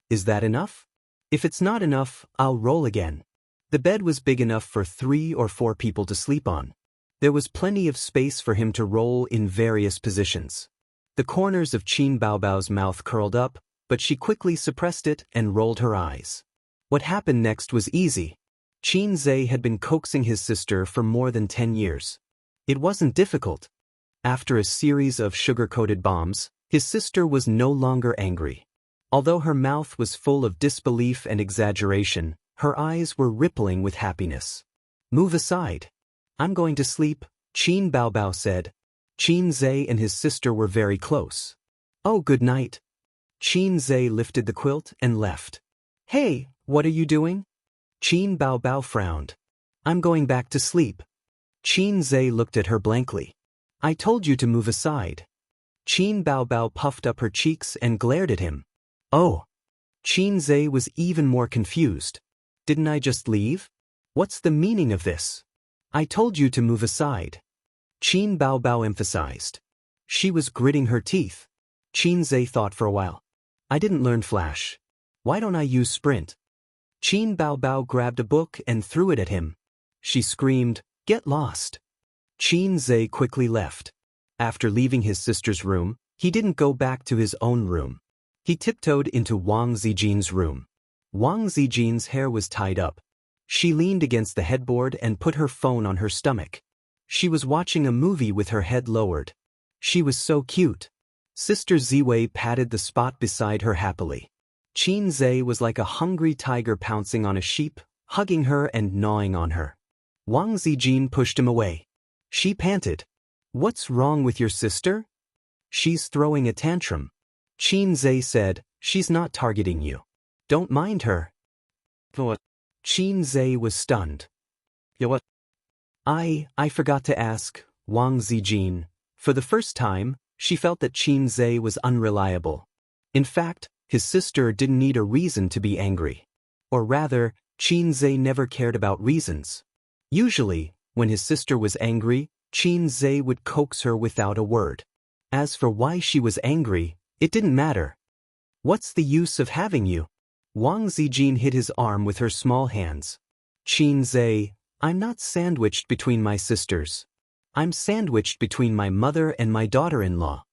Is that enough? If it's not enough, I'll roll again. The bed was big enough for 3 or 4 people to sleep on. There was plenty of space for him to roll in various positions. The corners of Qin Baobao's mouth curled up, but she quickly suppressed it and rolled her eyes. What happened next was easy. Xianxia had been coaxing his sister for more than 10 years. It wasn't difficult. After a series of sugar-coated bombs, his sister was no longer angry. Although her mouth was full of disbelief and exaggeration, her eyes were rippling with happiness. Move aside. I'm going to sleep, Qin Baobao said. Xianxia and his sister were very close. Oh, good night. Xianxia lifted the quilt and left. Hey, what are you doing? Qin Baobao frowned. I'm going back to sleep. Xianxia looked at her blankly. I told you to move aside. Qin Baobao puffed up her cheeks and glared at him. Oh. Xianxia was even more confused. Didn't I just leave? What's the meaning of this? I told you to move aside. Qin Baobao emphasized. She was gritting her teeth. Xianxia thought for a while. I didn't learn Flash. Why don't I use Sprint? Qin Baobao grabbed a book and threw it at him. She screamed, Get lost. Xianxia quickly left. After leaving his sister's room, he didn't go back to his own room. He tiptoed into Wang Zijin's room. Wang Zijin's hair was tied up. She leaned against the headboard and put her phone on her stomach. She was watching a movie with her head lowered. She was so cute. Sister Ziwei patted the spot beside her happily. Xianxia was like a hungry tiger pouncing on a sheep, hugging her and gnawing on her. Wang Zijin pushed him away. She panted. What's wrong with your sister? She's throwing a tantrum. Xianxia said, She's not targeting you. Don't mind her. What? Xianxia was stunned. What? I forgot to ask, Wang Zijin. For the first time, she felt that Xianxia was unreliable. In fact, his sister didn't need a reason to be angry. Or rather, Xianxia never cared about reasons. Usually, when his sister was angry, Xianxia would coax her without a word. As for why she was angry, it didn't matter. What's the use of having you? Wang Zijin hit his arm with her small hands. Xianxia, I'm not sandwiched between my sisters. I'm sandwiched between my mother and my daughter-in-law.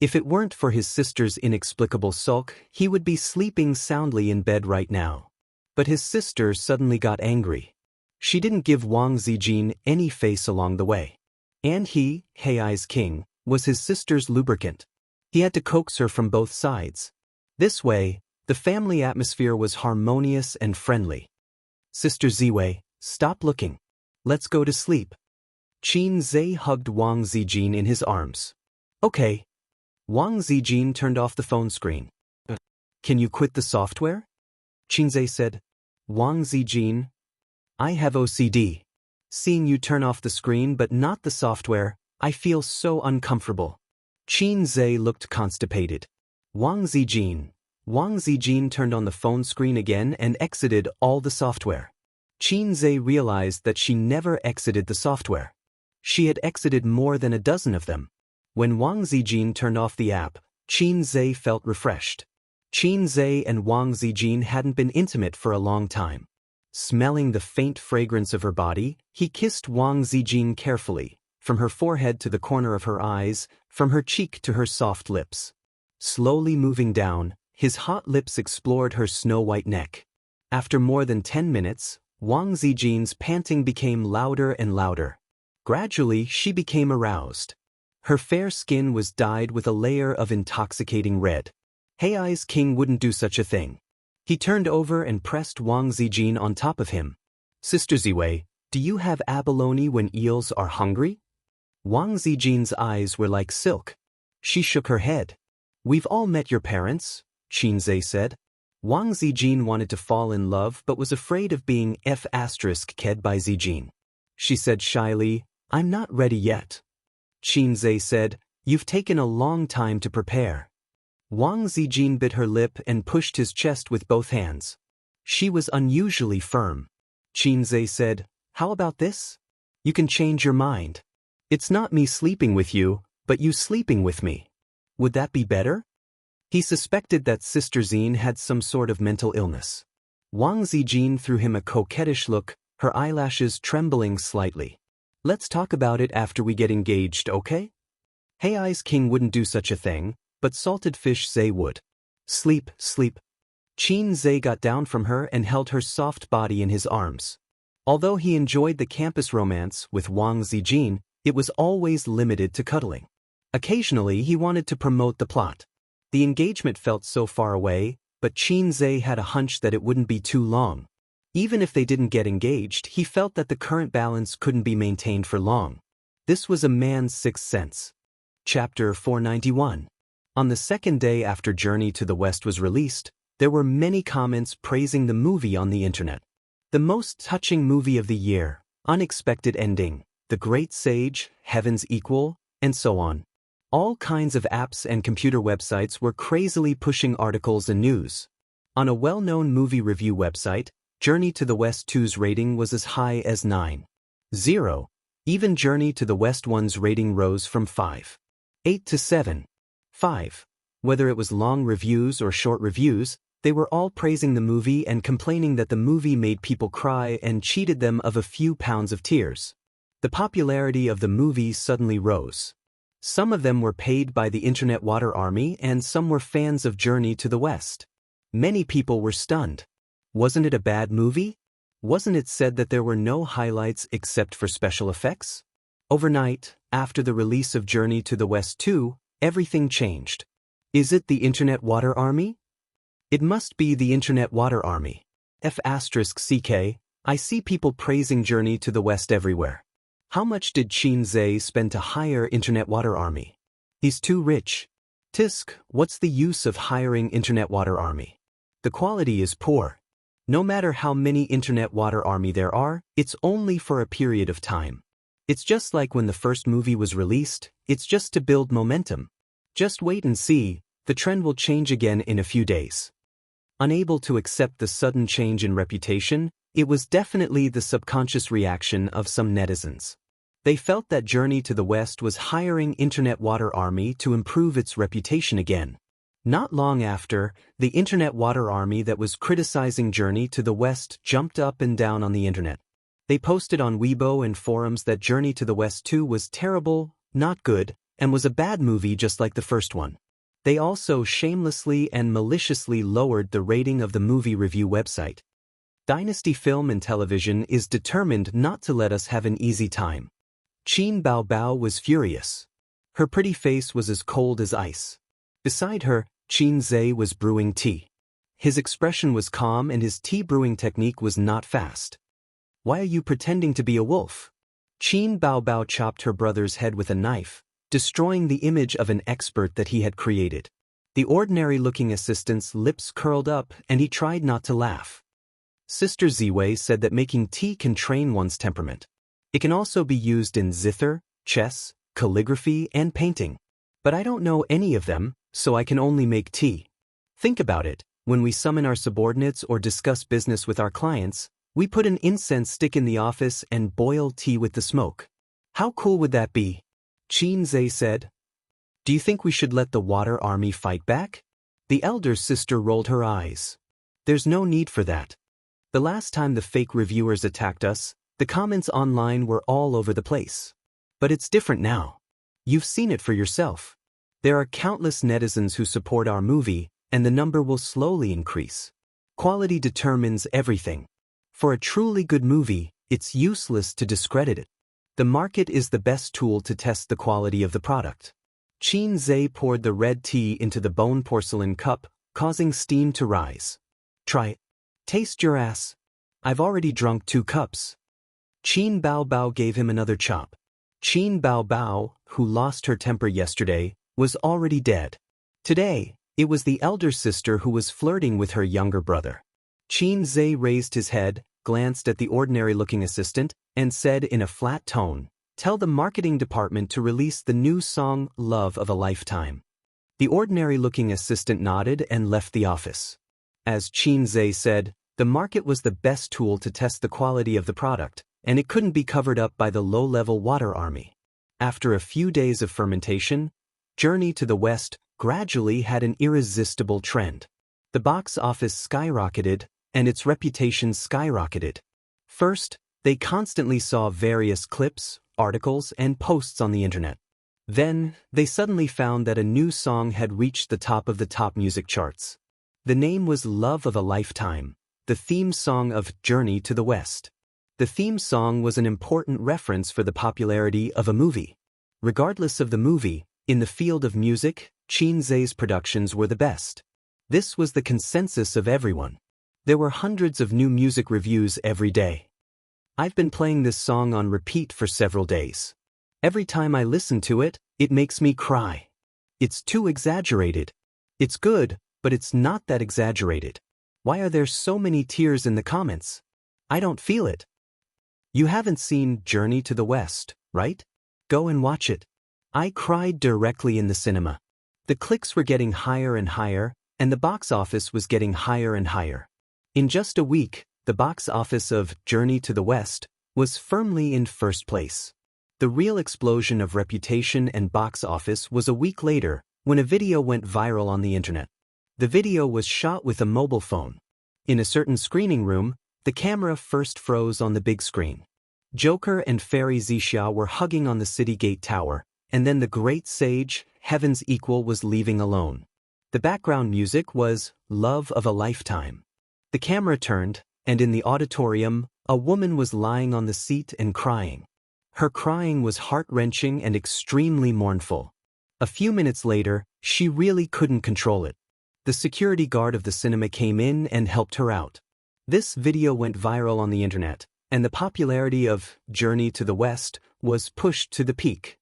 If it weren't for his sister's inexplicable sulk, he would be sleeping soundly in bed right now. But his sister suddenly got angry. She didn't give Wang Zijin any face along the way. And he, Hei's king, was his sister's lubricant. He had to coax her from both sides. This way, the family atmosphere was harmonious and friendly. Sister Ziwei, stop looking. Let's go to sleep. Qin Zhe hugged Wang Zijin in his arms. Okay. Wang Zijin turned off the phone screen. Can you quit the software? Qin Zhe said. Wang Zijin, I have OCD. Seeing you turn off the screen but not the software, I feel so uncomfortable. Qin Zhe looked constipated. Wang Zijin turned on the phone screen again and exited all the software. Qin Zhe realized that she never exited the software. She had exited more than a dozen of them. When Wang Zijin turned off the app, Qin Zhe felt refreshed. Qin Zhe and Wang Zijin hadn't been intimate for a long time. Smelling the faint fragrance of her body, he kissed Wang Zijin carefully, from her forehead to the corner of her eyes, from her cheek to her soft lips. Slowly moving down, his hot lips explored her snow-white neck. After more than 10 minutes, Wang Zijin's panting became louder and louder. Gradually, she became aroused. Her fair skin was dyed with a layer of intoxicating red. Hei's king wouldn't do such a thing. He turned over and pressed Wang Zijin on top of him. Sister Ziwei, do you have abalone when eels are hungry? Wang Zijin's eyes were like silk. She shook her head. We've all met your parents, Qin Zhe said. Wang Zijin wanted to fall in love but was afraid of being ked by Zijin. She said shyly, I'm not ready yet. Qin Zhe said, you've taken a long time to prepare. Wang Zijin bit her lip and pushed his chest with both hands. She was unusually firm. Qin Zhe said, how about this? You can change your mind. It's not me sleeping with you, but you sleeping with me. Would that be better? He suspected that Sister Zine had some sort of mental illness. Wang Zijin threw him a coquettish look, her eyelashes trembling slightly. Let's talk about it after we get engaged, okay? Hei's king wouldn't do such a thing, but salted fish Zhe would. Sleep, sleep. Qin Zhe got down from her and held her soft body in his arms. Although he enjoyed the campus romance with Wang Zijin, it was always limited to cuddling. Occasionally he wanted to promote the plot. The engagement felt so far away, but Qin Zhe had a hunch that it wouldn't be too long. Even if they didn't get engaged, he felt that the current balance couldn't be maintained for long. This was a man's sixth sense. Chapter 491. On the second day after Journey to the West was released, there were many comments praising the movie on the internet. The most touching movie of the year, unexpected ending, the great sage, heaven's equal, and so on. All kinds of apps and computer websites were crazily pushing articles and news. On a well-known movie review website, Journey to the West 2's rating was as high as 9.0. Even Journey to the West 1's rating rose from 5.8 to 7.5. Whether it was long reviews or short reviews, they were all praising the movie and complaining that the movie made people cry and cheated them of a few pounds of tears. The popularity of the movie suddenly rose. Some of them were paid by the Internet Water Army and some were fans of Journey to the West. Many people were stunned. Wasn't it a bad movie? Wasn't it said that there were no highlights except for special effects? Overnight, after the release of Journey to the West 2, everything changed. Is it the Internet Water Army? It must be the Internet Water Army. F***CK, I see people praising Journey to the West everywhere. How much did Qin Zhe spend to hire Internet Water Army? He's too rich. Tisk, what's the use of hiring Internet Water Army? The quality is poor. No matter how many Internet Water Army there are, it's only for a period of time. It's just like when the first movie was released, it's just to build momentum. Just wait and see, the trend will change again in a few days. Unable to accept the sudden change in reputation, it was definitely the subconscious reaction of some netizens. They felt that Journey to the West was hiring Internet Water Army to improve its reputation again. Not long after, the Internet Water Army that was criticizing Journey to the West jumped up and down on the internet. They posted on Weibo and forums that Journey to the West 2 was terrible, not good, and was a bad movie just like the first one. They also shamelessly and maliciously lowered the rating of the movie review website. Dynasty Film and Television is determined not to let us have an easy time. Qin Baobao was furious. Her pretty face was as cold as ice. Beside her, Xianxia was brewing tea. His expression was calm and his tea brewing technique was not fast. "Why are you pretending to be a wolf?" Qin Baobao chopped her brother's head with a knife, destroying the image of an expert that he had created. The ordinary-looking assistant's lips curled up and he tried not to laugh. Sister Ziwei said that making tea can train one's temperament. It can also be used in zither, chess, calligraphy, and painting. But I don't know any of them, so I can only make tea. Think about it, when we summon our subordinates or discuss business with our clients, we put an incense stick in the office and boil tea with the smoke. How cool would that be? Xianxia said. Do you think we should let the water army fight back? The elder sister rolled her eyes. There's no need for that. The last time the fake reviewers attacked us, the comments online were all over the place. But it's different now. You've seen it for yourself. There are countless netizens who support our movie, and the number will slowly increase. Quality determines everything. For a truly good movie, it's useless to discredit it. The market is the best tool to test the quality of the product. Xianxia poured the red tea into the bone porcelain cup, causing steam to rise. Try it. Taste your ass. I've already drunk 2 cups. Qin Baobao gave him another chop. Qin Baobao, who lost her temper yesterday, was already dead. Today, it was the elder sister who was flirting with her younger brother. Xianxia raised his head, glanced at the ordinary-looking assistant, and said in a flat tone, "Tell the marketing department to release the new song, Love of a Lifetime." The ordinary-looking assistant nodded and left the office. As Xianxia said, the market was the best tool to test the quality of the product, and it couldn't be covered up by the low-level water army. After a few days of fermentation, Journey to the West gradually had an irresistible trend. The box office skyrocketed, and its reputation skyrocketed. First, they constantly saw various clips, articles, and posts on the internet. Then, they suddenly found that a new song had reached the top of the top music charts. The name was Love of a Lifetime, the theme song of Journey to the West. The theme song was an important reference for the popularity of a movie. Regardless of the movie, in the field of music, Xianxia's productions were the best. This was the consensus of everyone. There were hundreds of new music reviews every day. I've been playing this song on repeat for several days. Every time I listen to it, it makes me cry. It's too exaggerated. It's good, but it's not that exaggerated. Why are there so many tears in the comments? I don't feel it. You haven't seen Journey to the West, right? Go and watch it. I cried directly in the cinema. The clicks were getting higher and higher, and the box office was getting higher and higher. In just a week, the box office of Journey to the West was firmly in first place. The real explosion of reputation and box office was a week later, when a video went viral on the internet. The video was shot with a mobile phone. In a certain screening room, the camera first froze on the big screen. Joker and Fairy Xianxia were hugging on the city gate tower, and then the great sage, Heaven's Equal, was leaving alone. The background music was Love of a Lifetime. The camera turned, and in the auditorium, a woman was lying on the seat and crying. Her crying was heart-wrenching and extremely mournful. A few minutes later, she really couldn't control it. The security guard of the cinema came in and helped her out. This video went viral on the internet, and the popularity of Journey to the West was pushed to the peak.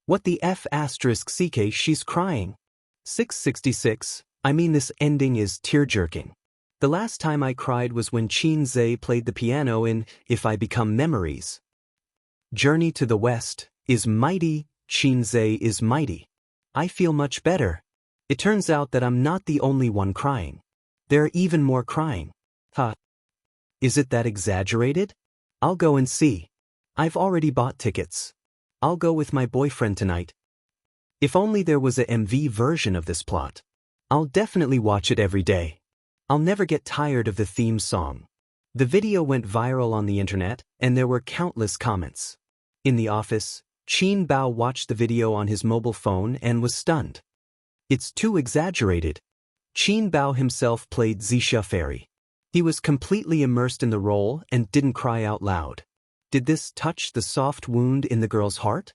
What the F***ck, she's crying. 666, I mean, this ending is tear-jerking. The last time I cried was when Xianxia played the piano in If I Become Memories. Journey to the West is mighty, Xianxia is mighty. I feel much better. It turns out that I'm not the only one crying. There are even more crying. Huh. Is it that exaggerated? I'll go and see. I've already bought tickets. I'll go with my boyfriend tonight. If only there was a MV version of this plot. I'll definitely watch it every day. I'll never get tired of the theme song. The video went viral on the internet, and there were countless comments. In the office, Qin Bao watched the video on his mobile phone and was stunned. It's too exaggerated. Qin Bao himself played Xianxia Fairy. He was completely immersed in the role and didn't cry out loud. Did this touch the soft wound in the girl's heart?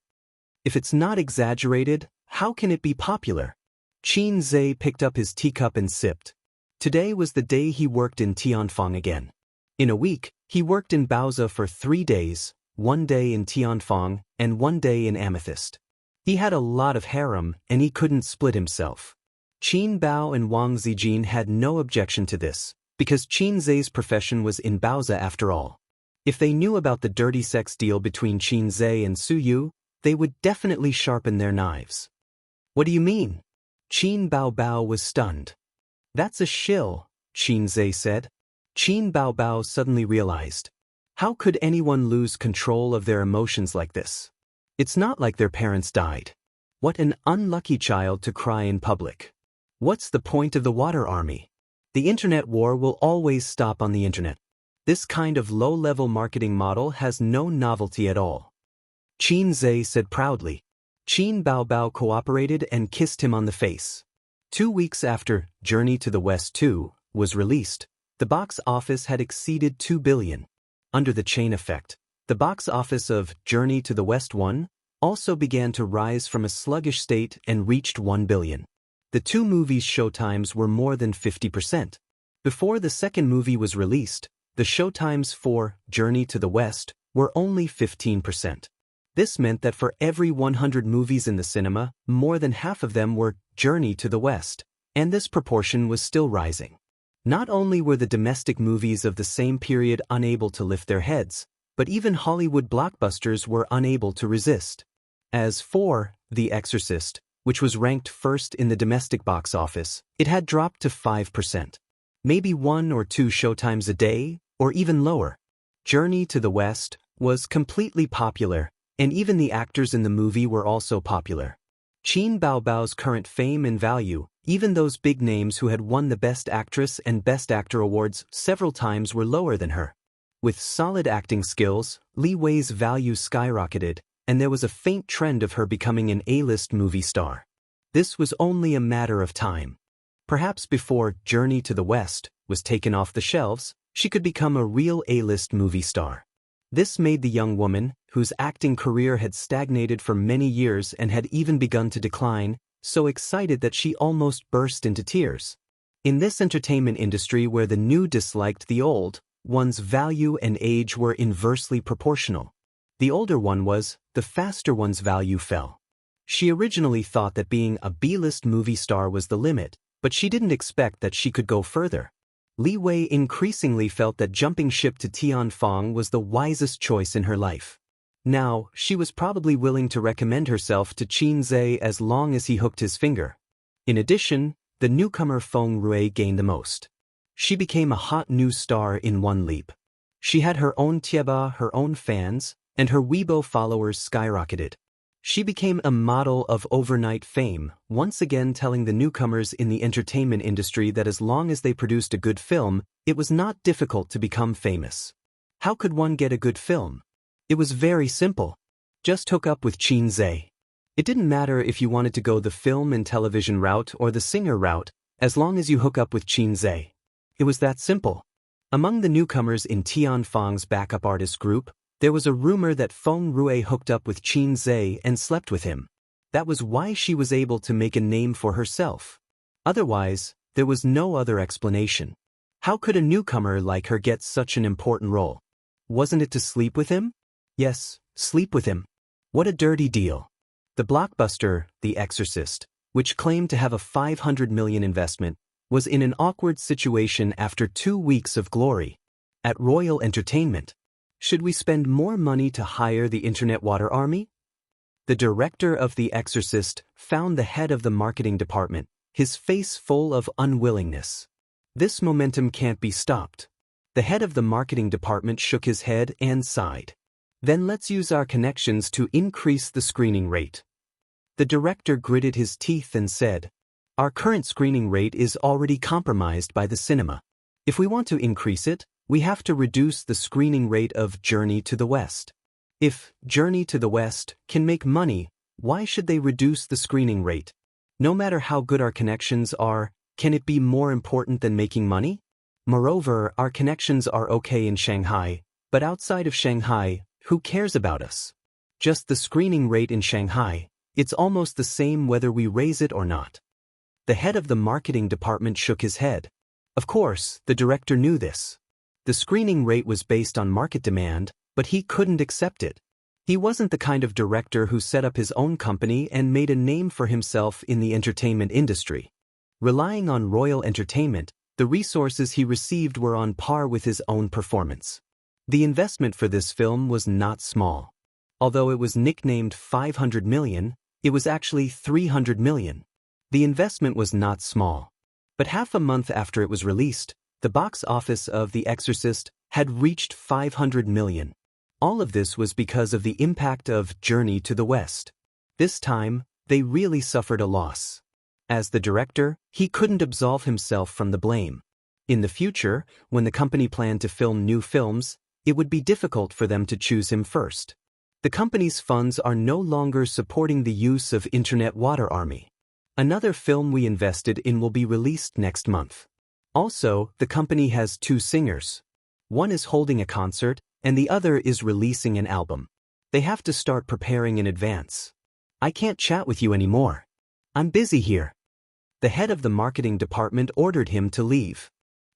If it's not exaggerated, how can it be popular? Qin Zhe picked up his teacup and sipped. Today was the day he worked in Tianfang again. In a week, he worked in Baozi for 3 days, 1 day in Tianfang, and 1 day in Amethyst. He had a lot of harem, and he couldn't split himself. Qin Bao and Wang Zijin had no objection to this, because Qin Zhe's profession was in Baozi after all. If they knew about the dirty sex deal between Qin Zhe and Su Yu, they would definitely sharpen their knives. What do you mean? Qin Bao Bao was stunned. That's a shill, Qin Zhe said. Qin Bao Bao suddenly realized. How could anyone lose control of their emotions like this? It's not like their parents died. What an unlucky child to cry in public. What's the point of the water army? The internet war will always stop on the internet. This kind of low-level marketing model has no novelty at all. Qin Zhe said proudly. Qin Bao Bao cooperated and kissed him on the face. 2 weeks after Journey to the West 2 was released, the box office had exceeded 2 billion. Under the chain effect, the box office of Journey to the West 1 also began to rise from a sluggish state and reached 1 billion. The two movies' showtimes were more than 50%. Before the second movie was released, the showtimes for Journey to the West were only 15%. This meant that for every 100 movies in the cinema, more than half of them were Journey to the West, and this proportion was still rising. Not only were the domestic movies of the same period unable to lift their heads, but even Hollywood blockbusters were unable to resist. As for The Exorcist, which was ranked first in the domestic box office, it had dropped to 5%. Maybe 1 or 2 showtimes a day, or even lower. Journey to the West was completely popular, and even the actors in the movie were also popular. Qin Bao Bao's current fame and value, even those big names who had won the Best Actress and Best Actor awards several times, were lower than her. With solid acting skills, Li Wei's value skyrocketed, and there was a faint trend of her becoming an A-list movie star. This was only a matter of time. Perhaps before Journey to the West was taken off the shelves, she could become a real A-list movie star. This made the young woman, whose acting career had stagnated for many years and had even begun to decline, so excited that she almost burst into tears. In this entertainment industry where the new disliked the old, one's value and age were inversely proportional. The older one was, the faster one's value fell. She originally thought that being a B-list movie star was the limit, but she didn't expect that she could go further. Li Wei increasingly felt that jumping ship to Tianfang was the wisest choice in her life. Now, she was probably willing to recommend herself to Qin Zhe as long as he hooked his finger. In addition, the newcomer Feng Rui gained the most. She became a hot new star in one leap. She had her own tieba, her own fans, and her Weibo followers skyrocketed. She became a model of overnight fame, once again telling the newcomers in the entertainment industry that as long as they produced a good film, it was not difficult to become famous. How could one get a good film? It was very simple. Just hook up with Qin Zhe. It didn't matter if you wanted to go the film and television route or the singer route, as long as you hook up with Qin Zhe. It was that simple. Among the newcomers in Tianfang's backup artist group, there was a rumor that Feng Rui hooked up with Qin Zhe and slept with him. That was why she was able to make a name for herself. Otherwise, there was no other explanation. How could a newcomer like her get such an important role? Wasn't it to sleep with him? Yes, sleep with him. What a dirty deal. The blockbuster, The Exorcist, which claimed to have a 500 million investment, was in an awkward situation after 2 weeks of glory. At Royal Entertainment, should we spend more money to hire the Internet Water Army? The director of The Exorcist found the head of the marketing department, his face full of unwillingness. This momentum can't be stopped. The head of the marketing department shook his head and sighed. Then let's use our connections to increase the screening rate. The director gritted his teeth and said, "Our current screening rate is already compromised by the cinema. If we want to increase it, we have to reduce the screening rate of Journey to the West. If Journey to the West can make money, why should they reduce the screening rate? No matter how good our connections are, can it be more important than making money? Moreover, our connections are okay in Shanghai, but outside of Shanghai, who cares about us?" Just the screening rate in Shanghai, it's almost the same whether we raise it or not. The head of the marketing department shook his head. Of course, the director knew this. The screening rate was based on market demand, but he couldn't accept it. He wasn't the kind of director who set up his own company and made a name for himself in the entertainment industry. Relying on Royal Entertainment, the resources he received were on par with his own performance. The investment for this film was not small. Although it was nicknamed 500 million, it was actually 300 million. The investment was not small. But half a month after it was released, the box office of The Exorcist had reached 500 million. All of this was because of the impact of Journey to the West. This time, they really suffered a loss. As the director, he couldn't absolve himself from the blame. In the future, when the company planned to film new films, it would be difficult for them to choose him first. The company's funds are no longer supporting the use of Internet Water Army. Another film we invested in will be released next month. Also, the company has 2 singers. One is holding a concert, and the other is releasing an album. They have to start preparing in advance. I can't chat with you anymore. I'm busy here. The head of the marketing department ordered him to leave.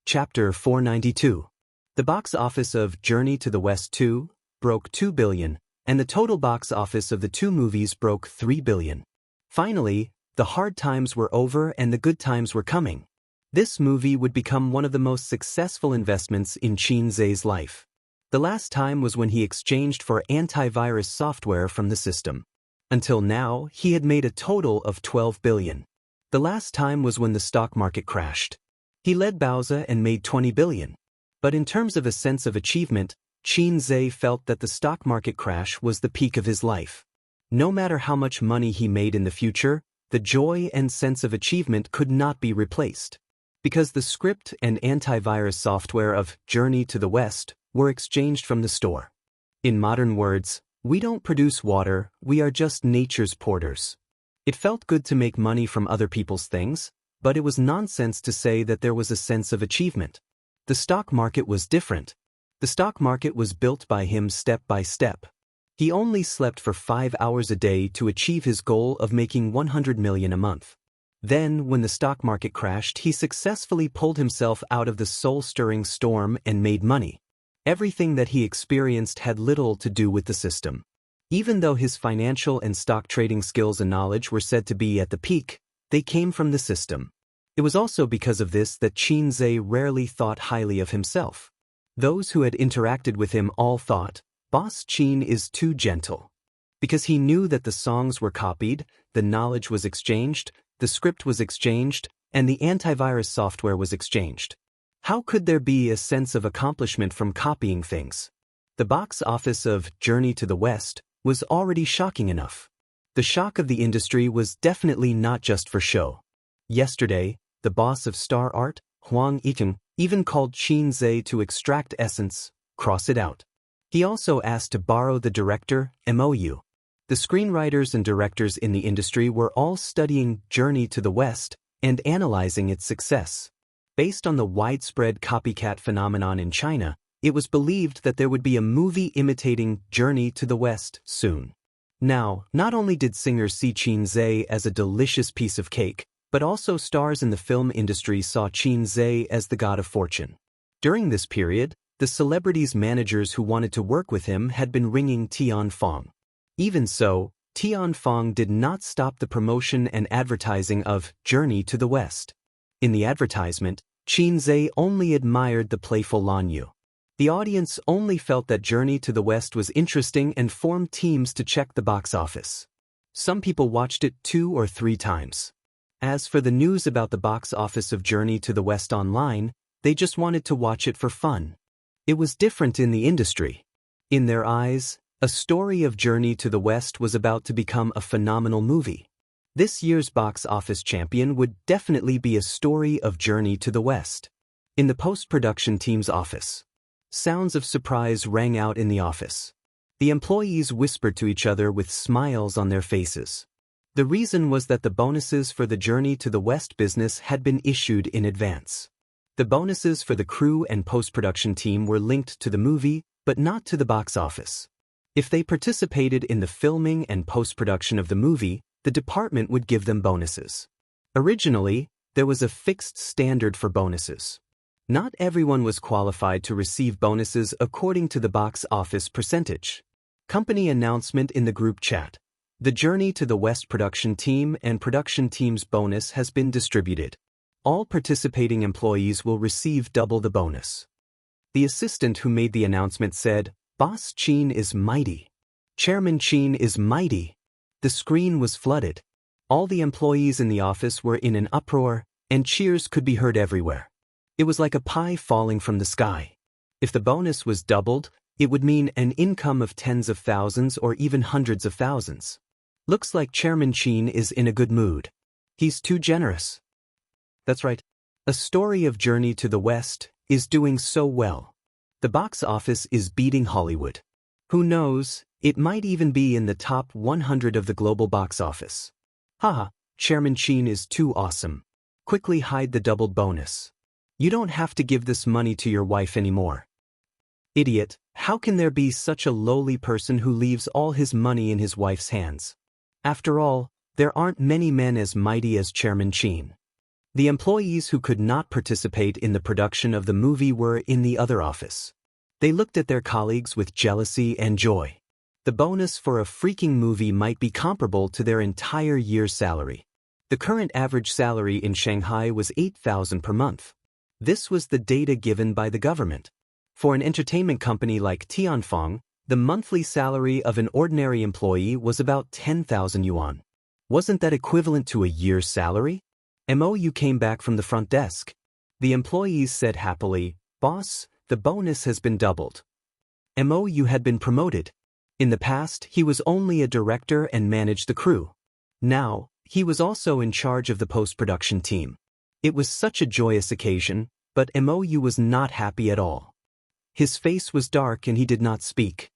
Chapter 492. The box office of Journey to the West 2 broke 2 billion, and the total box office of the 2 movies broke 3 billion. Finally, the hard times were over and the good times were coming. This movie would become one of the most successful investments in Xianxia's life. The last time was when he exchanged for antivirus software from the system. Until now, he had made a total of 12 billion. The last time was when the stock market crashed. He led Bowser and made 20 billion. But in terms of a sense of achievement, Xianxia felt that the stock market crash was the peak of his life. No matter how much money he made in the future, the joy and sense of achievement could not be replaced. Because the script and antivirus software of Journey to the West were exchanged from the store. In modern words, we don't produce water, we are just nature's porters. It felt good to make money from other people's things, but it was nonsense to say that there was a sense of achievement. The stock market was different. The stock market was built by him step by step. He only slept for 5 hours a day to achieve his goal of making 100 million a month. Then, when the stock market crashed, he successfully pulled himself out of the soul-stirring storm and made money. Everything that he experienced had little to do with the system. Even though his financial and stock trading skills and knowledge were said to be at the peak, they came from the system. It was also because of this that Xianxia rarely thought highly of himself. Those who had interacted with him all thought, Boss Qin is too gentle. Because he knew that the songs were copied, the knowledge was exchanged, the script was exchanged, and the antivirus software was exchanged. How could there be a sense of accomplishment from copying things? The box office of Journey to the West was already shocking enough. The shock of the industry was definitely not just for show. Yesterday, the boss of Star Art, Huang Yiteng, even called Xianxia to extract essence, cross it out. He also asked to borrow the director, MOU. The screenwriters and directors in the industry were all studying Journey to the West and analyzing its success. Based on the widespread copycat phenomenon in China, it was believed that there would be a movie imitating Journey to the West soon. Now, not only did singers see Xianxia as a delicious piece of cake, but also stars in the film industry saw Xianxia as the god of fortune. During this period, the celebrities' managers who wanted to work with him had been ringing Tianfeng. Even so, Tianfeng did not stop the promotion and advertising of Journey to the West. In the advertisement, Xianxia only admired the playful Lan Yu. The audience only felt that Journey to the West was interesting and formed teams to check the box office. Some people watched it 2 or 3 times. As for the news about the box office of Journey to the West online, they just wanted to watch it for fun. It was different in the industry. In their eyes, a story of Journey to the West was about to become a phenomenal movie. This year's box office champion would definitely be a story of Journey to the West. In the post-production team's office, sounds of surprise rang out in the office. The employees whispered to each other with smiles on their faces. The reason was that the bonuses for the Journey to the West business had been issued in advance. The bonuses for the crew and post-production team were linked to the movie, but not to the box office. If they participated in the filming and post-production of the movie, the department would give them bonuses. Originally, there was a fixed standard for bonuses. Not everyone was qualified to receive bonuses according to the box office percentage. Company announcement in the group chat. The Journey to the West production team and production team's bonus has been distributed. All participating employees will receive double the bonus. The assistant who made the announcement said, "Boss Chin is mighty. Chairman Chin is mighty." The screen was flooded. All the employees in the office were in an uproar, and cheers could be heard everywhere. It was like a pie falling from the sky. If the bonus was doubled, it would mean an income of tens of thousands or even hundreds of thousands. Looks like Chairman Chin is in a good mood. He's too generous. That's right. A Story of Journey to the West is doing so well. The box office is beating Hollywood. Who knows, it might even be in the top 100 of the global box office. Haha, Chairman Chin is too awesome. Quickly hide the doubled bonus. You don't have to give this money to your wife anymore. Idiot, how can there be such a lowly person who leaves all his money in his wife's hands? After all, there aren't many men as mighty as Chairman Chin. The employees who could not participate in the production of the movie were in the other office. They looked at their colleagues with jealousy and joy. The bonus for a freaking movie might be comparable to their entire year's salary. The current average salary in Shanghai was 8,000 per month. This was the data given by the government. For an entertainment company like Tianfeng, the monthly salary of an ordinary employee was about 10,000 yuan. Wasn't that equivalent to a year's salary? MOU came back from the front desk. The employees said happily, "Boss, the bonus has been doubled." MOU had been promoted. In the past, he was only a director and managed the crew. Now, he was also in charge of the post-production team. It was such a joyous occasion, but MOU was not happy at all. His face was dark and he did not speak.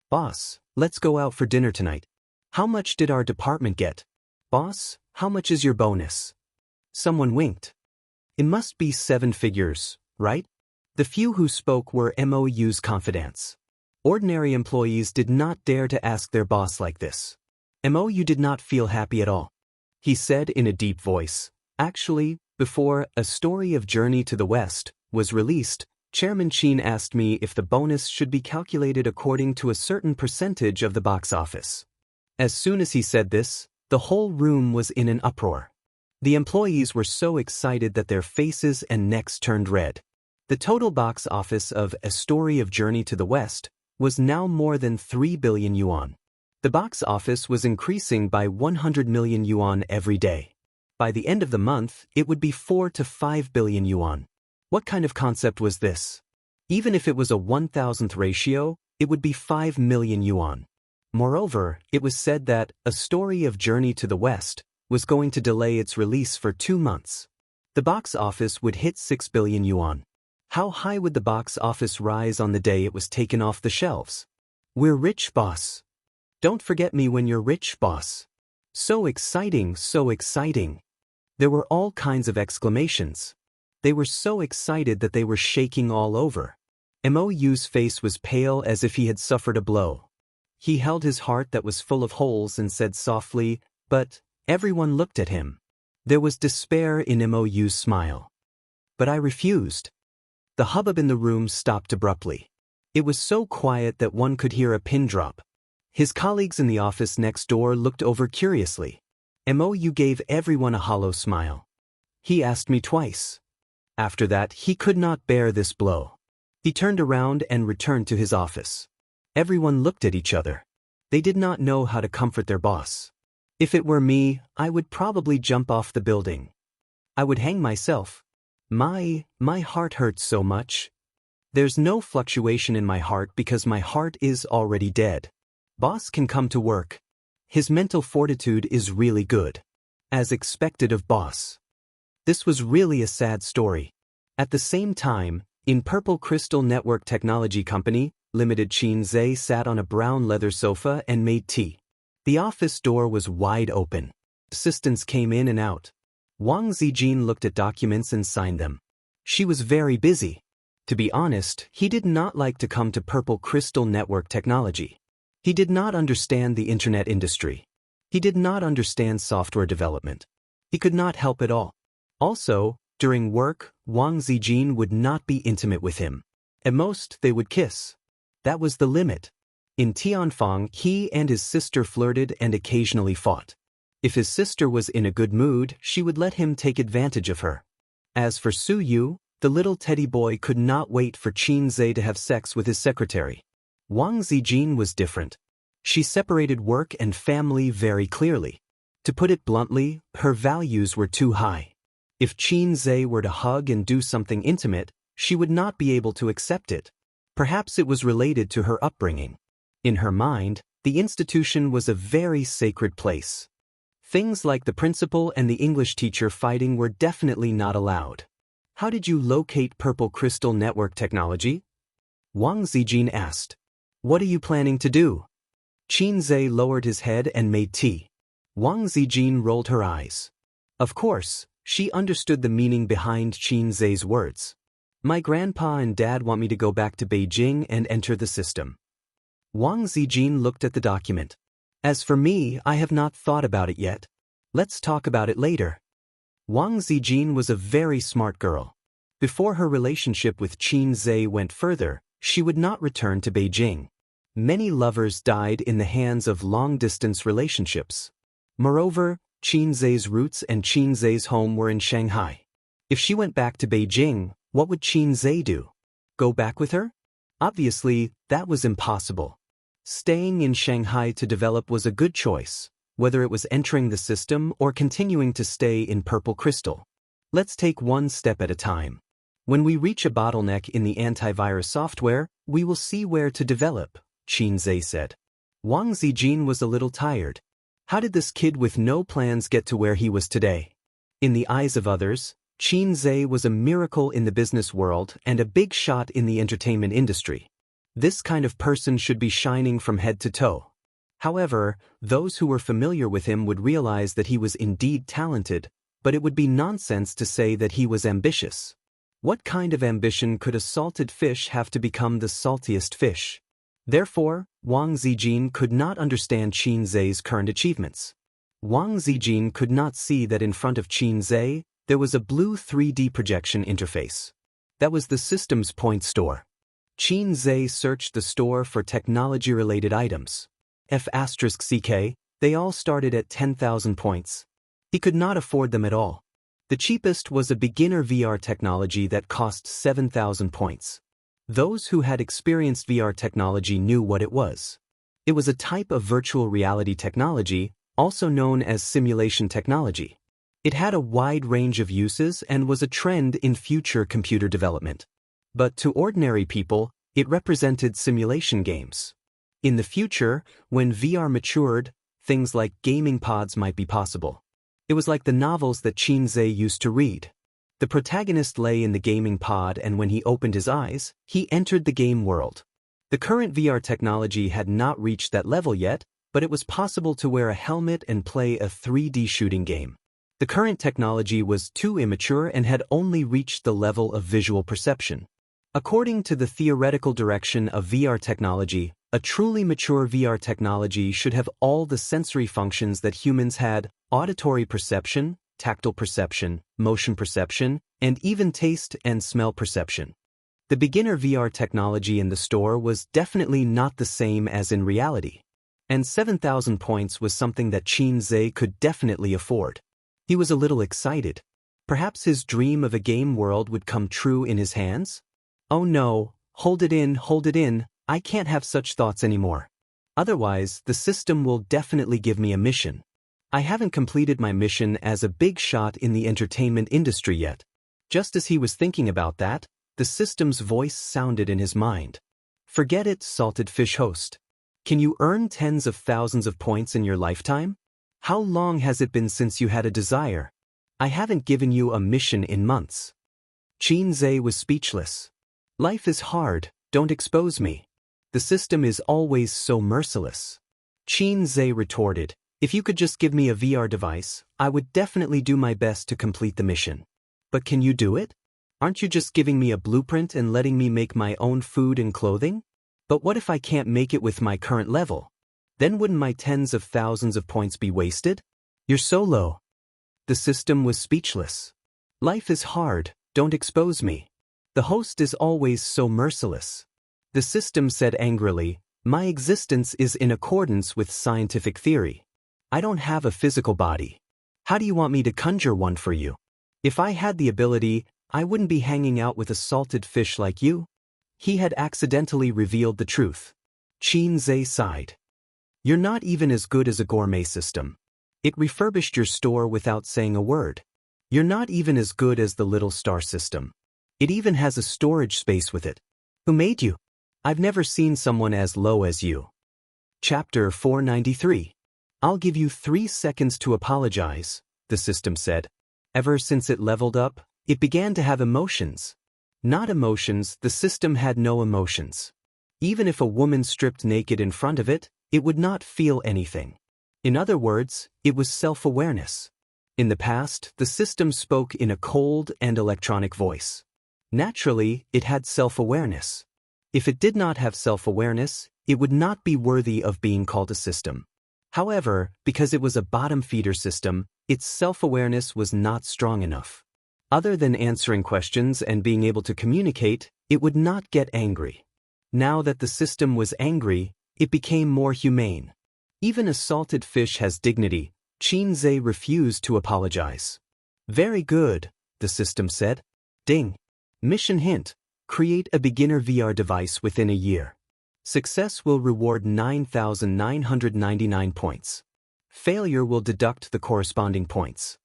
"Boss, let's go out for dinner tonight. How much did our department get? Boss, how much is your bonus?" Someone winked. It must be 7 figures, right? The few who spoke were MOU's confidants. Ordinary employees did not dare to ask their boss like this. MOU did not feel happy at all. He said in a deep voice, "Actually, before A Story of Journey to the West was released, Chairman Chin asked me if the bonus should be calculated according to a certain percentage of the box office." As soon as he said this, the whole room was in an uproar. The employees were so excited that their faces and necks turned red. The total box office of A Story of Journey to the West was now more than 3 billion yuan. The box office was increasing by 100 million yuan every day. By the end of the month, it would be 4 to 5 billion yuan. What kind of concept was this? Even if it was a 1,000th ratio, it would be 5 million yuan. Moreover, it was said that A Story of Journey to the West was going to delay its release for 2 months. The box office would hit 6 billion yuan. How high would the box office rise on the day it was taken off the shelves? "We're rich, boss. Don't forget me when you're rich, boss." So exciting, so exciting. There were all kinds of exclamations. They were so excited that they were shaking all over. MOU's face was pale as if he had suffered a blow. He held his heart that was full of holes and said softly, "But..." Everyone looked at him. There was despair in MOU's smile. "But I refused." The hubbub in the room stopped abruptly. It was so quiet that one could hear a pin drop. His colleagues in the office next door looked over curiously. MOU gave everyone a hollow smile. "He asked me twice." After that, he could not bear this blow. He turned around and returned to his office. Everyone looked at each other. They did not know how to comfort their boss. If it were me, I would probably jump off the building. I would hang myself. My heart hurts so much. There's no fluctuation in my heart because my heart is already dead. Boss can come to work. His mental fortitude is really good. As expected of boss. This was really a sad story. At the same time, in Purple Crystal Network Technology Company, Limited, Qin Zhe sat on a brown leather sofa and made tea. The office door was wide open. Assistants came in and out. Wang Zijin looked at documents and signed them. She was very busy. To be honest, he did not like to come to Purple Crystal Network Technology. He did not understand the internet industry. He did not understand software development. He could not help at all. Also, during work, Wang Zijin would not be intimate with him. At most, they would kiss. That was the limit. In Tianfang, he and his sister flirted and occasionally fought. If his sister was in a good mood, she would let him take advantage of her. As for Su Yu, the little teddy boy could not wait for Qin Zhe to have sex with his secretary. Wang Zijin was different. She separated work and family very clearly. To put it bluntly, her values were too high. If Qin Zhe were to hug and do something intimate, she would not be able to accept it. Perhaps it was related to her upbringing. In her mind, the institution was a very sacred place. Things like the principal and the English teacher fighting were definitely not allowed. How did you locate Purple Crystal Network technology? Wang Zijin asked. What are you planning to do? Qin Zhe lowered his head and made tea. Wang Zijin rolled her eyes. Of course, she understood the meaning behind Qin Zhe's words. My grandpa and dad want me to go back to Beijing and enter the system. Wang Zijin looked at the document. As for me, I have not thought about it yet. Let's talk about it later. Wang Zijin was a very smart girl. Before her relationship with Qin Zhe went further, she would not return to Beijing. Many lovers died in the hands of long-distance relationships. Moreover, Qin Zhe's roots and Qin Zhe's home were in Shanghai. If she went back to Beijing, what would Qin Zhe do? Go back with her? Obviously, that was impossible. Staying in Shanghai to develop was a good choice, whether it was entering the system or continuing to stay in Purple Crystal. Let's take one step at a time. When we reach a bottleneck in the antivirus software, we will see where to develop, Qin Zhe said. Wang Zijin was a little tired. How did this kid with no plans get to where he was today? In the eyes of others, Qin Zhe was a miracle in the business world and a big shot in the entertainment industry. This kind of person should be shining from head to toe. However, those who were familiar with him would realize that he was indeed talented, but it would be nonsense to say that he was ambitious. What kind of ambition could a salted fish have to become the saltiest fish? Therefore, Wang Zijin could not understand Qin Zhe's current achievements. Wang Zijin could not see that in front of Qin Zhe, there was a blue 3D projection interface. That was the system's point store. Qin Zhe searched the store for technology-related items. F***CK, they all started at 10,000 points. He could not afford them at all. The cheapest was a beginner VR technology that cost 7,000 points. Those who had experienced VR technology knew what it was. It was a type of virtual reality technology, also known as simulation technology. It had a wide range of uses and was a trend in future computer development. But to ordinary people, it represented simulation games. In the future, when VR matured, things like gaming pods might be possible. It was like the novels that Qin Zhe used to read. The protagonist lay in the gaming pod, and when he opened his eyes, he entered the game world. The current VR technology had not reached that level yet, but it was possible to wear a helmet and play a 3D shooting game. The current technology was too immature and had only reached the level of visual perception. According to the theoretical direction of VR technology, a truly mature VR technology should have all the sensory functions that humans had: auditory perception, tactile perception, motion perception, and even taste and smell perception. The beginner VR technology in the store was definitely not the same as in reality. And 7,000 points was something that Qin Zhe could definitely afford. He was a little excited. Perhaps his dream of a game world would come true in his hands? Oh no, hold it in, I can't have such thoughts anymore. Otherwise, the system will definitely give me a mission. I haven't completed my mission as a big shot in the entertainment industry yet. Just as he was thinking about that, the system's voice sounded in his mind. Forget it, salted fish host. Can you earn tens of thousands of points in your lifetime? How long has it been since you had a desire? I haven't given you a mission in months. Qin Zhe was speechless. Life is hard, don't expose me. The system is always so merciless. Qin Zhe retorted, if you could just give me a VR device, I would definitely do my best to complete the mission. But can you do it? Aren't you just giving me a blueprint and letting me make my own food and clothing? But what if I can't make it with my current level? Then wouldn't my tens of thousands of points be wasted? You're so low. The system was speechless. Life is hard, don't expose me. The host is always so merciless. The system said angrily, my existence is in accordance with scientific theory. I don't have a physical body. How do you want me to conjure one for you? If I had the ability, I wouldn't be hanging out with a salted fish like you. He had accidentally revealed the truth. Xianxia sighed. You're not even as good as a gourmet system. It refurbished your store without saying a word. You're not even as good as the little star system. It even has a storage space with it. Who made you? I've never seen someone as low as you. Chapter 493. I'll give you 3 seconds to apologize, the system said. Ever since it leveled up, it began to have emotions. Not emotions, the system had no emotions. Even if a woman stripped naked in front of it, it would not feel anything. In other words, it was self-awareness. In the past, the system spoke in a cold and electronic voice. Naturally, it had self-awareness. If it did not have self-awareness, it would not be worthy of being called a system. However, because it was a bottom-feeder system, its self-awareness was not strong enough. Other than answering questions and being able to communicate, it would not get angry. Now that the system was angry, it became more humane. Even a salted fish has dignity. Xianxia refused to apologize. Very good, the system said. Ding. Mission hint. Create a beginner VR device within a year. Success will reward 9,999 points. Failure will deduct the corresponding points.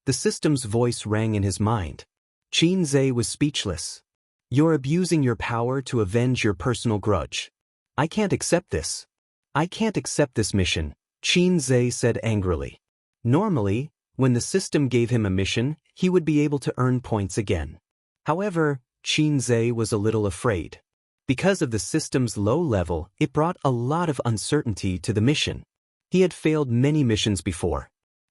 The system's voice rang in his mind. Xianxia was speechless. You're abusing your power to avenge your personal grudge. I can't accept this. I can't accept this mission, Xianxia said angrily. Normally, when the system gave him a mission, he would be able to earn points again. However, Xianxia was a little afraid. Because of the system's low level, it brought a lot of uncertainty to the mission. He had failed many missions before.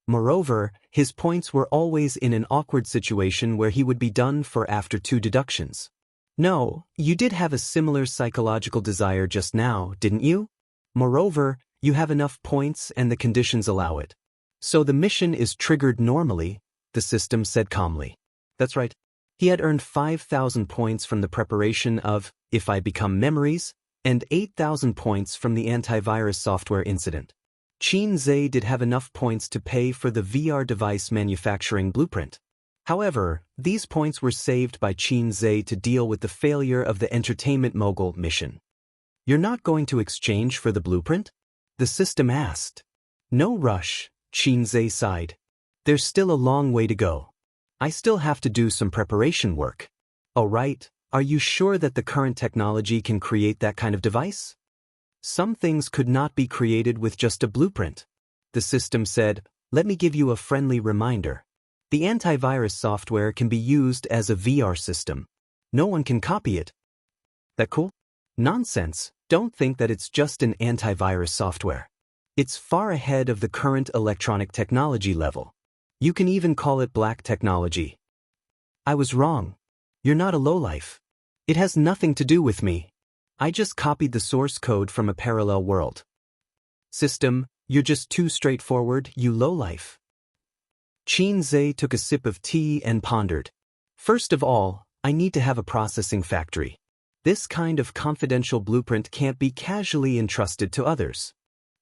Moreover, his points were always in an awkward situation where he would be done for after 2 deductions. No, you did have a similar psychological desire just now, didn't you? Moreover, you have enough points and the conditions allow it. So the mission is triggered normally, the system said calmly. That's right. He had earned 5,000 points from the preparation of If I Become Memories and 8,000 points from the antivirus software incident. Xianxia did have enough points to pay for the VR device manufacturing blueprint. However, these points were saved by Xianxia to deal with the failure of the entertainment mogul mission. You're not going to exchange for the blueprint? The system asked. No rush, Xianxia sighed. There's still a long way to go. I still have to do some preparation work. Oh right, are you sure that the current technology can create that kind of device? Some things could not be created with just a blueprint. The system said, let me give you a friendly reminder. The antivirus software can be used as a VR system. No one can copy it. That cool? Nonsense, don't think that it's just an antivirus software. It's far ahead of the current electronic technology level. You can even call it black technology. I was wrong. You're not a lowlife. It has nothing to do with me. I just copied the source code from a parallel world. System, you're just too straightforward, you lowlife. Xianxia took a sip of tea and pondered. First of all, I need to have a processing factory. This kind of confidential blueprint can't be casually entrusted to others.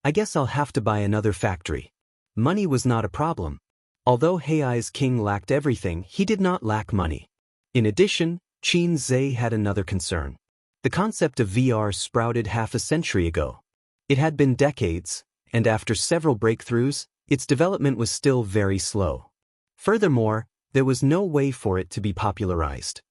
I guess I'll have to buy another factory. Money was not a problem. Although Heiai's king lacked everything, he did not lack money. In addition, Xianxia had another concern. The concept of VR sprouted half a century ago. It had been decades, and after several breakthroughs, its development was still very slow. Furthermore, there was no way for it to be popularized.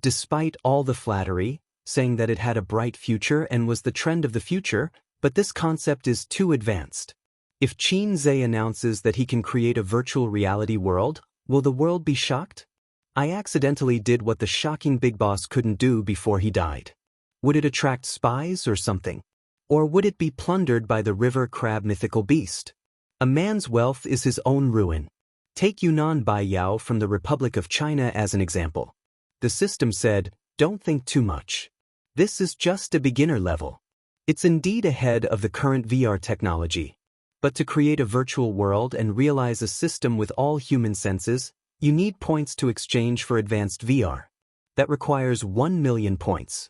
Despite all the flattery, saying that it had a bright future and was the trend of the future, but this concept is too advanced. If Xianxia announces that he can create a virtual reality world, will the world be shocked? I accidentally did what the shocking big boss couldn't do before he died. Would it attract spies or something? Or would it be plundered by the river crab mythical beast? A man's wealth is his own ruin. Take Yunnan Baiyao from the Republic of China as an example. The system said, don't think too much. This is just a beginner level. It's indeed ahead of the current VR technology. But to create a virtual world and realize a system with all human senses, you need points to exchange for advanced VR. That requires 1 million points.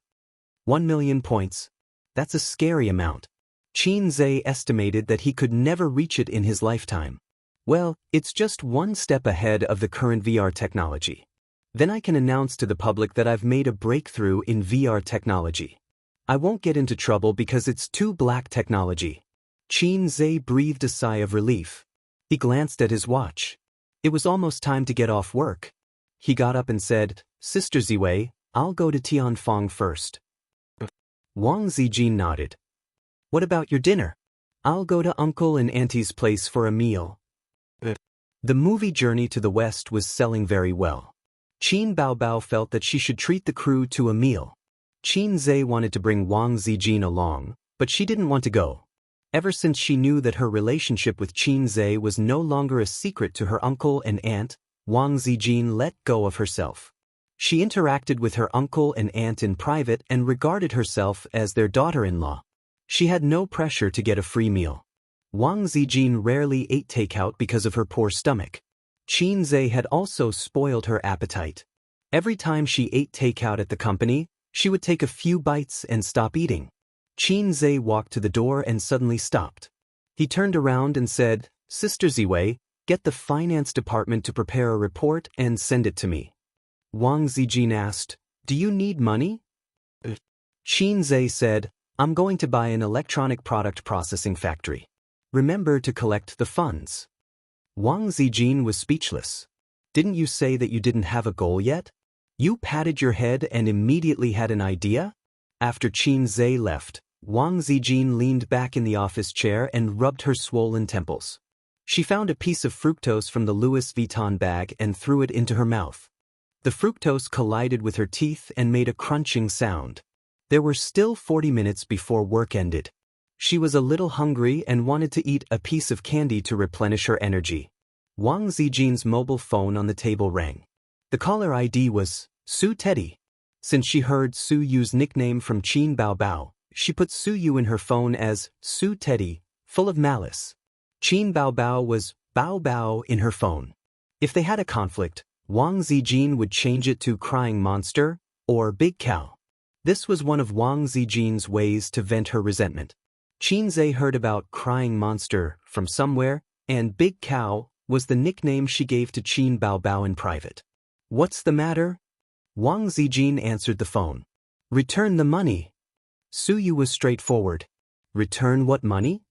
1 million points. That's a scary amount. Xianxia estimated that he could never reach it in his lifetime. Well, it's just one step ahead of the current VR technology. Then I can announce to the public that I've made a breakthrough in VR technology. I won't get into trouble because it's too black technology. Xianxia breathed a sigh of relief. He glanced at his watch. It was almost time to get off work. He got up and said, "Sister Ziwei, I'll go to Tianfang first." Wang Zijin nodded. "What about your dinner?" "I'll go to Uncle and Auntie's place for a meal." The movie Journey to the West was selling very well. Qin Baobao felt that she should treat the crew to a meal. Xianxia wanted to bring Wang Zijin along, but she didn't want to go. Ever since she knew that her relationship with Xianxia was no longer a secret to her uncle and aunt, Wang Zijin let go of herself. She interacted with her uncle and aunt in private and regarded herself as their daughter-in-law. She had no pressure to get a free meal. Wang Zijin rarely ate takeout because of her poor stomach. Xianxia had also spoiled her appetite. Every time she ate takeout at the company, she would take a few bites and stop eating. Xianxia walked to the door and suddenly stopped. He turned around and said, "Sister Ziwei, get the finance department to prepare a report and send it to me." Wang Zijin asked, "Do you need money?" Xianxia said, "I'm going to buy an electronic product processing factory. Remember to collect the funds." Wang Zijin was speechless. "Didn't you say that you didn't have a goal yet? You patted your head and immediately had an idea?" After Xianxia left, Wang Zijin leaned back in the office chair and rubbed her swollen temples. She found a piece of fructose from the Louis Vuitton bag and threw it into her mouth. The fructose collided with her teeth and made a crunching sound. There were still 40 minutes before work ended. She was a little hungry and wanted to eat a piece of candy to replenish her energy. Wang Zijin's mobile phone on the table rang. The caller ID was Su Teddy. Since she heard Su Yu's nickname from Qin Baobao, she put Su Yu in her phone as Su Teddy, full of malice. Qin Baobao was Bao Bao in her phone. If they had a conflict, Wang Zijin would change it to Crying Monster or Big Cow. This was one of Wang Zijin's ways to vent her resentment. Xianxia heard about Crying Monster from somewhere, and Big Cow was the nickname she gave to Qin Baobao in private. "What's the matter?" Wang Zijin answered the phone. "Return the money." Su Yu was straightforward. "Return what money?"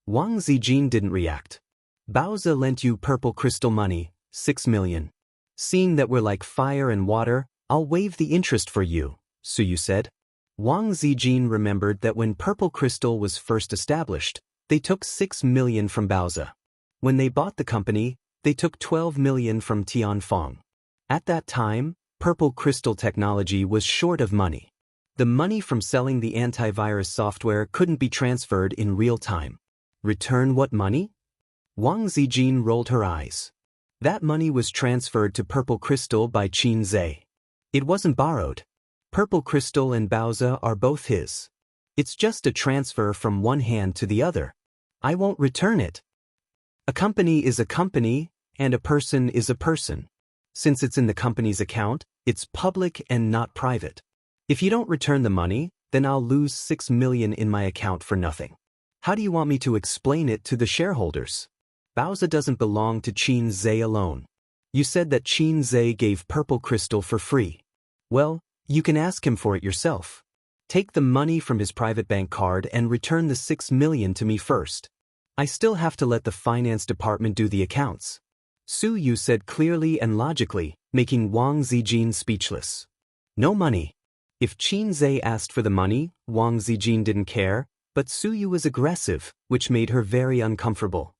Wang Zijin didn't react. "Baoza lent you purple crystal money, 6 million. Seeing that we're like fire and water, I'll waive the interest for you," Su Yu said. Wang Zijin remembered that when Purple Crystal was first established, they took 6 million from Baoza. When they bought the company, they took 12 million from Tianfang. At that time, Purple Crystal technology was short of money. The money from selling the antivirus software couldn't be transferred in real time. "Return what money?" Wang Zijin rolled her eyes. That money was transferred to Purple Crystal by Xianxia. It wasn't borrowed. Purple Crystal and Baoza are both his. It's just a transfer from one hand to the other. I won't return it. A company is a company, and a person is a person. Since it's in the company's account, it's public and not private. If you don't return the money, then I'll lose 6 million in my account for nothing. How do you want me to explain it to the shareholders? Baoza doesn't belong to Xianxia alone. You said that Xianxia gave Purple Crystal for free. Well, you can ask him for it yourself. Take the money from his private bank card and return the 6 million to me first. I still have to let the finance department do the accounts. Su Yu said clearly and logically, making Wang Zijin speechless. No money. If Xianxia asked for the money, Wang Zijin didn't care, but Su Yu was aggressive, which made her very uncomfortable.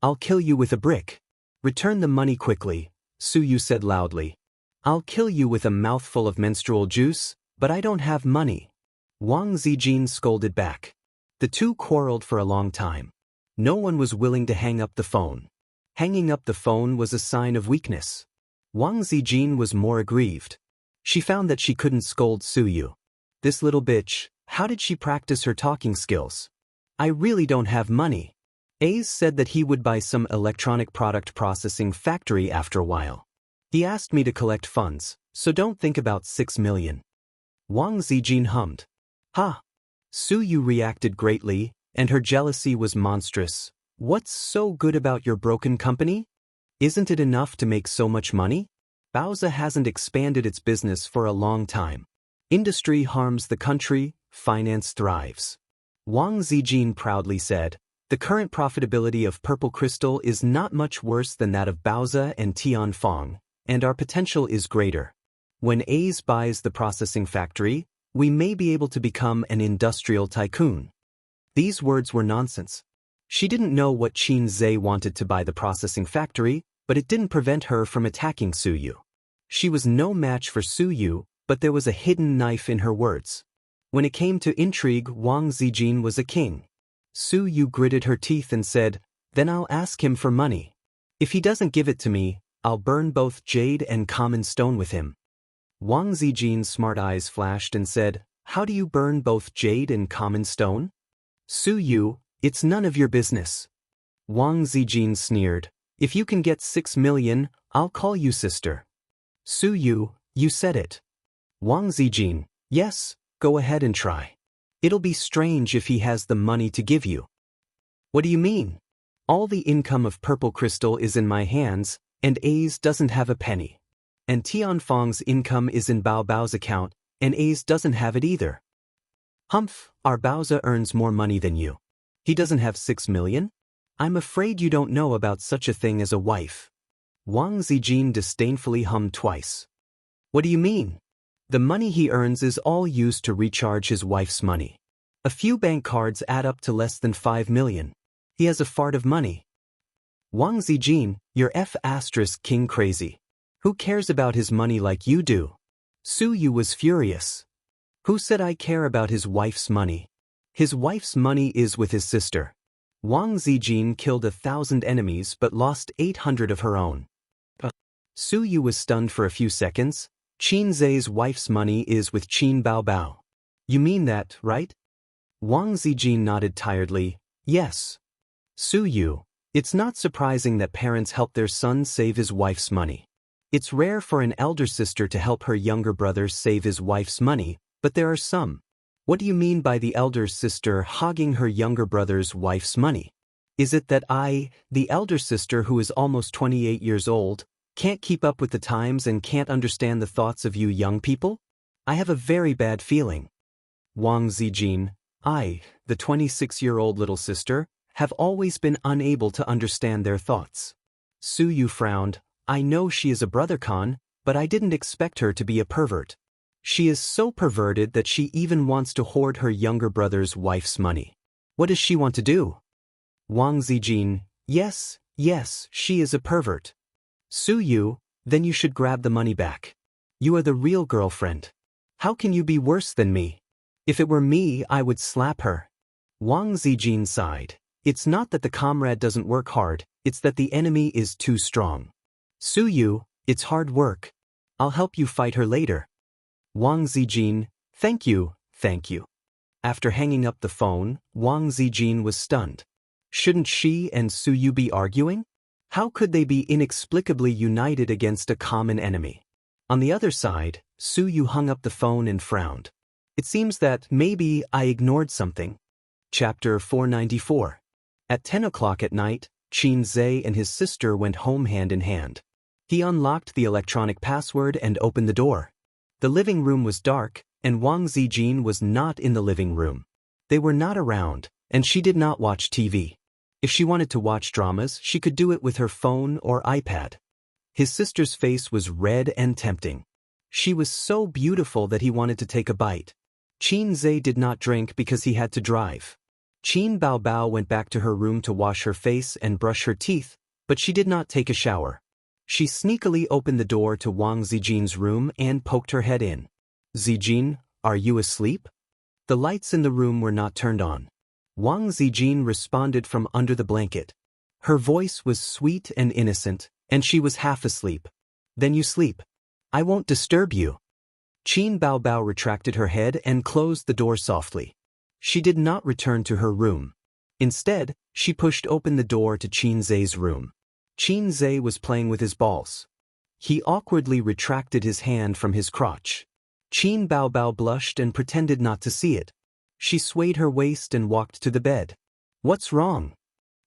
"I'll kill you with a brick. Return the money quickly," Su Yu said loudly. "I'll kill you with a mouthful of menstrual juice, but I don't have money." Wang Zijin scolded back. The two quarreled for a long time. No one was willing to hang up the phone. Hanging up the phone was a sign of weakness. Wang Zijin was more aggrieved. She found that she couldn't scold Su Yu. This little bitch, How did she practice her talking skills? I really don't have money. Ace said that he would buy some electronic product processing factory after a while. He asked me to collect funds, so don't think about 6 million. Wang Zijin hummed. Ha! Su Yu reacted greatly, and her jealousy was monstrous. What's so good about your broken company? Isn't it enough to make so much money? Baoza hasn't expanded its business for a long time. Industry harms the country, finance thrives. Wang Zijin proudly said, the current profitability of Purple Crystal is not much worse than that of Baoza and Tianfeng, and our potential is greater. When Ace buys the processing factory, we may be able to become an industrial tycoon. These words were nonsense. She didn't know what Qin Zhe wanted to buy the processing factory, but it didn't prevent her from attacking Su Yu. She was no match for Su Yu, but there was a hidden knife in her words. When it came to intrigue, Wang Zijin was a king. Su Yu gritted her teeth and said, then I'll ask him for money. If he doesn't give it to me, I'll burn both jade and common stone with him. Wang Zijin's smart eyes flashed and said, how do you burn both jade and common stone? Su Yu, it's none of your business. Wang Zijin sneered, if you can get 6 million, I'll call you sister. Su Yu, you said it. Wang Zijin, yes, go ahead and try. It'll be strange if he has the money to give you. What do you mean? All the income of Purple Crystal is in my hands, and Ace doesn't have a penny. And Tianfeng's income is in Bao Bao's account, and Ace doesn't have it either. Humph, our Baoza earns more money than you. He doesn't have 6 million? I'm afraid you don't know about such a thing as a wife. Wang Zijin disdainfully hummed twice. What do you mean? The money he earns is all used to recharge his wife's money. A few bank cards add up to less than 5 million. He has a fart of money. Wang Zijin, you're F***king crazy. Who cares about his money like you do? Su Yu was furious. Who said I care about his wife's money? His wife's money is with his sister. Wang Zijin killed 1,000 enemies but lost 800 of her own. Su Yu was stunned for a few seconds. Qin Zhe's wife's money is with Qin Bao Bao. You mean that, right? Wang Zijin nodded tiredly. Yes. Su Yu, it's not surprising that parents help their son save his wife's money. It's rare for an elder sister to help her younger brother save his wife's money, but there are some. What do you mean by the elder sister hogging her younger brother's wife's money? Is it that I, the elder sister who is almost 28 years old, can't keep up with the times and can't understand the thoughts of you young people? I have a very bad feeling. Wang Zijin, I, the 26-year-old little sister, have always been unable to understand their thoughts. Su Yu frowned. I know she is a brothercon, but I didn't expect her to be a pervert. She is so perverted that she even wants to hoard her younger brother's wife's money. What does she want to do? Wang Zijin, yes, she is a pervert. Su Yu, then you should grab the money back. You are the real girlfriend. How can you be worse than me? If it were me, I would slap her. Wang Zijin sighed. It's not that the comrade doesn't work hard, it's that the enemy is too strong. Su Yu, it's hard work. I'll help you fight her later. Wang Zijin, thank you. After hanging up the phone, Wang Zijin was stunned. Shouldn't she and Su Yu be arguing? How could they be inexplicably united against a common enemy? On the other side, Su Yu hung up the phone and frowned. It seems that maybe I ignored something. Chapter 494. At 10 o'clock at night, Qin Zhe and his sister went home hand in hand. He unlocked the electronic password and opened the door. The living room was dark, and Wang Zijin was not in the living room. They were not around, and she did not watch TV. If she wanted to watch dramas, she could do it with her phone or iPad. His sister's face was red and tempting. She was so beautiful that he wanted to take a bite. Qin Zhe did not drink because he had to drive. Qin Bao Bao went back to her room to wash her face and brush her teeth, but she did not take a shower. She sneakily opened the door to Wang Zijin's room and poked her head in. Zijin, are you asleep? The lights in the room were not turned on. Wang Zijin responded from under the blanket. Her voice was sweet and innocent, and she was half asleep. Then you sleep. I won't disturb you. Qin Baobao retracted her head and closed the door softly. She did not return to her room. Instead, she pushed open the door to Qin Zhe's room. Qin Zhe was playing with his balls. He awkwardly retracted his hand from his crotch. Qin Baobao blushed and pretended not to see it. She swayed her waist and walked to the bed. "What's wrong?"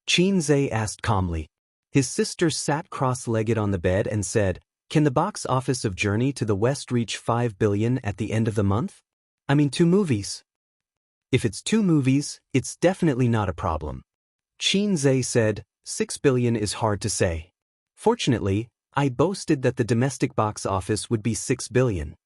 Qin Zhe asked calmly. His sister sat cross-legged on the bed and said, "Can the box office of Journey to the West reach 5 billion at the end of the month? I mean 2 movies." "If it's 2 movies, it's definitely not a problem." Qin Zhe said, 6 billion is hard to say. Fortunately, I boasted that the domestic box office would be 6 billion.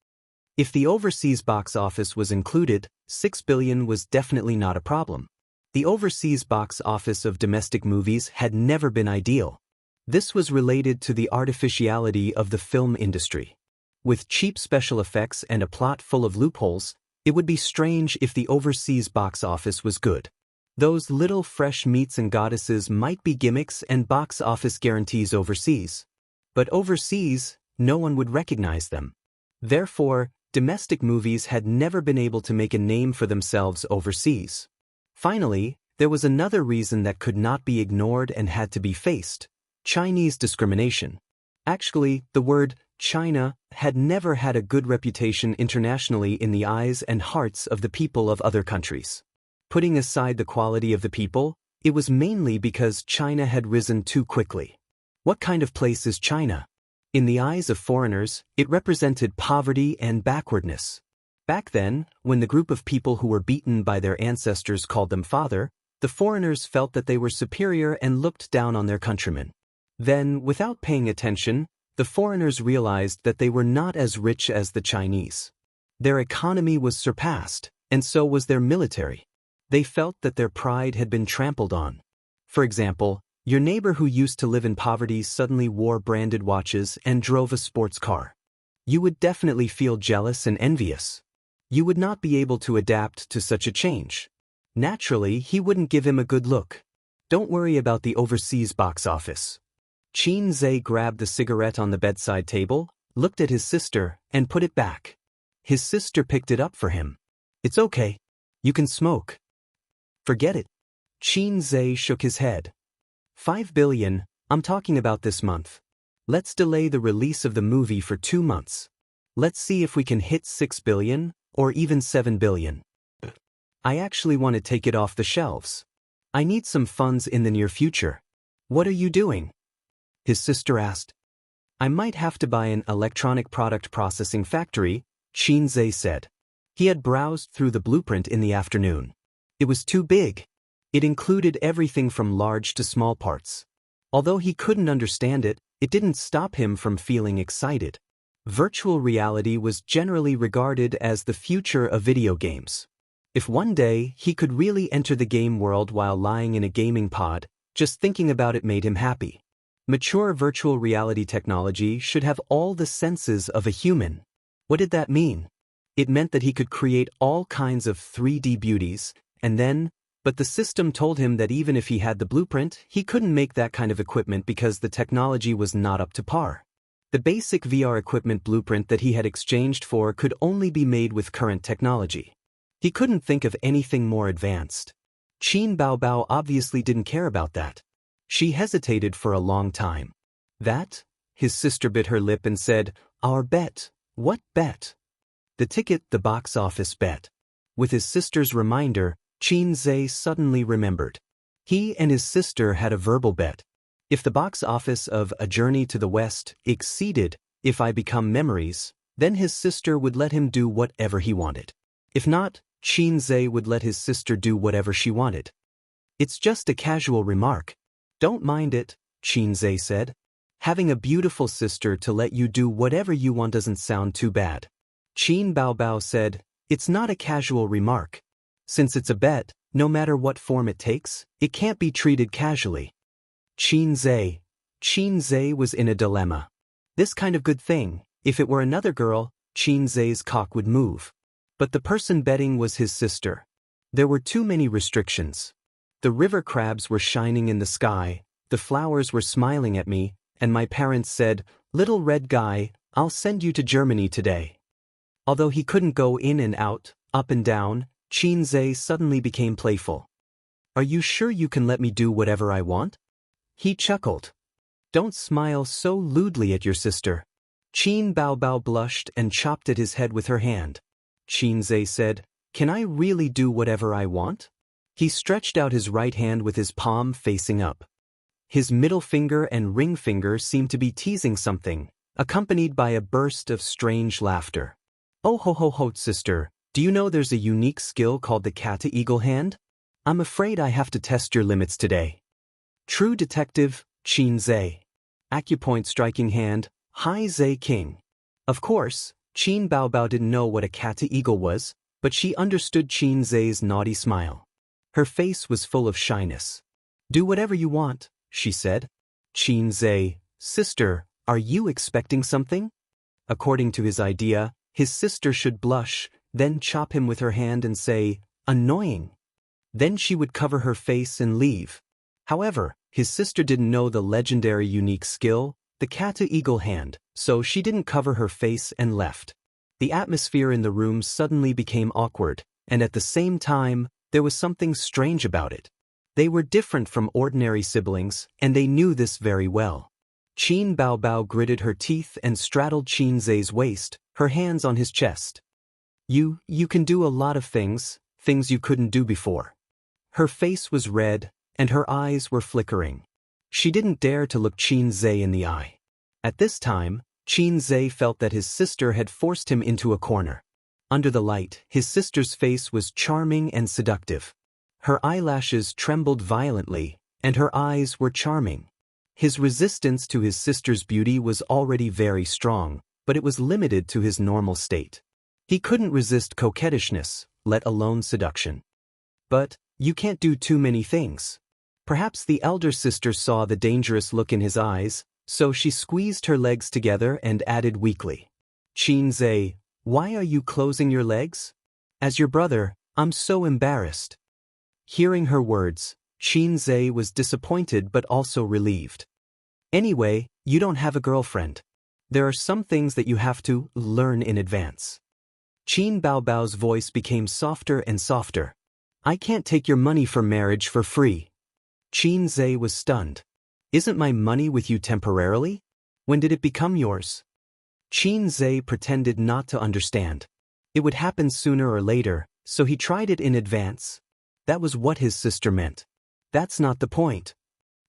If the overseas box office was included, 6 billion was definitely not a problem. The overseas box office of domestic movies had never been ideal. This was related to the artificiality of the film industry. With cheap special effects and a plot full of loopholes, it would be strange if the overseas box office was good. Those little fresh meats and goddesses might be gimmicks and box office guarantees overseas. But overseas, no one would recognize them. Therefore, domestic movies had never been able to make a name for themselves overseas. Finally, there was another reason that could not be ignored and had to be faced: Chinese discrimination. Actually, the word China had never had a good reputation internationally in the eyes and hearts of the people of other countries. Putting aside the quality of the people, it was mainly because China had risen too quickly. What kind of place is China? In the eyes of foreigners, it represented poverty and backwardness. Back then, when the group of people who were beaten by their ancestors called them father, the foreigners felt that they were superior and looked down on their countrymen. Then, without paying attention, the foreigners realized that they were not as rich as the Chinese. Their economy was surpassed, and so was their military. They felt that their pride had been trampled on. For example, your neighbor who used to live in poverty suddenly wore branded watches and drove a sports car. You would definitely feel jealous and envious. You would not be able to adapt to such a change. Naturally, he wouldn't give him a good look. Don't worry about the overseas box office. Qin Zhe grabbed the cigarette on the bedside table, looked at his sister, and put it back. His sister picked it up for him. "It's okay. You can smoke." "Forget it." Qin Zhe shook his head. 5 billion, I'm talking about this month. Let's delay the release of the movie for 2 months. Let's see if we can hit 6 billion, or even 7 billion. I actually want to take it off the shelves. I need some funds in the near future. What are you doing? His sister asked. I might have to buy an electronic product processing factory, Qin Zhe said. He had browsed through the blueprint in the afternoon. It was too big. It included everything from large to small parts. Although he couldn't understand it, it didn't stop him from feeling excited. Virtual reality was generally regarded as the future of video games. If one day he could really enter the game world while lying in a gaming pod, just thinking about it made him happy. Mature virtual reality technology should have all the senses of a human. What did that mean? It meant that he could create all kinds of 3D beauties, but the system told him that even if he had the blueprint, he couldn't make that kind of equipment because the technology was not up to par. The basic VR equipment blueprint that he had exchanged for could only be made with current technology. He couldn't think of anything more advanced. Qin Baobao obviously didn't care about that. She hesitated for a long time. That? His sister bit her lip and said, Our bet. What bet? The ticket, the box office bet. With his sister's reminder, Qin Zhe suddenly remembered. He and his sister had a verbal bet. If the box office of A Journey to the West exceeded If I Become Memories, then his sister would let him do whatever he wanted. If not, Qin Zhe would let his sister do whatever she wanted. It's just a casual remark. Don't mind it, Qin Zhe said. Having a beautiful sister to let you do whatever you want doesn't sound too bad. Qin Baobao said, It's not a casual remark. Since it's a bet, no matter what form it takes, it can't be treated casually. Qin Zhe was in a dilemma. This kind of good thing, if it were another girl, Qin Zhe's cock would move. But the person betting was his sister. There were too many restrictions. The river crabs were shining in the sky, the flowers were smiling at me, and my parents said, Little red guy, I'll send you to Germany today. Although he couldn't go in and out, up and down, Xianxia suddenly became playful. Are you sure you can let me do whatever I want? He chuckled. Don't smile so lewdly at your sister. Qin Baobao blushed and chopped at his head with her hand. Xianxia said, Can I really do whatever I want? He stretched out his right hand with his palm facing up. His middle finger and ring finger seemed to be teasing something, accompanied by a burst of strange laughter. Oh ho ho ho, sister, do you know there's a unique skill called the cat-eagle hand? I'm afraid I have to test your limits today. True detective, Xianxia. Acupoint striking hand, Hai Zai King. Of course, Qin Baobao didn't know what a cat-eagle was, but she understood Xianxia's naughty smile. Her face was full of shyness. Do whatever you want, she said. Xianxia, sister, are you expecting something? According to his idea, his sister should blush, then chop him with her hand and say, annoying. Then she would cover her face and leave. However, his sister didn't know the legendary unique skill, the cat-eagle hand, so she didn't cover her face and left. The atmosphere in the room suddenly became awkward, and at the same time, there was something strange about it. They were different from ordinary siblings, and they knew this very well. Qin Baobao gritted her teeth and straddled Xianxia's waist, her hands on his chest. You can do a lot of things you couldn't do before. Her face was red, and her eyes were flickering. She didn't dare to look Xianxia in the eye. At this time, Xianxia felt that his sister had forced him into a corner. Under the light, his sister's face was charming and seductive. Her eyelashes trembled violently, and her eyes were charming. His resistance to his sister's beauty was already very strong, but it was limited to his normal state. He couldn't resist coquettishness, let alone seduction. But you can't do too many things. Perhaps the elder sister saw the dangerous look in his eyes, so she squeezed her legs together and added weakly, Xianxia, why are you closing your legs? As your brother, I'm so embarrassed. Hearing her words, Xianxia was disappointed but also relieved. Anyway, you don't have a girlfriend. There are some things that you have to learn in advance. Qin Baobao's voice became softer and softer. I can't take your money for marriage for free. Xianxia was stunned. Isn't my money with you temporarily? When did it become yours? Xianxia pretended not to understand. It would happen sooner or later, so he tried it in advance. That was what his sister meant. That's not the point.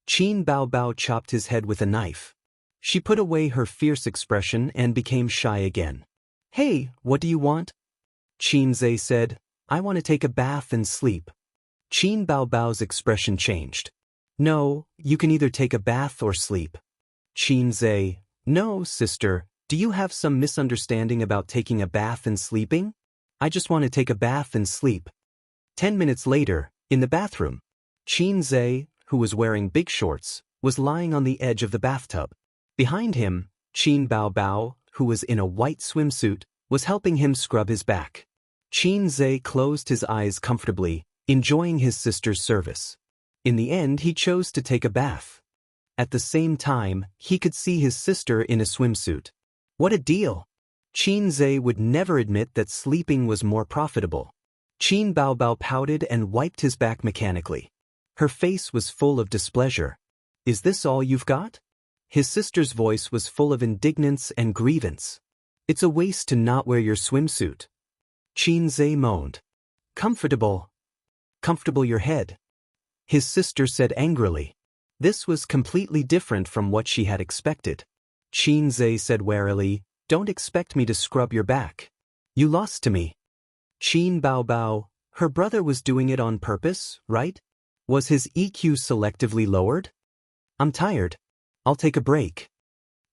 Qin Baobao chopped his head with a knife. She put away her fierce expression and became shy again. Hey, what do you want? Xianxia said, I want to take a bath and sleep. Qin Baobao's expression changed. No, you can either take a bath or sleep. Xianxia, no, sister, do you have some misunderstanding about taking a bath and sleeping? I just want to take a bath and sleep. 10 minutes later, in the bathroom, Xianxia, who was wearing big shorts, was lying on the edge of the bathtub. Behind him, Qin Baobao, who was in a white swimsuit, was helping him scrub his back. Xianxia closed his eyes comfortably, enjoying his sister's service. In the end, he chose to take a bath. At the same time, he could see his sister in a swimsuit. What a deal! Xianxia would never admit that sleeping was more profitable. Qin Baobao pouted and wiped his back mechanically. Her face was full of displeasure. Is this all you've got? His sister's voice was full of indignance and grievance. It's a waste to not wear your swimsuit. Xianxia moaned. Comfortable your head. His sister said angrily. This was completely different from what she had expected. Xianxia said warily, don't expect me to scrub your back. You lost to me. Qin Baobao, her brother was doing it on purpose, right? Was his EQ selectively lowered? I'm tired. I'll take a break.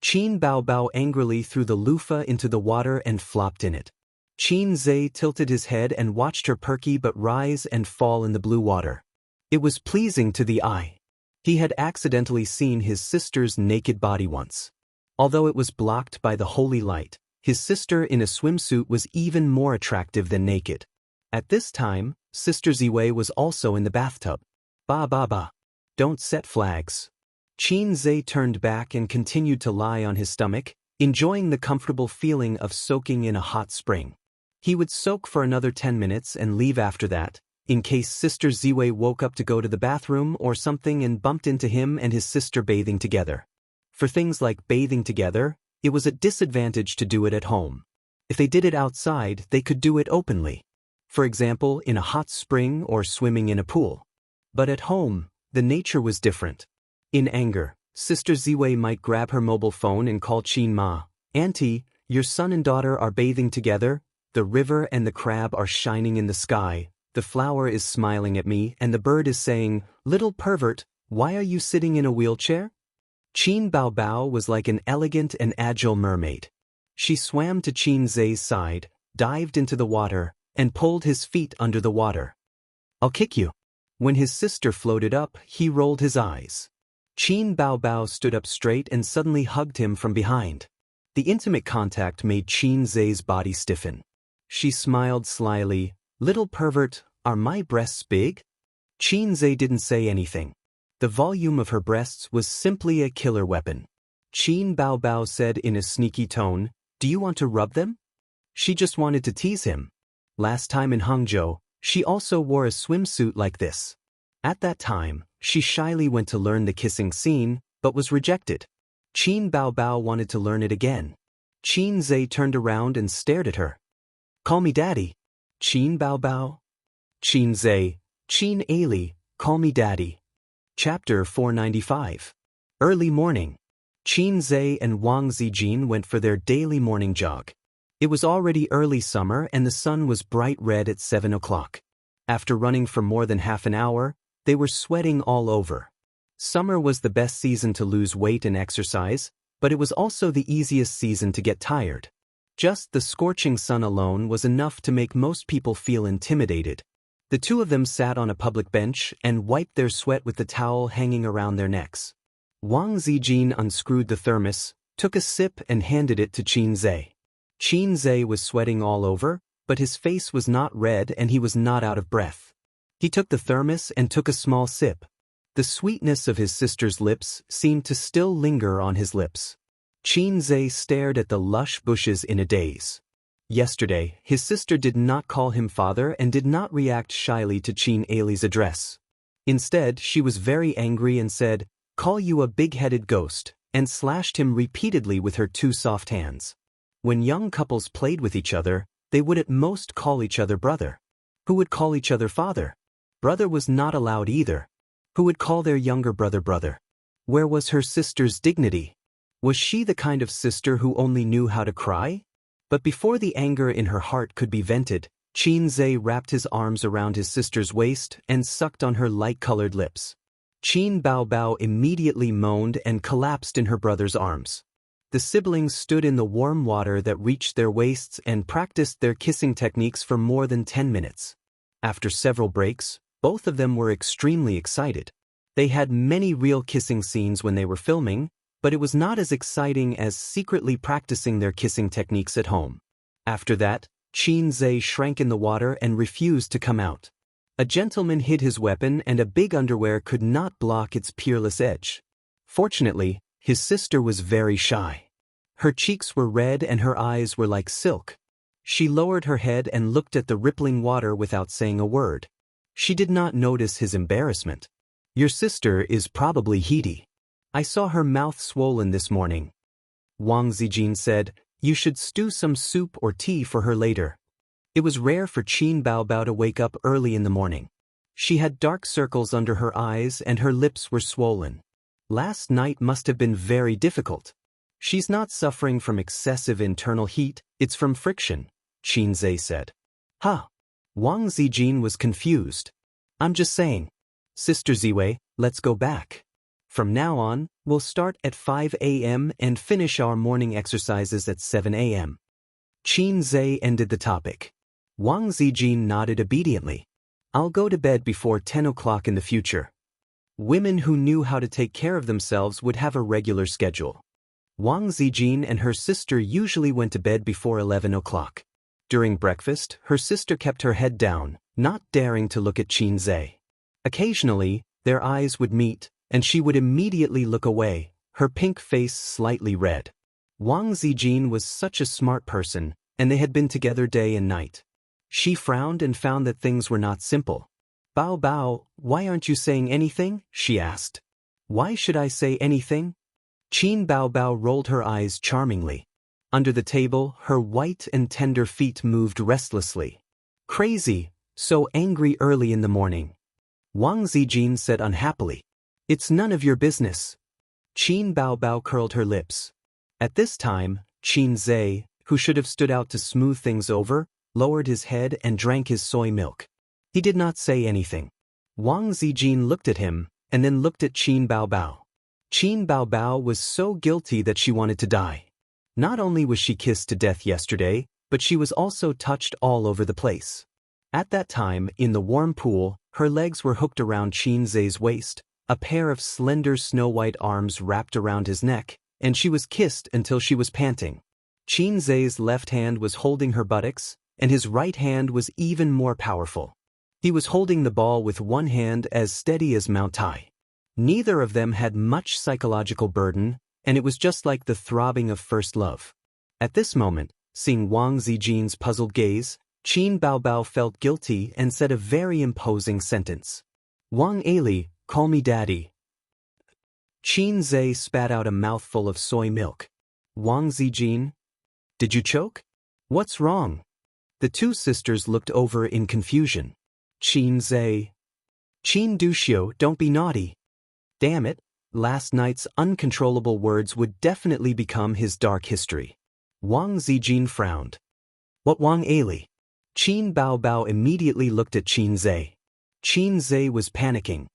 Qin Baobao angrily threw the loofah into the water and flopped in it. Xianxia tilted his head and watched her perky but rise and fall in the blue water. It was pleasing to the eye. He had accidentally seen his sister's naked body once. Although it was blocked by the holy light, his sister in a swimsuit was even more attractive than naked. At this time, Sister Ziwei was also in the bathtub. Ba. Don't set flags. Xianxia turned back and continued to lie on his stomach, enjoying the comfortable feeling of soaking in a hot spring. He would soak for another 10 minutes and leave after that, in case Sister Ziwei woke up to go to the bathroom or something and bumped into him and his sister bathing together. For things like bathing together, it was a disadvantage to do it at home. If they did it outside, they could do it openly. For example, in a hot spring or swimming in a pool. But at home, the nature was different. In anger, Sister Ziwei might grab her mobile phone and call Qin Ma, "Auntie, your son and daughter are bathing together, the river and the crab are shining in the sky, the flower is smiling at me and the bird is saying, 'Little pervert, why are you sitting in a wheelchair?'" Qin Bao Bao was like an elegant and agile mermaid. She swam to Qin Zai's side, dived into the water, and pulled his feet under the water. "I'll kick you." When his sister floated up, he rolled his eyes. Qin Bao Bao stood up straight and suddenly hugged him from behind. The intimate contact made Qin Zai's body stiffen. She smiled slyly. "Little pervert, are my breasts big?" Qin Zai didn't say anything. The volume of her breasts was simply a killer weapon. Qin Bao Bao said in a sneaky tone, "Do you want to rub them?" She just wanted to tease him. Last time in Hangzhou, she also wore a swimsuit like this. At that time, she shyly went to learn the kissing scene, but was rejected. Qin Bao Bao wanted to learn it again. Qin Zai turned around and stared at her. "Call me daddy." "Qin Bao Bao?" "Qin Zai, Qin Ali, call me daddy." Chapter 495. Early morning. Qin Zai and Wang Zijin went for their daily morning jog. It was already early summer and the sun was bright red at 7 o'clock. After running for more than half an hour, they were sweating all over. Summer was the best season to lose weight and exercise, but it was also the easiest season to get tired. Just the scorching sun alone was enough to make most people feel intimidated. The two of them sat on a public bench and wiped their sweat with the towel hanging around their necks. Wang Zijin unscrewed the thermos, took a sip and handed it to Qin Zai. Qin Zai was sweating all over, but his face was not red and he was not out of breath. He took the thermos and took a small sip. The sweetness of his sister's lips seemed to still linger on his lips. Qin Zai stared at the lush bushes in a daze. Yesterday, his sister did not call him father and did not react shyly to Qin Ali's address. Instead, she was very angry and said, "Call you a big-headed ghost," and slashed him repeatedly with her two soft hands. When young couples played with each other, they would at most call each other brother. Who would call each other father? Brother was not allowed either. Who would call their younger brother brother? Where was her sister's dignity? Was she the kind of sister who only knew how to cry? But before the anger in her heart could be vented, Qin Zai wrapped his arms around his sister's waist and sucked on her light-colored lips. Qin Bao Bao immediately moaned and collapsed in her brother's arms. The siblings stood in the warm water that reached their waists and practiced their kissing techniques for more than 10 minutes. After several breaks, both of them were extremely excited. They had many real kissing scenes when they were filming, but it was not as exciting as secretly practicing their kissing techniques at home. After that, Qin Zai shrank in the water and refused to come out. A gentleman hid his weapon and a big underwear could not block its peerless edge. Fortunately, his sister was very shy. Her cheeks were red and her eyes were like silk. She lowered her head and looked at the rippling water without saying a word. She did not notice his embarrassment. "Your sister is probably heaty. I saw her mouth swollen this morning." Wang Zijin said, "You should stew some soup or tea for her later." It was rare for Qin Bao Bao to wake up early in the morning. She had dark circles under her eyes and her lips were swollen. Last night must have been very difficult. "She's not suffering from excessive internal heat, it's from friction," Qin Zai said. "Huh?" Wang Zijin was confused. "I'm just saying. Sister Ziwei, let's go back. From now on, we'll start at 5 a.m. and finish our morning exercises at 7 a.m. Qin Zai ended the topic. Wang Zijin nodded obediently. "I'll go to bed before 10 o'clock in the future." Women who knew how to take care of themselves would have a regular schedule. Wang Zijin and her sister usually went to bed before 11 o'clock. During breakfast, her sister kept her head down, not daring to look at Qin Zai. Occasionally, their eyes would meet, and she would immediately look away, her pink face slightly red. Wang Zijin was such a smart person, and they had been together day and night. She frowned and found that things were not simple. "Bao Bao, why aren't you saying anything?" she asked. "Why should I say anything?" Qin Bao Bao rolled her eyes charmingly. Under the table, her white and tender feet moved restlessly. "Crazy, so angry early in the morning," Wang Zijin said unhappily. "It's none of your business." Qin Bao Bao curled her lips. At this time, Qin Zhe, who should have stood out to smooth things over, lowered his head and drank his soy milk. He did not say anything. Wang Zijin looked at him, and then looked at Qin Bao Bao. Qin Bao Bao was so guilty that she wanted to die. Not only was she kissed to death yesterday, but she was also touched all over the place. At that time, in the warm pool, her legs were hooked around Qin Zhe's waist, a pair of slender snow-white arms wrapped around his neck, and she was kissed until she was panting. Qin Zhe's left hand was holding her buttocks, and his right hand was even more powerful. He was holding the ball with one hand as steady as Mount Tai. Neither of them had much psychological burden, and it was just like the throbbing of first love. At this moment, seeing Wang Zijin's puzzled gaze, Qin Bao Bao felt guilty and said a very imposing sentence. "Wang Ali, call me daddy." Qin Zhe spat out a mouthful of soy milk. "Wang Zijin? Did you choke? What's wrong?" The two sisters looked over in confusion. Qin Zhe. "Qin Duxiu, don't be naughty." Damn it, last night's uncontrollable words would definitely become his dark history. Wang Zijin frowned. "What Wang Ali?" Qin Bao Bao immediately looked at Qin Zhe. Qin Zhe was panicking.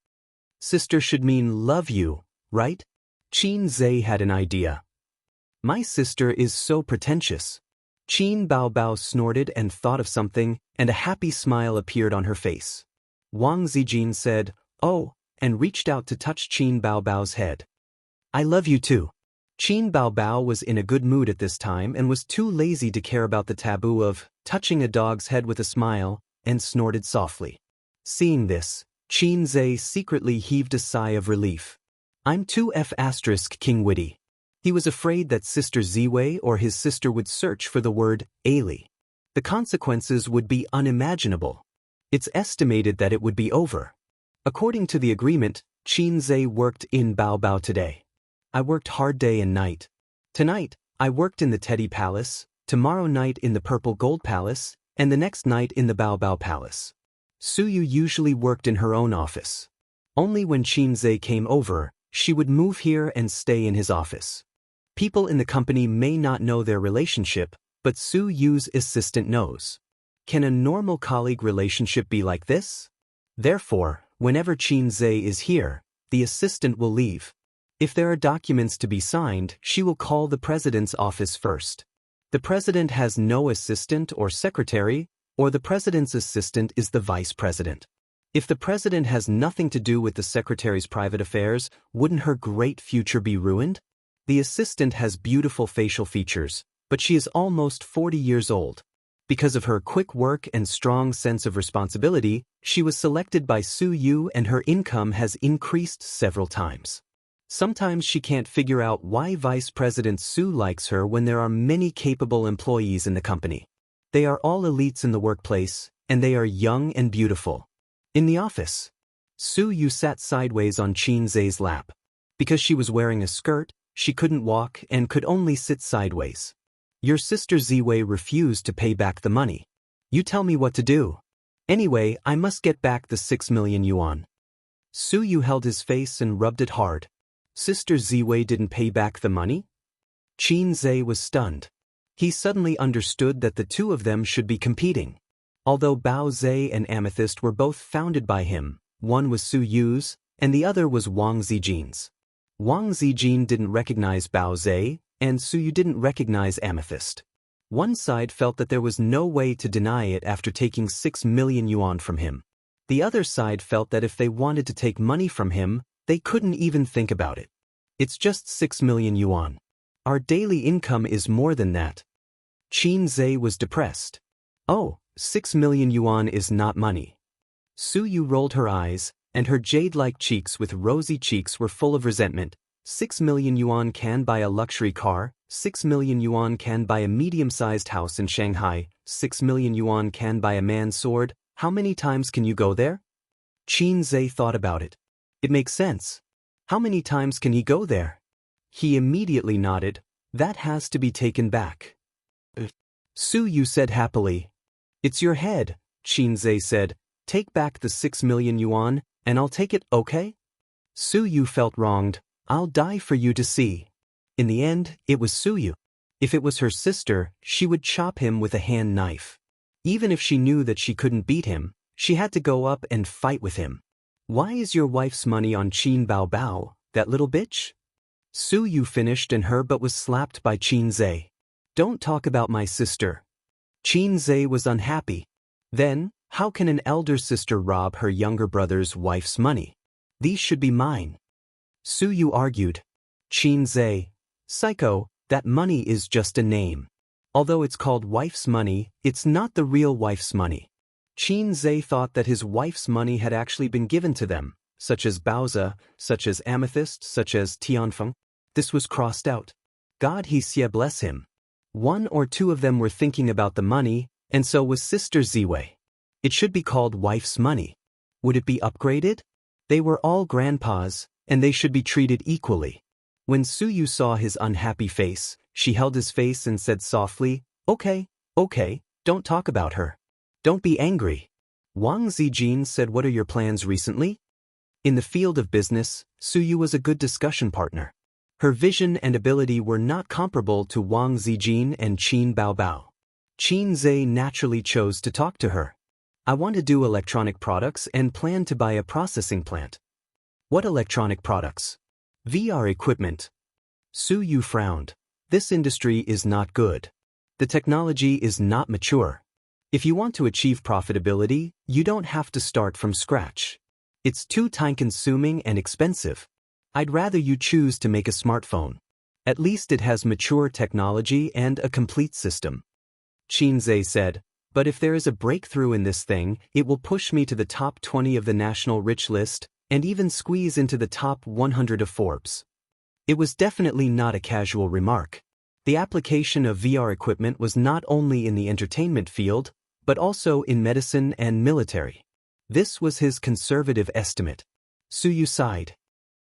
"Sister should mean love you, right?" Qin Zhe had an idea. "My sister is so pretentious." Qin Bao Bao snorted and thought of something, and a happy smile appeared on her face. Wang Zijin said, "Oh," and reached out to touch Qin Bao Bao's head. "I love you too." Qin Bao Bao was in a good mood at this time and was too lazy to care about the taboo of touching a dog's head with a smile, and snorted softly. Seeing this, Qin Zhe secretly heaved a sigh of relief. "I'm too King Witty." He was afraid that Sister Ziwei or his sister would search for the word Ali. The consequences would be unimaginable. It's estimated that it would be over. According to the agreement, Qin Zhe worked in Bao Bao today. "I worked hard day and night. Tonight, I worked in the Teddy Palace, tomorrow night in the Purple Gold Palace, and the next night in the Bao Bao Palace." Suyu usually worked in her own office. Only when Qin Zhe came over, she would move here and stay in his office. People in the company may not know their relationship, but Su Yu's assistant knows. Can a normal colleague relationship be like this? Therefore, whenever Qin Zhe is here, the assistant will leave. If there are documents to be signed, she will call the president's office first. The president has no assistant or secretary, or the president's assistant is the vice president. If the president has nothing to do with the secretary's private affairs, wouldn't her great future be ruined? The assistant has beautiful facial features, but she is almost 40 years old. Because of her quick work and strong sense of responsibility, she was selected by Su Yu and her income has increased several times. Sometimes she can't figure out why Vice President Su likes her when there are many capable employees in the company. They are all elites in the workplace, and they are young and beautiful. In the office, Su Yu sat sideways on Qin Zhe's lap. Because she was wearing a skirt, she couldn't walk and could only sit sideways. "Your sister Ziwei refused to pay back the money. You tell me what to do. Anyway, I must get back the 6 million yuan." Su Yu held his face and rubbed it hard. Sister Ziwei didn't pay back the money? Qin Zhe was stunned. He suddenly understood that the two of them should be competing. Although Bao Zhe and Amethyst were both founded by him, one was Su Yu's, and the other was Wang Zijin's. Wang Zijin didn't recognize Bao Zhe, and Su Yu didn't recognize Amethyst. One side felt that there was no way to deny it after taking 6 million yuan from him. The other side felt that if they wanted to take money from him, they couldn't even think about it. "It's just 6 million yuan. Our daily income is more than that." Qin Zhe was depressed. "Oh, 6 million yuan is not money." Su Yu rolled her eyes, and her jade-like cheeks with rosy cheeks were full of resentment. 6 million yuan can buy a luxury car, 6 million yuan can buy a medium-sized house in Shanghai, 6 million yuan can buy a man's sword. How many times can you go there? Xianxia thought about it. It makes sense. How many times can he go there? He immediately nodded. That has to be taken back. Su Yu said happily. It's your head, Xianxia said. Take back the 6 million yuan, and I'll take it, okay? Su Yu felt wronged. I'll die for you to see. In the end, it was Su Yu. If it was her sister, she would chop him with a hand knife. Even if she knew that she couldn't beat him, she had to go up and fight with him. Why is your wife's money on Qin Bao Bao, that little bitch? Su Yu finished and her but was slapped by Xianxia. Don't talk about my sister. Xianxia was unhappy. Then, how can an elder sister rob her younger brother's wife's money? These should be mine. Su Yu argued. Xianxia, psycho, that money is just a name. Although it's called wife's money, it's not the real wife's money. Xianxia thought that his wife's money had actually been given to them, such as Baozi, such as Amethyst, such as Tianfeng. This was crossed out. God Xie bless him. One or two of them were thinking about the money, and so was Sister Ziwei. It should be called wife's money. Would it be upgraded? They were all grandpas, and they should be treated equally. When Su Yu saw his unhappy face, she held his face and said softly, Okay, don't talk about her. Don't be angry. Wang Zijin said, What are your plans recently? In the field of business, Su Yu was a good discussion partner. Her vision and ability were not comparable to Wang Zijin and Qin Bao Bao. Xianxia naturally chose to talk to her. I want to do electronic products and plan to buy a processing plant. What electronic products? VR equipment. Su Yu frowned. This industry is not good. The technology is not mature. If you want to achieve profitability, you don't have to start from scratch. It's too time-consuming and expensive. I'd rather you choose to make a smartphone. At least it has mature technology and a complete system. Xianxia said, but if there is a breakthrough in this thing, it will push me to the top 20 of the national rich list, and even squeeze into the top 100 of Forbes. It was definitely not a casual remark. The application of VR equipment was not only in the entertainment field, but also in medicine and military. This was his conservative estimate. Su Yu sighed.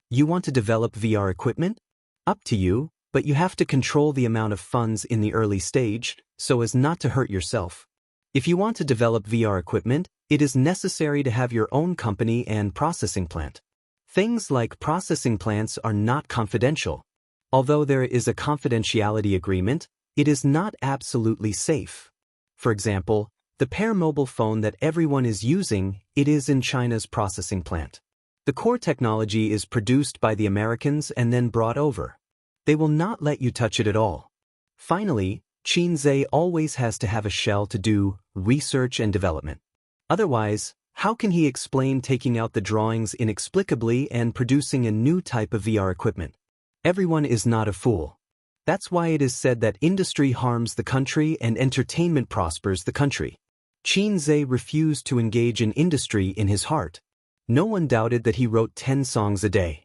You want to develop VR equipment? Up to you, but you have to control the amount of funds in the early stage, so as not to hurt yourself. If you want to develop VR equipment, it is necessary to have your own company and processing plant. Things like processing plants are not confidential. Although there is a confidentiality agreement, it is not absolutely safe. For example, the Pair mobile phone that everyone is using, it is in China's processing plant. The core technology is produced by the Americans and then brought over. They will not let you touch it at all. Finally, Xianxia always has to have a shell to do research and development. Otherwise, how can he explain taking out the drawings inexplicably and producing a new type of VR equipment? Everyone is not a fool. That's why it is said that industry harms the country and entertainment prospers the country. Xianxia refused to engage in industry in his heart. No one doubted that he wrote 10 songs a day.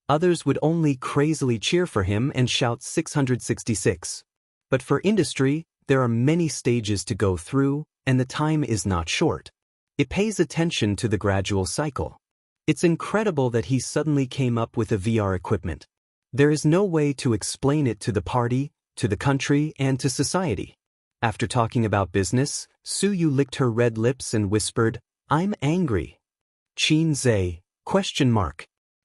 Others would only crazily cheer for him and shout 666. But for industry, there are many stages to go through, and the time is not short. It pays attention to the gradual cycle. It's incredible that he suddenly came up with a VR equipment. There is no way to explain it to the party, to the country, and to society. After talking about business, Su Yu licked her red lips and whispered, I'm angry. Xianxia, ?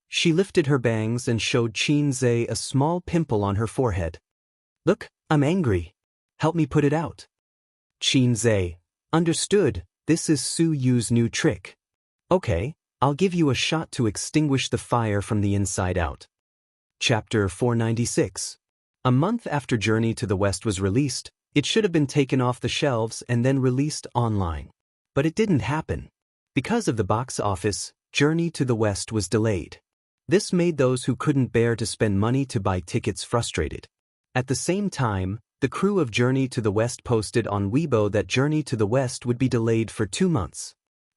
She lifted her bangs and showed Xianxia a small pimple on her forehead. Look, I'm angry. Help me put it out. Xianxia, understood, this is Su Yu's new trick. Okay, I'll give you a shot to extinguish the fire from the inside out. Chapter 496. A month after Journey to the West was released, it should have been taken off the shelves and then released online. But it didn't happen. Because of the box office, Journey to the West was delayed. This made those who couldn't bear to spend money to buy tickets frustrated. At the same time, the crew of Journey to the West posted on Weibo that Journey to the West would be delayed for 2 months.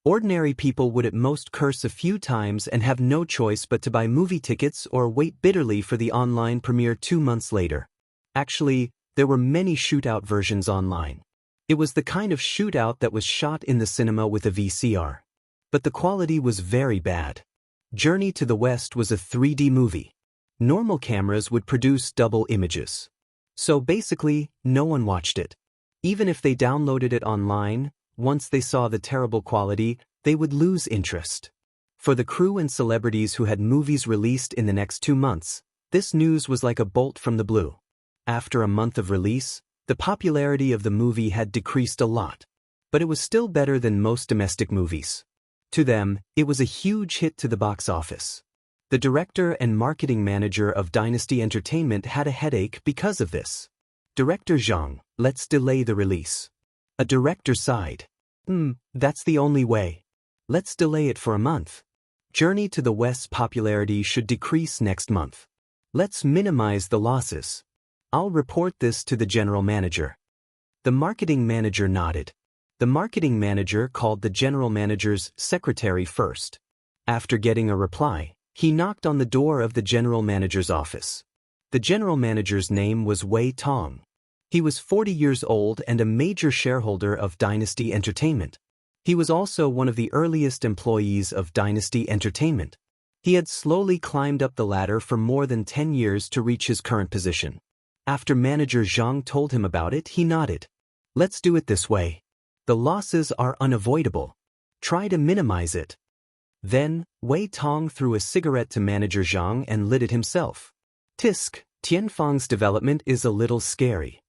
Ordinary people would at most curse a few times and have no choice but to buy movie tickets or wait bitterly for the online premiere 2 months later. Actually, there were many shootout versions online. It was the kind of shootout that was shot in the cinema with a VCR. But the quality was very bad. Journey to the West was a 3D movie. Normal cameras would produce double images. So basically, no one watched it. Even if they downloaded it online, once they saw the terrible quality, they would lose interest. For the crew and celebrities who had movies released in the next 2 months, this news was like a bolt from the blue. After a month of release, the popularity of the movie had decreased a lot. But it was still better than most domestic movies. To them, it was a huge hit to the box office. The director and marketing manager of Dynasty Entertainment had a headache because of this. Director Zhang, let's delay the release. A director sighed. That's the only way. Let's delay it for a month. Journey to the West's popularity should decrease next month. Let's minimize the losses. I'll report this to the general manager. The marketing manager nodded. The marketing manager called the general manager's secretary first. After getting a reply, he knocked on the door of the general manager's office. The general manager's name was Wei Tong. He was 40 years old and a major shareholder of Dynasty Entertainment. He was also one of the earliest employees of Dynasty Entertainment. He had slowly climbed up the ladder for more than 10 years to reach his current position. After manager Zhang told him about it, he nodded. Let's do it this way. The losses are unavoidable. Try to minimize it. Then, Wei Tong threw a cigarette to manager Zhang and lit it himself. Tisk, Tianfeng's development is a little scary.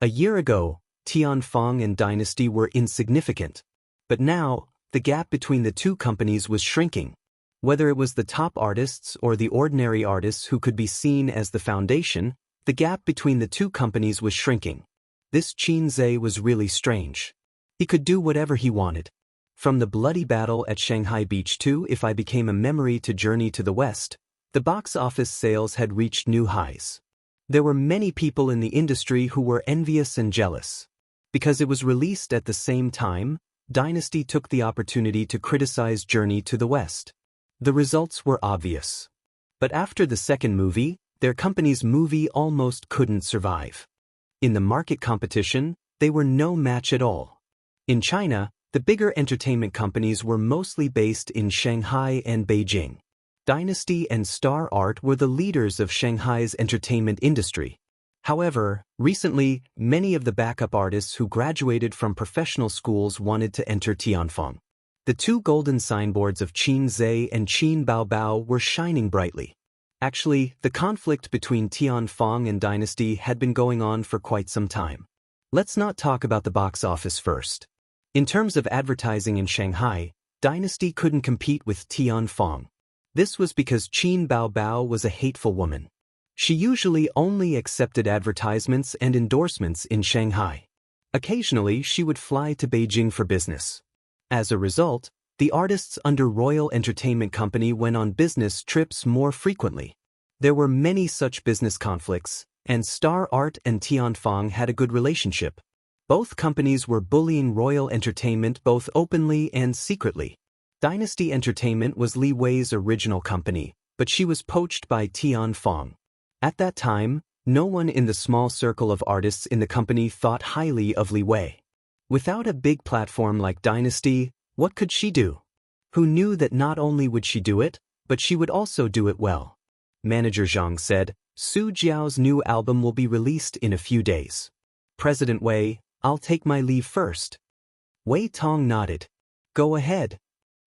A year ago, Tianfeng and Dynasty were insignificant. But now, the gap between the two companies was shrinking. Whether it was the top artists or the ordinary artists who could be seen as the foundation, the gap between the two companies was shrinking. This Xianxia was really strange. He could do whatever he wanted. From the bloody battle at Shanghai Beach to If I Became a Memory to Journey to the West, the box office sales had reached new highs. There were many people in the industry who were envious and jealous. Because it was released at the same time, Dynasty took the opportunity to criticize Journey to the West. The results were obvious. But after the second movie, their company's movie almost couldn't survive. In the market competition, they were no match at all. In China, the bigger entertainment companies were mostly based in Shanghai and Beijing. Dynasty and Star Art were the leaders of Shanghai's entertainment industry. However, recently, many of the backup artists who graduated from professional schools wanted to enter Tianfeng. The two golden signboards of Qin Zhe and Qin Baobao were shining brightly. Actually, the conflict between Tianfeng and Dynasty had been going on for quite some time. Let's not talk about the box office first. In terms of advertising in Shanghai, Dynasty couldn't compete with Tianfeng. This was because Qin Baobao was a hateful woman. She usually only accepted advertisements and endorsements in Shanghai. Occasionally, she would fly to Beijing for business. As a result, the artists under Royal Entertainment Company went on business trips more frequently. There were many such business conflicts, and Star Art and Tianfeng had a good relationship. Both companies were bullying Royal Entertainment both openly and secretly. Dynasty Entertainment was Li Wei's original company, but she was poached by Tianfeng. At that time, no one in the small circle of artists in the company thought highly of Li Wei. Without a big platform like Dynasty, what could she do? Who knew that not only would she do it, but she would also do it well? Manager Zhang said, Su Jiao's new album will be released in a few days. President Wei, I'll take my leave first. Wei Tong nodded. Go ahead.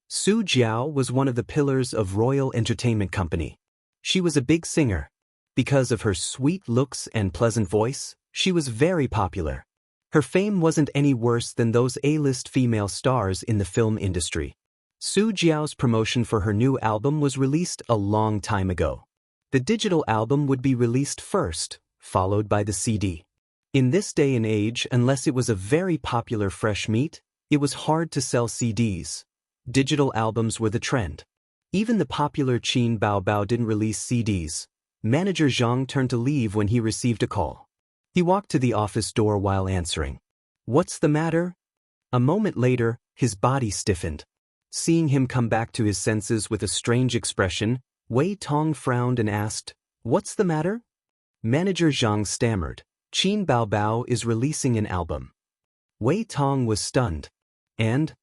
Su Jiao was one of the pillars of Royal Entertainment Company. She was a big singer. Because of her sweet looks and pleasant voice, she was very popular. Her fame wasn't any worse than those A-list female stars in the film industry. Su Jiao's promotion for her new album was released a long time ago. The digital album would be released first, followed by the CD. In this day and age, unless it was a very popular fresh meat, it was hard to sell CDs. Digital albums were the trend. Even the popular Qin Baobao didn't release CDs. Manager Zhang turned to leave when he received a call. He walked to the office door while answering. What's the matter? A moment later, his body stiffened. Seeing him come back to his senses with a strange expression, Wei Tong frowned and asked, "What's the matter?" Manager Zhang stammered, "Qin Baobao is releasing an album." Wei Tong was stunned. "And?"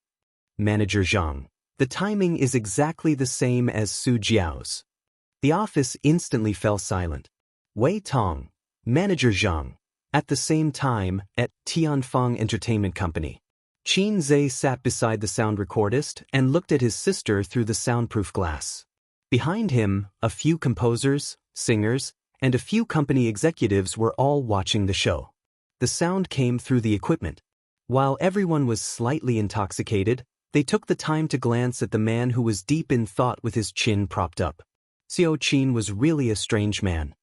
Manager Zhang, "The timing is exactly the same as Su Jiao's." The office instantly fell silent. Wei Tong, Manager Zhang, at the same time, at Tianfeng Entertainment Company. Qin Zhe sat beside the sound recordist and looked at his sister through the soundproof glass. Behind him, a few composers, singers, and a few company executives were all watching the show. The sound came through the equipment. While everyone was slightly intoxicated, they took the time to glance at the man who was deep in thought with his chin propped up. Xiao Qin was really a strange man.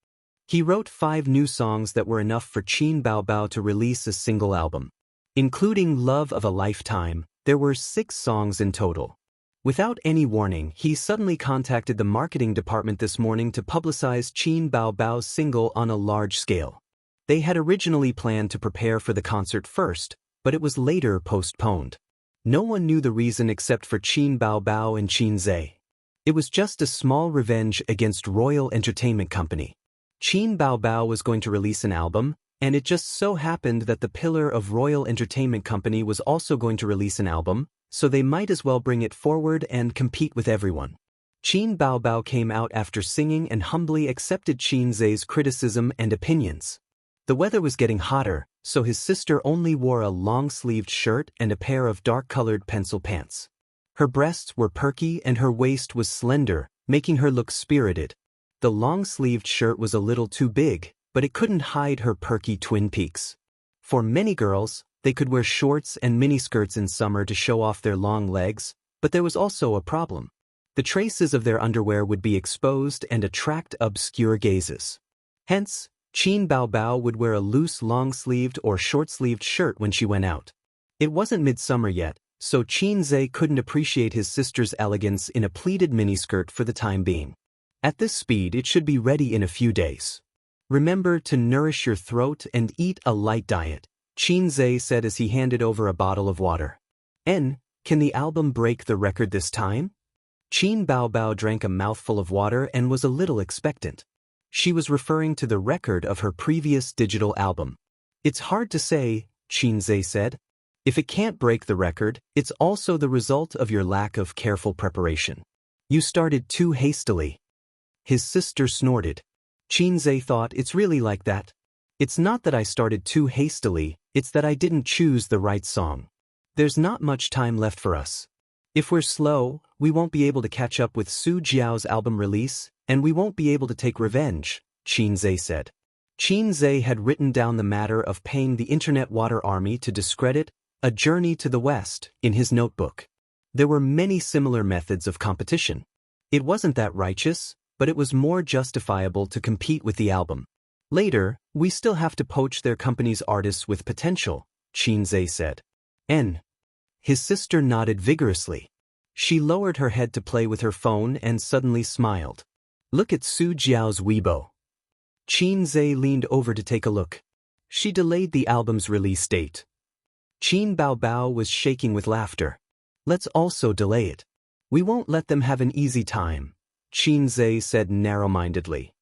He wrote 5 new songs that were enough for Qin Baobao to release a single album. Including Love of a Lifetime, there were 6 songs in total. Without any warning, he suddenly contacted the marketing department this morning to publicize Qin Baobao's single on a large scale. They had originally planned to prepare for the concert first, but it was later postponed. No one knew the reason except for Qin Baobao and Qin Zhe. It was just a small revenge against Royal Entertainment Company. Qin Baobao was going to release an album, and it just so happened that the pillar of Royal Entertainment Company was also going to release an album, so they might as well bring it forward and compete with everyone. Qin Baobao came out after singing and humbly accepted Qin Zhe's criticism and opinions. The weather was getting hotter, so his sister only wore a long-sleeved shirt and a pair of dark-colored pencil pants. Her breasts were perky and her waist was slender, making her look spirited. The long-sleeved shirt was a little too big, but it couldn't hide her perky twin peaks. For many girls, they could wear shorts and miniskirts in summer to show off their long legs, but there was also a problem. The traces of their underwear would be exposed and attract obscure gazes. Hence, Qin Baobao would wear a loose long-sleeved or short-sleeved shirt when she went out. It wasn't midsummer yet, so Qin Zhe couldn't appreciate his sister's elegance in a pleated miniskirt for the time being. At this speed, it should be ready in a few days. Remember to nourish your throat and eat a light diet, Qin Zhe said as he handed over a bottle of water. Can the album break the record this time? Qin Baobao drank a mouthful of water and was a little expectant. She was referring to the record of her previous digital album. It's hard to say, Qin Zhe said. If it can't break the record, it's also the result of your lack of careful preparation. You started too hastily. His sister snorted. Qin Zhe thought, it's really like that. It's not that I started too hastily, it's that I didn't choose the right song. There's not much time left for us. If we're slow, we won't be able to catch up with Su Jiao's album release, and we won't be able to take revenge, Qin Zhe said. Qin Zhe had written down the matter of paying the Internet Water Army to discredit A Journey to the West in his notebook. There were many similar methods of competition. It wasn't that righteous, but it was more justifiable to compete with the album. Later, we still have to poach their company's artists with potential, Qin Zhe said. His sister nodded vigorously. She lowered her head to play with her phone and suddenly smiled. Look at Su Jiao's Weibo. Qin Zhe leaned over to take a look. She delayed the album's release date. Qin Baobao was shaking with laughter. Let's also delay it. We won't let them have an easy time, Qin Zhe said narrow-mindedly.